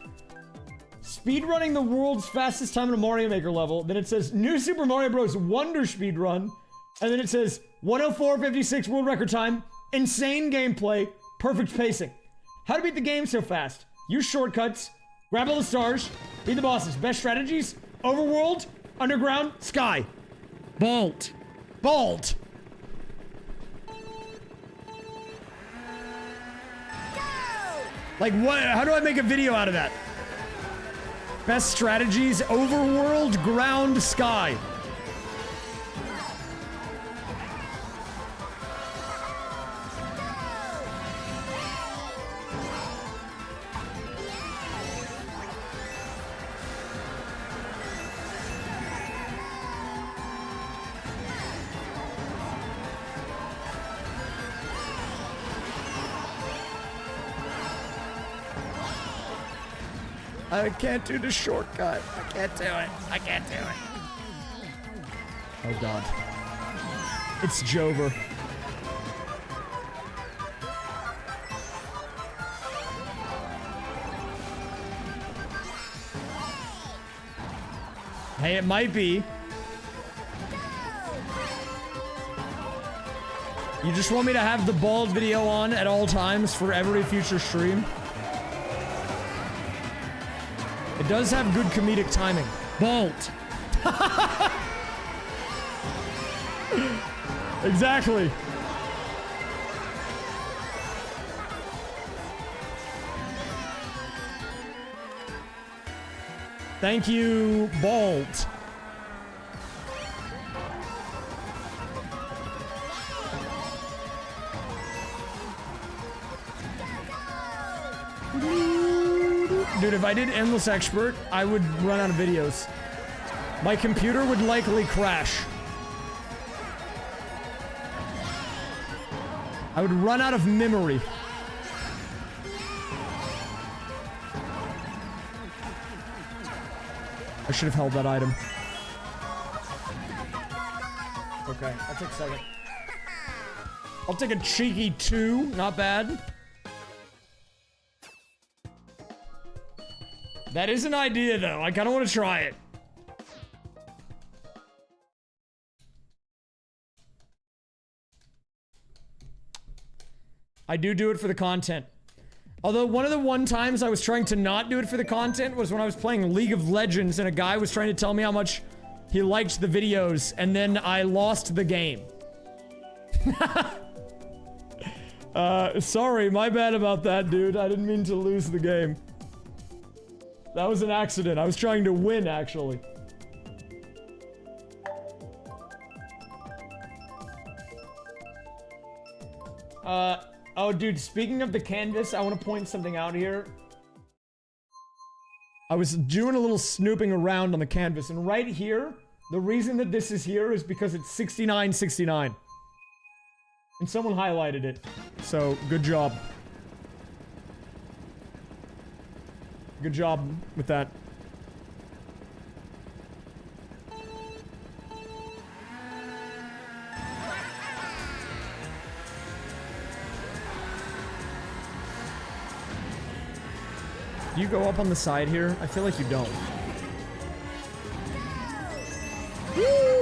Speedrunning the world's fastest time in a Mario Maker level. Then it says, New Super Mario Bros. Wonder Speedrun. And then it says, 104.56 world record time. Insane gameplay. Perfect pacing. How to beat the game so fast. Use shortcuts. Grab all the stars. Beat the bosses. Best strategies. Overworld. Underground. Sky. Bolt. Bolt. Like, what? How do I make a video out of that? Best strategies, overworld, ground, sky. I can't do the shortcut. I can't do it. I can't do it. Oh god. It's Jover. Hey, it might be. You just want me to have the bald video on at all times for every future stream? It does have good comedic timing. Bolt. Exactly. Thank you, Bolt. Dude, if I did Endless Expert, I would run out of videos. My computer would likely crash. I would run out of memory. I should have held that item. Okay, I'll take a second. I'll take a cheeky 2, not bad. That is an idea, though. I kind of want to try it. I do it for the content. Although one of the times I was trying to not do it for the content was when I was playing League of Legends and a guy was trying to tell me how much he liked the videos, and then I lost the game. Sorry, my bad about that, dude. I didn't mean to lose the game. That was an accident. I was trying to win, actually. Oh, dude, speaking of the canvas, I want to point something out here. I was doing a little snooping around on the canvas, and right here, the reason that this is here is because it's 6969. And someone highlighted it. So, good job. Good job with that. Do you go up on the side here? I feel like you don't.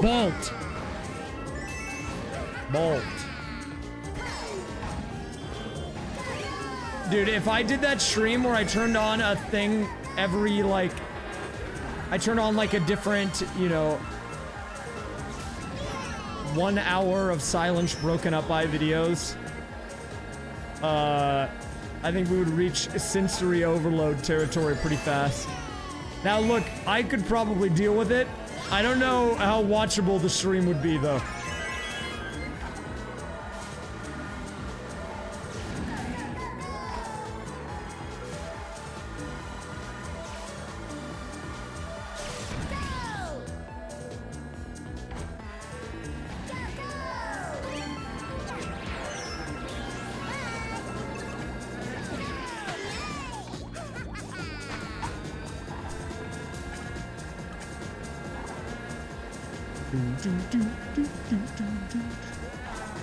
Bolt. Bolt. Dude, if I did that stream where I turned on a thing every, like... I turned on, like, a different, you know... 1 hour of silence broken up by videos. I think we would reach sensory overload territory pretty fast. Now look, I could probably deal with it. I don't know how watchable the stream would be though.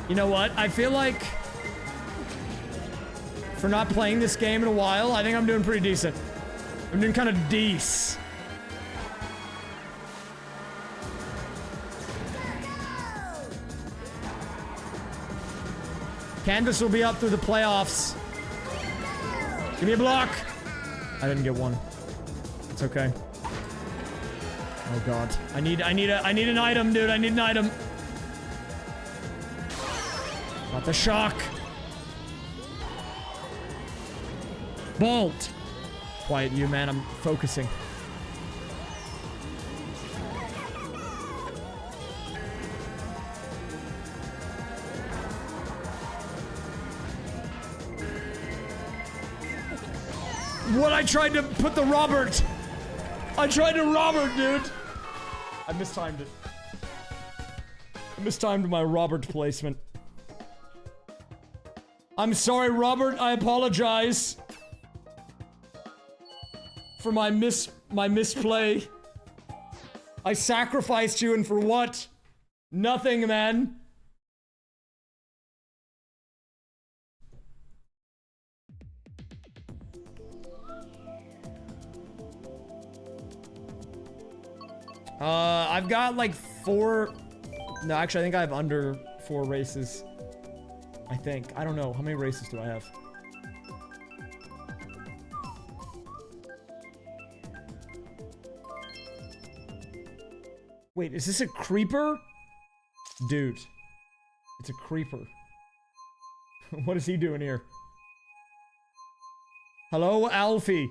You know what? I feel like for not playing this game in a while, I think I'm doing pretty decent. I'm doing kind of decent. Canvas will be up through the playoffs. Give me a block. I didn't get one. It's okay. Oh god. I need an item, dude. I need an item. Not the shock. Bolt. Quiet you, man. I'm focusing. What? I tried to put the Robert. I tried to Robert, dude. I mistimed it. I mistimed my Robert placement. I'm sorry, Robert. I apologize for my misplay. I sacrificed you, and for what? Nothing, man. I've got like 4... No, actually, I think I have under 4 races. I think. I don't know. How many races do I have? Wait, is this a creeper? Dude. It's a creeper. What is he doing here? Hello, Alfie.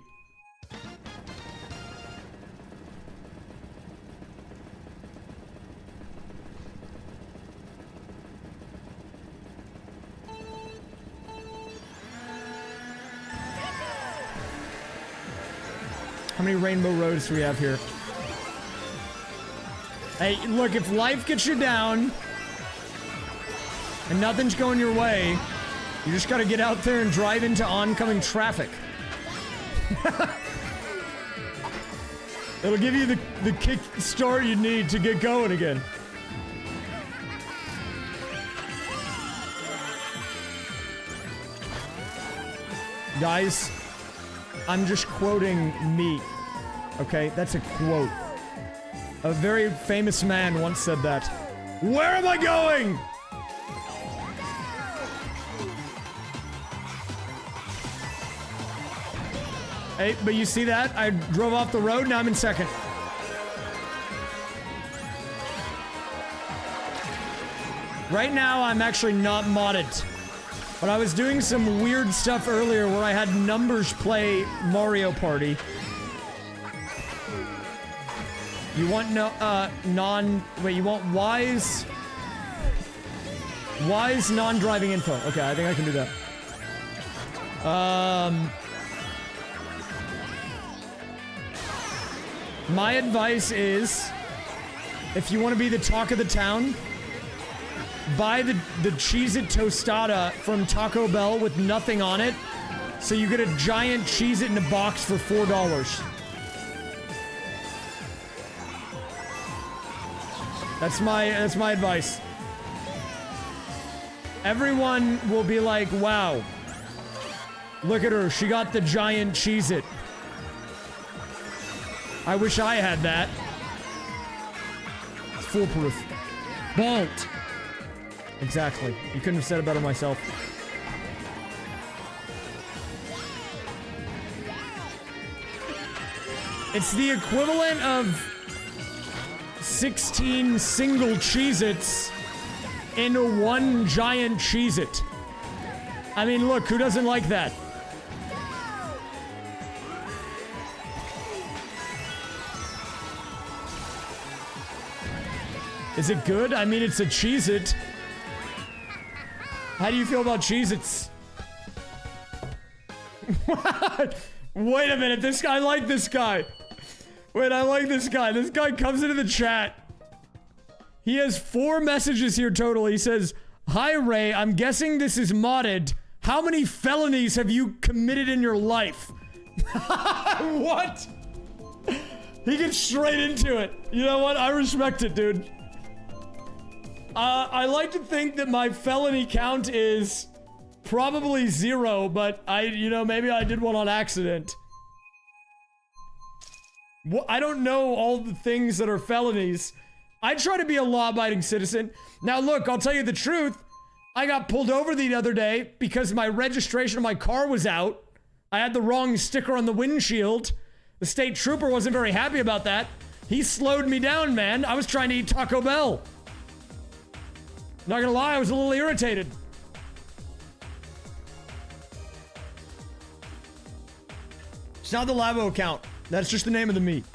How many rainbow roads do we have here? Hey, look, if life gets you down and nothing's going your way, you just gotta get out there and drive into oncoming traffic. It'll give you the kick start you need to get going again. Guys, I'm just quoting me, okay? That's a quote. A very famous man once said that. Where am I going? Hey, but you see that? I drove off the road, now I'm in second. Right now, I'm actually not modded. But I was doing some weird stuff earlier where I had numbers play Mario Party. You want you want wise non-driving info. Okay, I think I can do that. My advice is, if you want to be the talk of the town, buy the Cheez-It Tostada from Taco Bell with nothing on it, so you get a giant Cheez-It in a box for $4. That's my advice. Everyone will be like, wow, look at her, she got the giant Cheez-It. I wish I had that. It's foolproof. Bolt. Exactly. You couldn't have said it better myself. It's the equivalent of 16 single Cheez-Its into one giant Cheez-It. I mean, look, who doesn't like that? Is it good? I mean, it's a Cheez-It. How do you feel about Cheez-Its? Wait a minute, this guy, I like this guy. Wait, I like this guy. This guy comes into the chat. He has 4 messages here total. He says, "Hi, Ray. I'm guessing this is modded. How many felonies have you committed in your life?" What? He gets straight into it. You know what? I respect it, dude. I like to think that my felony count is probably 0, but maybe I did one on accident. Well, I don't know all the things that are felonies. I try to be a law-abiding citizen. Now, look, I'll tell you the truth. I got pulled over the other day because my registration of my car was out. I had the wrong sticker on the windshield. The state trooper wasn't very happy about that. He slowed me down, man. I was trying to eat Taco Bell. Not gonna lie, I was a little irritated. It's not the Labo account. That's just the name of the meat.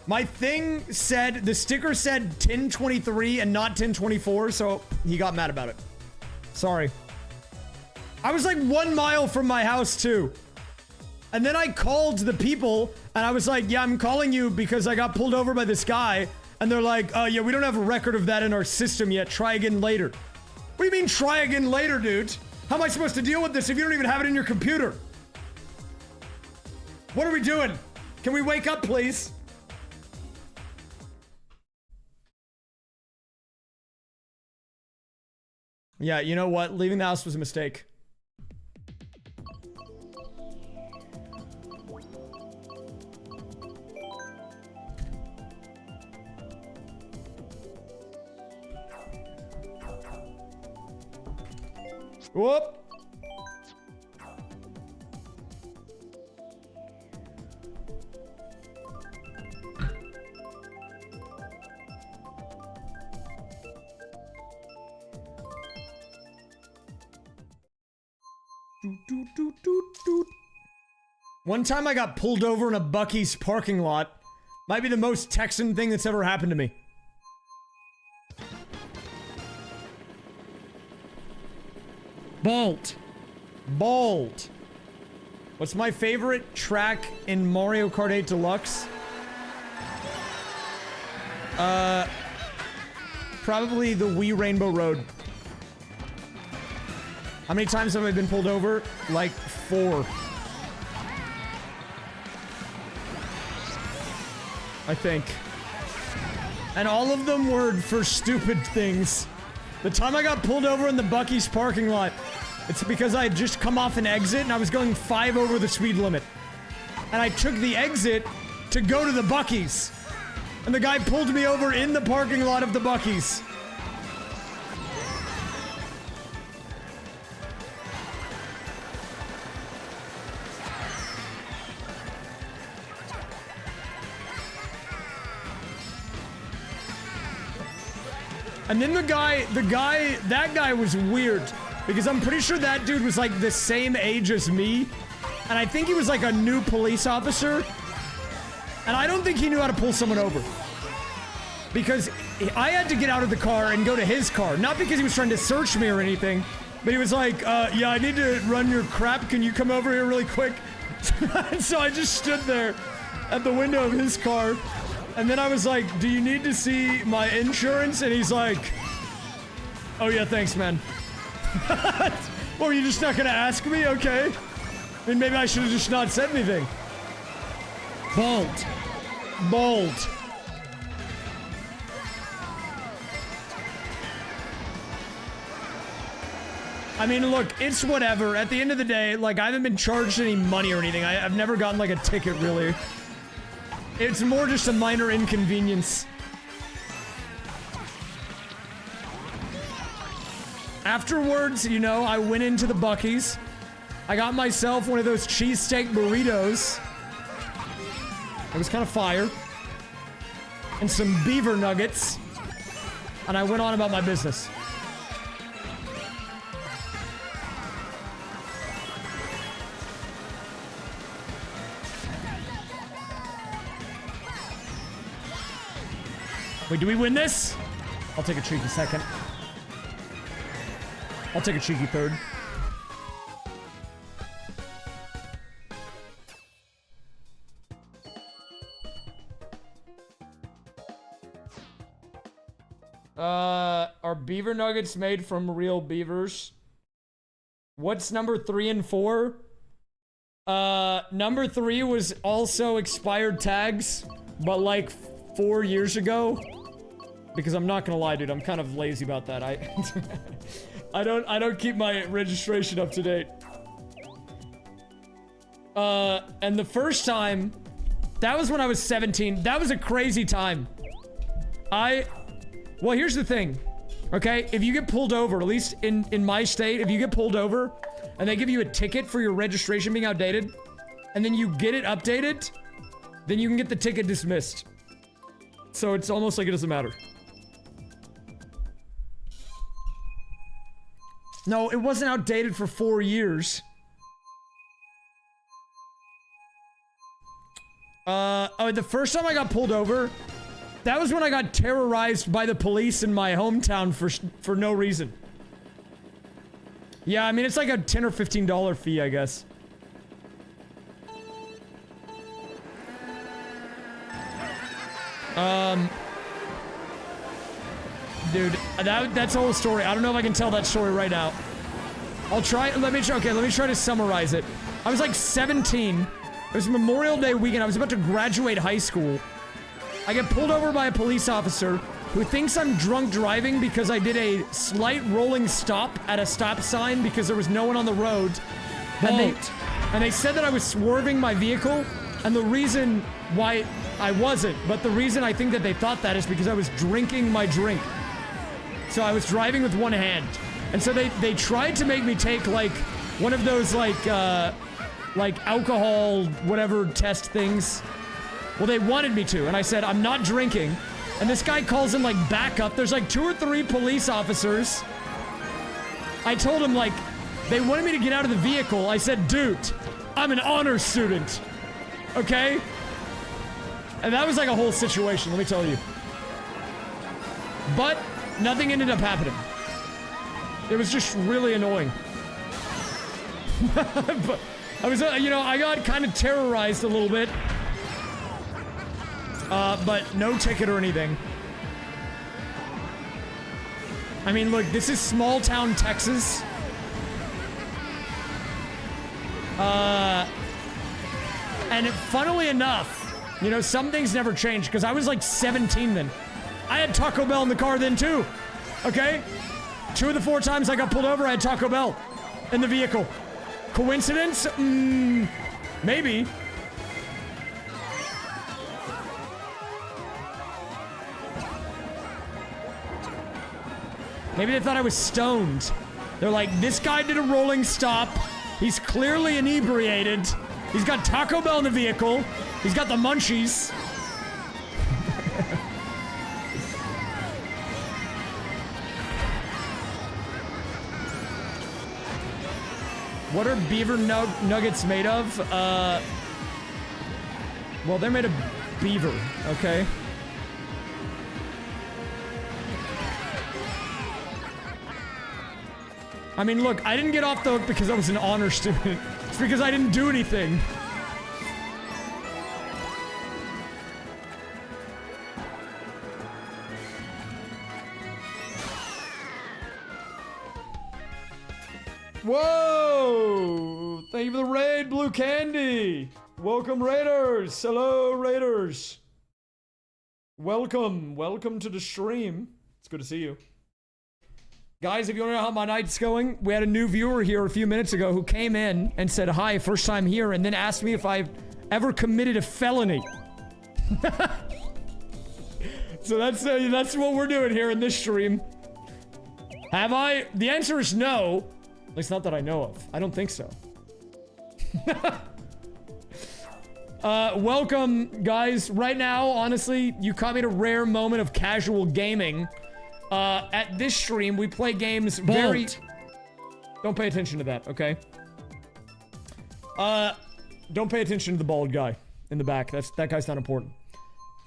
My thing said, the sticker said 1023 and not 1024, so he got mad about it. Sorry. I was like 1 mile from my house too. And then I called the people and I was like, yeah, I'm calling you because I got pulled over by this guy. And they're like, yeah, we don't have a record of that in our system yet. Try again later. What do you mean try again later, dude? How am I supposed to deal with this if you don't even have it in your computer? What are we doing? Can we wake up, please? Yeah, you know what? Leaving the house was a mistake. Whoop. One time I got pulled over in a Buc-ee's parking lot. Might be the most Texan thing that's ever happened to me. Bolt. Bolt. What's my favorite track in Mario Kart 8 Deluxe? Probably the Wii Rainbow Road. How many times have I been pulled over? Like 4. I think. And all of them were for stupid things. The time I got pulled over in the Buc-ee's parking lot, it's because I had just come off an exit and I was going 5 over the speed limit. And I took the exit to go to the Buc-ee's. And the guy pulled me over in the parking lot of the Buc-ee's. And then that guy was weird. Because I'm pretty sure that dude was like the same age as me. And I think he was like a new police officer. And I don't think he knew how to pull someone over. Because I had to get out of the car and go to his car. Not because he was trying to search me or anything. But he was like, yeah, I need to run your crap. Can you come over here really quick? So I just stood there at the window of his car. And then I was like, do you need to see my insurance? And he's like, oh yeah, thanks, man. Well, you're just not gonna ask me? Okay. I mean, maybe I should have just not said anything. Bolt. Bolt. I mean, look, it's whatever. At the end of the day, like, I haven't been charged any money or anything. I've never gotten, like, a ticket, really. It's more just a minor inconvenience. Afterwards, you know, I went into the Buc-ee's. I got myself one of those cheesesteak burritos. It was kind of fire. And some beaver nuggets. And I went on about my business. Wait, do we win this? I'll take a cheeky second. I'll take a cheeky third. Are beaver nuggets made from real beavers? What's number 3 and 4? Number 3 was also expired tags, but like 4 years ago. Because I'm not gonna lie, dude, I'm kind of lazy about that. I don't keep my registration up to date. And the first time, that was when I was 17. That was a crazy time. Well, here's the thing, okay? If you get pulled over, at least in my state, if you get pulled over and they give you a ticket for your registration being outdated, and then you get it updated, then you can get the ticket dismissed. So it's almost like it doesn't matter. No, it wasn't outdated for 4 years. Oh, the first time I got pulled over, that was when I got terrorized by the police in my hometown for no reason. Yeah, I mean, it's like a $10 or $15 fee, I guess. Dude, that's the whole story. I don't know if I can tell that story right now. I'll try. Let me try to summarize it. I was like 17. It was Memorial Day weekend. I was about to graduate high school. I get pulled over by a police officer who thinks I'm drunk driving because I did a slight rolling stop at a stop sign because there was no one on the road. And they said that I was swerving my vehicle, and the reason why I wasn't, but the reason I think that they thought that is because I was drinking my drink. So I was driving with one hand. And so they tried to make me take like one of those like alcohol whatever test things. Well, they wanted me to, and I said, I'm not drinking. And this guy calls him like backup. There's like 2 or 3 police officers. I told him like, they wanted me to get out of the vehicle. I said, dude, I'm an honor student. Okay? And that was like a whole situation, let me tell you. But nothing ended up happening. It was just really annoying. But I was, you know, I got kind of terrorized a little bit. But no ticket or anything. I mean, look, this is small town Texas. And funnily enough, you know, some things never change because I was like 17 then. I had Taco Bell in the car then too. Okay? 2 of the 4 times I got pulled over, I had Taco Bell in the vehicle. Coincidence? Maybe. Maybe they thought I was stoned. They're like, this guy did a rolling stop. He's clearly inebriated. He's got Taco Bell in the vehicle. He's got the munchies. What are beaver nuggets made of? Well, they're made of beaver, okay? I mean, look, I didn't get off the hook because I was an honor student. It's because I didn't do anything. Whoa! Thank you for the raid, Blue Candy! Welcome, Raiders! Hello, Raiders! Welcome. Welcome to the stream. It's good to see you. Guys, if you want to know how my night's going, we had a new viewer here a few minutes ago who came in and said, hi, first time here, and then asked me if I've ever committed a felony. So that's what we're doing here in this stream. Have I? The answer is no. At least not that I know of. I don't think so. Welcome, guys. Right now, honestly, you caught me at a rare moment of casual gaming. At this stream, we play games very... Don't pay attention to that, okay? Don't pay attention to the bald guy in the back. That guy's not important.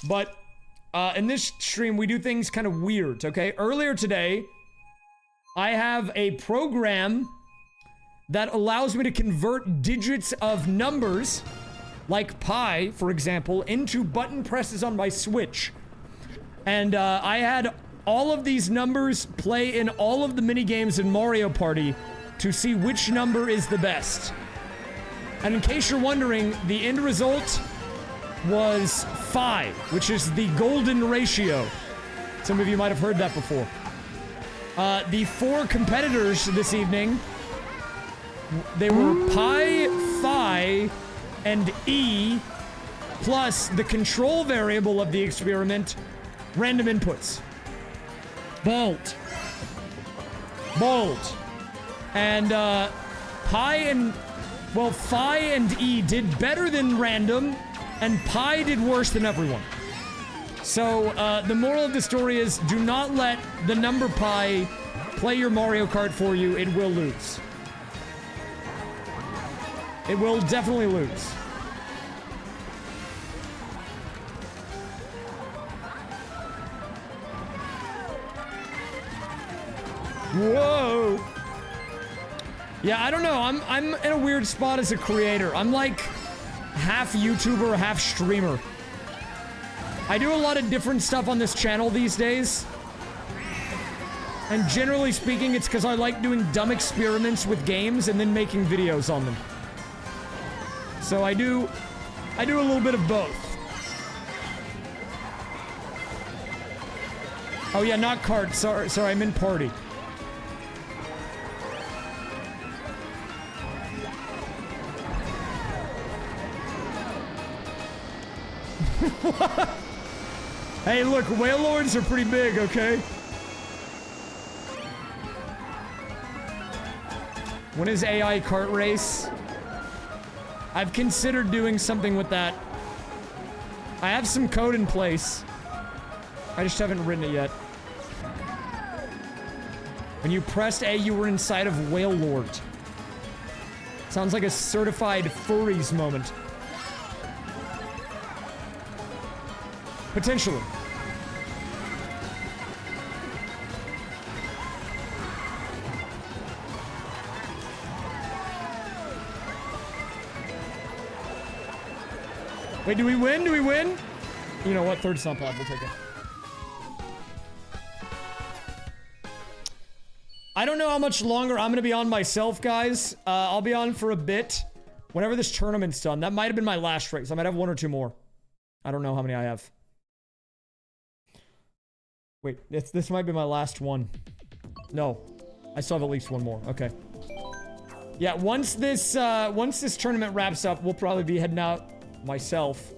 But, in this stream, we do things kind of weird, okay? Earlier today, I have a program that allows me to convert digits of numbers, like pi, for example, into button presses on my Switch. And, I had all of these numbers play in all of the minigames in Mario Party to see which number is the best. And in case you're wondering, the end result was 5, which is the golden ratio. Some of you might have heard that before. The 4 competitors this evening, they were pi, phi, and e, plus the control variable of the experiment, random inputs. Bolt. And, pi and... Well, phi and e did better than random, and pi did worse than everyone. So, the moral of the story is, do not let the number pi play your Mario Kart for you. It will lose. It will definitely lose. Whoa! Yeah, I don't know. I'm in a weird spot as a creator. I'm like half YouTuber, half streamer. I do a lot of different stuff on this channel these days. And generally speaking, it's because I like doing dumb experiments with games and then making videos on them. So I do a little bit of both. Oh yeah, not kart. Sorry, I meant party. Hey, look, whale lords are pretty big, okay? When is AI kart race? I've considered doing something with that. I have some code in place. I just haven't written it yet. When you pressed A, you were inside of Whale Lord. Sounds like a certified furries moment. Potentially. Wait, do we win? Do we win? You know what? Third stump pad. We'll take it. I don't know how much longer I'm going to be on myself, guys. I'll be on for a bit. Whenever this tournament's done. That might have been my last race. I might have 1 or 2 more. I don't know how many I have. Wait, this might be my last one. No. I still have at least 1 more. Okay. Yeah, once this tournament wraps up, we'll probably be heading out myself.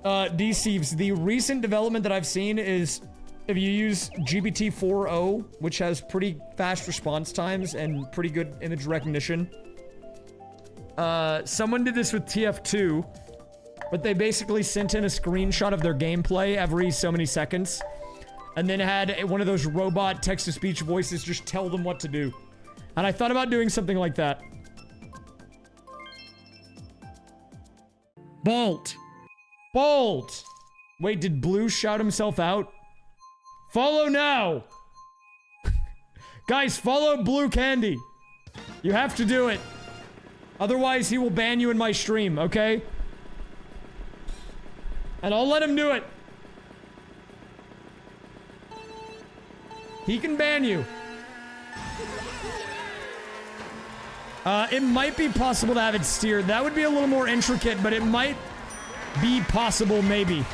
D-Sieves, the recent development that I've seen is if you use GPT 4.0, which has pretty fast response times and pretty good image recognition. Someone did this with TF2, but they basically sent in a screenshot of their gameplay every so many seconds, and then had one of those robot text-to-speech voices just tell them what to do. And I thought about doing something like that. Bolt! Bolt! Wait, did Blue shout himself out? Follow now! Guys, follow Blue Candy! You have to do it. Otherwise, he will ban you in my stream, okay? And I'll let him do it. He can ban you. It might be possible to have it steered. That would be a little more intricate, but it might be possible, maybe.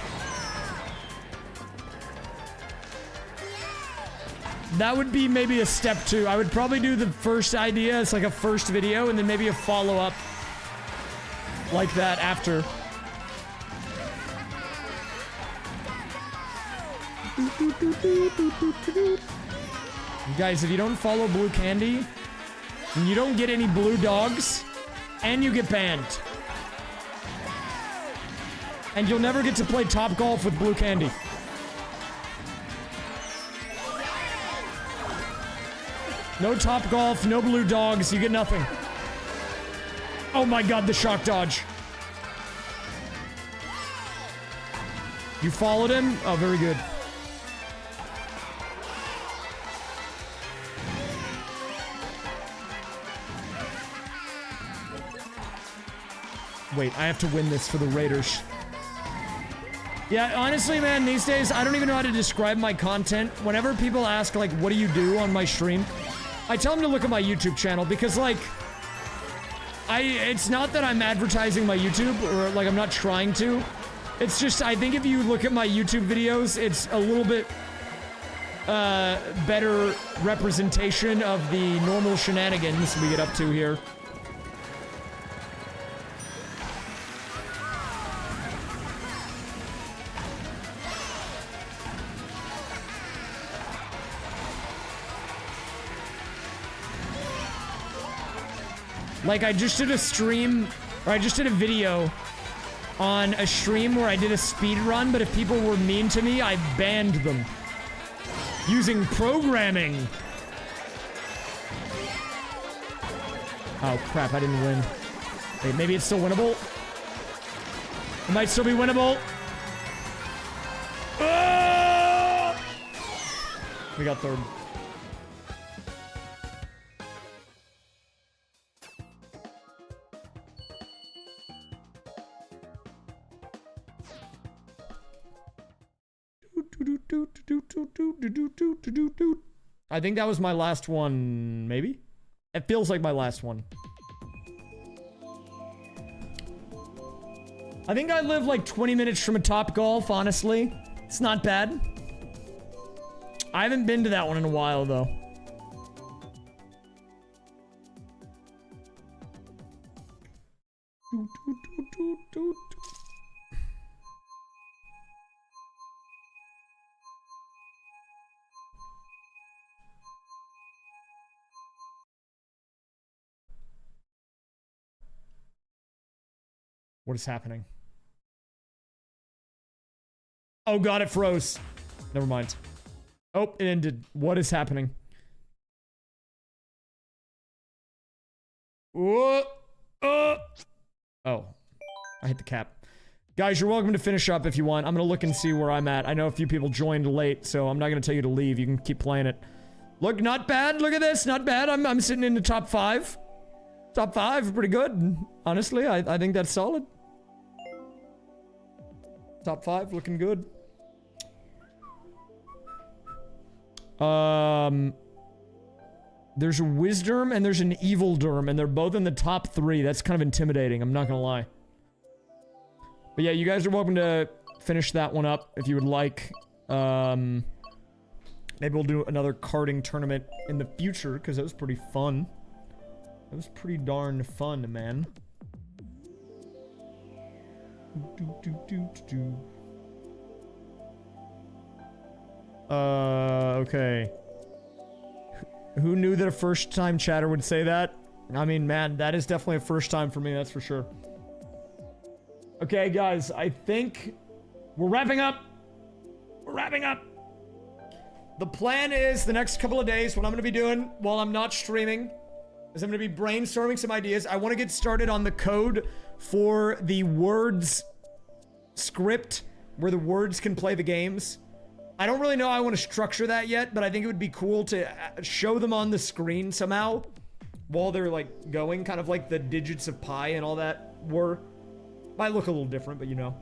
That would be maybe a step 2. I would probably do the first idea. It's like a first video, and then maybe a follow-up like that after. You guys, if you don't follow Blue Candy, And you don't get any blue dogs, and you get banned. And you'll never get to play Top Golf with blue candy. No Top Golf, no blue dogs, you get nothing. Oh my god, the shock dodge. You followed him? Oh, very good. Wait, I have to win this for the Raiders. Yeah, honestly, man, these days, I don't even know how to describe my content. Whenever people ask, like, what do you do on my stream? I tell them to look at my YouTube channel because, like, it's not that I'm advertising my YouTube or, like, I'm not trying to. It's just, I think if you look at my YouTube videos, it's a little bit, better representation of the normal shenanigans we get up to here. Like, I just did a stream, or I just did a video on a stream where I did a speed run, but if people were mean to me, I banned them. Using programming. Oh, crap, I didn't win. Wait, maybe it's still winnable? It might still be winnable. Ah! We got third. I think that was my last one, maybe? It feels like my last one. I think I live like 20 minutes from a Top Golf, honestly. It's not bad. I haven't been to that one in a while, though. What is happening? Oh god, it froze. Never mind. Oh, it ended. What is happening? Whoa. Oh, I hit the cap. Guys, you're welcome to finish up if you want. I'm gonna look and see where I'm at. I know a few people joined late, so I'm not gonna tell you to leave. You can keep playing it. Look, not bad. Look at this. Not bad. I'm sitting in the top 5. Top 5, pretty good. Honestly, I think that's solid. Top 5, looking good. There's a Wisdom and there's an Evil Derm, and they're both in the top 3. That's kind of intimidating, I'm not gonna lie. But yeah, you guys are welcome to finish that one up if you would like. Maybe we'll do another karting tournament in the future, because that was pretty fun. That was pretty darn fun, man. Okay. Who knew that a first-time chatter would say that? I mean, man, that is definitely a first time for me, that's for sure. Okay, guys, I think we're wrapping up. We're wrapping up. The plan is the next couple of days, what I'm going to be doing while I'm not streaming is I'm going to be brainstorming some ideas. I want to get started on the code for the words script where the words can play the games. I don't really know how I want to structure that yet, but I think it would be cool to show them on the screen somehow while they're like going, kind of like the digits of pi and all that were. Might look a little different, but you know.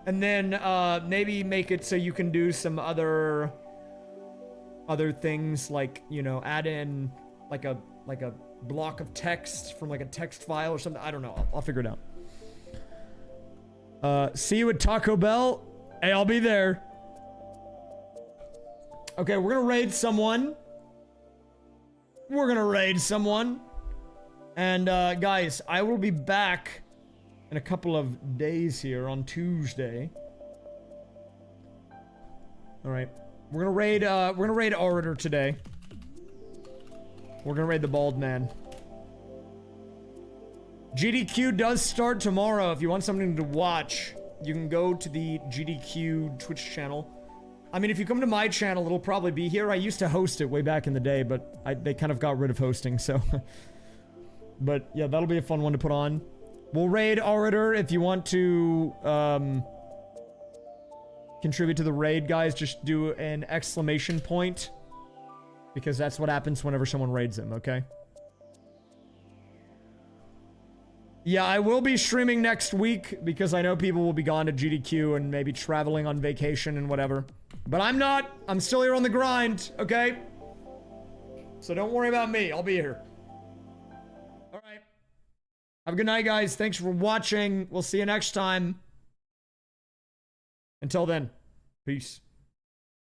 And then maybe make it so you can do some other things, like, you know, add in like a block of text from like a text file or something. I don't know. I'll figure it out. See you at Taco Bell. Hey, I'll be there. Okay, we're gonna raid someone. And guys, I will be back in a couple of days here on Tuesday. All right, we're gonna raid Orator today. We're gonna raid the bald man. GDQ does start tomorrow. If you want something to watch, you can go to the GDQ Twitch channel. I mean, if you come to my channel, it'll probably be here. I used to host it way back in the day, but they kind of got rid of hosting, so... But, yeah, that'll be a fun one to put on. We'll raid Orator if you want to, contribute to the raid, guys. Just do an exclamation point. Because that's what happens whenever someone raids him, okay? Yeah, I will be streaming next week because I know people will be gone to GDQ and maybe traveling on vacation and whatever. But I'm not. I'm still here on the grind, okay? So don't worry about me. I'll be here. All right. Have a good night, guys. Thanks for watching. We'll see you next time. Until then, peace.